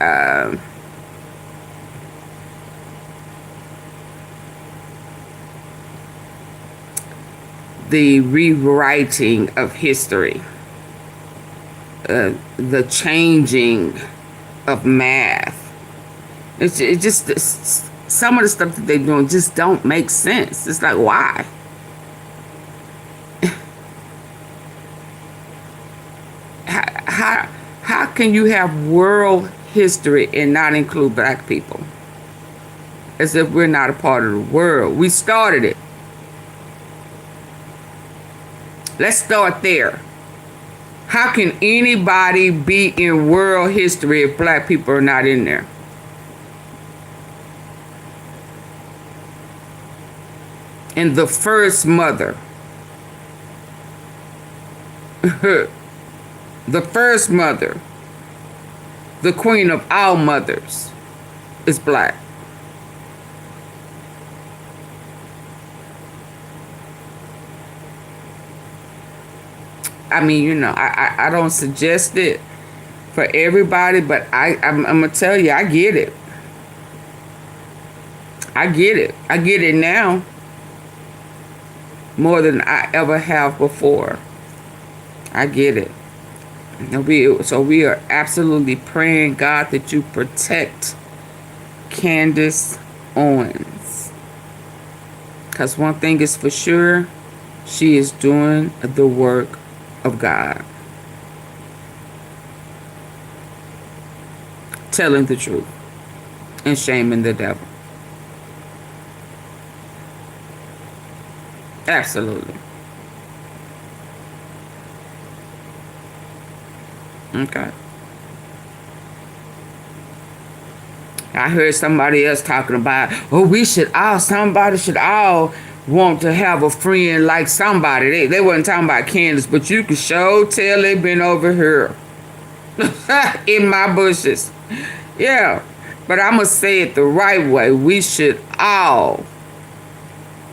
rewriting of history, the changing of math. It just some of the stuff that they're doing just don't make sense. It's like, why? How can you have world history and not include black people? As if we're not a part of the world. We started it. Let's start there. How can anybody be in world history if black people are not in there? And the first mother. The first mother, the queen of all mothers, is black. I mean, you know, I don't suggest it for everybody, but I'm going to tell you, I get it. I get it. I get it now more than I ever have before. I get it. So we are absolutely praying, God, that you protect Candace Owens. Because one thing is for sure, she is doing the work of God. Telling the truth and shaming the devil. Absolutely. Okay. I heard somebody else talking about, oh, somebody should all want to have a friend like somebody. They wasn't talking about Candace, but you can sure tell they been over here in my bushes. Yeah, but I'm going to say it the right way. We should all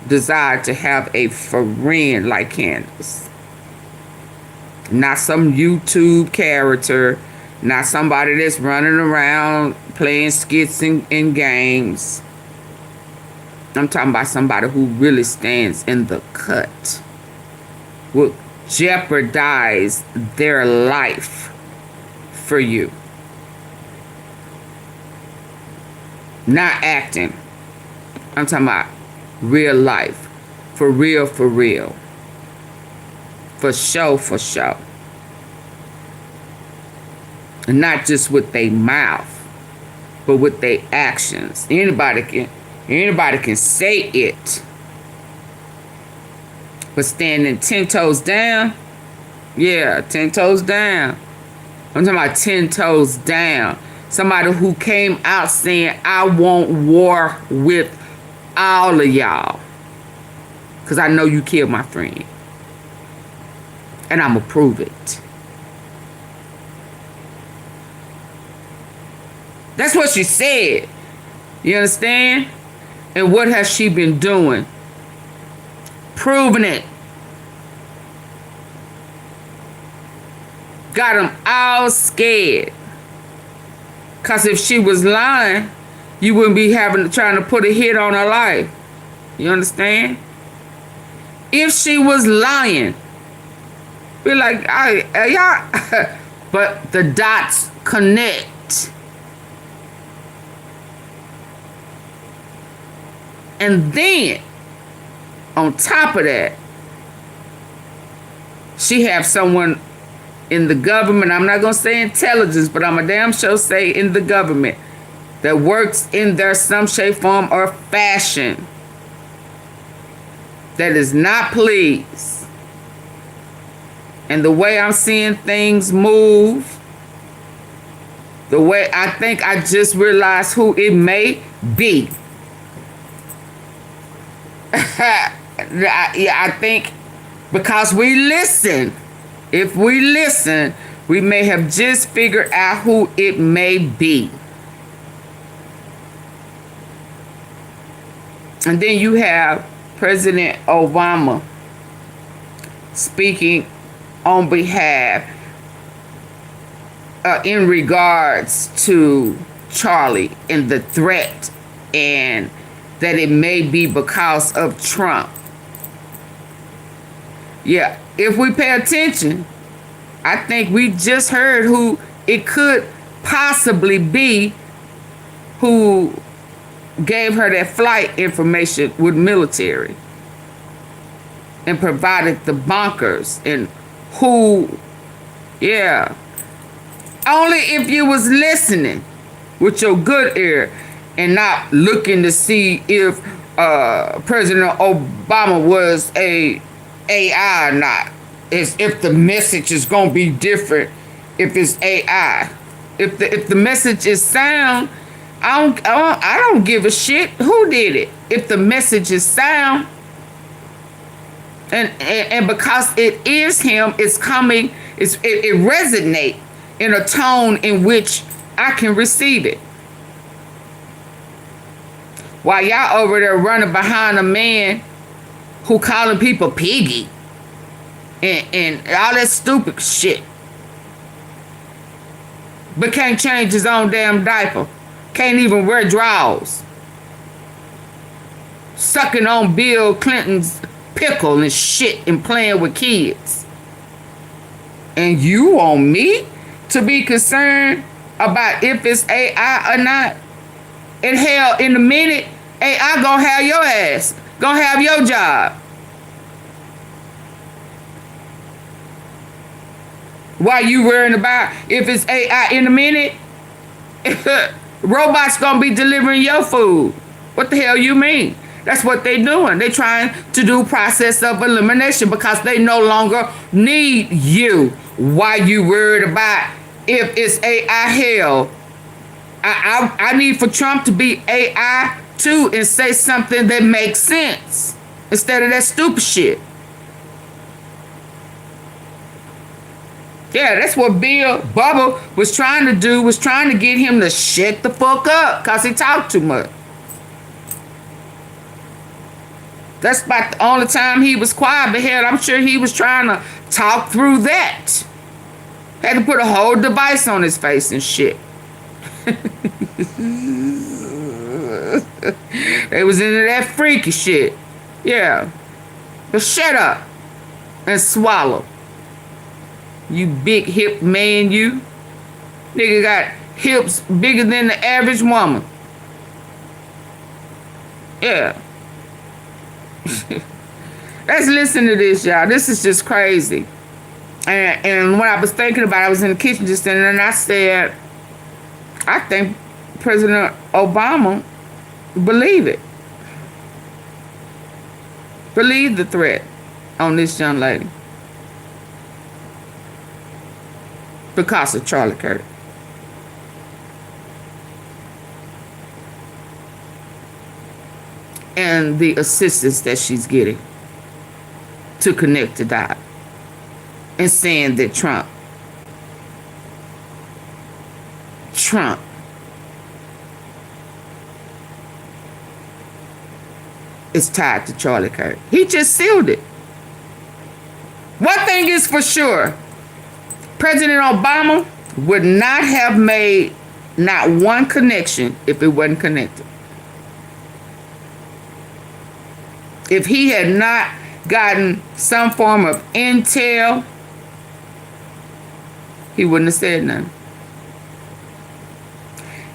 desire to have a friend like Candace. Not some YouTube character, not somebody that's running around playing skits and games. I'm talking about somebody who really stands in the cut, will jeopardize their life for you. Not acting. I'm talking about real life. For real, for real. For show, for show. And not just with their mouth, but with their actions. Anybody can say it. But standing 10 toes down, yeah, 10 toes down. I'm talking about 10 toes down. Somebody who came out saying, I want war with all of y'all. Because I know you killed my friend. And I'm going to prove it. That's what she said. You understand? And what has she been doing? Proving it. Got them all scared. Because if she was lying, you wouldn't be trying to put a hit on her life. You understand? If she was lying, be like, y'all. But the dots connect. And then, on top of that, she have someone in the government, I'm not going to say intelligence, but I'm a damn sure say in the government, that works in their some shape, form, or fashion, that is not pleased. And the way I'm seeing things move, the way I think I just realized who it may be. Yeah, I think because we listen, if we listen, we may have just figured out who it may be. And then you have President Obama speaking on behalf in regards to Charlie and the threat, and that it may be because of Trump. Yeah, if we pay attention, I think we just heard who it could possibly be who gave her that flight information with military and provided the bunkers and who, yeah. Only if you was listening with your good ear and not looking to see if President Obama was a AI or not. Is if the message is gonna be different if it's AI. If the message is sound, I don't give a shit who did it. If the message is sound, and because it is him, it's coming. It resonates in a tone in which I can receive it. While y'all over there running behind a man who calling people piggy and all that stupid shit, but can't change his own damn diaper, can't even wear drawers, sucking on Bill Clinton's pickle and shit and playing with kids. And you want me to be concerned about if it's AI or not? And hell, in a minute, AI gonna have your ass, gonna have your job. Why you worrying about if it's AI in a minute? Robots gonna be delivering your food. What the hell you mean? That's what they doing. They trying to do process of elimination because they no longer need you. Why you worried about if it's AI? Hell, I need for Trump to be AI too and say something that makes sense. instead of that stupid shit. Yeah, that's what Bill Bubba was trying to do, was trying to get him to shut the fuck up because he talked too much. That's about the only time he was quiet, but hell, I'm sure he was trying to talk through that. Had to put a whole device on his face and shit. They was into that freaky shit. Yeah. But shut up and swallow. You big hip man, you. Nigga got hips bigger than the average woman. Yeah. Let's listen to this, y'all. This is just crazy. And when I was thinking about it, I was in the kitchen just then, and I said, I think President Obama believed it. Believe the threat on this young lady. Because of Charlie Kirk. And the assistance that she's getting to connect the dot. And saying that Trump is tied to Charlie Kirk. He just sealed it. One thing is for sure. President Obama would not have made not one connection if it wasn't connected. If he had not gotten some form of intel, he wouldn't have said nothing.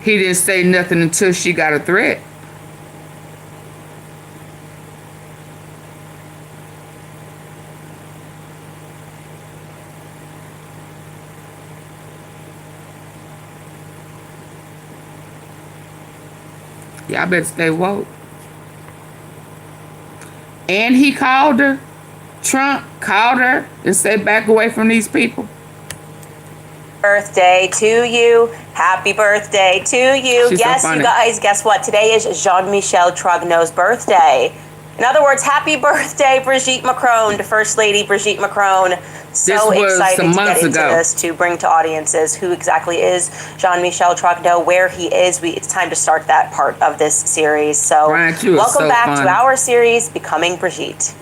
He didn't say nothing until she got a threat. Y'all better stay woke. And he called her. Trump called her and said, back away from these people. Birthday to you. Happy birthday to you. She's yes, so you guys, guess what? Today is Jean-Michel Trogneu's birthday. In other words, happy birthday, Brigitte Macron, to First Lady Brigitte Macron. So excited to get into this, to bring to audiences who exactly is Jean-Michel Trogneux, where he is. It's time to start that part of this series. So welcome back to our series, Becoming Brigitte.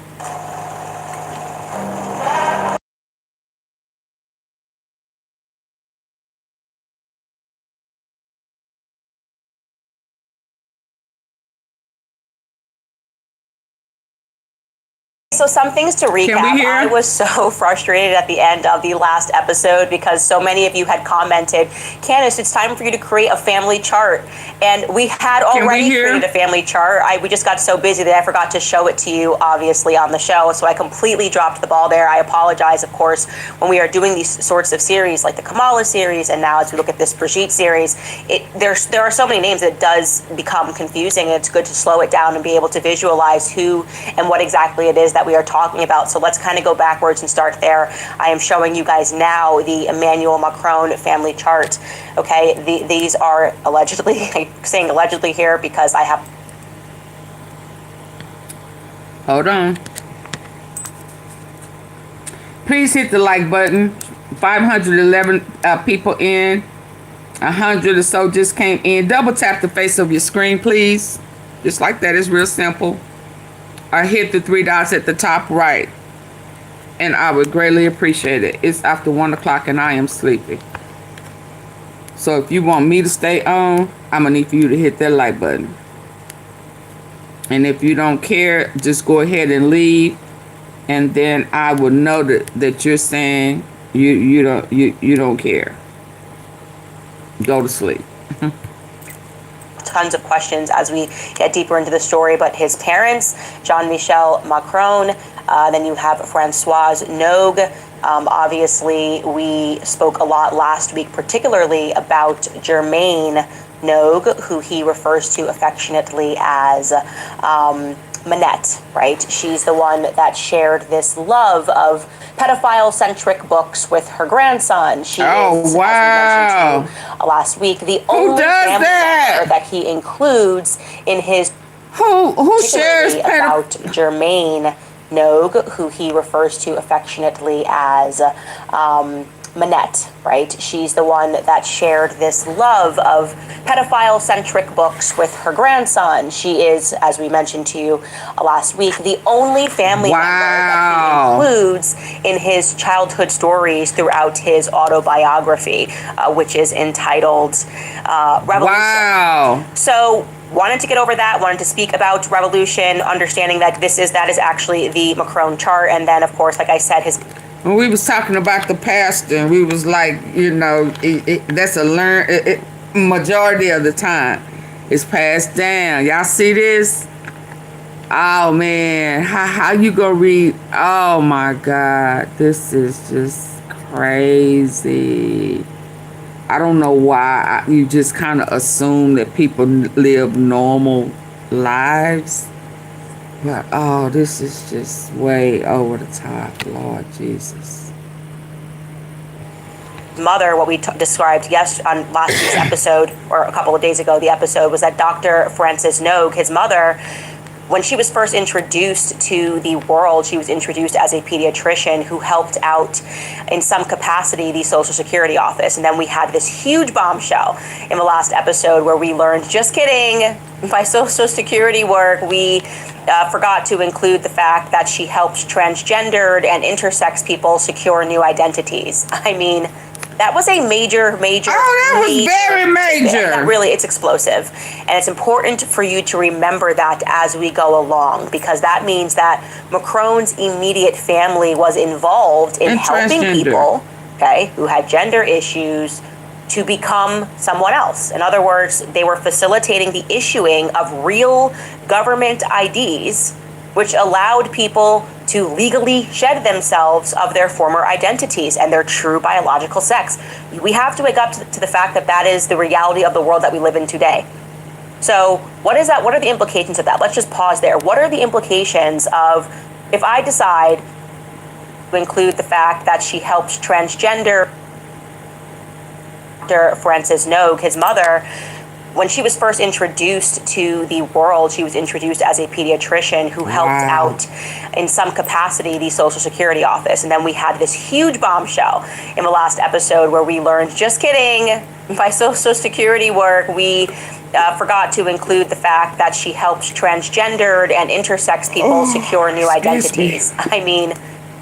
So some things to recap. I was so frustrated at the end of the last episode because so many of you had commented, Candace, it's time for you to create a family chart. And we had already created a family chart. We just got so busy that I forgot to show it to you, obviously, on the show. So I completely dropped the ball there. I apologize, of course, when we are doing these sorts of series like the Kamala series, and now as we look at this Brigitte series, there are so many names that it does become confusing, and it's good to slow it down and be able to visualize who and what exactly it is that we are talking about. So let's kind of go backwards and start there. I am showing you guys now the Emmanuel Macron family chart. Okay, these are allegedly, I'm saying allegedly here because I have. Hold on. Please hit the like button. 511 people in. 100 or so just came in. Double tap the face of your screen, please. Just like that. It's real simple. Or hit the three dots at the top right. And I would greatly appreciate it. It's after 1 o'clock and I am sleepy. So if you want me to stay on, I'm going to need for you to hit that like button. And if you don't care, just go ahead and leave. And then I will know that you're saying you don't care. Go to sleep. Tons of questions as we get deeper into the story, but his parents, Jean-Michel Macron, then you have Françoise Nogue. Obviously, we spoke a lot last week, particularly about Germaine Nogue, who he refers to affectionately as Manette, right? She's the one that shared this love of pedophile-centric books with her grandson. She is, as we mentioned to you last week, the only family member that he includes in his Who shares about Jermaine Nogue, who he refers to affectionately as Manette, right? She's the one that shared this love of pedophile-centric books with her grandson. She is, as we mentioned to you last week, the only family member that he includes in his childhood stories throughout his autobiography, which is entitled Revolution. Wow. So wanted to get over that, wanted to speak about revolution, understanding that that is actually the Macron chart. And then, of course, like I said, his... When we was talking about the pastor, and we was like, you know, that's a majority of the time it's passed down. Y'all see this? Oh man, how you gonna read? Oh my God, this is just crazy. I don't know why you just kind of assume that people live normal lives. But, oh, this is just way over the top, Lord Jesus. Mother, what we described on last week's episode, or a couple of days ago, the episode was that Dr. Frances Nogue, his mother, when she was first introduced to the world, she was introduced as a pediatrician who helped out in some capacity the Social Security office. And then we had this huge bombshell in the last episode where we learned, just kidding, by Social Security work, we forgot to include the fact that she helps transgendered and intersex people secure new identities. I mean, that was a major. Oh, that was very major. That really, it's explosive. And it's important for you to remember that as we go along, because that means that Macron's immediate family was involved in helping people, okay, who had gender issues to become someone else. In other words, they were facilitating the issuing of real government IDs, which allowed people to legally shed themselves of their former identities and their true biological sex. We have to wake up to the fact that that is the reality of the world that we live in today. So what is that? What are the implications of that? Let's just pause there. What are the implications of if I decide to include the fact that she helps transgender Dr. Frances Nogue, his mother, when she was first introduced to the world, she was introduced as a pediatrician who helped out in some capacity the Social Security office. And then we had this huge bombshell in the last episode where we learned, just kidding, by Social Security work, we forgot to include the fact that she helps transgendered and intersex people secure new identities. I mean,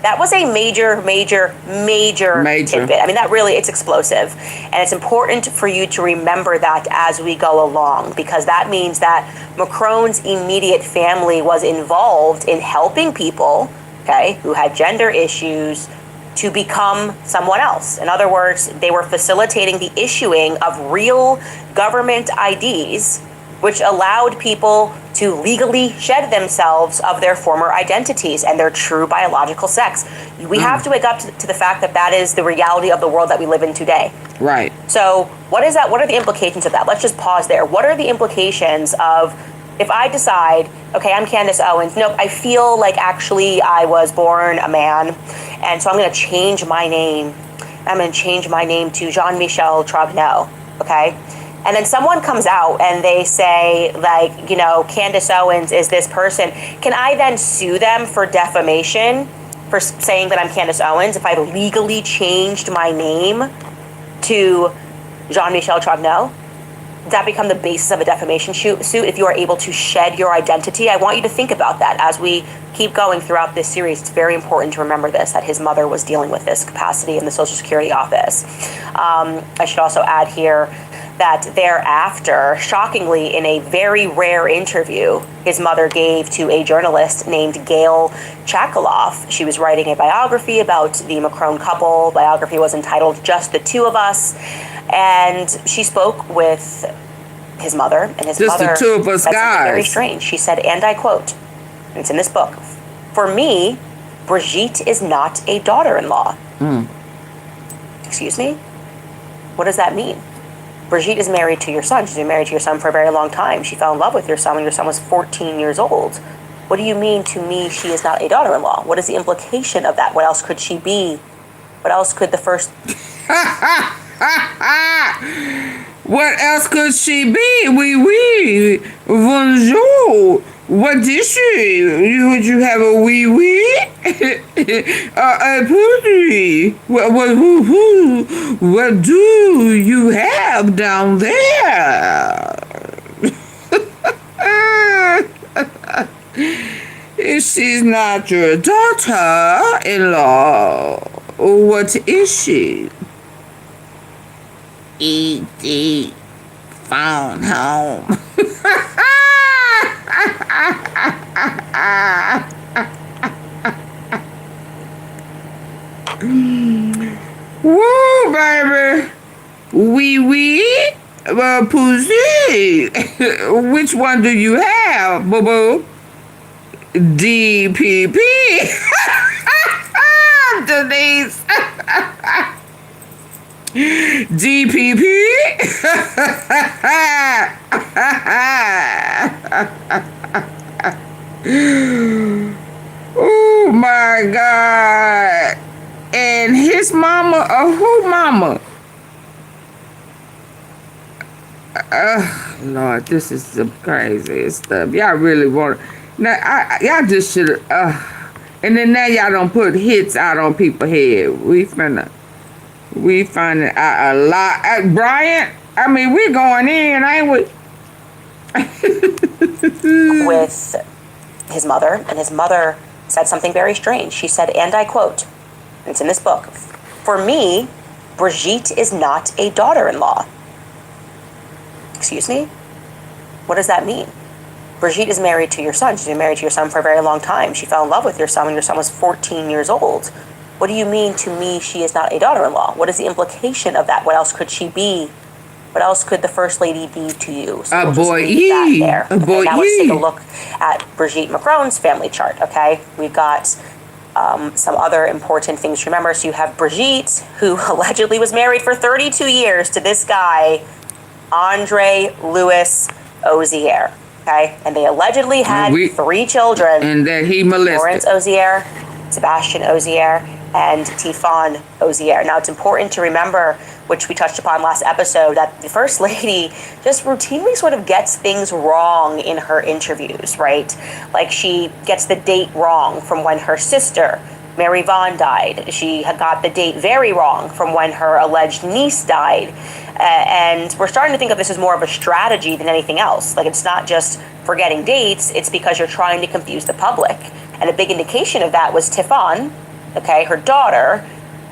that was a major tidbit. I mean, that really, it's explosive. And it's important for you to remember that as we go along, because that means that Macron's immediate family was involved in helping people, okay, who had gender issues to become someone else. In other words, they were facilitating the issuing of real government IDs, which allowed people to legally shed themselves of their former identities and their true biological sex. We have to wake up to the fact that that is the reality of the world that we live in today. Right. So what is that? What are the implications of that? Let's just pause there. What are the implications of if I decide, okay, I'm Candace Owens, nope, I feel like actually I was born a man, and so I'm going to change my name. I'm going to change my name to Jean-Michel Trogneau, okay? And then someone comes out and they say, like, you know, Candace Owens is this person. Can I then sue them for defamation for saying that I'm Candace Owens if I legally changed my name to Jean-Michel Trogneau? Does that become the basis of a defamation suit if you are able to shed your identity? I want you to think about that as we keep going throughout this series. It's very important to remember this, that his mother was dealing with this capacity in the Social Security office. I should also add here that thereafter, shockingly, in a very rare interview his mother gave to a journalist named Gail Chakaloff, she was writing a biography about the Macron couple. Biography was entitled Just the Two of Us. And she spoke with his mother, and his just mother the two of us said guys. something very strange. She said, and I quote, and it's in this book, "For me, Brigitte is not a daughter-in-law." Excuse me? What does that mean? Brigitte is married to your son. She's been married to your son for a very long time. She fell in love with your son when your son was 14 years old. What do you mean, to me, she is not a daughter-in-law? What is the implication of that? What else could she be? What else could the first... What else could she be? Oui. Bonjour. What did she? Would you have a wee wee? A pussy? What do you have down there? She's not your daughter-in-law. What is she? E.T. found home. Woo, baby. Wee, pussy. Which one do you have, boo-boo? DPP. Denise. DPP. Oh my God. And his mama, who mama? Lord, this is some crazy stuff. Y'all really want now? Y'all just should. And then now y'all don't put hits out on people's head. We finding out a lot. Brian, I mean, we going in, ain't we? With his mother, and his mother said something very strange. She said, and I quote, and it's in this book, "For me, Brigitte is not a daughter-in-law." Excuse me? What does that mean? Brigitte is married to your son. She's been married to your son for a very long time. She fell in love with your son when your son was 14 years old. What do you mean, to me, she is not a daughter-in-law? What is the implication of that? What else could she be? What else could the First Lady be to you? So we'll just leave that there. Okay, now let's take a look at Brigitte Macron's family chart, okay? We've got some other important things to remember. So you have Brigitte, who allegedly was married for 32 years to this guy, Andre Louis Ozier, okay? And they allegedly had 3 children. And that he molested. Florence Ozier, Sebastian Ozier, and Tifon Ozier. Now, it's important to remember, which we touched upon last episode, that the First Lady just routinely sort of gets things wrong in her interviews, right? Like, she gets the date wrong from when her sister, Mary Vaughn, died. She had got the date very wrong from when her alleged niece died. And we're starting to think of this as more of a strategy than anything else. Like, it's not just forgetting dates, it's because you're trying to confuse the public. And a big indication of that was Tifon, okay, her daughter,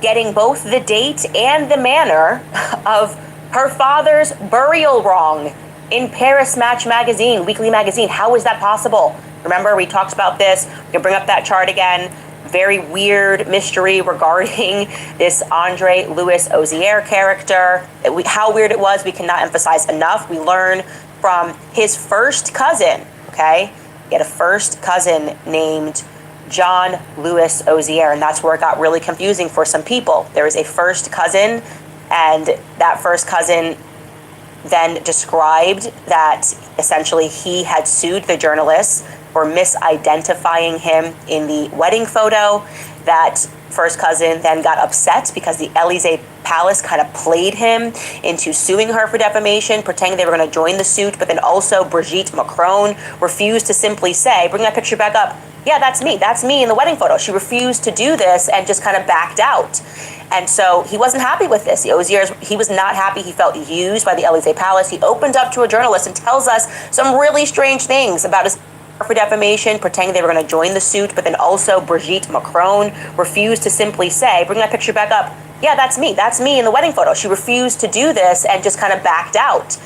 getting both the date and the manner of her father's burial wrong in Paris Match magazine, weekly magazine. How is that possible? Remember, we talked about this. We can bring up that chart again. Very weird mystery regarding this Andre Louis Ozier character. How weird it was, we cannot emphasize enough. We learn from his first cousin, okay? He had a first cousin named John Louis Ozier, and that's where it got really confusing for some people. There is a first cousin, and that first cousin then described that essentially he had sued the journalists for misidentifying him in the wedding photo. That first cousin then got upset because the Élysée Palace kind of played him into suing her for defamation, pretending they were going to join the suit, but then also Brigitte Macron refused to simply say, bring that picture back up, yeah, that's me in the wedding photo. She refused to do this and just kind of backed out. And so he wasn't happy with this. The Oziers, he was not happy. He felt used by the Élysée Palace. He opened up to a journalist and tells us some really strange things about his for defamation, pretending they were going to join the suit, but then also Brigitte Macron refused to simply say, bring that picture back up, yeah, that's me in the wedding photo. She refused to do this and just kind of backed out.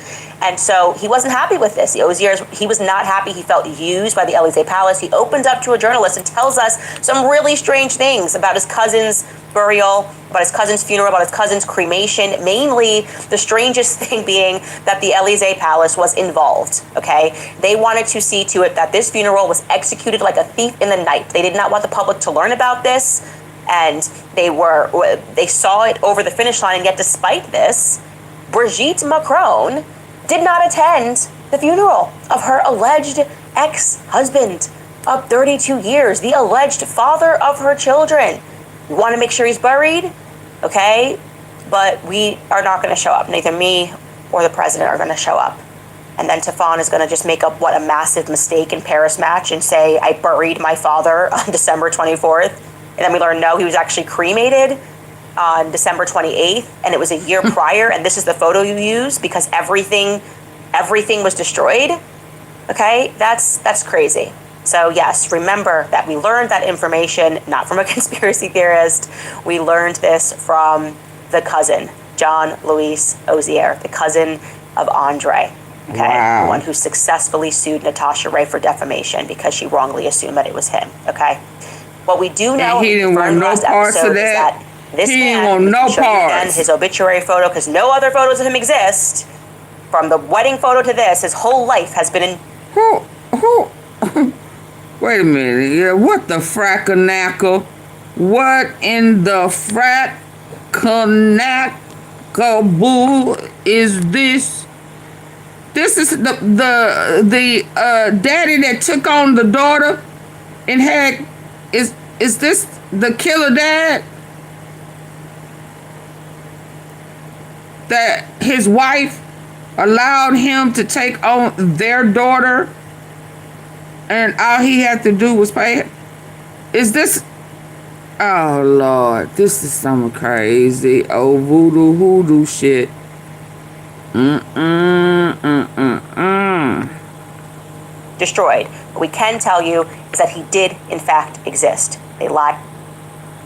And so he wasn't happy with this. The Oziers, he was not happy. He felt used by the Élysée Palace. He opened up to a journalist and tells us some really strange things about his cousin's burial, about his cousin's funeral, about his cousin's cremation. Mainly, the strangest thing being that the Élysée Palace was involved, okay? They wanted to see to it that this funeral was executed like a thief in the night. They did not want the public to learn about this, and they saw it over the finish line, and yet despite this, Brigitte Macron did not attend the funeral of her alleged ex-husband of 32 years, the alleged father of her children. We want to make sure he's buried, okay? But we are not going to show up. Neither me or the president are going to show up. And then Tefon is going to just make up a massive mistake in Paris Match and say, I buried my father on December 24th. And then we learn, no, he was actually cremated on December 28th. And it was a year prior. And this is the photo you use because everything was destroyed. Okay, that's crazy. So yes, remember that we learned that information, not from a conspiracy theorist. We learned this from the cousin, John Luis Ozier, the cousin of Andre. Okay, Wow. the one who successfully sued Natasha Ray for defamation because she wrongly assumed that it was him. Okay, what we do know, And he didn't want confirmed no last parts of episode, is that. this He man, didn't want we no can show you again parts. his obituary photo because no other photos of him exist. From the wedding photo to this, his whole life has been in. Who? Wait a minute. Yeah, what the frackanakle? What in the frackanakaboo is this? This is the daddy that took on the daughter and had is this the killer dad? That his wife allowed him to take on their daughter and all he had to do was pay her? Is this... Oh, Lord. This is some crazy old voodoo hoodoo shit. Destroyed. What we can tell you is that he did, in fact, exist. They lied.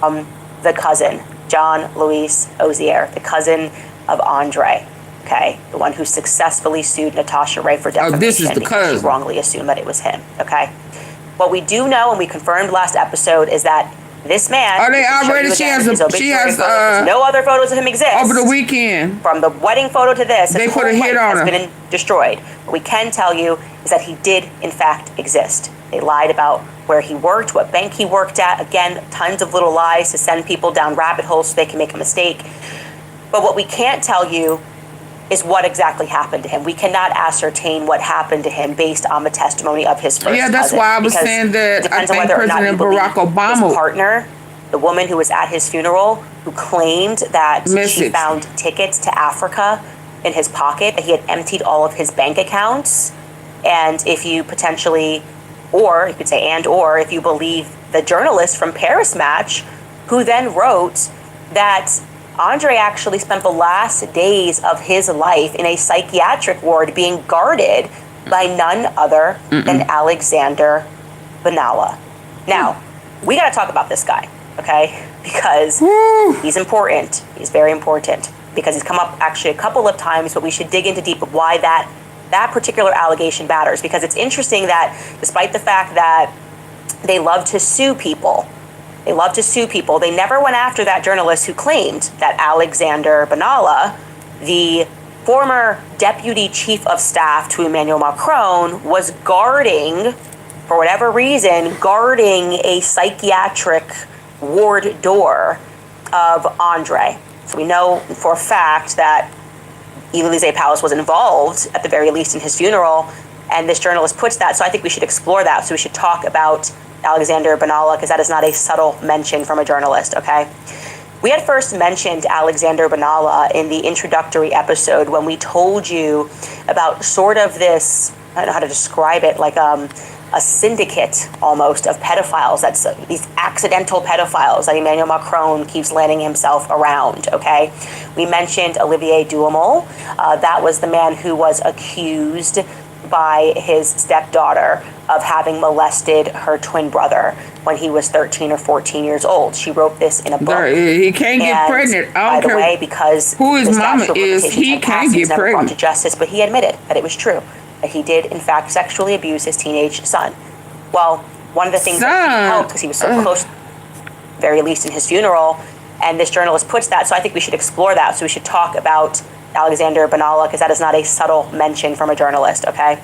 The cousin, John Luis Ozier, the cousin of Andre. Okay, the one who successfully sued Natasha Ray for defamation this is the because cousin. she wrongly assumed that it was him. Okay, what we do know, and we confirmed last episode, is that this man. Are they we can show already? you She again has his a. obituary She has photo, 'cause no other photos of him exist. over the weekend. From the wedding photo to this, They his put a whole hit life on has her. been destroyed. What we can tell you is that he did, in fact, exist. They lied about where he worked, what bank he worked at. Again, tons of little lies to send people down rabbit holes so they can make a mistake. But what we can't tell you is what exactly happened to him. We cannot ascertain what happened to him based on the testimony of his first Yeah, that's cousin, why I was because saying it that I depends on think whether or not you President believe Barack Obama. his partner, the woman who was at his funeral, who claimed that she Message. found tickets to Africa in his pocket, that he had emptied all of his bank accounts. And if you potentially, or you could say or if you believe the journalist from Paris Match, who then wrote that Andre actually spent the last days of his life in a psychiatric ward being guarded by none other than Alexander Benalla. Now, we got to talk about this guy, okay? Because he's important. He's very important because he's come up actually a couple of times, but we should dig into deep why that particular allegation matters. Because it's interesting that despite the fact that they love to sue people, they never went after that journalist who claimed that Alexander Benalla, the former deputy chief of staff to Emmanuel Macron, was guarding, for whatever reason, a psychiatric ward door of Andre. So we know for a fact that Élysée Palace was involved, at the very least, in his funeral, and this journalist puts that. So I think we should explore that. So we should talk about Alexander Benalla, because that is not a subtle mention from a journalist, okay? We had first mentioned Alexander Benalla in the introductory episode when we told you about sort of this, I don't know how to describe it, like a syndicate almost of pedophiles. That's these accidental pedophiles that Emmanuel Macron keeps landing himself around, okay? We mentioned Olivier Duhamel. That was the man who was accused by his stepdaughter of having molested her twin brother when he was 13 or 14 years old. She wrote this in a book. He can't get pregnant. I don't by the care way, because who his the mama statute of is, limitations he had can't passed, he get was never brought pregnant. to justice, but he admitted that it was true, that he did in fact sexually abuse his teenage son. Well, one of the things that he helped, because he was so close, very least in his funeral, and this journalist puts that, so I think we should explore that. So we should talk about Alexander Benalla, because that is not a subtle mention from a journalist, okay?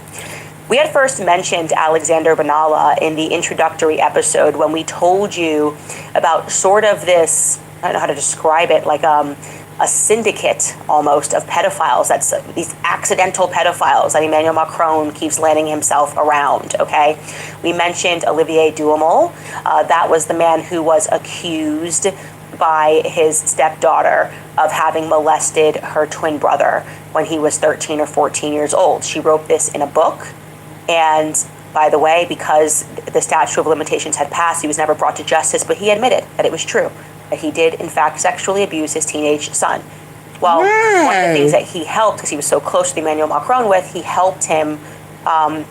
We had first mentioned Alexander Benalla in the introductory episode when we told you about sort of this, I don't know how to describe it, like a syndicate almost of pedophiles. That's these accidental pedophiles that Emmanuel Macron keeps landing himself around, okay? We mentioned Olivier Duhamel. That was the man who was accused by his stepdaughter of having molested her twin brother when he was 13 or 14 years old. She wrote this in a book, and by the way, because the statute of limitations had passed, he was never brought to justice, but he admitted that it was true, that he did, in fact, sexually abuse his teenage son. Well, one of the things that he helped, because he was so close to Emmanuel Macron with, he helped him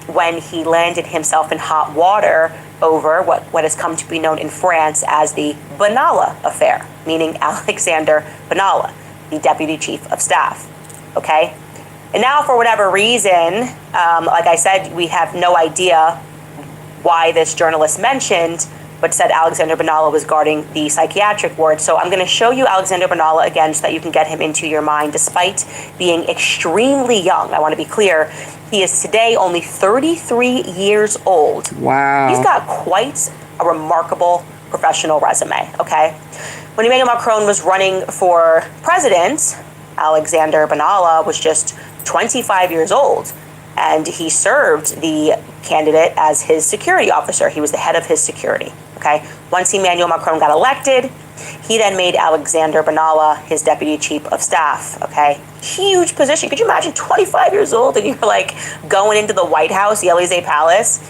when he landed himself in hot water over what has come to be known in France as the Benalla affair, meaning Alexander Benalla, the deputy chief of staff, okay? And now, for whatever reason, like I said, we have no idea why this journalist mentioned, but said Alexander Benalla was guarding the psychiatric ward. So I'm going to show you Alexander Benalla again so that you can get him into your mind, despite being extremely young. I want to be clear, he is today only 33 years old. Wow. He's got quite a remarkable professional resume, okay? When Emmanuel Macron was running for president, Alexander Benalla was just 25 years old, and he served the candidate as his security officer. He was the head of his security, okay? Once Emmanuel Macron got elected, he then made Alexander Benalla his deputy chief of staff, okay? Huge position. Could you imagine 25 years old and you're like going into the White House, the Élysée Palace?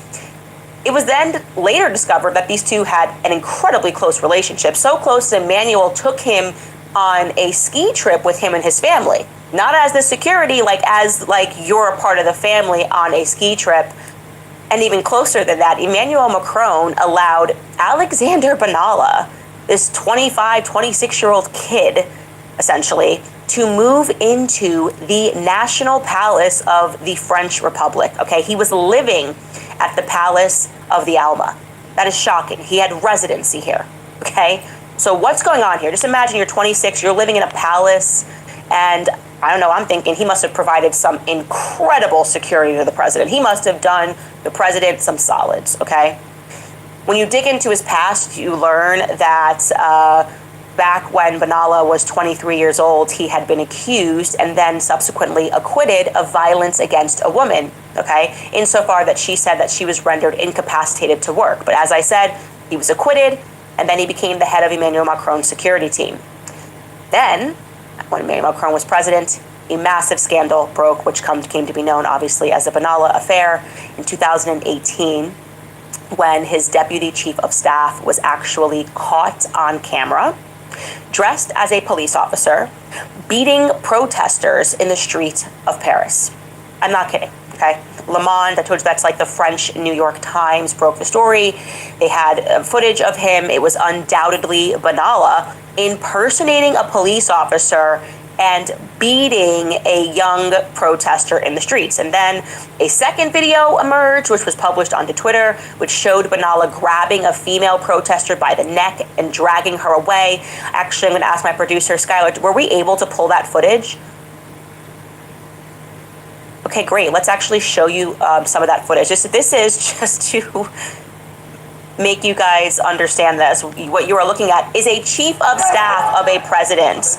It was then later discovered that these two had an incredibly close relationship, so close that Emmanuel took him on a ski trip with him and his family. Not as the security, as you're a part of the family on a ski trip. And even closer than that, Emmanuel Macron allowed Alexander Benalla, this 25, 26-year-old kid, essentially, to move into the National Palace of the French Republic, okay? He was living at the Palace of the Alma. That is shocking. He had residency here, okay? So what's going on here? Just imagine you're 26, you're living in a palace, and I don't know, I'm thinking he must have provided some incredible security to the president. He must have done the president some solids, okay? When you dig into his past, you learn that back when Benalla was 23 years old, he had been accused and then subsequently acquitted of violence against a woman, okay? Insofar that she said that she was rendered incapacitated to work. But as I said, he was acquitted, and then he became the head of Emmanuel Macron's security team. Then, when Emmanuel Macron was president, a massive scandal broke, which came to be known, obviously, as the Benalla affair in 2018, when his deputy chief of staff was actually caught on camera, dressed as a police officer, beating protesters in the street of Paris. I'm not kidding, okay? Le Monde, I told you that's like the French New York Times, broke the story. They had footage of him. It was undoubtedly Benalla impersonating a police officer and beating a young protester in the streets. And then a second video emerged, which was published onto Twitter, which showed Benalla grabbing a female protester by the neck and dragging her away. Actually, I'm going to ask my producer, Skylar, were we able to pull that footage? Okay, great. Let's actually show you some of that footage. This is just to make you guys understand this. What you are looking at is a chief of staff of a president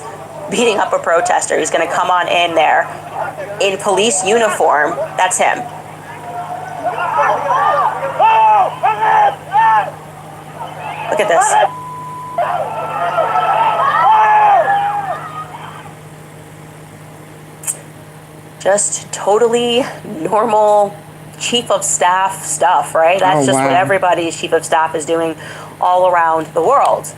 beating up a protester. He's going to come on in there in police uniform. That's him. Look at this. Just totally normal chief of staff stuff, right? That's just what everybody's chief of staff is doing all around the world.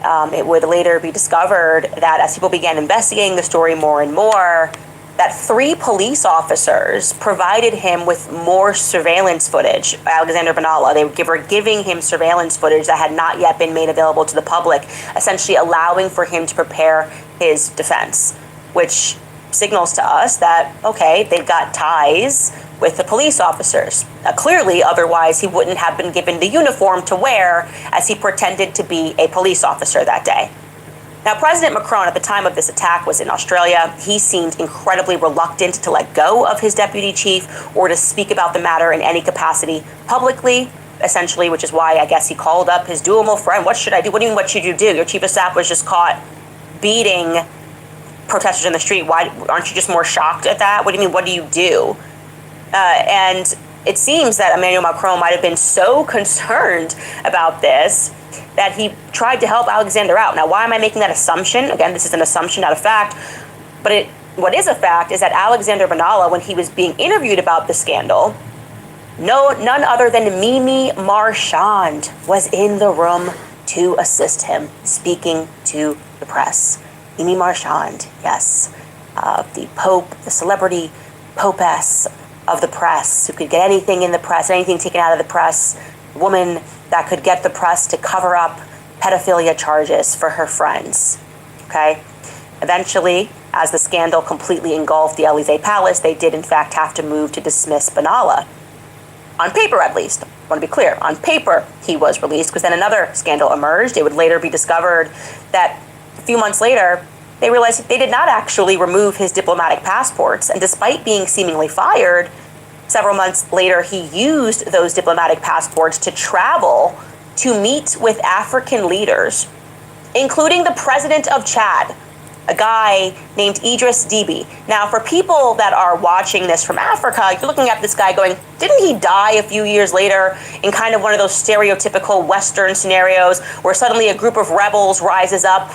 It would later be discovered that as people began investigating the story more and more, that 3 police officers provided him with more surveillance footage. Alexander Benalla, they were giving him surveillance footage that had not yet been made available to the public, essentially allowing for him to prepare his defense, which signals to us that, okay, they've got ties with the police officers. Clearly, otherwise, he wouldn't have been given the uniform to wear as he pretended to be a police officer that day. Now, President Macron, at the time of this attack, was in Australia. He seemed incredibly reluctant to let go of his deputy chief or to speak about the matter in any capacity publicly, essentially, which is why I guess he called up his dual friend. What should I do? What do you mean, what should you do? Your chief of staff was just caught beating protesters in the street. Why aren't you just more shocked at that? What do you mean, what do you do? And it seems that Emmanuel Macron might have been so concerned about this that he tried to help Alexander out. Now, why am I making that assumption? Again, this is an assumption, not a fact, but it what is a fact is that Alexander Benalla, when he was being interviewed about the scandal, none other than Mimi Marchand was in the room to assist him, speaking to the press. Mimi Marchand, yes, the Pope, the celebrity popess of the press, who could get anything in the press, anything taken out of the press, woman that could get the press to cover up pedophilia charges for her friends, okay? Eventually, as the scandal completely engulfed the Élysée Palace, they did in fact have to move to dismiss Benalla. On paper, at least. I want to be clear. On paper, he was released, because then another scandal emerged. It would later be discovered that a few months later, they realized they did not actually remove his diplomatic passports. And despite being seemingly fired, several months later, he used those diplomatic passports to travel to meet with African leaders, including the president of Chad, a guy named Idris Deby. Now, for people that are watching this from Africa, you're looking at this guy going, didn't he die a few years later in kind of one of those stereotypical Western scenarios where suddenly a group of rebels rises up?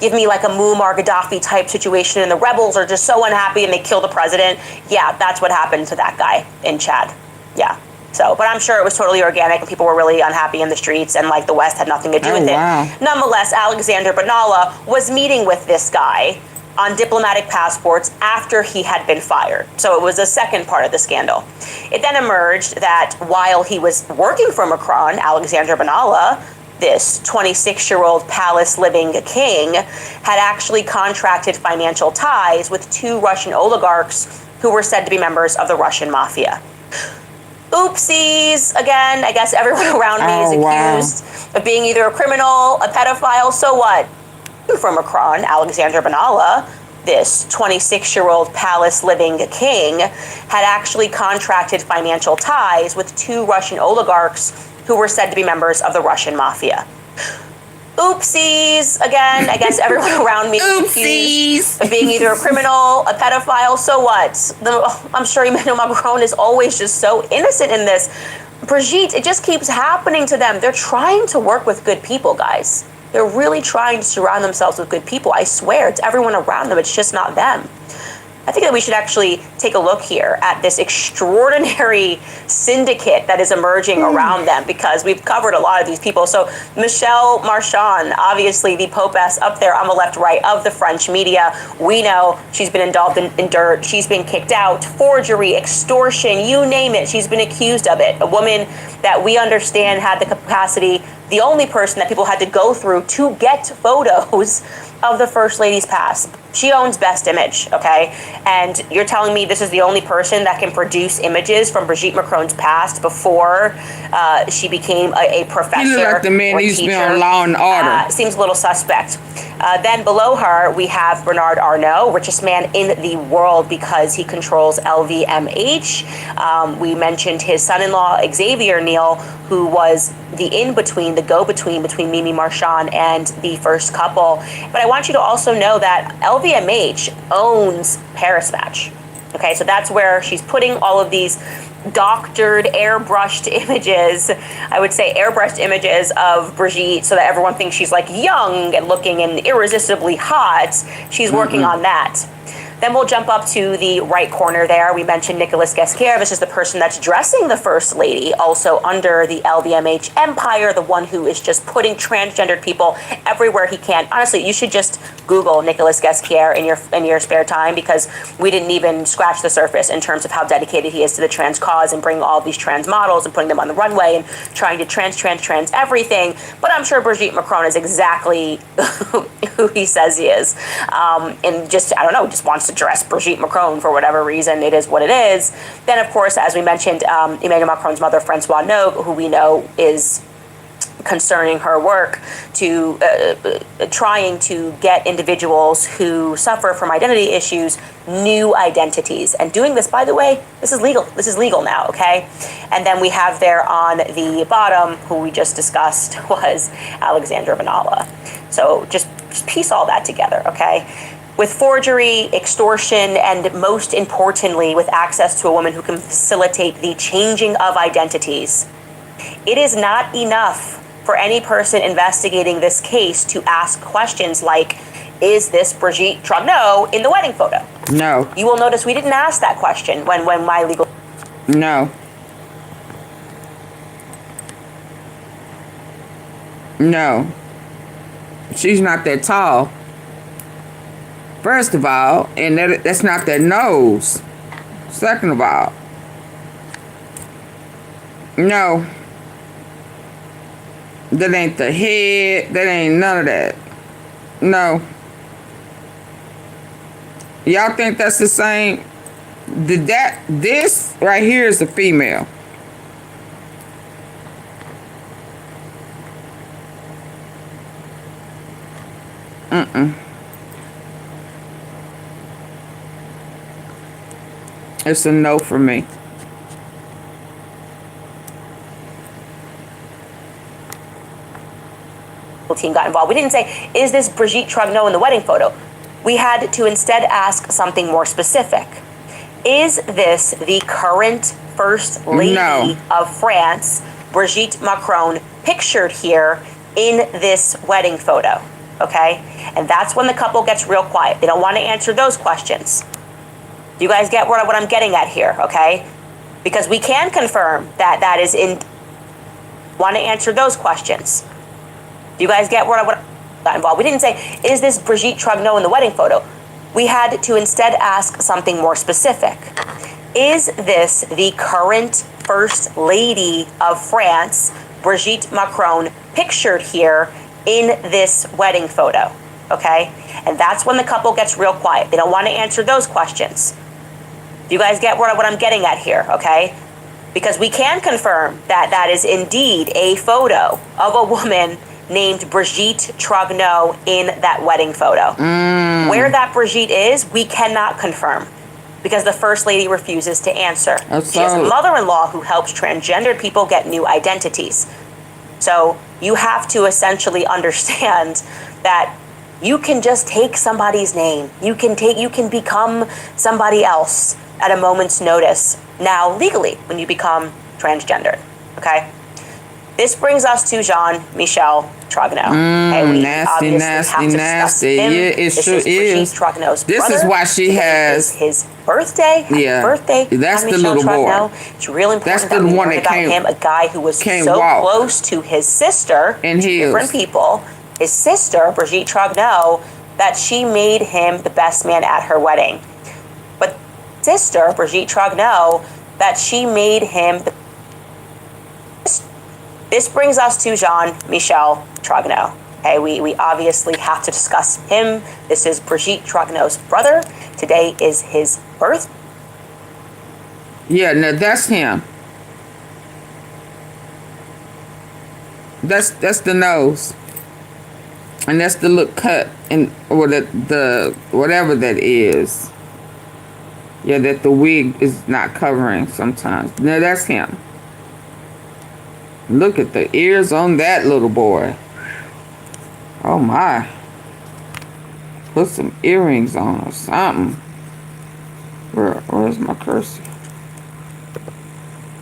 Give me like a Muammar Gaddafi type situation, and the rebels are just so unhappy and they kill the president. Yeah, that's what happened to that guy in Chad. Yeah. So, but I'm sure it was totally organic and people were really unhappy in the streets, and like the West had nothing to do with it. Nonetheless, Alexander Benalla was meeting with this guy on diplomatic passports after he had been fired. So it was the second part of the scandal. It then emerged that while he was working for Macron, Alexander Benalla, this 26-year-old palace-living king, had actually contracted financial ties with two Russian oligarchs who were said to be members of the Russian mafia. Oopsies, again, I guess everyone around me is accused of being either a criminal, a pedophile, so what? From Macron, Alexander Benalla, this 26-year-old palace-living king, had actually contracted financial ties with two Russian oligarchs who were said to be members of the Russian mafia. Oopsies, again, I guess everyone around me is accused of being either a criminal, a pedophile, so what? I'm sure Emmanuel Macron is always just so innocent in this. Brigitte, it just keeps happening to them. They're trying to work with good people, guys. They're really trying to surround themselves with good people. I swear, it's everyone around them. It's just not them. I think that we should actually take a look here at this extraordinary syndicate that is emerging around them, because we've covered a lot of these people. So Michelle Marchand, obviously the popess up there on the left, right of the French media. We know she's been involved in dirt. She's been kicked out, forgery, extortion, you name it. She's been accused of it. A woman that we understand had the capacity, the only person that people had to go through to get photos of the First Lady's past. She owns Best Image, okay? And you're telling me this is the only person that can produce images from Brigitte Macron's past before she became a professor. He looked like the man who used to be on Law and Order. Seems a little suspect. Then below her, we have Bernard Arnault, richest man in the world because he controls LVMH. We mentioned his son-in-law, Xavier Niel, who was the in-between, the go-between between Mimi Marchand and the first couple. But I want you to also know that LVMH owns Paris Match. Okay, so that's where she's putting all of these doctored, airbrushed images, I would say airbrushed images of Brigitte, so that everyone thinks she's like young and looking and irresistibly hot. She's working on that. Then we'll jump up to the right corner there. We mentioned Nicolas Ghesquière. This is the person that's dressing the First Lady, also under the LVMH empire, the one who is just putting transgendered people everywhere he can. Honestly, you should just Google Nicolas Ghesquière in your spare time, because we didn't even scratch the surface in terms of how dedicated he is to the trans cause and bringing all these trans models and putting them on the runway and trying to trans everything. But I'm sure Brigitte Macron is exactly who he says he is. And just, I don't know, just wants to dress Brigitte Macron for whatever reason. It is what it is. Then, of course, as we mentioned, Emmanuel Macron's mother, Françoise Nogue, who we know is concerning her work to trying to get individuals who suffer from identity issues new identities. And doing this, by the way, this is legal. This is legal now, okay? And then we have there on the bottom, who we just discussed, was Alexander Benalla. So just piece all that together, okay? With forgery, extortion, and most importantly, with access to a woman who can facilitate the changing of identities, it is not enough for any person investigating this case to ask questions like, is this Brigitte Trudeau in the wedding photo? No. You will notice we didn't ask that question when my legal... No. No. She's not that tall. First of all, and that's not that nose. Second of all, no. That ain't the head. That ain't none of that. No. Y'all think that's the same? This right here is a female. It's a no for me. Team got involved. We didn't say, is this Brigitte Trogneau in the wedding photo? We had to instead ask something more specific. Is this the current First Lady of France, Brigitte Macron, pictured here in this wedding photo? Okay? And that's when the couple gets real quiet. They don't want to answer those questions. Do you guys get what I'm getting at here? Okay? Because we can confirm that is in... Want to answer those questions. Do you guys get what got involved? We didn't say, is this Brigitte Trogneau in the wedding photo? We had to instead ask something more specific. Is this the current First Lady of France, Brigitte Macron, pictured here in this wedding photo? Okay? And that's when the couple gets real quiet. They don't want to answer those questions. Do you guys get what I'm getting at here? Okay? Because we can confirm that is indeed a photo of a woman named Brigitte Trogneau in that wedding photo. Where that Brigitte is, we cannot confirm because the First Lady refuses to answer. She has a mother-in-law who helps transgendered people get new identities. So you have to essentially understand that you can just take somebody's name. You can become somebody else at a moment's notice. Now, legally, when you become transgendered, okay? This brings us to Jean-Michel Trogneau. Nasty. Yeah, it sure is. This is why she has his birthday. Happy birthday. That's the little boy. It's really important that we learn about him, a guy who was so close to his sister, and different people. His sister, Brigitte Trogneau, that she made him the best man at her wedding. But sister, Brigitte Trogneau, that she made him the... This brings us to Jean-Michel Trogneau. Okay, we obviously have to discuss him. This is Brigitte Trogneau's brother. Today is his birth. Yeah, no, that's him. That's the nose. And that's the look cut and or the whatever that is. Yeah, that the wig is not covering sometimes. No, that's him. Look at the ears on that little boy. Oh my. Put some earrings on or something. Where's my cursor?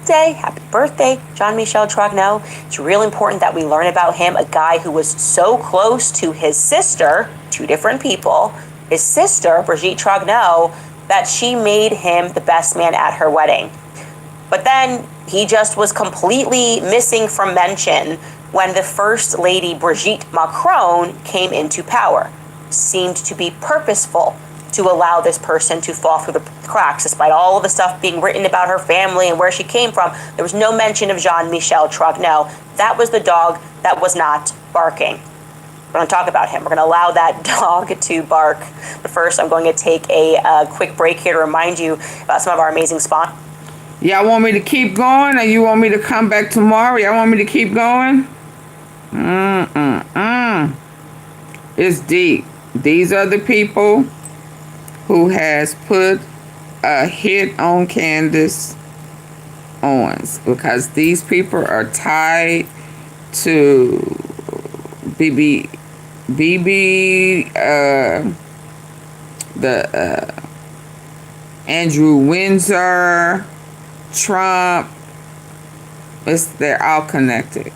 Happy birthday, Jean-Michel Trogneau. It's really important that we learn about him, a guy who was so close to his sister, two different people, his sister, Brigitte Trogneau, that she made him the best man at her wedding. But then he just was completely missing from mention when the First Lady Brigitte Macron came into power. Seemed to be purposeful to allow this person to fall through the cracks, despite all of the stuff being written about her family and where she came from. There was no mention of Jean-Michel Trogneau. That was the dog that was not barking. We're going to talk about him. We're going to allow that dog to bark. But first, I'm going to take a quick break here to remind you about some of our amazing sponsors. Y'all want me to keep going, or you want me to come back tomorrow? Y'all want me to keep going? It's deep. These are the people who has put a hit on Candace Owens, because these people are tied to BB, Andrew Windsor, Trump. They're all connected.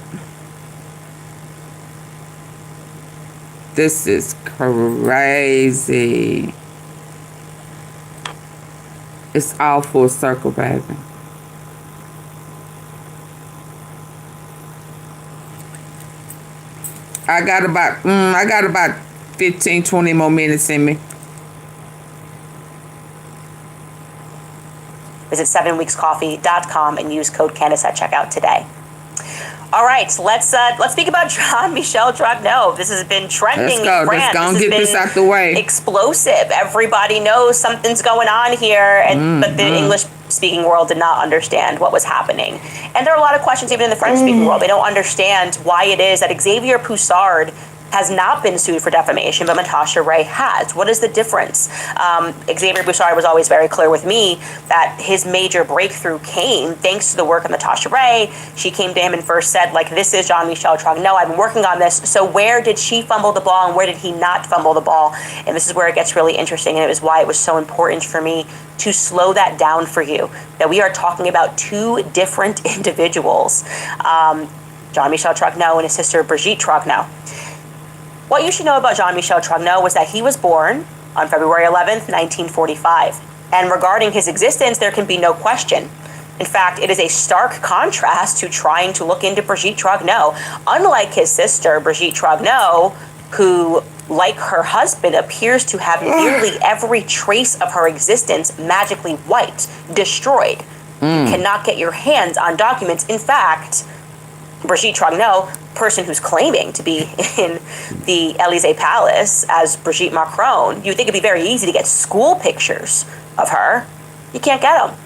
This is crazy. It's all full circle, baby. I got about 15, 20 more minutes in me. Visit 7weekscoffee.com and use code Candace at checkout today. All right, let's speak about Jean-Michel Trogneau. This has been trending. Let's go. Let's go and get this out the way. Explosive. Everybody knows something's going on here, but the English-speaking world did not understand what was happening. And there are a lot of questions even in the French-speaking world. They don't understand why it is that Xavier Poussard has not been sued for defamation, but Natasha Ray has. What is the difference? Xavier Poussard was always very clear with me that his major breakthrough came thanks to the work of Natasha Ray. She came to him and first said, like, this is Jean-Michel Trogneau. I've been working on this. So where did she fumble the ball and where did he not fumble the ball? And this is where it gets really interesting, and it was why it was so important for me to slow that down for you, that we are talking about two different individuals, Jean-Michel Trogneau and his sister Brigitte Trogneau. What you should know about Jean-Michel Trogneau was that he was born on February 11th, 1945. And regarding his existence, there can be no question. In fact, it is a stark contrast to trying to look into Brigitte Trogneau. Unlike his sister, Brigitte Trogneau, who, like her husband, appears to have nearly every trace of her existence magically wiped, destroyed. You cannot get your hands on documents. In fact, Brigitte Trogneau, person who's claiming to be in the Élysée Palace as Brigitte Macron, you would think it'd be very easy to get school pictures of her. You can't get them.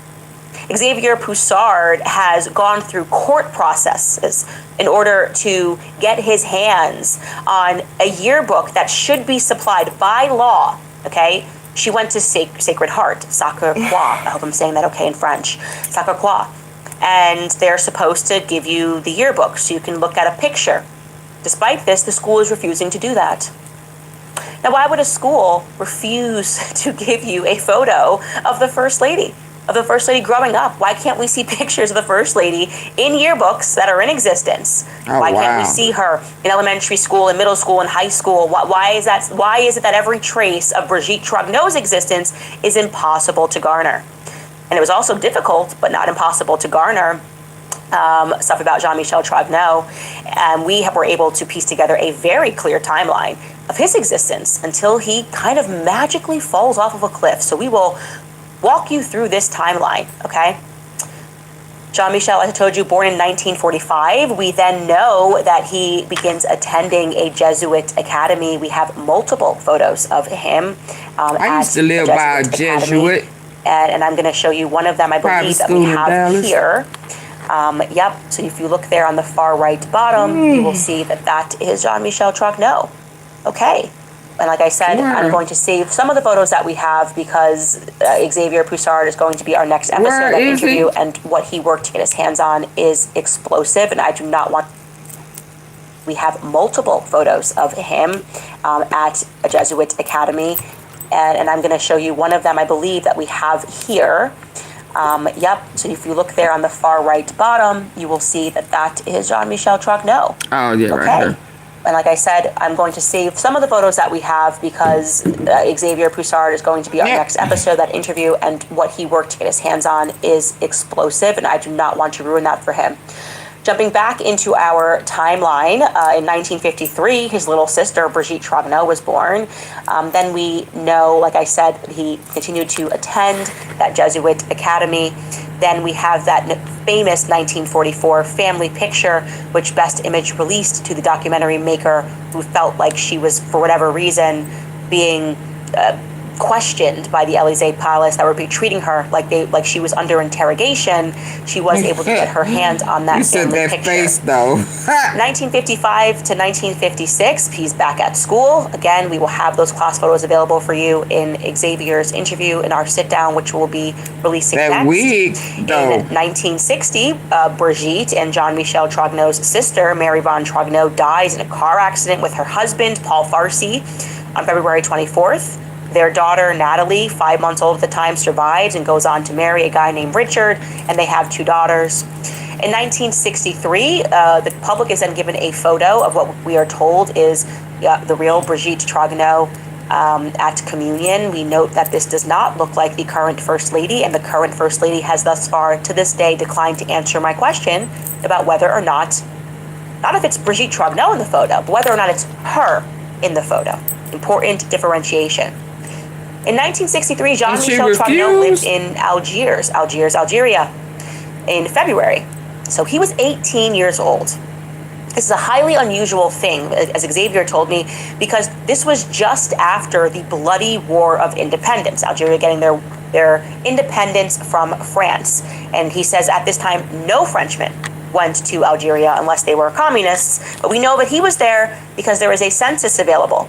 Xavier Poussard has gone through court processes in order to get his hands on a yearbook that should be supplied by law, okay? She went to Sacred Heart, Sacre Croix. I hope I'm saying that okay in French. Sacre Croix. And they're supposed to give you the yearbook so you can look at a picture. Despite this, the school is refusing to do that. Now, why would a school refuse to give you a photo of the First Lady? Of the First Lady growing up? Why can't we see pictures of the First Lady in yearbooks that are in existence? Why can't we see her in elementary school, in middle school, in high school? Why is it that every trace of Brigitte Trogneau's existence is impossible to garner? And it was also difficult, but not impossible to garner stuff about Jean-Michel Trogneau. And we were able to piece together a very clear timeline of his existence until he kind of magically falls off of a cliff. So we will walk you through this timeline, okay? Jean-Michel, as I told you, born in 1945. We then know that he begins attending a Jesuit academy. We have multiple photos of him. I used to live by a Jesuit. And I'm going to show you one of them, I believe, that we have here. Yep, so if you look there on the far right bottom, you will see that that is Jean-Michel Trogneau. Okay, and like I said, I'm going to save some of the photos that we have because Xavier Poussard is going to be our next episode of that interview, and what he worked to get his hands on is explosive, and I do not want... We have multiple photos of him at a Jesuit academy. And I'm going to show you one of them, I believe, that we have here. Yep, so if you look there on the far right bottom, you will see that that is Jean-Michel Trogneau. Oh, yeah, okay. Right here. And like I said, I'm going to save some of the photos that we have because Xavier Poussard is going to be our next episode, that interview, and what he worked to get his hands on is explosive, and I do not want to ruin that for him. Jumping back into our timeline, in 1953, his little sister, Brigitte Trogneau, was born. Then we know, like I said, that he continued to attend that Jesuit academy. Then we have that famous 1944 family picture, which Best Image released to the documentary maker, who felt like she was, for whatever reason, being questioned by the Élysée Palace, that were treating her like she was under interrogation. She was able to get her hands on that family picture. Face, though. 1955 to 1956, he's back at school. Again, we will have those class photos available for you in Xavier's interview in our sit-down, which will be releasing next. In 1960, Brigitte and Jean-Michel Trogneau's sister, Mary Von Trogneau, dies in a car accident with her husband, Paul Farcy, on February 24th. Their daughter, Natalie, 5 months old at the time, survives and goes on to marry a guy named Richard, and they have 2 daughters. In 1963, the public is then given a photo of what we are told is the real Brigitte Trogneau. at communion. We note that this does not look like the current First Lady, and the current First Lady has thus far to this day declined to answer my question about whether or not if it's Brigitte Trogneau in the photo, but whether or not it's her in the photo. Important differentiation. In 1963, Jean-Michel Trogneau lived in Algeria, in February. So he was 18 years old. This is a highly unusual thing, as Xavier told me, because this was just after the bloody War of Independence, Algeria getting their independence from France. And he says at this time, no Frenchmen went to Algeria unless they were communists. But we know that he was there because there was a census available.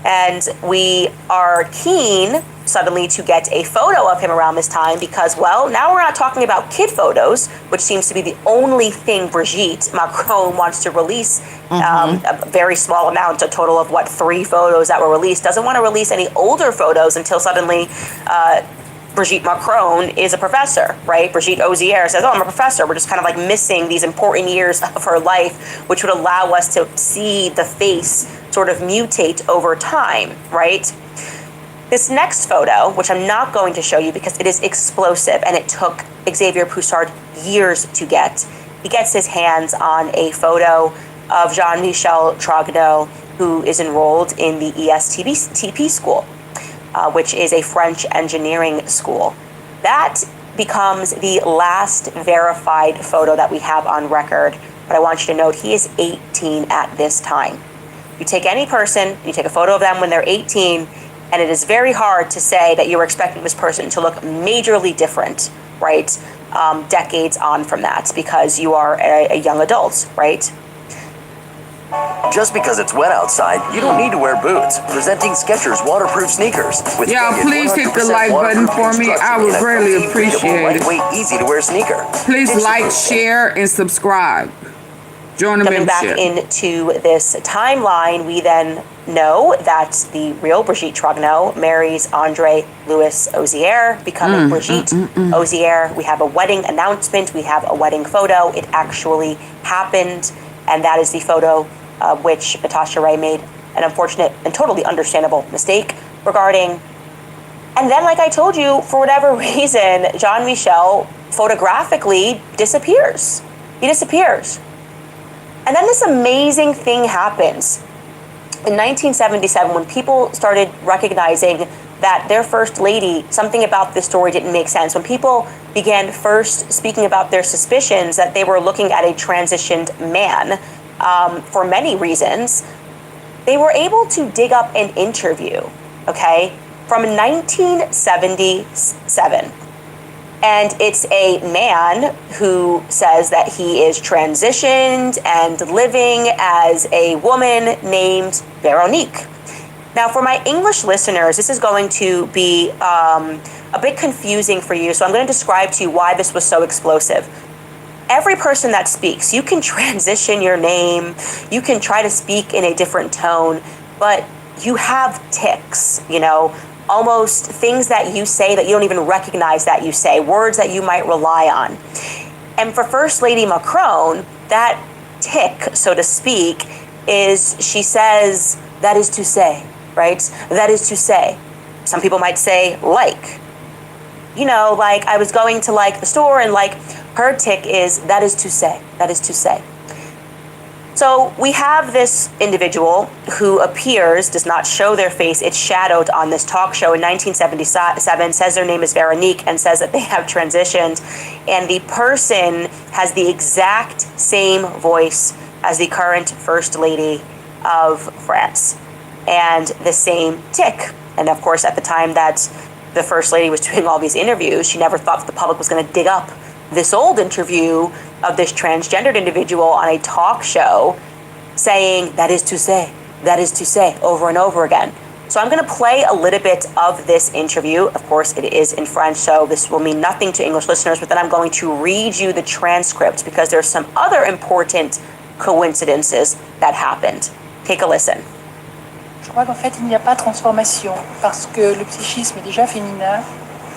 And we are keen suddenly to get a photo of him around this time because, well, now we're not talking about kid photos, which seems to be the only thing Brigitte Macron wants to release. A very small amount, a total of 3 photos that were released. Doesn't want to release any older photos until suddenly Brigitte Macron is a professor, right? Brigitte Ozier says, oh, I'm a professor. We're just kind of like missing these important years of her life, which would allow us to see the face sort of mutate over time, right? This next photo, which I'm not going to show you because it is explosive and it took Xavier Poussard years to get. He gets his hands on a photo of Jean-Michel Trogneau, who is enrolled in the ESTP school, which is a French engineering school. That becomes the last verified photo that we have on record. But I want you to note he is 18 at this time. You take any person, you take a photo of them when they're 18, and it is very hard to say that you were expecting this person to look majorly different, right? Decades on from that, because you are a young adult, right? Just because it's wet outside, you don't need to wear boots. Presenting Skechers waterproof sneakers. With please hit the like button for me. I would greatly appreciate it. Lightweight, easy to wear sneaker. Please like, share, and subscribe. Join the membership. Back into this timeline, we then know that the real Brigitte Trogneau marries Andre Louis Ozier, becoming Brigitte Ozier. We have a wedding announcement. We have a wedding photo. It actually happened, and that is the photo which Natasha Ray made an unfortunate and totally understandable mistake regarding. And then, like I told you, for whatever reason, Jean-Michel photographically disappears. He disappears. And then this amazing thing happens. In 1977, when people started recognizing that their first lady, something about this story didn't make sense. When people began first speaking about their suspicions that they were looking at a transitioned man for many reasons, they were able to dig up an interview, okay, from 1977. And it's a man who says that he is transitioned and living as a woman named Veronique. Now, for my English listeners, this is going to be a bit confusing for you, so I'm going to describe to you why this was so explosive. Every person that speaks, you can transition your name, you can try to speak in a different tone, but you have tics, you know, almost things that you say that you don't even recognize that you say, words that you might rely on. And for First Lady Macron, that tic, so to speak, is she says, that is to say, right? That is to say. Some people might say, like. You know, like I was going to like the store and like her tic is, that is to say, that is to say. So we have this individual who appears, does not show their face, it's shadowed on this talk show in 1977, says their name is Veronique and says that they have transitioned. And the person has the exact same voice as the current First Lady of France and the same tic. And of course, at the time that the First Lady was doing all these interviews, she never thought that the public was going to dig up this old interview of this transgendered individual on a talk show saying, that is to say, over and over again. So I'm going to play a little bit of this interview. Of course, it is in French, so this will mean nothing to English listeners, but then I'm going to read you the transcript because there's some other important coincidences that happened. Take a listen. Je crois qu'en fait, il n'y a pas de transformation parce que le psychisme est déjà féminin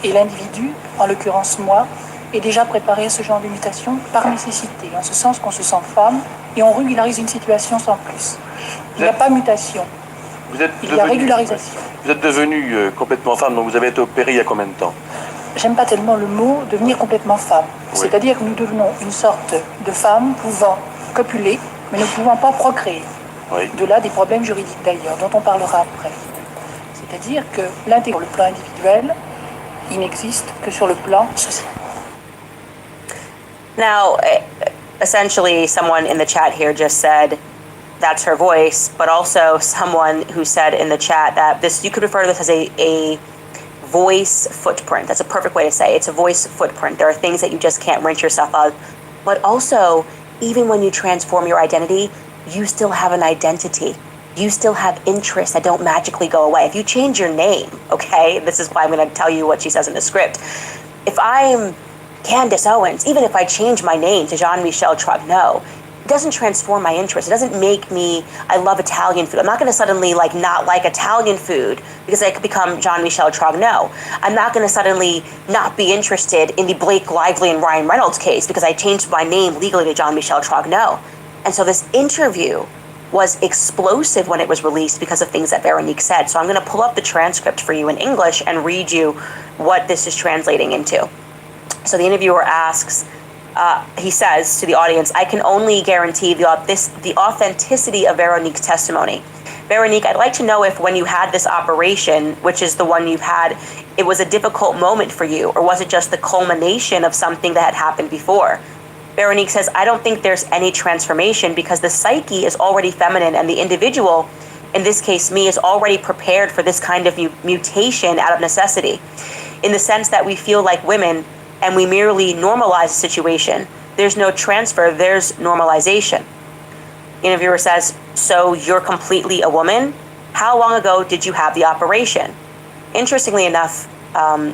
et l'individu, en l'occurrence moi, est déjà préparé à ce genre de mutation par nécessité, en ce sens qu'on se sent femme et on régularise une situation sans plus. Il n'y a pas mutation. Il y a régularisation. Vous êtes devenue complètement femme, donc vous avez été opérée il y a combien de temps? J'aime pas tellement le mot devenir complètement femme. Oui. C'est-à-dire que nous devenons une sorte de femme pouvant copuler, mais ne pouvant pas procréer. Oui. De là des problèmes juridiques d'ailleurs, dont on parlera après. C'est-à-dire que l'intégration, le plan individuel, il n'existe que sur le plan social. Now, essentially, someone in the chat here just said that's her voice, but also someone who said in the chat that this, you could refer to this as a voice footprint. That's a perfect way to say it. It's a voice footprint. There are things that you just can't rinse yourself of. But also, even when you transform your identity, you still have an identity. You still have interests that don't magically go away. If you change your name, okay, this is why I'm going to tell you what she says in the script. If I'm Candace Owens, even if I change my name to Jean-Michel Trogneau, it doesn't transform my interest. It doesn't make me, I love Italian food. I'm not going to suddenly not like Italian food because I could become Jean-Michel Trogneau. I'm not going to suddenly not be interested in the Blake Lively and Ryan Reynolds case because I changed my name legally to Jean-Michel Trogneau. And so this interview was explosive when it was released because of things that Veronique said. So I'm going to pull up the transcript for you in English and read you what this is translating into. So the interviewer asks, he says to the audience, I can only guarantee the authenticity of Veronique's testimony. Veronique, I'd like to know if when you had this operation, which is the one you've had, it was a difficult moment for you, or was it just the culmination of something that had happened before? Veronique says, I don't think there's any transformation because the psyche is already feminine and the individual, in this case me, is already prepared for this kind of mutation out of necessity. In the sense that we feel like women and we merely normalize a situation. There's no transfer, there's normalization. Interviewer says, so you're completely a woman? How long ago did you have the operation? Interestingly enough,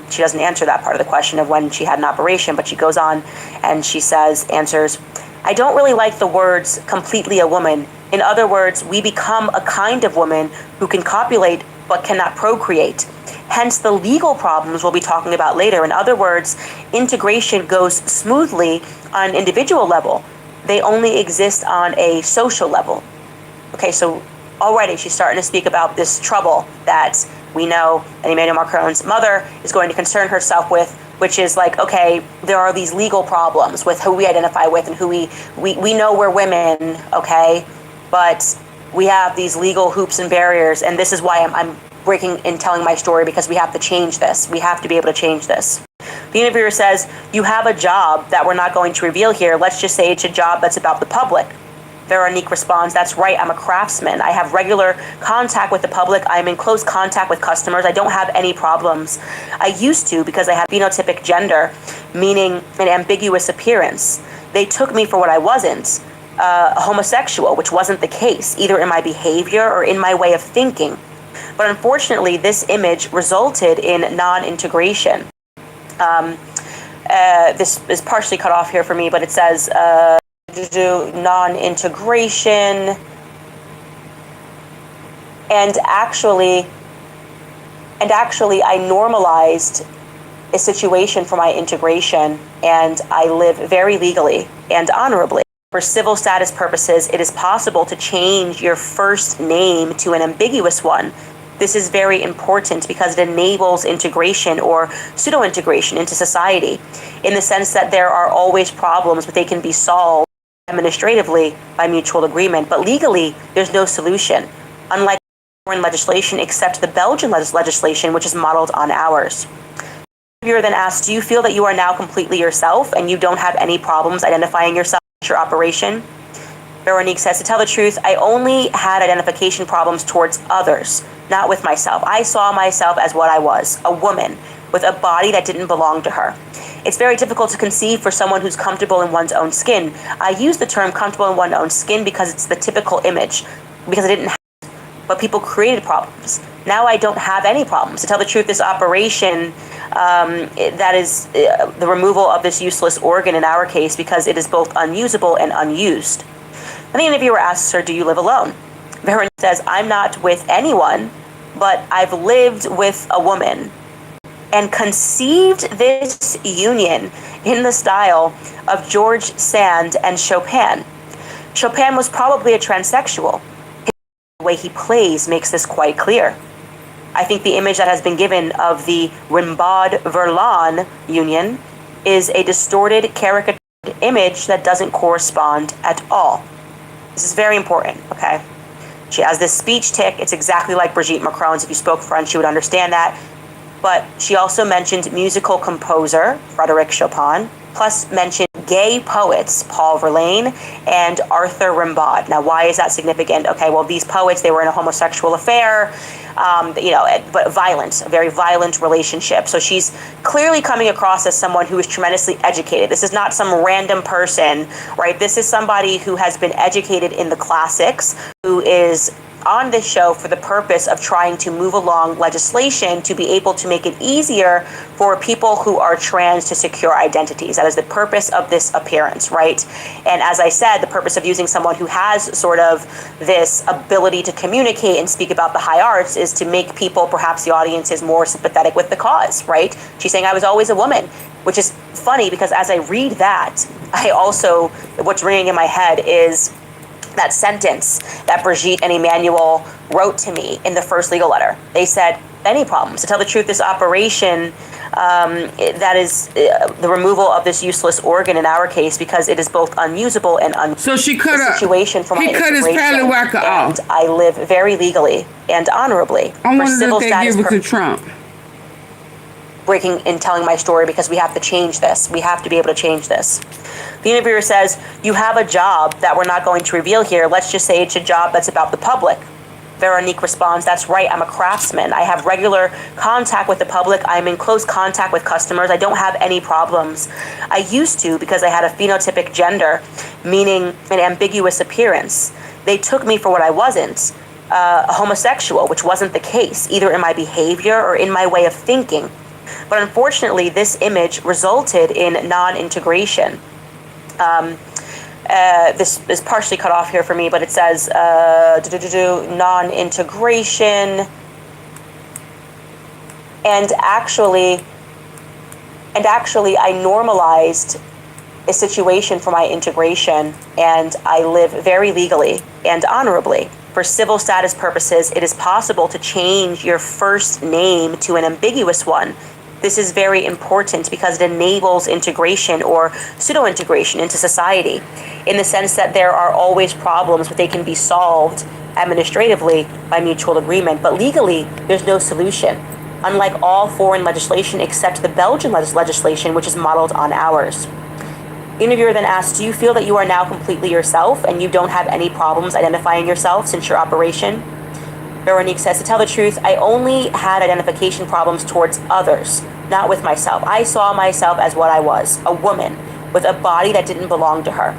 she doesn't answer that part of the question of when she had an operation, but she goes on and she answers, I don't really like the words completely a woman. In other words, we become a kind of woman who can copulate but cannot procreate. Hence the legal problems we'll be talking about later. In other words, integration goes smoothly on an individual level. They only exist on a social level. Okay, so already she's starting to speak about this trouble that we know that Emmanuel Macron's mother is going to concern herself with, which is like, okay, there are these legal problems with who we identify with and who we know we're women, okay, but we have these legal hoops and barriers, and this is why I'm breaking and telling my story, because we have to change this. We have to be able to change this. The interviewer says, you have a job that we're not going to reveal here. Let's just say it's a job that's about the public. Veronique responds, that's right, I'm a craftsman. I have regular contact with the public. I'm in close contact with customers. I don't have any problems. I used to because I have phenotypic gender, meaning an ambiguous appearance. They took me for what I wasn't, a homosexual, which wasn't the case, either in my behavior or in my way of thinking. But unfortunately, this image resulted in non-integration. This is partially cut off here for me, but it says non-integration. And actually, I normalized a situation for my integration, and I live very legally and honorably. For civil status purposes, it is possible to change your first name to an ambiguous one. This is very important because it enables integration or pseudo-integration into society, in the sense that there are always problems, but they can be solved administratively by mutual agreement. But legally, there's no solution, unlike foreign legislation, except the Belgian legislation, which is modeled on ours. The interviewer then asks, do you feel that you are now completely yourself and you don't have any problems identifying yourself at your operation? Veronique says, to tell the truth, I only had identification problems towards others, not with myself. I saw myself as what I was, a woman with a body that didn't belong to her. It's very difficult to conceive for someone who's comfortable in one's own skin. I use the term comfortable in one's own skin because it's the typical image, because I didn't have it, but people created problems. Now I don't have any problems. To tell the truth, this operation, that is the removal of this useless organ in our case, because it is both unusable and unused. And the interviewer asks her, do you live alone? Veronique says, I'm not with anyone, but I've lived with a woman and conceived this union in the style of George Sand and Chopin. Chopin was probably a transsexual. His The way he plays makes this quite clear. I think the image that has been given of the Rimbaud-Verlaine union is a distorted, caricatured image that doesn't correspond at all. This is very important, okay? She has this speech tic. It's exactly like Brigitte Macron's. If you spoke French, you would understand that. But she also mentioned musical composer Frédéric Chopin, plus mentioned gay poets Paul Verlaine and Arthur Rimbaud. Now, why is that significant? Okay, well, these poets, they were in a homosexual affair, but violent, a very violent relationship. So she's clearly coming across as someone who is tremendously educated. This is not some random person, right? This is somebody who has been educated in the classics, who is on this show for the purpose of trying to move along legislation to be able to make it easier for people who are trans to secure identities. That is the purpose of this appearance, right? And as I said, the purpose of using someone who has sort of this ability to communicate and speak about the high arts is to make people, perhaps the audience, is more sympathetic with the cause, right? She's saying, I was always a woman, which is funny because as I read that, I also, what's ringing in my head is that sentence that Brigitte and Emmanuel wrote to me in the first legal letter. They said, any problems? To tell the truth, this operation, that is the removal of this useless organ in our case, because it is both unusable and unused. So she cut a situation for my he cut his integration, paddywhacker off. and I live very legally and honorably. I for wonder civil if they status give it to Trump. breaking and telling my story because we have to change this. We have to be able to change this. The interviewer says, you have a job that we're not going to reveal here. Let's just say it's a job that's about the public. Veronique responds, that's right, I'm a craftsman. I have regular contact with the public. I'm in close contact with customers. I don't have any problems. I used to because I had a phenotypic gender, meaning an ambiguous appearance. They took me for what I wasn't, a homosexual, which wasn't the case, either in my behavior or in my way of thinking. But unfortunately, this image resulted in non-integration. This is partially cut off here for me, but it says non-integration, and actually I normalized a situation for my integration, and I live very legally and honorably. For civil status purposes, it is possible to change your first name to an ambiguous one. This is very important because it enables integration or pseudo-integration into society, in the sense that there are always problems, but they can be solved administratively by mutual agreement. But legally, there's no solution, unlike all foreign legislation except the Belgian legislation, which is modeled on ours. The interviewer then asks, do you feel that you are now completely yourself and you don't have any problems identifying yourself since your operation? Veronique says, to tell the truth, I only had identification problems towards others, not with myself. I saw myself as what I was, a woman with a body that didn't belong to her.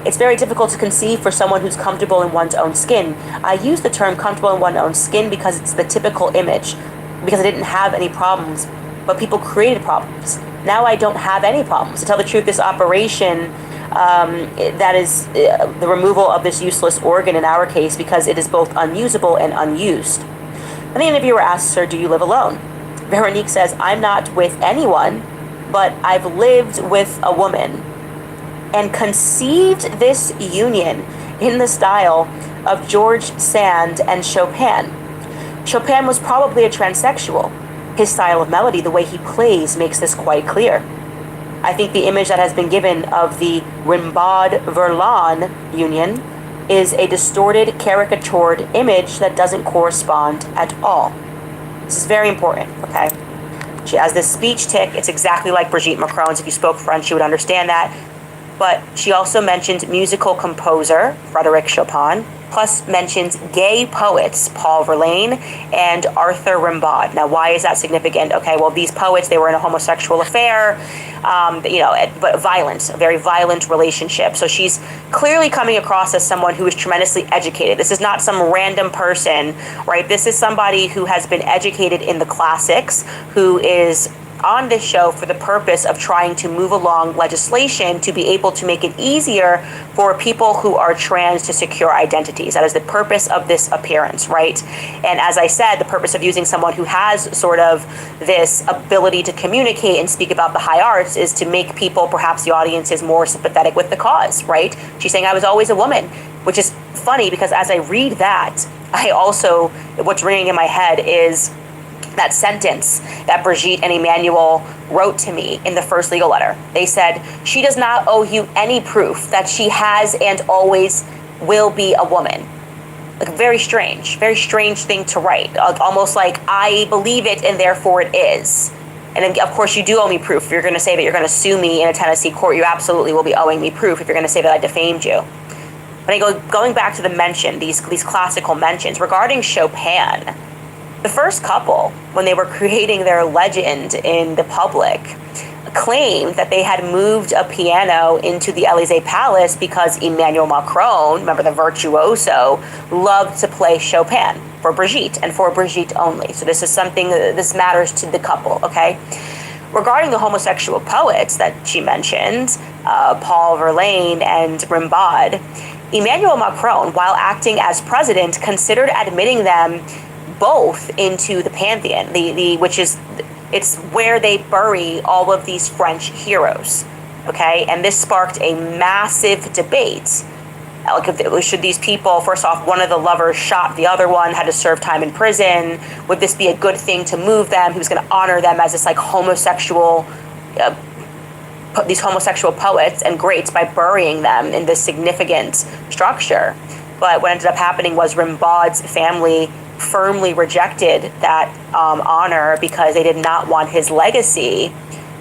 It's very difficult to conceive for someone who's comfortable in one's own skin. I use the term comfortable in one's own skin because it's the typical image, because I didn't have any problems, but people created problems. Now I don't have any problems. To tell the truth, this operation, that is the removal of this useless organ in our case, because it is both unusable and unused. And the interviewer asks her, do you live alone? Veronique says, I'm not with anyone, but I've lived with a woman and conceived this union in the style of George Sand and Chopin. Chopin was probably a transsexual. His style of melody, the way he plays, makes this quite clear. I think the image that has been given of the Rimbaud-Verlaine union is a distorted, caricatured image that doesn't correspond at all. This is very important, okay? She has this speech tic. It's exactly like Brigitte Macron's. If you spoke French, you would understand that. But she also mentioned musical composer Frédéric Chopin, plus mentions gay poets Paul Verlaine and Arthur Rimbaud. Now, why is that significant? Okay, well, these poets, they were in a homosexual affair, but violent, a very violent relationship. So she's clearly coming across as someone who is tremendously educated. This is not some random person, right? This is somebody who has been educated in the classics, who is on this show for the purpose of trying to move along legislation to be able to make it easier for people who are trans to secure identities. That is the purpose of this appearance, right? And as I said, the purpose of using someone who has sort of this ability to communicate and speak about the high arts is to make people, perhaps the audience, is more sympathetic with the cause, right? She's saying, I was always a woman, which is funny because as I read that, what's ringing in my head is that sentence that Brigitte and Emmanuel wrote to me in the first legal letter. They said, she does not owe you any proof that she has and always will be a woman. Like a very strange thing to write. Almost like, I believe it and therefore it is. And then, of course, you do owe me proof. If you're going to say that you're going to sue me in a Tennessee court, you absolutely will be owing me proof if you're going to say that I defamed you. But going back to the mention, these classical mentions regarding Chopin, the first couple, when they were creating their legend in the public, claimed that they had moved a piano into the Elysee Palace because Emmanuel Macron, remember the virtuoso, loved to play Chopin for Brigitte and for Brigitte only. So this is something, this matters to the couple, okay? Regarding the homosexual poets that she mentioned, Paul Verlaine and Rimbaud, Emmanuel Macron, while acting as president, considered admitting them both into the Pantheon, it's where they bury all of these French heroes, okay? And this sparked a massive debate. Like, should these people, first off, one of the lovers shot the other one, had to serve time in prison. Would this be a good thing to move them? He was going to honor them as this like homosexual, these homosexual poets and greats by burying them in this significant structure. But what ended up happening was Rimbaud's family firmly rejected that honor because they did not want his legacy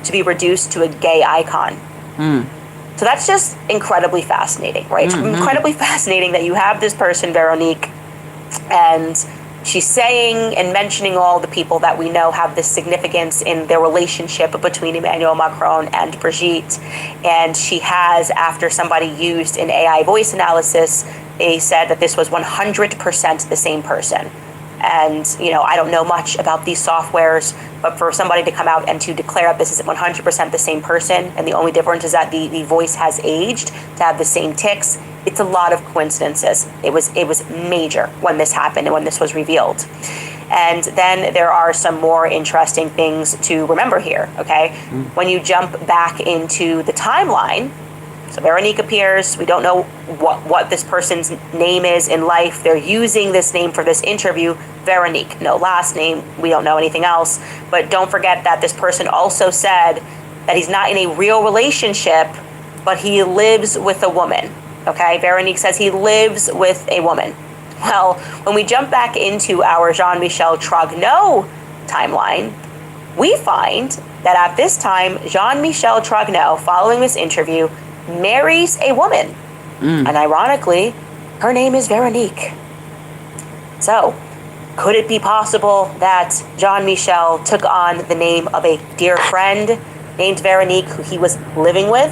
to be reduced to a gay icon. So that's just incredibly fascinating, right? It's incredibly fascinating that you have this person, Veronique, and she's saying and mentioning all the people that we know have this significance in their relationship between Emmanuel Macron and Brigitte. And she has, after somebody used an AI voice analysis, they said that this was 100% the same person. And, I don't know much about these softwares, but for somebody to come out and to declare that this is 100% the same person, and the only difference is that the voice has aged to have the same tics, it's a lot of coincidences. It was major when this happened and when this was revealed. And then there are some more interesting things to remember here, okay? When you jump back into the timeline, so Veronique appears. We don't know what this person's name is in life. They're using this name for this interview, Veronique. No last name. We don't know anything else. But don't forget that this person also said that he's not in a real relationship, but he lives with a woman. Okay? Veronique says he lives with a woman. Well, when we jump back into our Jean-Michel Trogneau timeline, we find that at this time, Jean-Michel Trogneau, following this interview, marries a woman. And ironically, her name is Veronique. So, could it be possible that Jean-Michel took on the name of a dear friend named Veronique, who he was living with,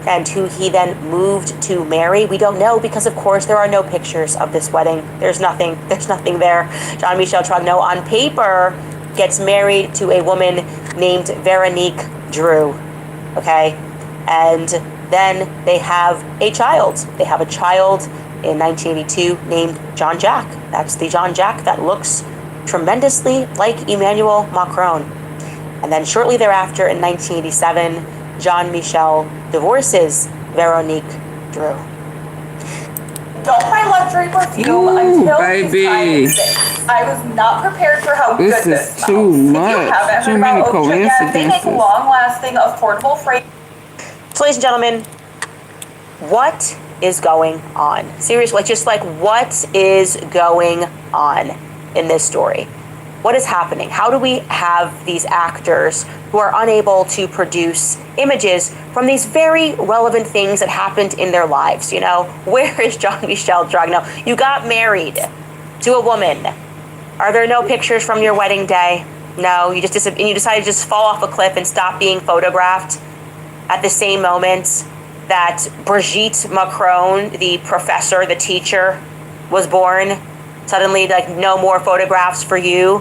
and who he then moved to marry? We don't know, because of course there are no pictures of this wedding. There's nothing there. Jean-Michel Trogneau on paper gets married to a woman named Veronique Drew. Okay? And then they have a child. They have a child in 1982 named Jean-Jacques. That's the Jean-Jacques that looks tremendously like Emmanuel Macron. And then shortly thereafter, in 1987, Jean-Michel divorces Veronique Drew. Don't buy luxury perfume until baby. I was not prepared for how good this is too much. Too many coincidences. They make long-lasting, affordable fragrance. So, ladies and gentlemen, what is going on? Seriously, what is going on in this story? What is happening? How do we have these actors who are unable to produce images from these very relevant things that happened in their lives? Where is Jean-Michel Trogneau? You got married to a woman. Are there no pictures from your wedding day? No, you decided to just fall off a cliff and stop being photographed at the same moment that Brigitte Macron, the professor, the teacher, was born. Suddenly, no more photographs for you.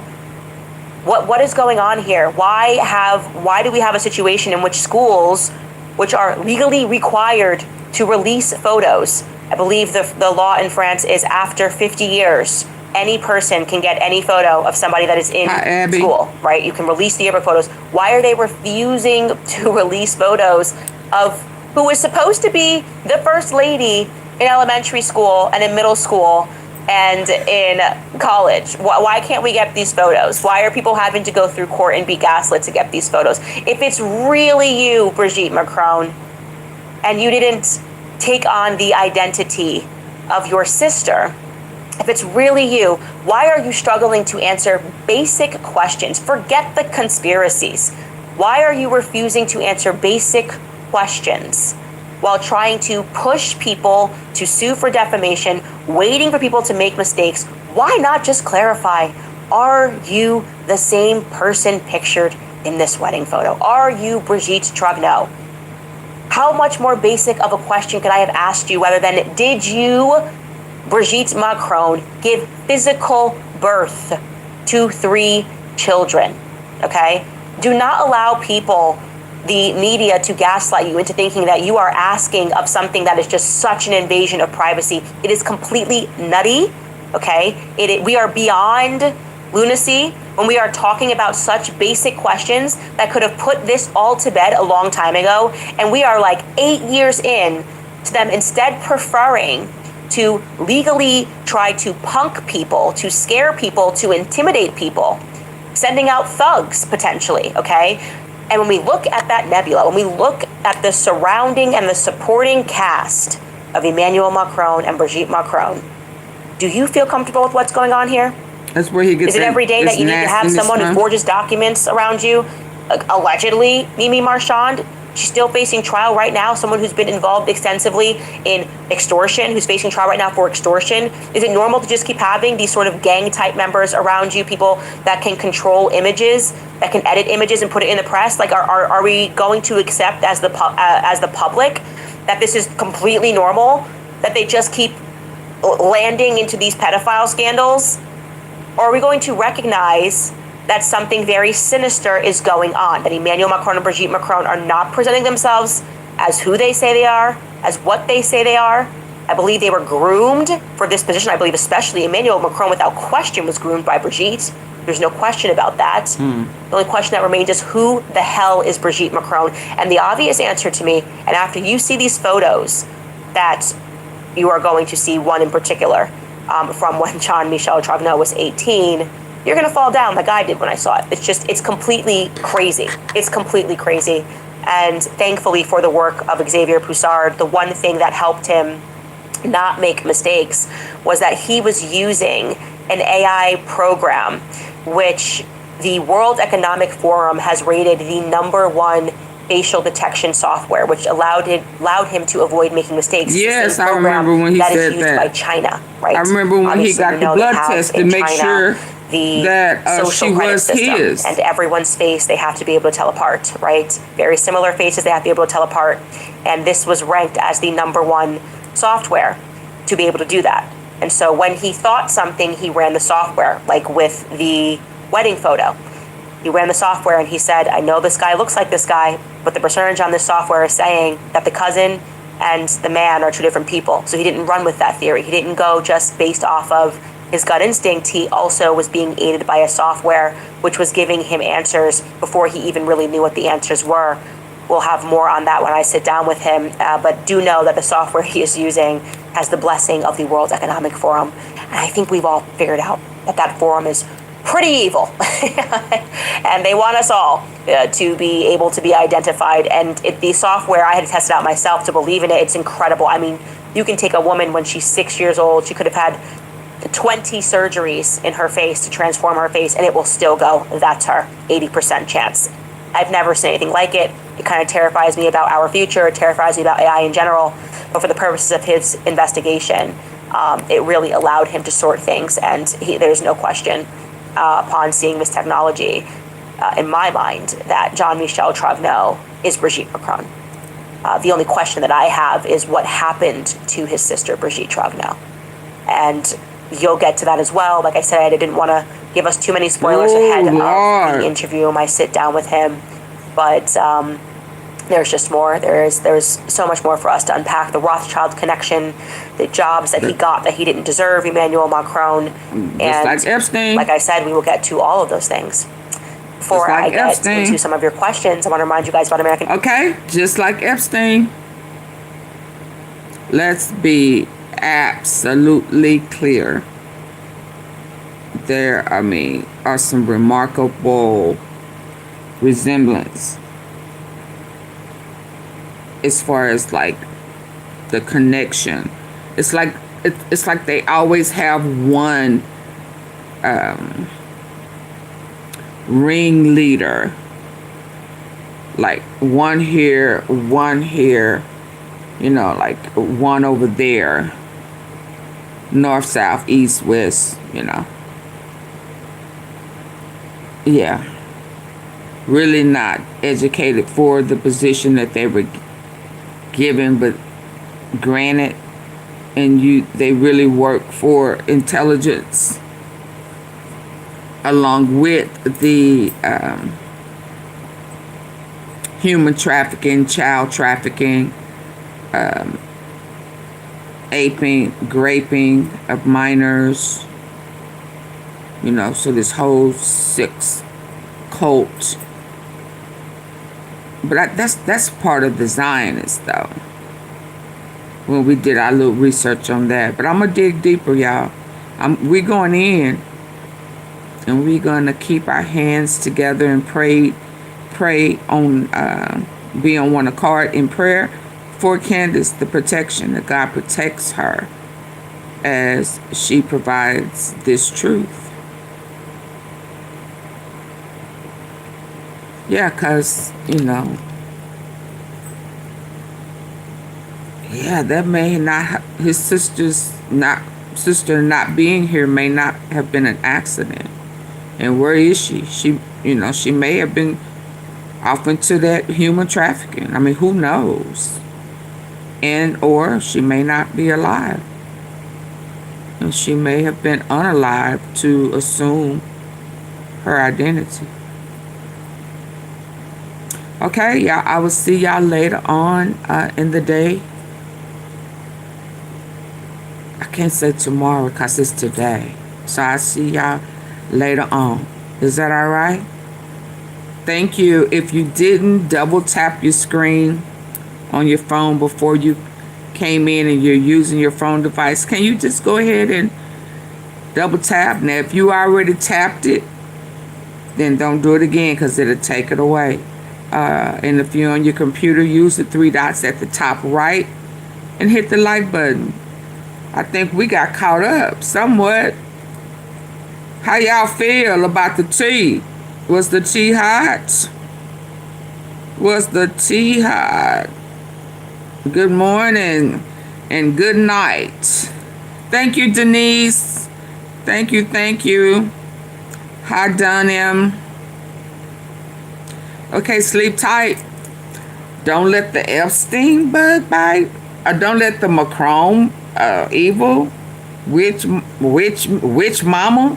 What is going on here? Why do we have a situation in which schools, which are legally required to release photos, I believe the law in France is after 50 years, any person can get any photo of somebody that is in school, right? You can release the yearbook photos. Why are they refusing to release photos of who was supposed to be the first lady in elementary school and in middle school and in college? Why can't we get these photos? Why are people having to go through court and be gaslit to get these photos? If it's really you, Brigitte Macron, and you didn't take on the identity of your sister, if it's really you, why are you struggling to answer basic questions? Forget the conspiracies. Why are you refusing to answer basic questions while trying to push people to sue for defamation, waiting for people to make mistakes? Why not just clarify, are you the same person pictured in this wedding photo? Are you Brigitte Trogneau? How much more basic of a question could I have asked you other than, did you, Brigitte Macron, give physical birth to 3 children? Okay? Do not allow people, the media, to gaslight you into thinking that you are asking of something that is just such an invasion of privacy. It is completely nutty, okay? We are beyond lunacy when we are talking about such basic questions that could have put this all to bed a long time ago, and we are like 8 years in to them instead preferring to legally try to punk people, to scare people, to intimidate people, sending out thugs potentially, okay? And when we look at that nebula, when we look at the surrounding and the supporting cast of Emmanuel Macron and Brigitte Macron, do you feel comfortable with what's going on here? That's where he gets. Is it every day that you need to have someone who forges documents around you? Allegedly, Mimi Marchand, she's still facing trial right now. Someone who's been involved extensively in extortion, who's facing trial right now for extortion. Is it normal to just keep having these sort of gang type members around you, people that can control images, that can edit images and put it in the press? Like, are we going to accept as the public that this is completely normal, that they just keep landing into these pedophile scandals? Or are we going to recognize that something very sinister is going on, that Emmanuel Macron and Brigitte Macron are not presenting themselves as who they say they are, as what they say they are? I believe they were groomed for this position. I believe especially Emmanuel Macron, without question, was groomed by Brigitte. There's no question about that. The only question that remains is, who the hell is Brigitte Macron? And the obvious answer to me, and after you see these photos that you are going to see, one in particular, from when Jean-Michel Trogneau was 18, you're going to fall down like I did when I saw it. It's completely crazy. It's completely crazy. And thankfully for the work of Xavier Poussard, the one thing that helped him not make mistakes was that he was using an AI program, which the World Economic Forum has rated the #1 facial detection software, which allowed him to avoid making mistakes. Yes, I remember when he said that. That is used by China, right? I remember when he got the blood test to make sure that she was his. And everyone's face they have to be able to tell apart, right? Very similar faces they have to be able to tell apart. And this was ranked as the #1 software to be able to do that. And so when he thought something, he ran the software, like with the wedding photo. He ran the software and he said, I know this guy looks like this guy, but the percentage on this software is saying that the cousin and the man are 2 different people. So he didn't run with that theory. He didn't go just based off of his gut instinct. He also was being aided by a software which was giving him answers before he even really knew what the answers were. We'll have more on that when I sit down with him, but do know that the software he is using has the blessing of the World Economic Forum. And I think we've all figured out that that forum is pretty evil. And they want us all to be able to be identified. And the software, I had to test it out myself to believe in it. It's incredible. I mean, you can take a woman when she's 6 years old. She could have had 20 surgeries in her face to transform her face, and it will still go, that's her, 80% chance. I've never seen anything like it. It kind of terrifies me about our future. It terrifies me about AI in general. But for the purposes of his investigation, it really allowed him to sort things. And there's no question upon seeing this technology, in my mind, that Jean-Michel Trogneau is Brigitte Macron. The only question that I have is what happened to his sister, Brigitte Trogneau. And you'll get to that as well. Like I said, I didn't want to give us too many spoilers ahead of the interview, my sit down with him. But there's just more. There's so much more for us to unpack. The Rothschild connection, the jobs that he got that he didn't deserve, Emmanuel Macron. Just like Epstein. Like I said, we will get to all of those things. Before I get into some of your questions, I want to remind you guys about American... Okay, just like Epstein. Let's be absolutely clear. there, I mean, are some remarkable resemblance as far as like the connection. It's like they always have one ringleader, like one here, you know, like one over there, north, south, east, west, you know. Yeah, really not educated for the position that they were given, but granted, and they really work for intelligence along with the human trafficking, child trafficking, aping, graping of minors, you know, so this whole sex cult. But that's part of the Zionists, though, when we did our little research on that. But I'm going to dig deeper, y'all. We're going in, and we're going to keep our hands together and pray on, be on one accord in prayer for Candace, the protection, that God protects her as she provides this truth. Yeah, because, you know, yeah, that may not, his sister not being here may not have been an accident. And where is she? She, you know, she may have been off into that human trafficking. I mean, who knows? And or she may not be alive. And she may have been unalive to assume her identity. Okay, y'all, I will see y'all later on in the day. I can't say tomorrow because it's today. So I'll see y'all later on. Is that all right? Thank you. If you didn't double tap your screen on your phone before you came in and you're using your phone device, can you just go ahead and double tap? Now, if you already tapped it, then don't do it again because it'll take it away. And if you're on your computer, use the 3 dots at the top right and hit the like button. I think we got caught up somewhat. How y'all feel about the tea? Was the tea hot? Was the tea hot? Good morning and good night. Thank you, Denise. Thank you. Hi, Dunham. Okay, sleep tight. Don't let the Epstein bug bite. Or don't let the Macron evil witch mama.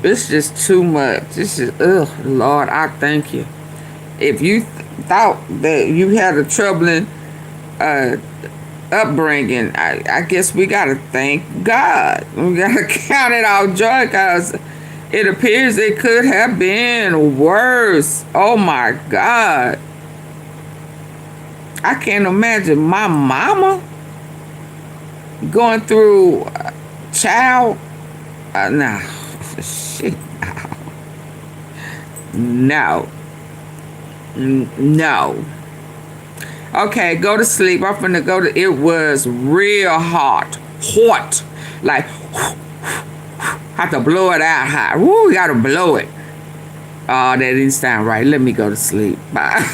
It's just too much. This is Lord, I thank you. If you thought that you had a troubling upbringing, I guess we gotta thank God. We gotta count it all joy because it appears it could have been worse. Oh my God. I can't imagine my mama going through child. No. Shit. No. No. Okay, go to sleep. I'm finna go to, it was real hot. Hot. Like, have to blow it out hot. Woo, gotta blow it. Oh, that didn't sound right. Let me go to sleep. Bye.